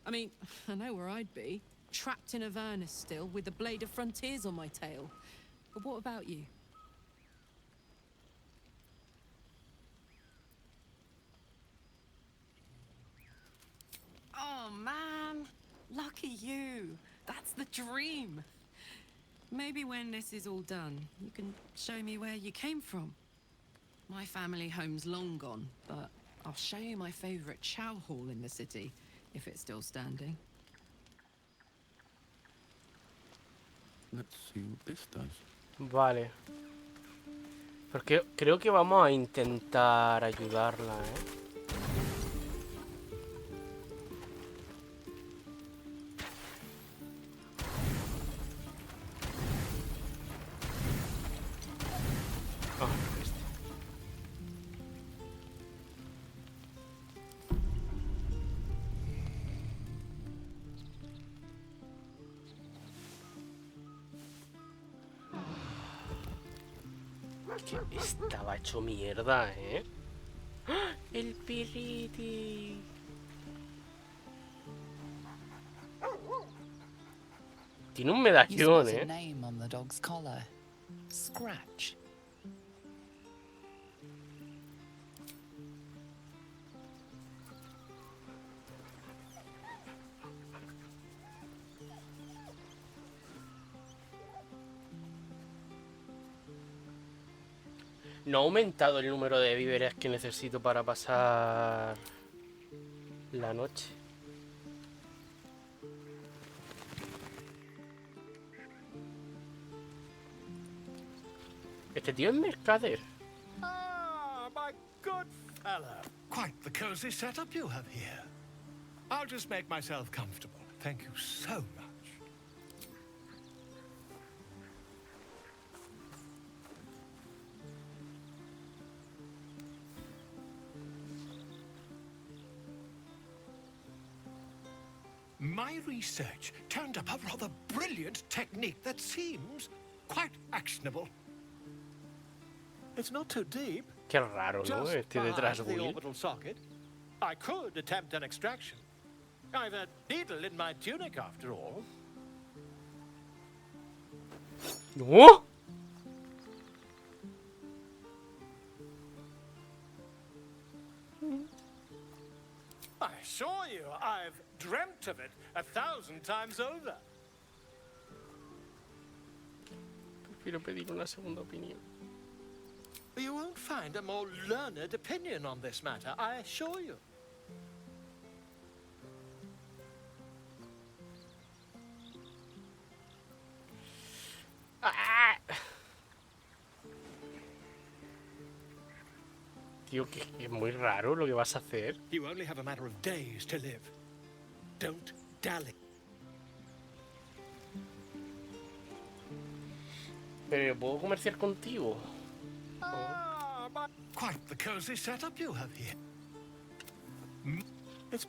I mean, I know where I'd be. Trapped in Avernus still, with the Blade of Frontiers on my tail. But what about you? Oh, man. Lucky you. That's the dream. Maybe when this is all done, you can show me where you came from. My family home's long gone, but I'll show you my favorite chow hall in the city, if it's still standing. Let's see what this does. Vale. Porque creo que vamos a intentar ayudarla, Que estaba hecho mierda, ¡Ah! El piriti. Tiene un medallón, A name on the dog's collar. Scratch. No ha aumentado el número de víveres que necesito para pasar la noche. Este tío es mercader. Ah, my good fella. Quite the cozy setup you have here. I'll just make myself comfortable. Thank you so much. My research turned up a rather brilliant technique that seems quite actionable. It's not too deep. Qué raro, ¿no? Este detrás the Will. orbital socket. I could attempt an extraction. I've a needle in my tunic after all. ¿No? I assure you, I've dreamt of it 1,000 times over. Prefiero pedir una segunda opinión. You won't find a more learned opinion on this matter, I assure you. Tío, que es muy raro lo que vas a hacer. You only have a matter of days to live. Don't dally. Pero ¿puedo comerciar contigo? Quite the cozy setup you have here. It's...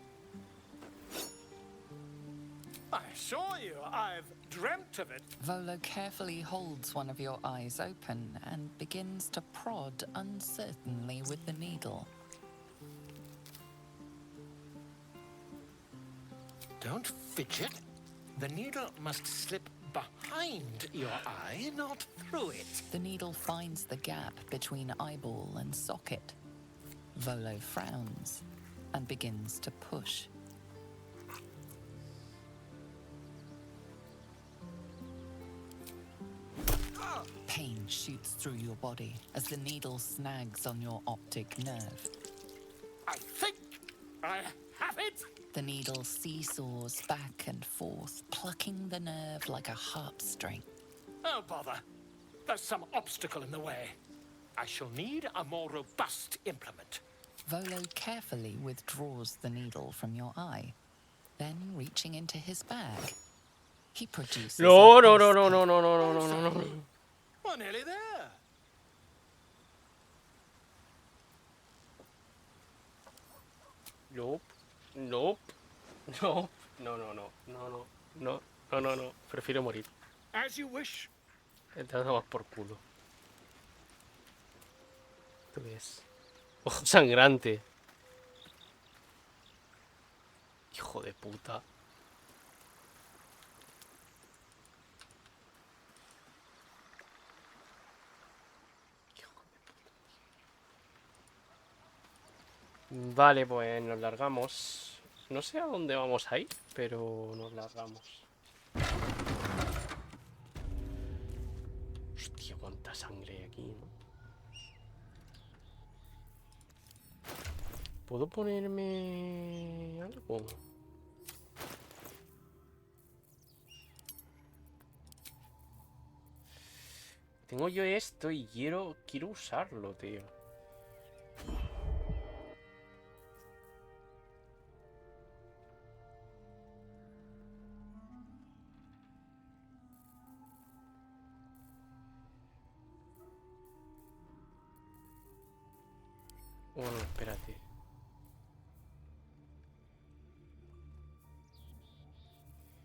I assure you, I've dreamt of it. Volo carefully holds one of your eyes open and begins to prod uncertainly with the needle. Don't fidget. The needle must slip behind your eye, not through it. The needle finds the gap between eyeball and socket. Volo frowns and begins to push. Pain shoots through your body as the needle snags on your optic nerve. I think I have it. The needle seesaws back and forth, plucking the nerve like a harp string. Oh, bother. There's some obstacle in the way. I shall need a more robust implement. Volo carefully withdraws the needle from your eye. Then, reaching into his bag, he produces No. We're nearly there. Nope. No. Prefiero morir. As you wish. Te das más por culo. ¿Tú ves? Ojo sangrante. Hijo de puta. Vale, pues nos largamos. No sé a dónde vamos a ir, pero nos largamos. Hostia, cuánta sangre hay aquí, ¿no? ¿Puedo ponerme algo? Tengo yo esto y quiero usarlo, tío. Bueno, espérate.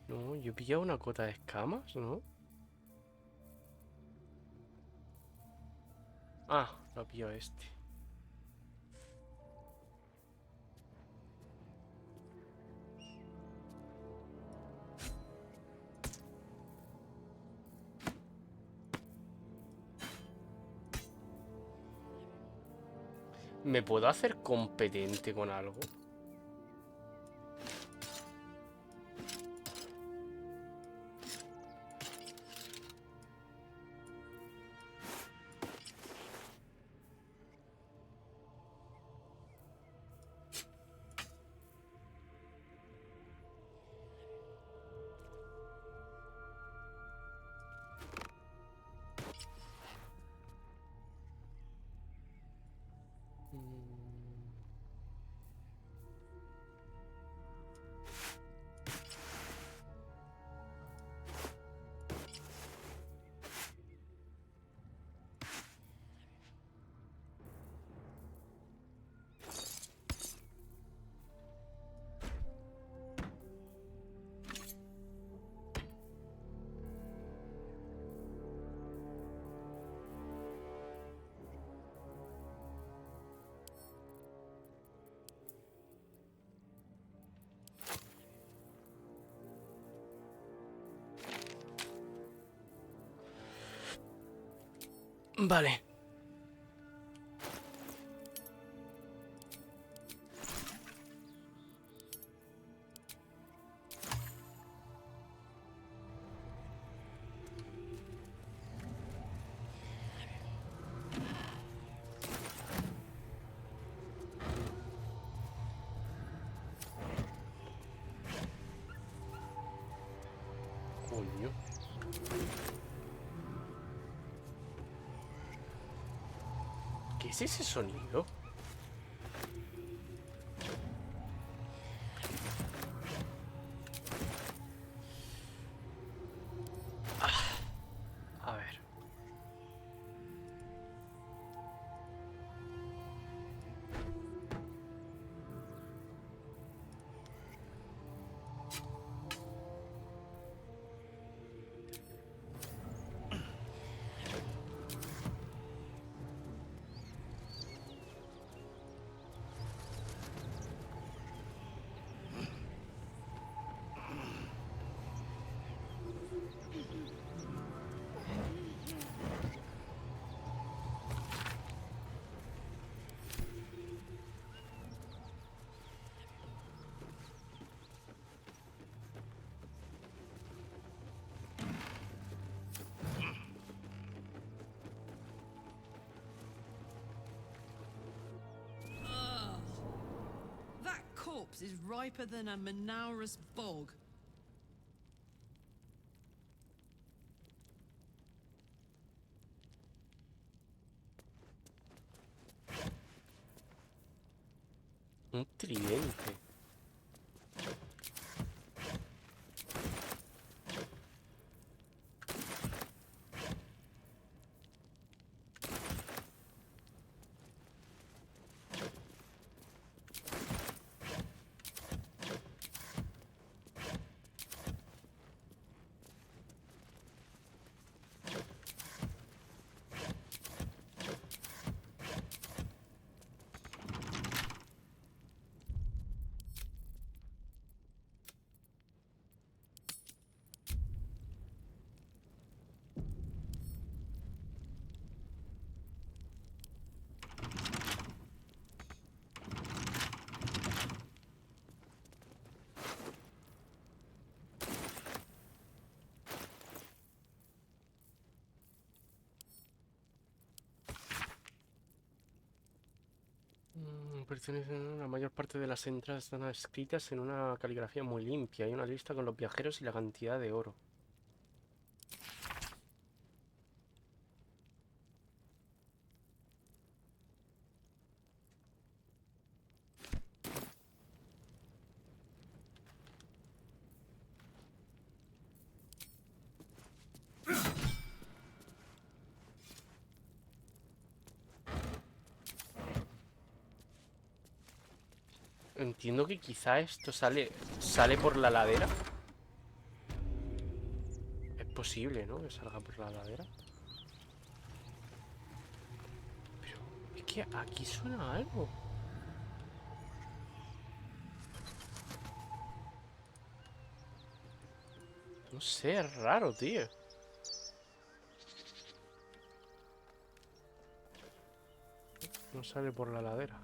No, yo he pillado una cota de escamas, ¿no? Ah, lo he pillado este. ¿Me puedo hacer competente con algo? Vale. Coño. ¿Qué es ese sonido? A ver. That corpse is riper than a Manaurus bog. Un tridente. La mayor parte de las entradas están escritas en una caligrafía muy limpia. Hay una lista con los viajeros y la cantidad de oro. Entiendo que quizá esto sale por la ladera. Es posible, ¿no? Que salga por la ladera. Pero es que aquí suena algo. No sé, es raro, tío. No sale por la ladera.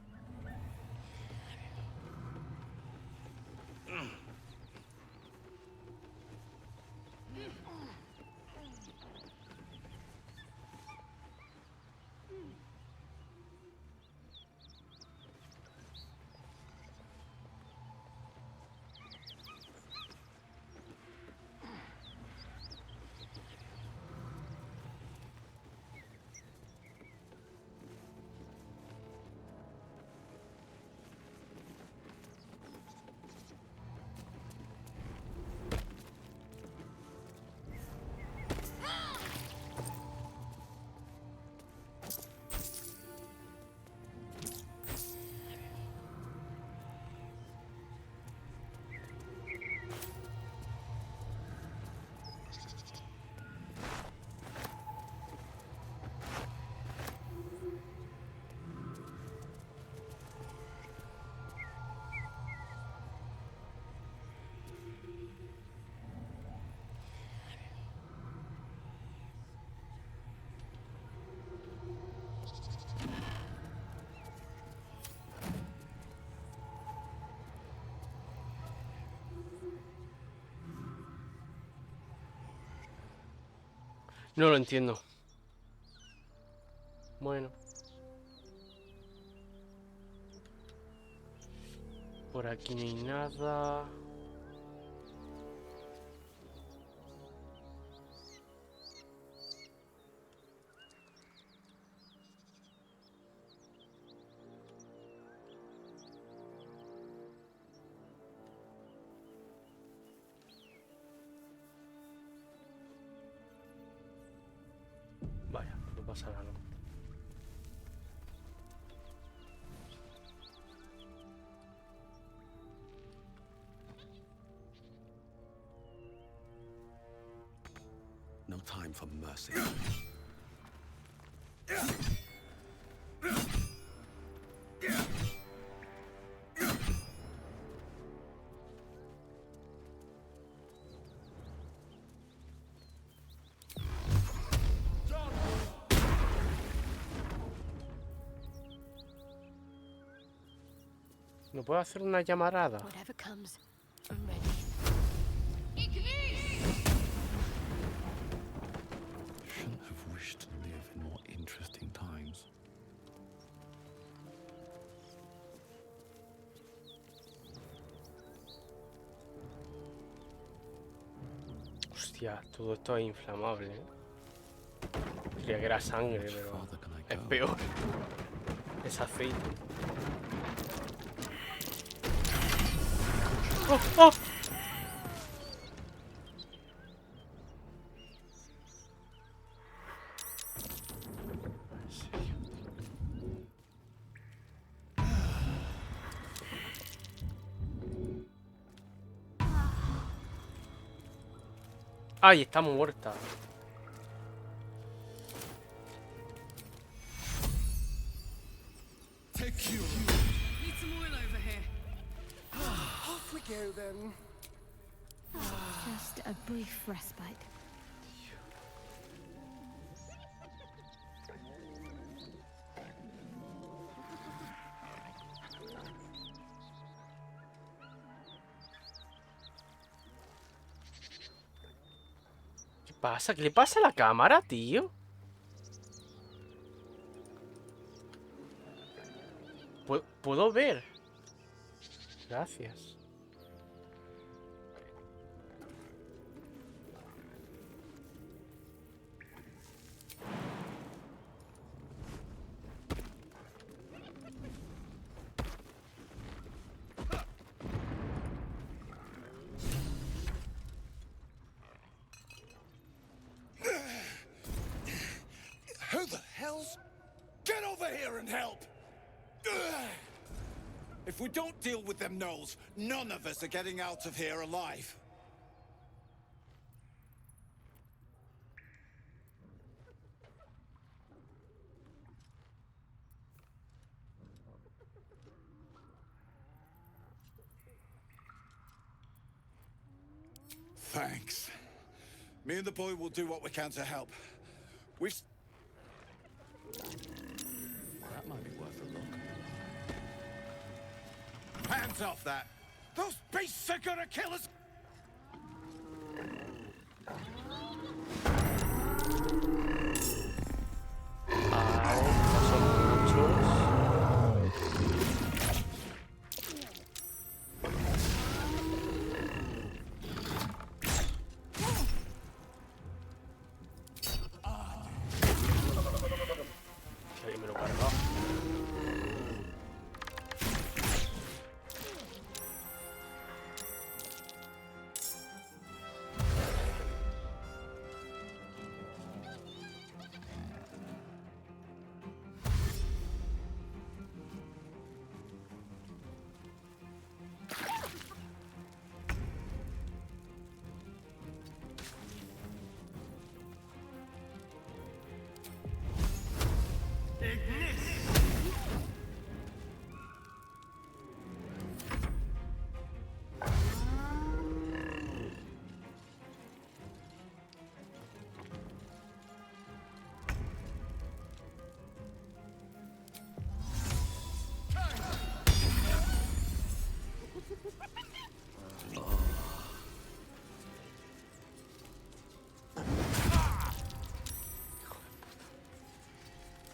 No lo entiendo. Bueno. Por aquí no hay nada. pasa nada, ¿no? No time for mercy. ¿No puedo hacer una llamarada? Whatever comes, I'm ready. Shouldn't have wished to live in more interesting times. Hostia, todo esto es inflamable, ¿eh? Creía que era sangre, pero es peor. Es aceite. ¡Oh! ¡Oh! ¡Ay, está muerta! Need some oil over here. Off we go then. Just a brief respite. ¿Qué pasa? ¿Qué le pasa a la cámara, tío? ¿Puedo ver? Gracias. Who the hell's... Get over here and help! If we don't deal with them gnolls, none of us are getting out of here alive. Thanks. Me and the boy will do what we can to help. We've... That might be worth a look. Hands off that! Those beasts are gonna kill us!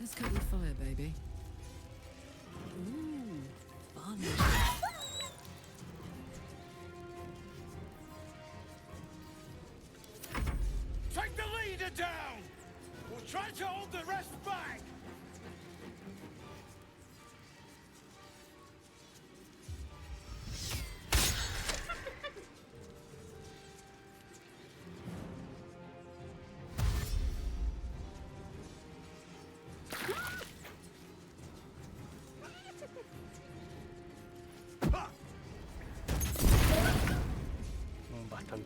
Let's cook with fire, baby. Ooh, fun. Take the leader down! We'll try to hold the rest back!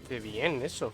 Qué bien eso.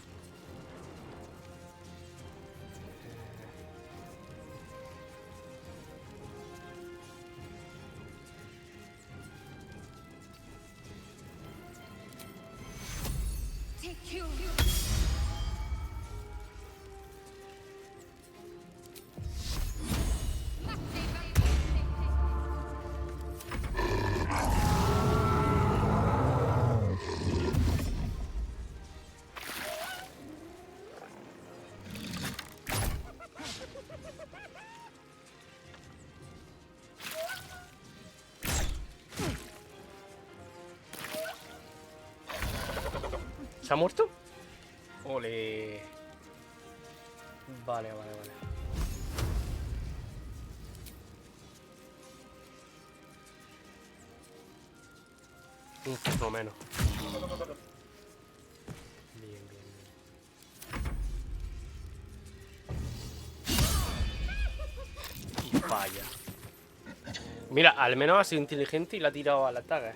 ¿Se ha muerto? Ole. Vale. Un turno menos. Bien. Y falla. Mira, al menos ha sido inteligente y la ha tirado al ataque.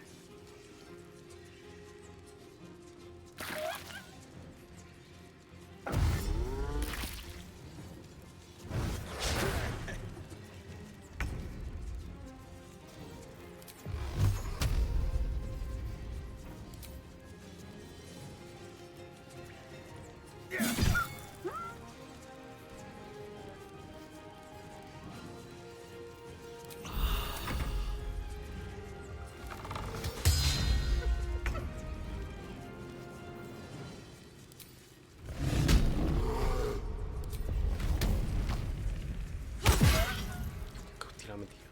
Hostia, la ha metido.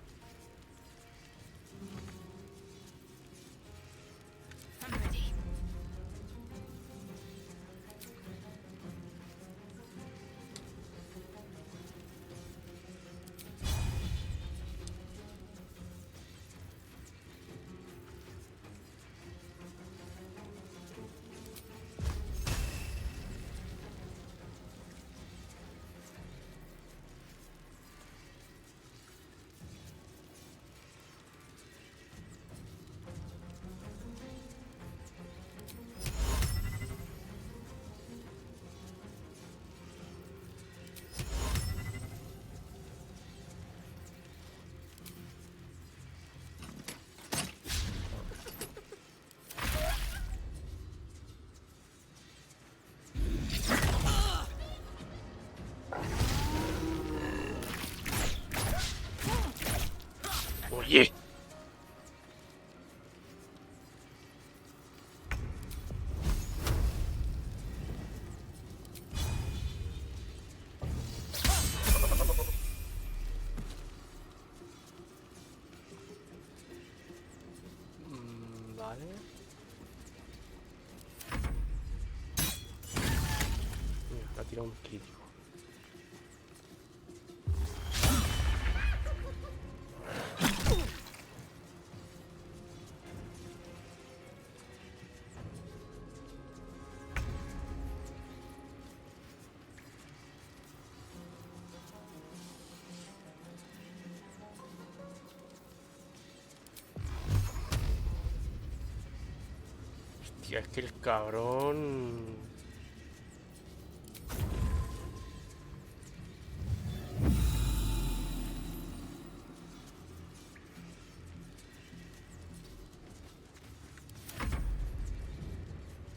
Oye. Vale. Mira, la ha tirado un crítico. Hostia, es que el cabrón...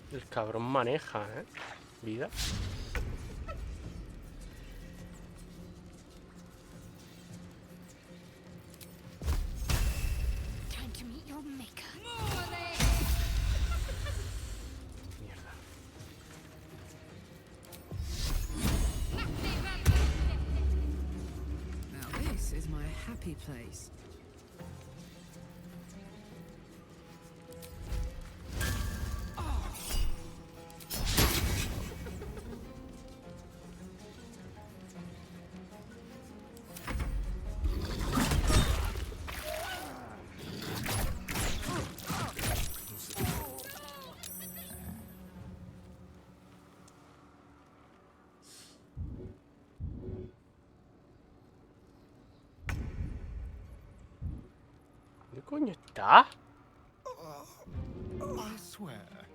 El cabrón maneja, ¿eh? Vida. Time to meet your maker. Mierda. Now this is my happy place. ¿Dónde coño está? I swear.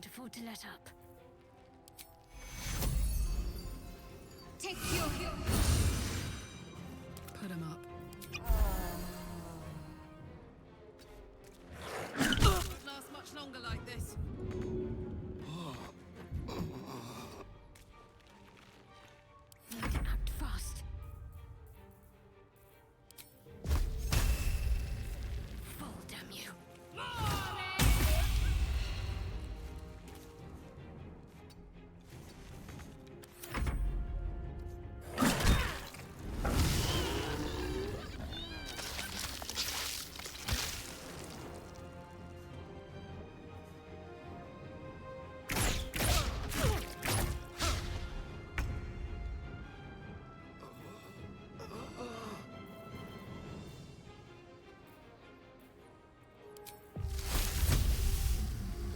can't afford to let up. Take your... Put him up. Won't last much longer like this. Need to act fast. Fall, damn you.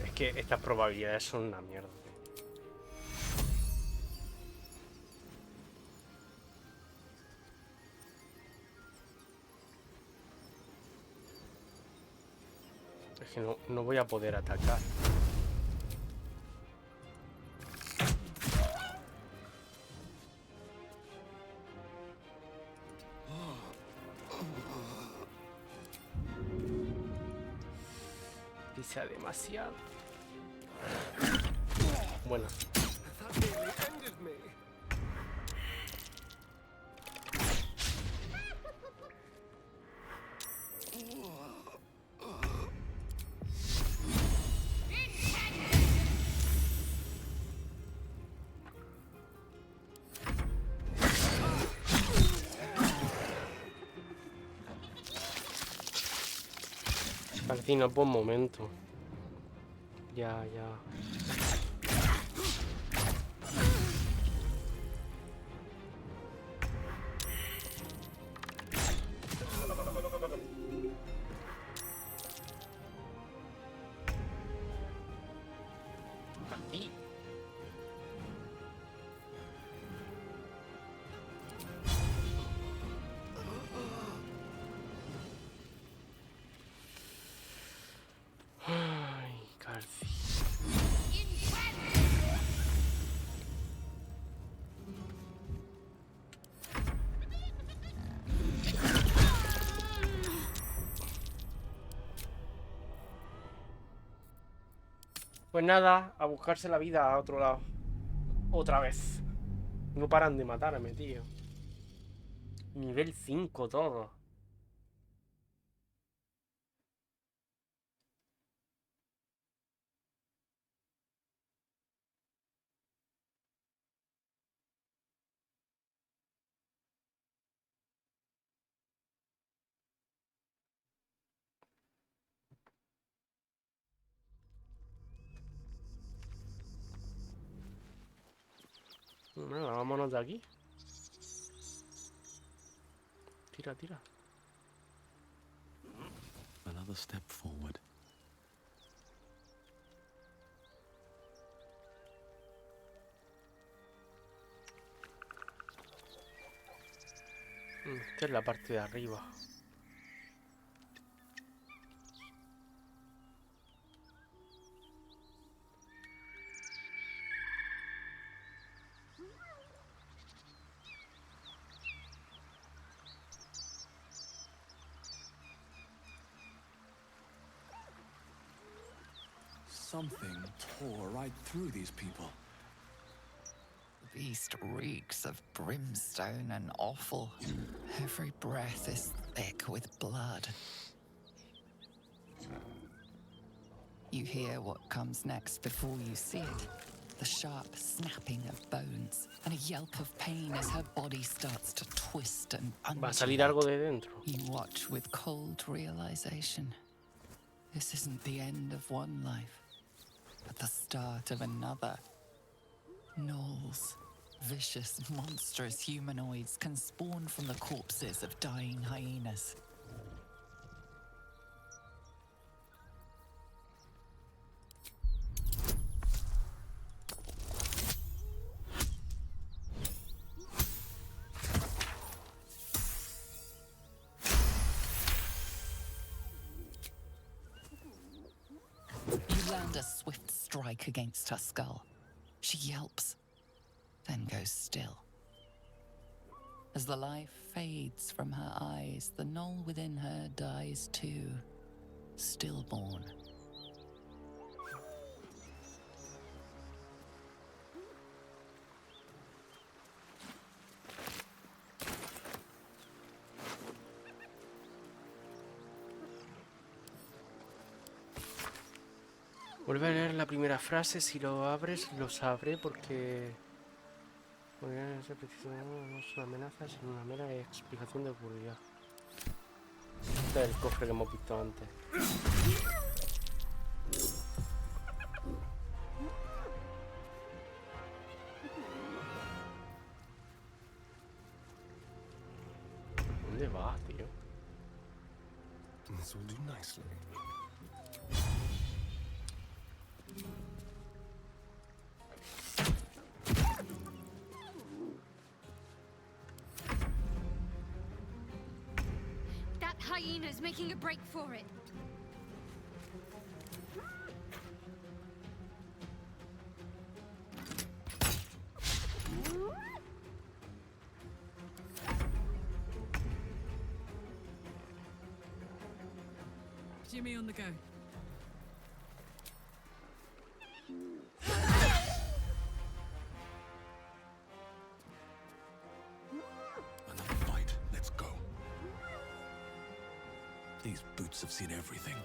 Es que estas probabilidades son una mierda. Es que no voy a poder atacar. Pisa demasiado. Bueno. That nearly ended me. Parcino, buen momento. Ya. Aquí. Ay, Calci. Pues nada, a buscarse la vida a otro lado. Otra vez. No paran de matarme, tío. Nivel 5 todo. Nada, vámonos de aquí. Tira. Another step forward. Esta es la parte de arriba. Something tore right through these people. The beast reeks of brimstone and offal. Every breath is thick with blood. You hear what comes next before you see it. The sharp snapping of bones and a yelp of pain as her body starts to twist and Va a salir algo de dentro. You watch with cold realization. This isn't the end of one life, but the start of another. Gnolls, vicious, monstrous humanoids can spawn from the corpses of dying hyenas. You land a swift strike against her skull. She yelps, then goes still. As the life fades from her eyes, the knoll within her dies too, stillborn. Vuelve a leer la primera frase, si lo abres lo sabré porque... no es una amenaza, sino una mera explicación de ocurrir. Este es el cofre que hemos visto antes. ¿Dónde vas, tío? This will do nicely. That hyena's making a break for it. Jimmy on the go. Another fight. Let's go. These boots have seen everything.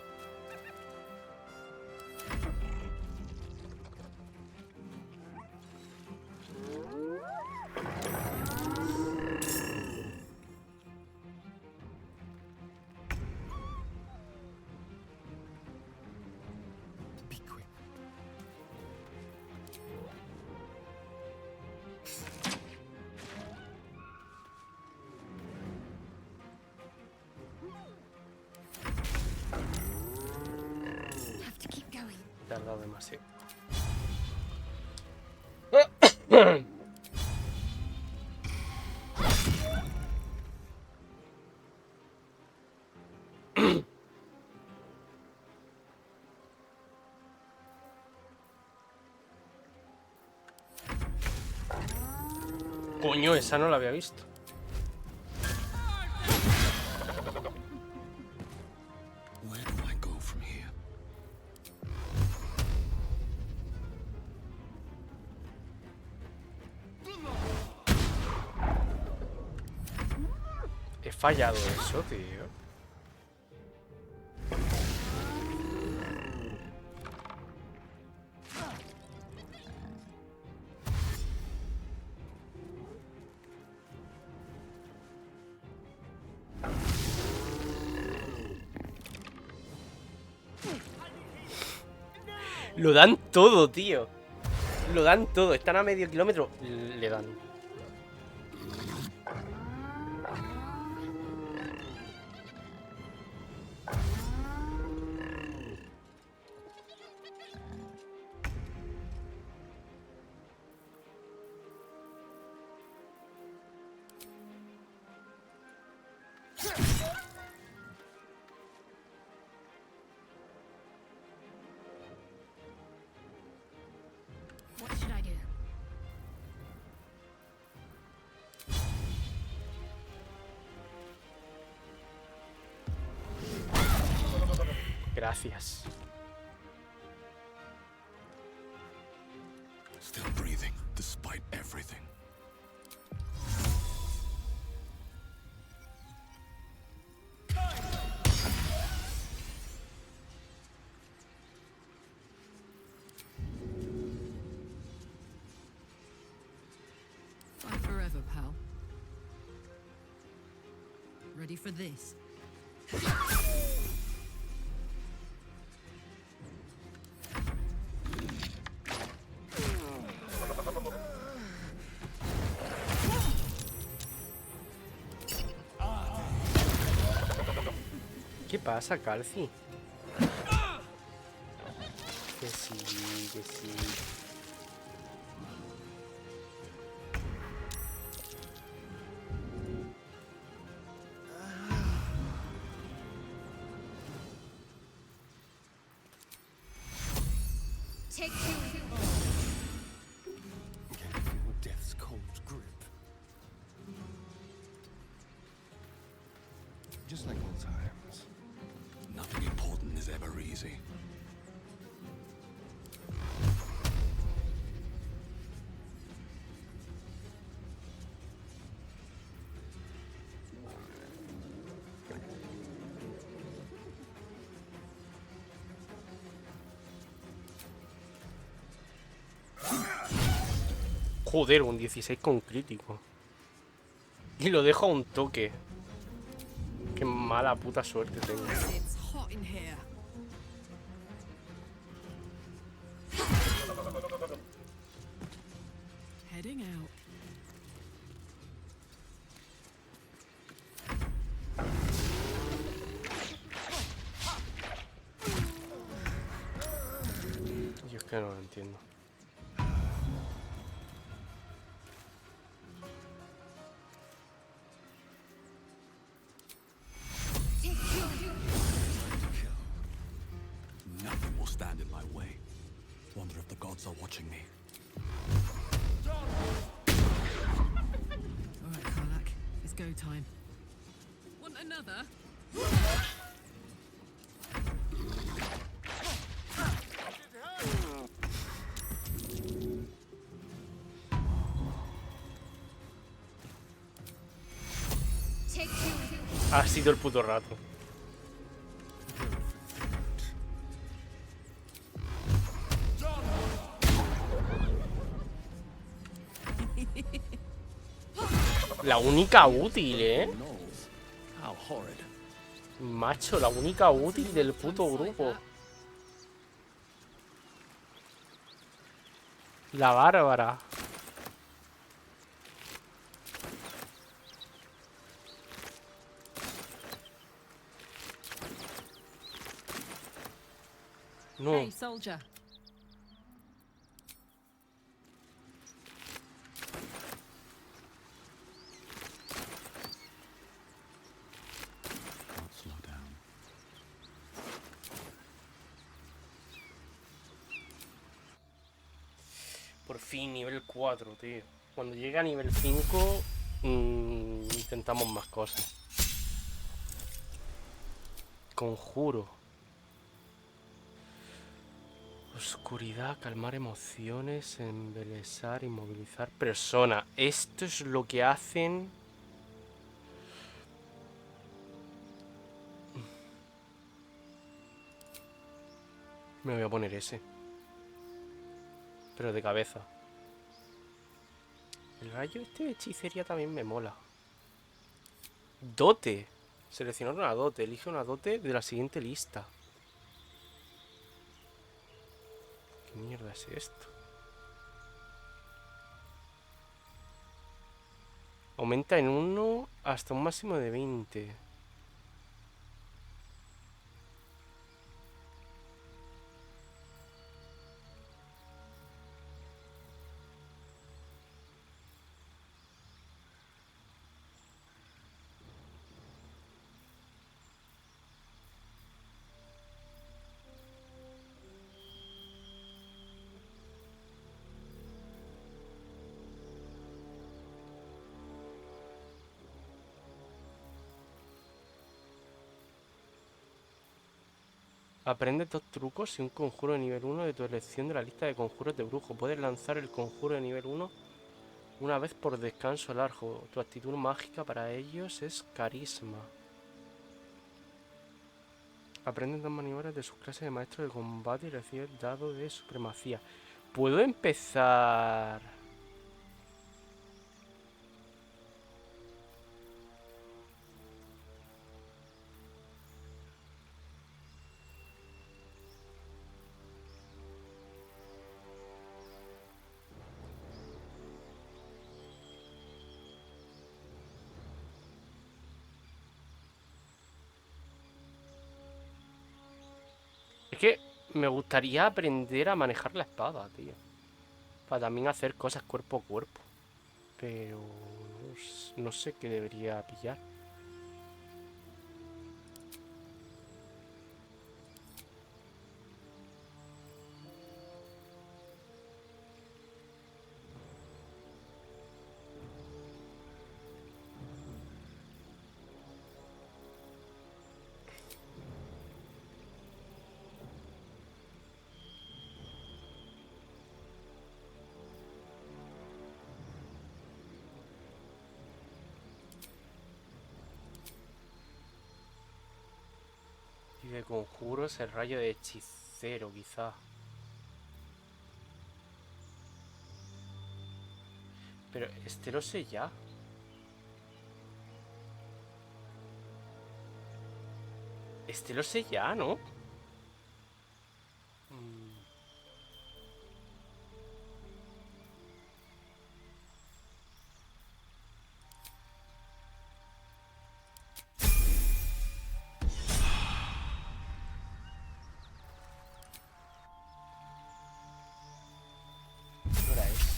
Be quick. Have to keep going. Tardado demasiado. Coño, esa no la había visto. Where do I go from here? He fallado eso, tío. Lo dan todo, tío. Lo dan todo. Están a medio kilómetro. Le dan. What should I do? Gracias. Still breathing, despite everything. Fight forever, pal. Ready for this? ¿Qué pasa, Calci? Que sí, que sí. Take two. Can you feel death's cold grip? Just like old times. Nothing important is ever easy. Joder, un 16 con crítico. Y lo dejo a un toque. Qué mala puta suerte tengo. It's hot in here. Heading out. Yo es que no lo entiendo. Nothing will stand in my way. Wonder if the gods are watching me. All right, Karlak. It's go time. Want another? Take two. Ha sido el puto rato. La única útil, Macho, la única útil del puto grupo. La bárbara. No. Hey, soldier. Can't slow down. Por fin, nivel 4, tío. Cuando llegue a nivel 5, intentamos más cosas. Conjuro. Oscuridad, calmar emociones, embelesar, inmovilizar persona. Esto es lo que hacen... Me voy a poner ese. Pero de cabeza. El rayo este de hechicería también me mola. Dote. Seleccionar una dote. Elige una dote de la siguiente lista. ¿Qué mierda es esto? Aumenta en 1 hasta un máximo de 20. Aprende 2 trucos y un conjuro de nivel 1 de tu elección de la lista de conjuros de brujo. Puedes lanzar el conjuro de nivel 1 una vez por descanso largo. Tu actitud mágica para ellos es carisma. Aprende 2 maniobras de sus clases de maestro de combate y recibe el dado de supremacía. ¿Puedo empezar? Es que me gustaría aprender a manejar la espada, tío. Para también hacer cosas cuerpo a cuerpo. Pero no sé qué debería pillar. de conjuros, el rayo de hechicero, quizá. Pero este lo sé ya. Este lo sé ya, ¿no? ¿Qué hora es?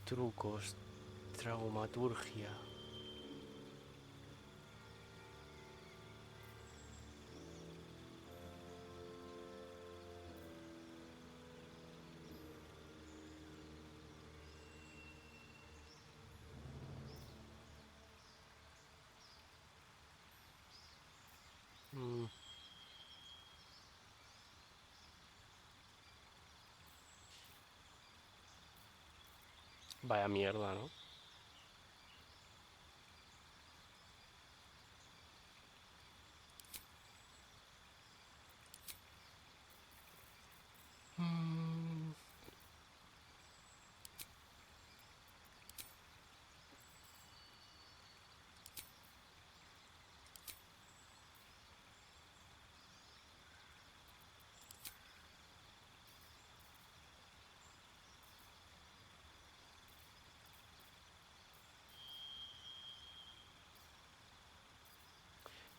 Trucos, traumaturgia. Vaya mierda, ¿no?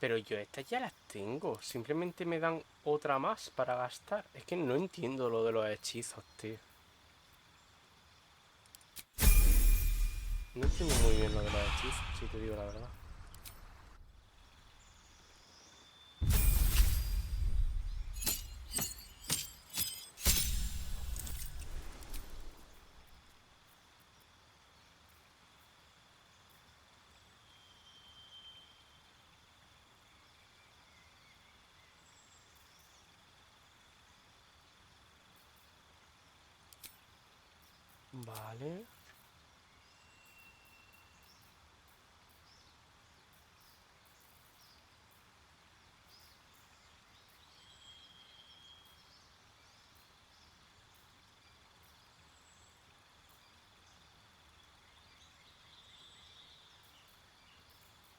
Pero yo estas ya las tengo. Simplemente me dan otra más para gastar. Es que no entiendo lo de los hechizos, tío. No entiendo muy bien lo de los hechizos, si te digo la verdad. Vale.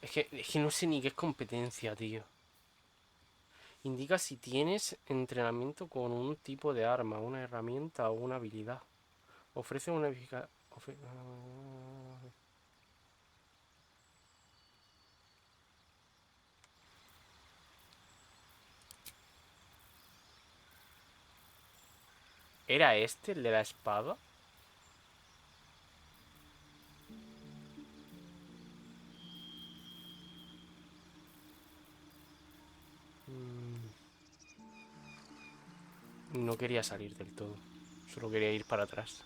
Es que no sé ni qué es competencia, tío. Indica si tienes entrenamiento con un tipo de arma, una herramienta o una habilidad. Ofrece una eficacia... ¿Era este el de la espada? No quería salir del todo. Solo quería ir para atrás.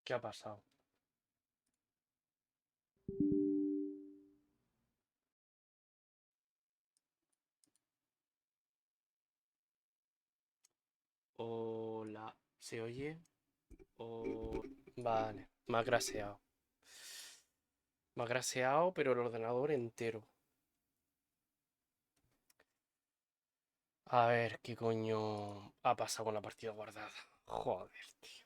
¿Qué ha pasado? Hola, ¿se oye? Vale, me ha graseado. Me ha graseado, pero el ordenador entero. A ver, ¿qué coño ha pasado con la partida guardada? Joder, tío.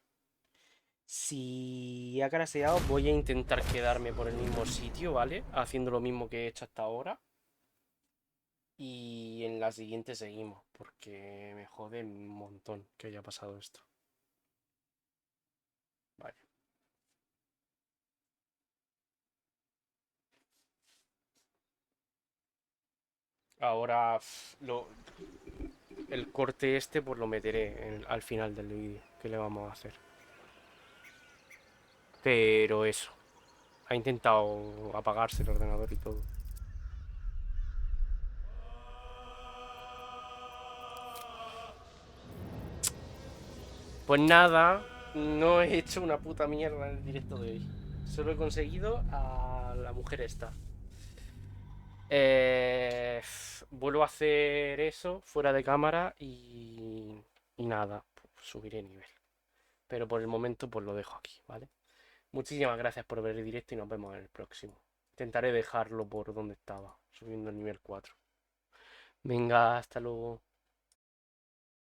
Si ha graseado, voy a intentar quedarme por el mismo sitio, ¿vale? Haciendo lo mismo que he hecho hasta ahora. Y en la siguiente seguimos, porque me jode un montón que haya pasado esto. Vale. Ahora el corte este pues lo meteré al final del vídeo. ¿Qué le vamos a hacer? Pero eso. Ha intentado apagarse el ordenador y todo. Pues nada, no he hecho una puta mierda en el directo de hoy. Solo he conseguido a la mujer esta. Vuelvo a hacer eso fuera de cámara y nada, pues subiré nivel. Pero por el momento pues lo dejo aquí, ¿vale? Muchísimas gracias por ver el directo y nos vemos en el próximo. Intentaré dejarlo por donde estaba, subiendo el nivel 4. Venga, hasta luego.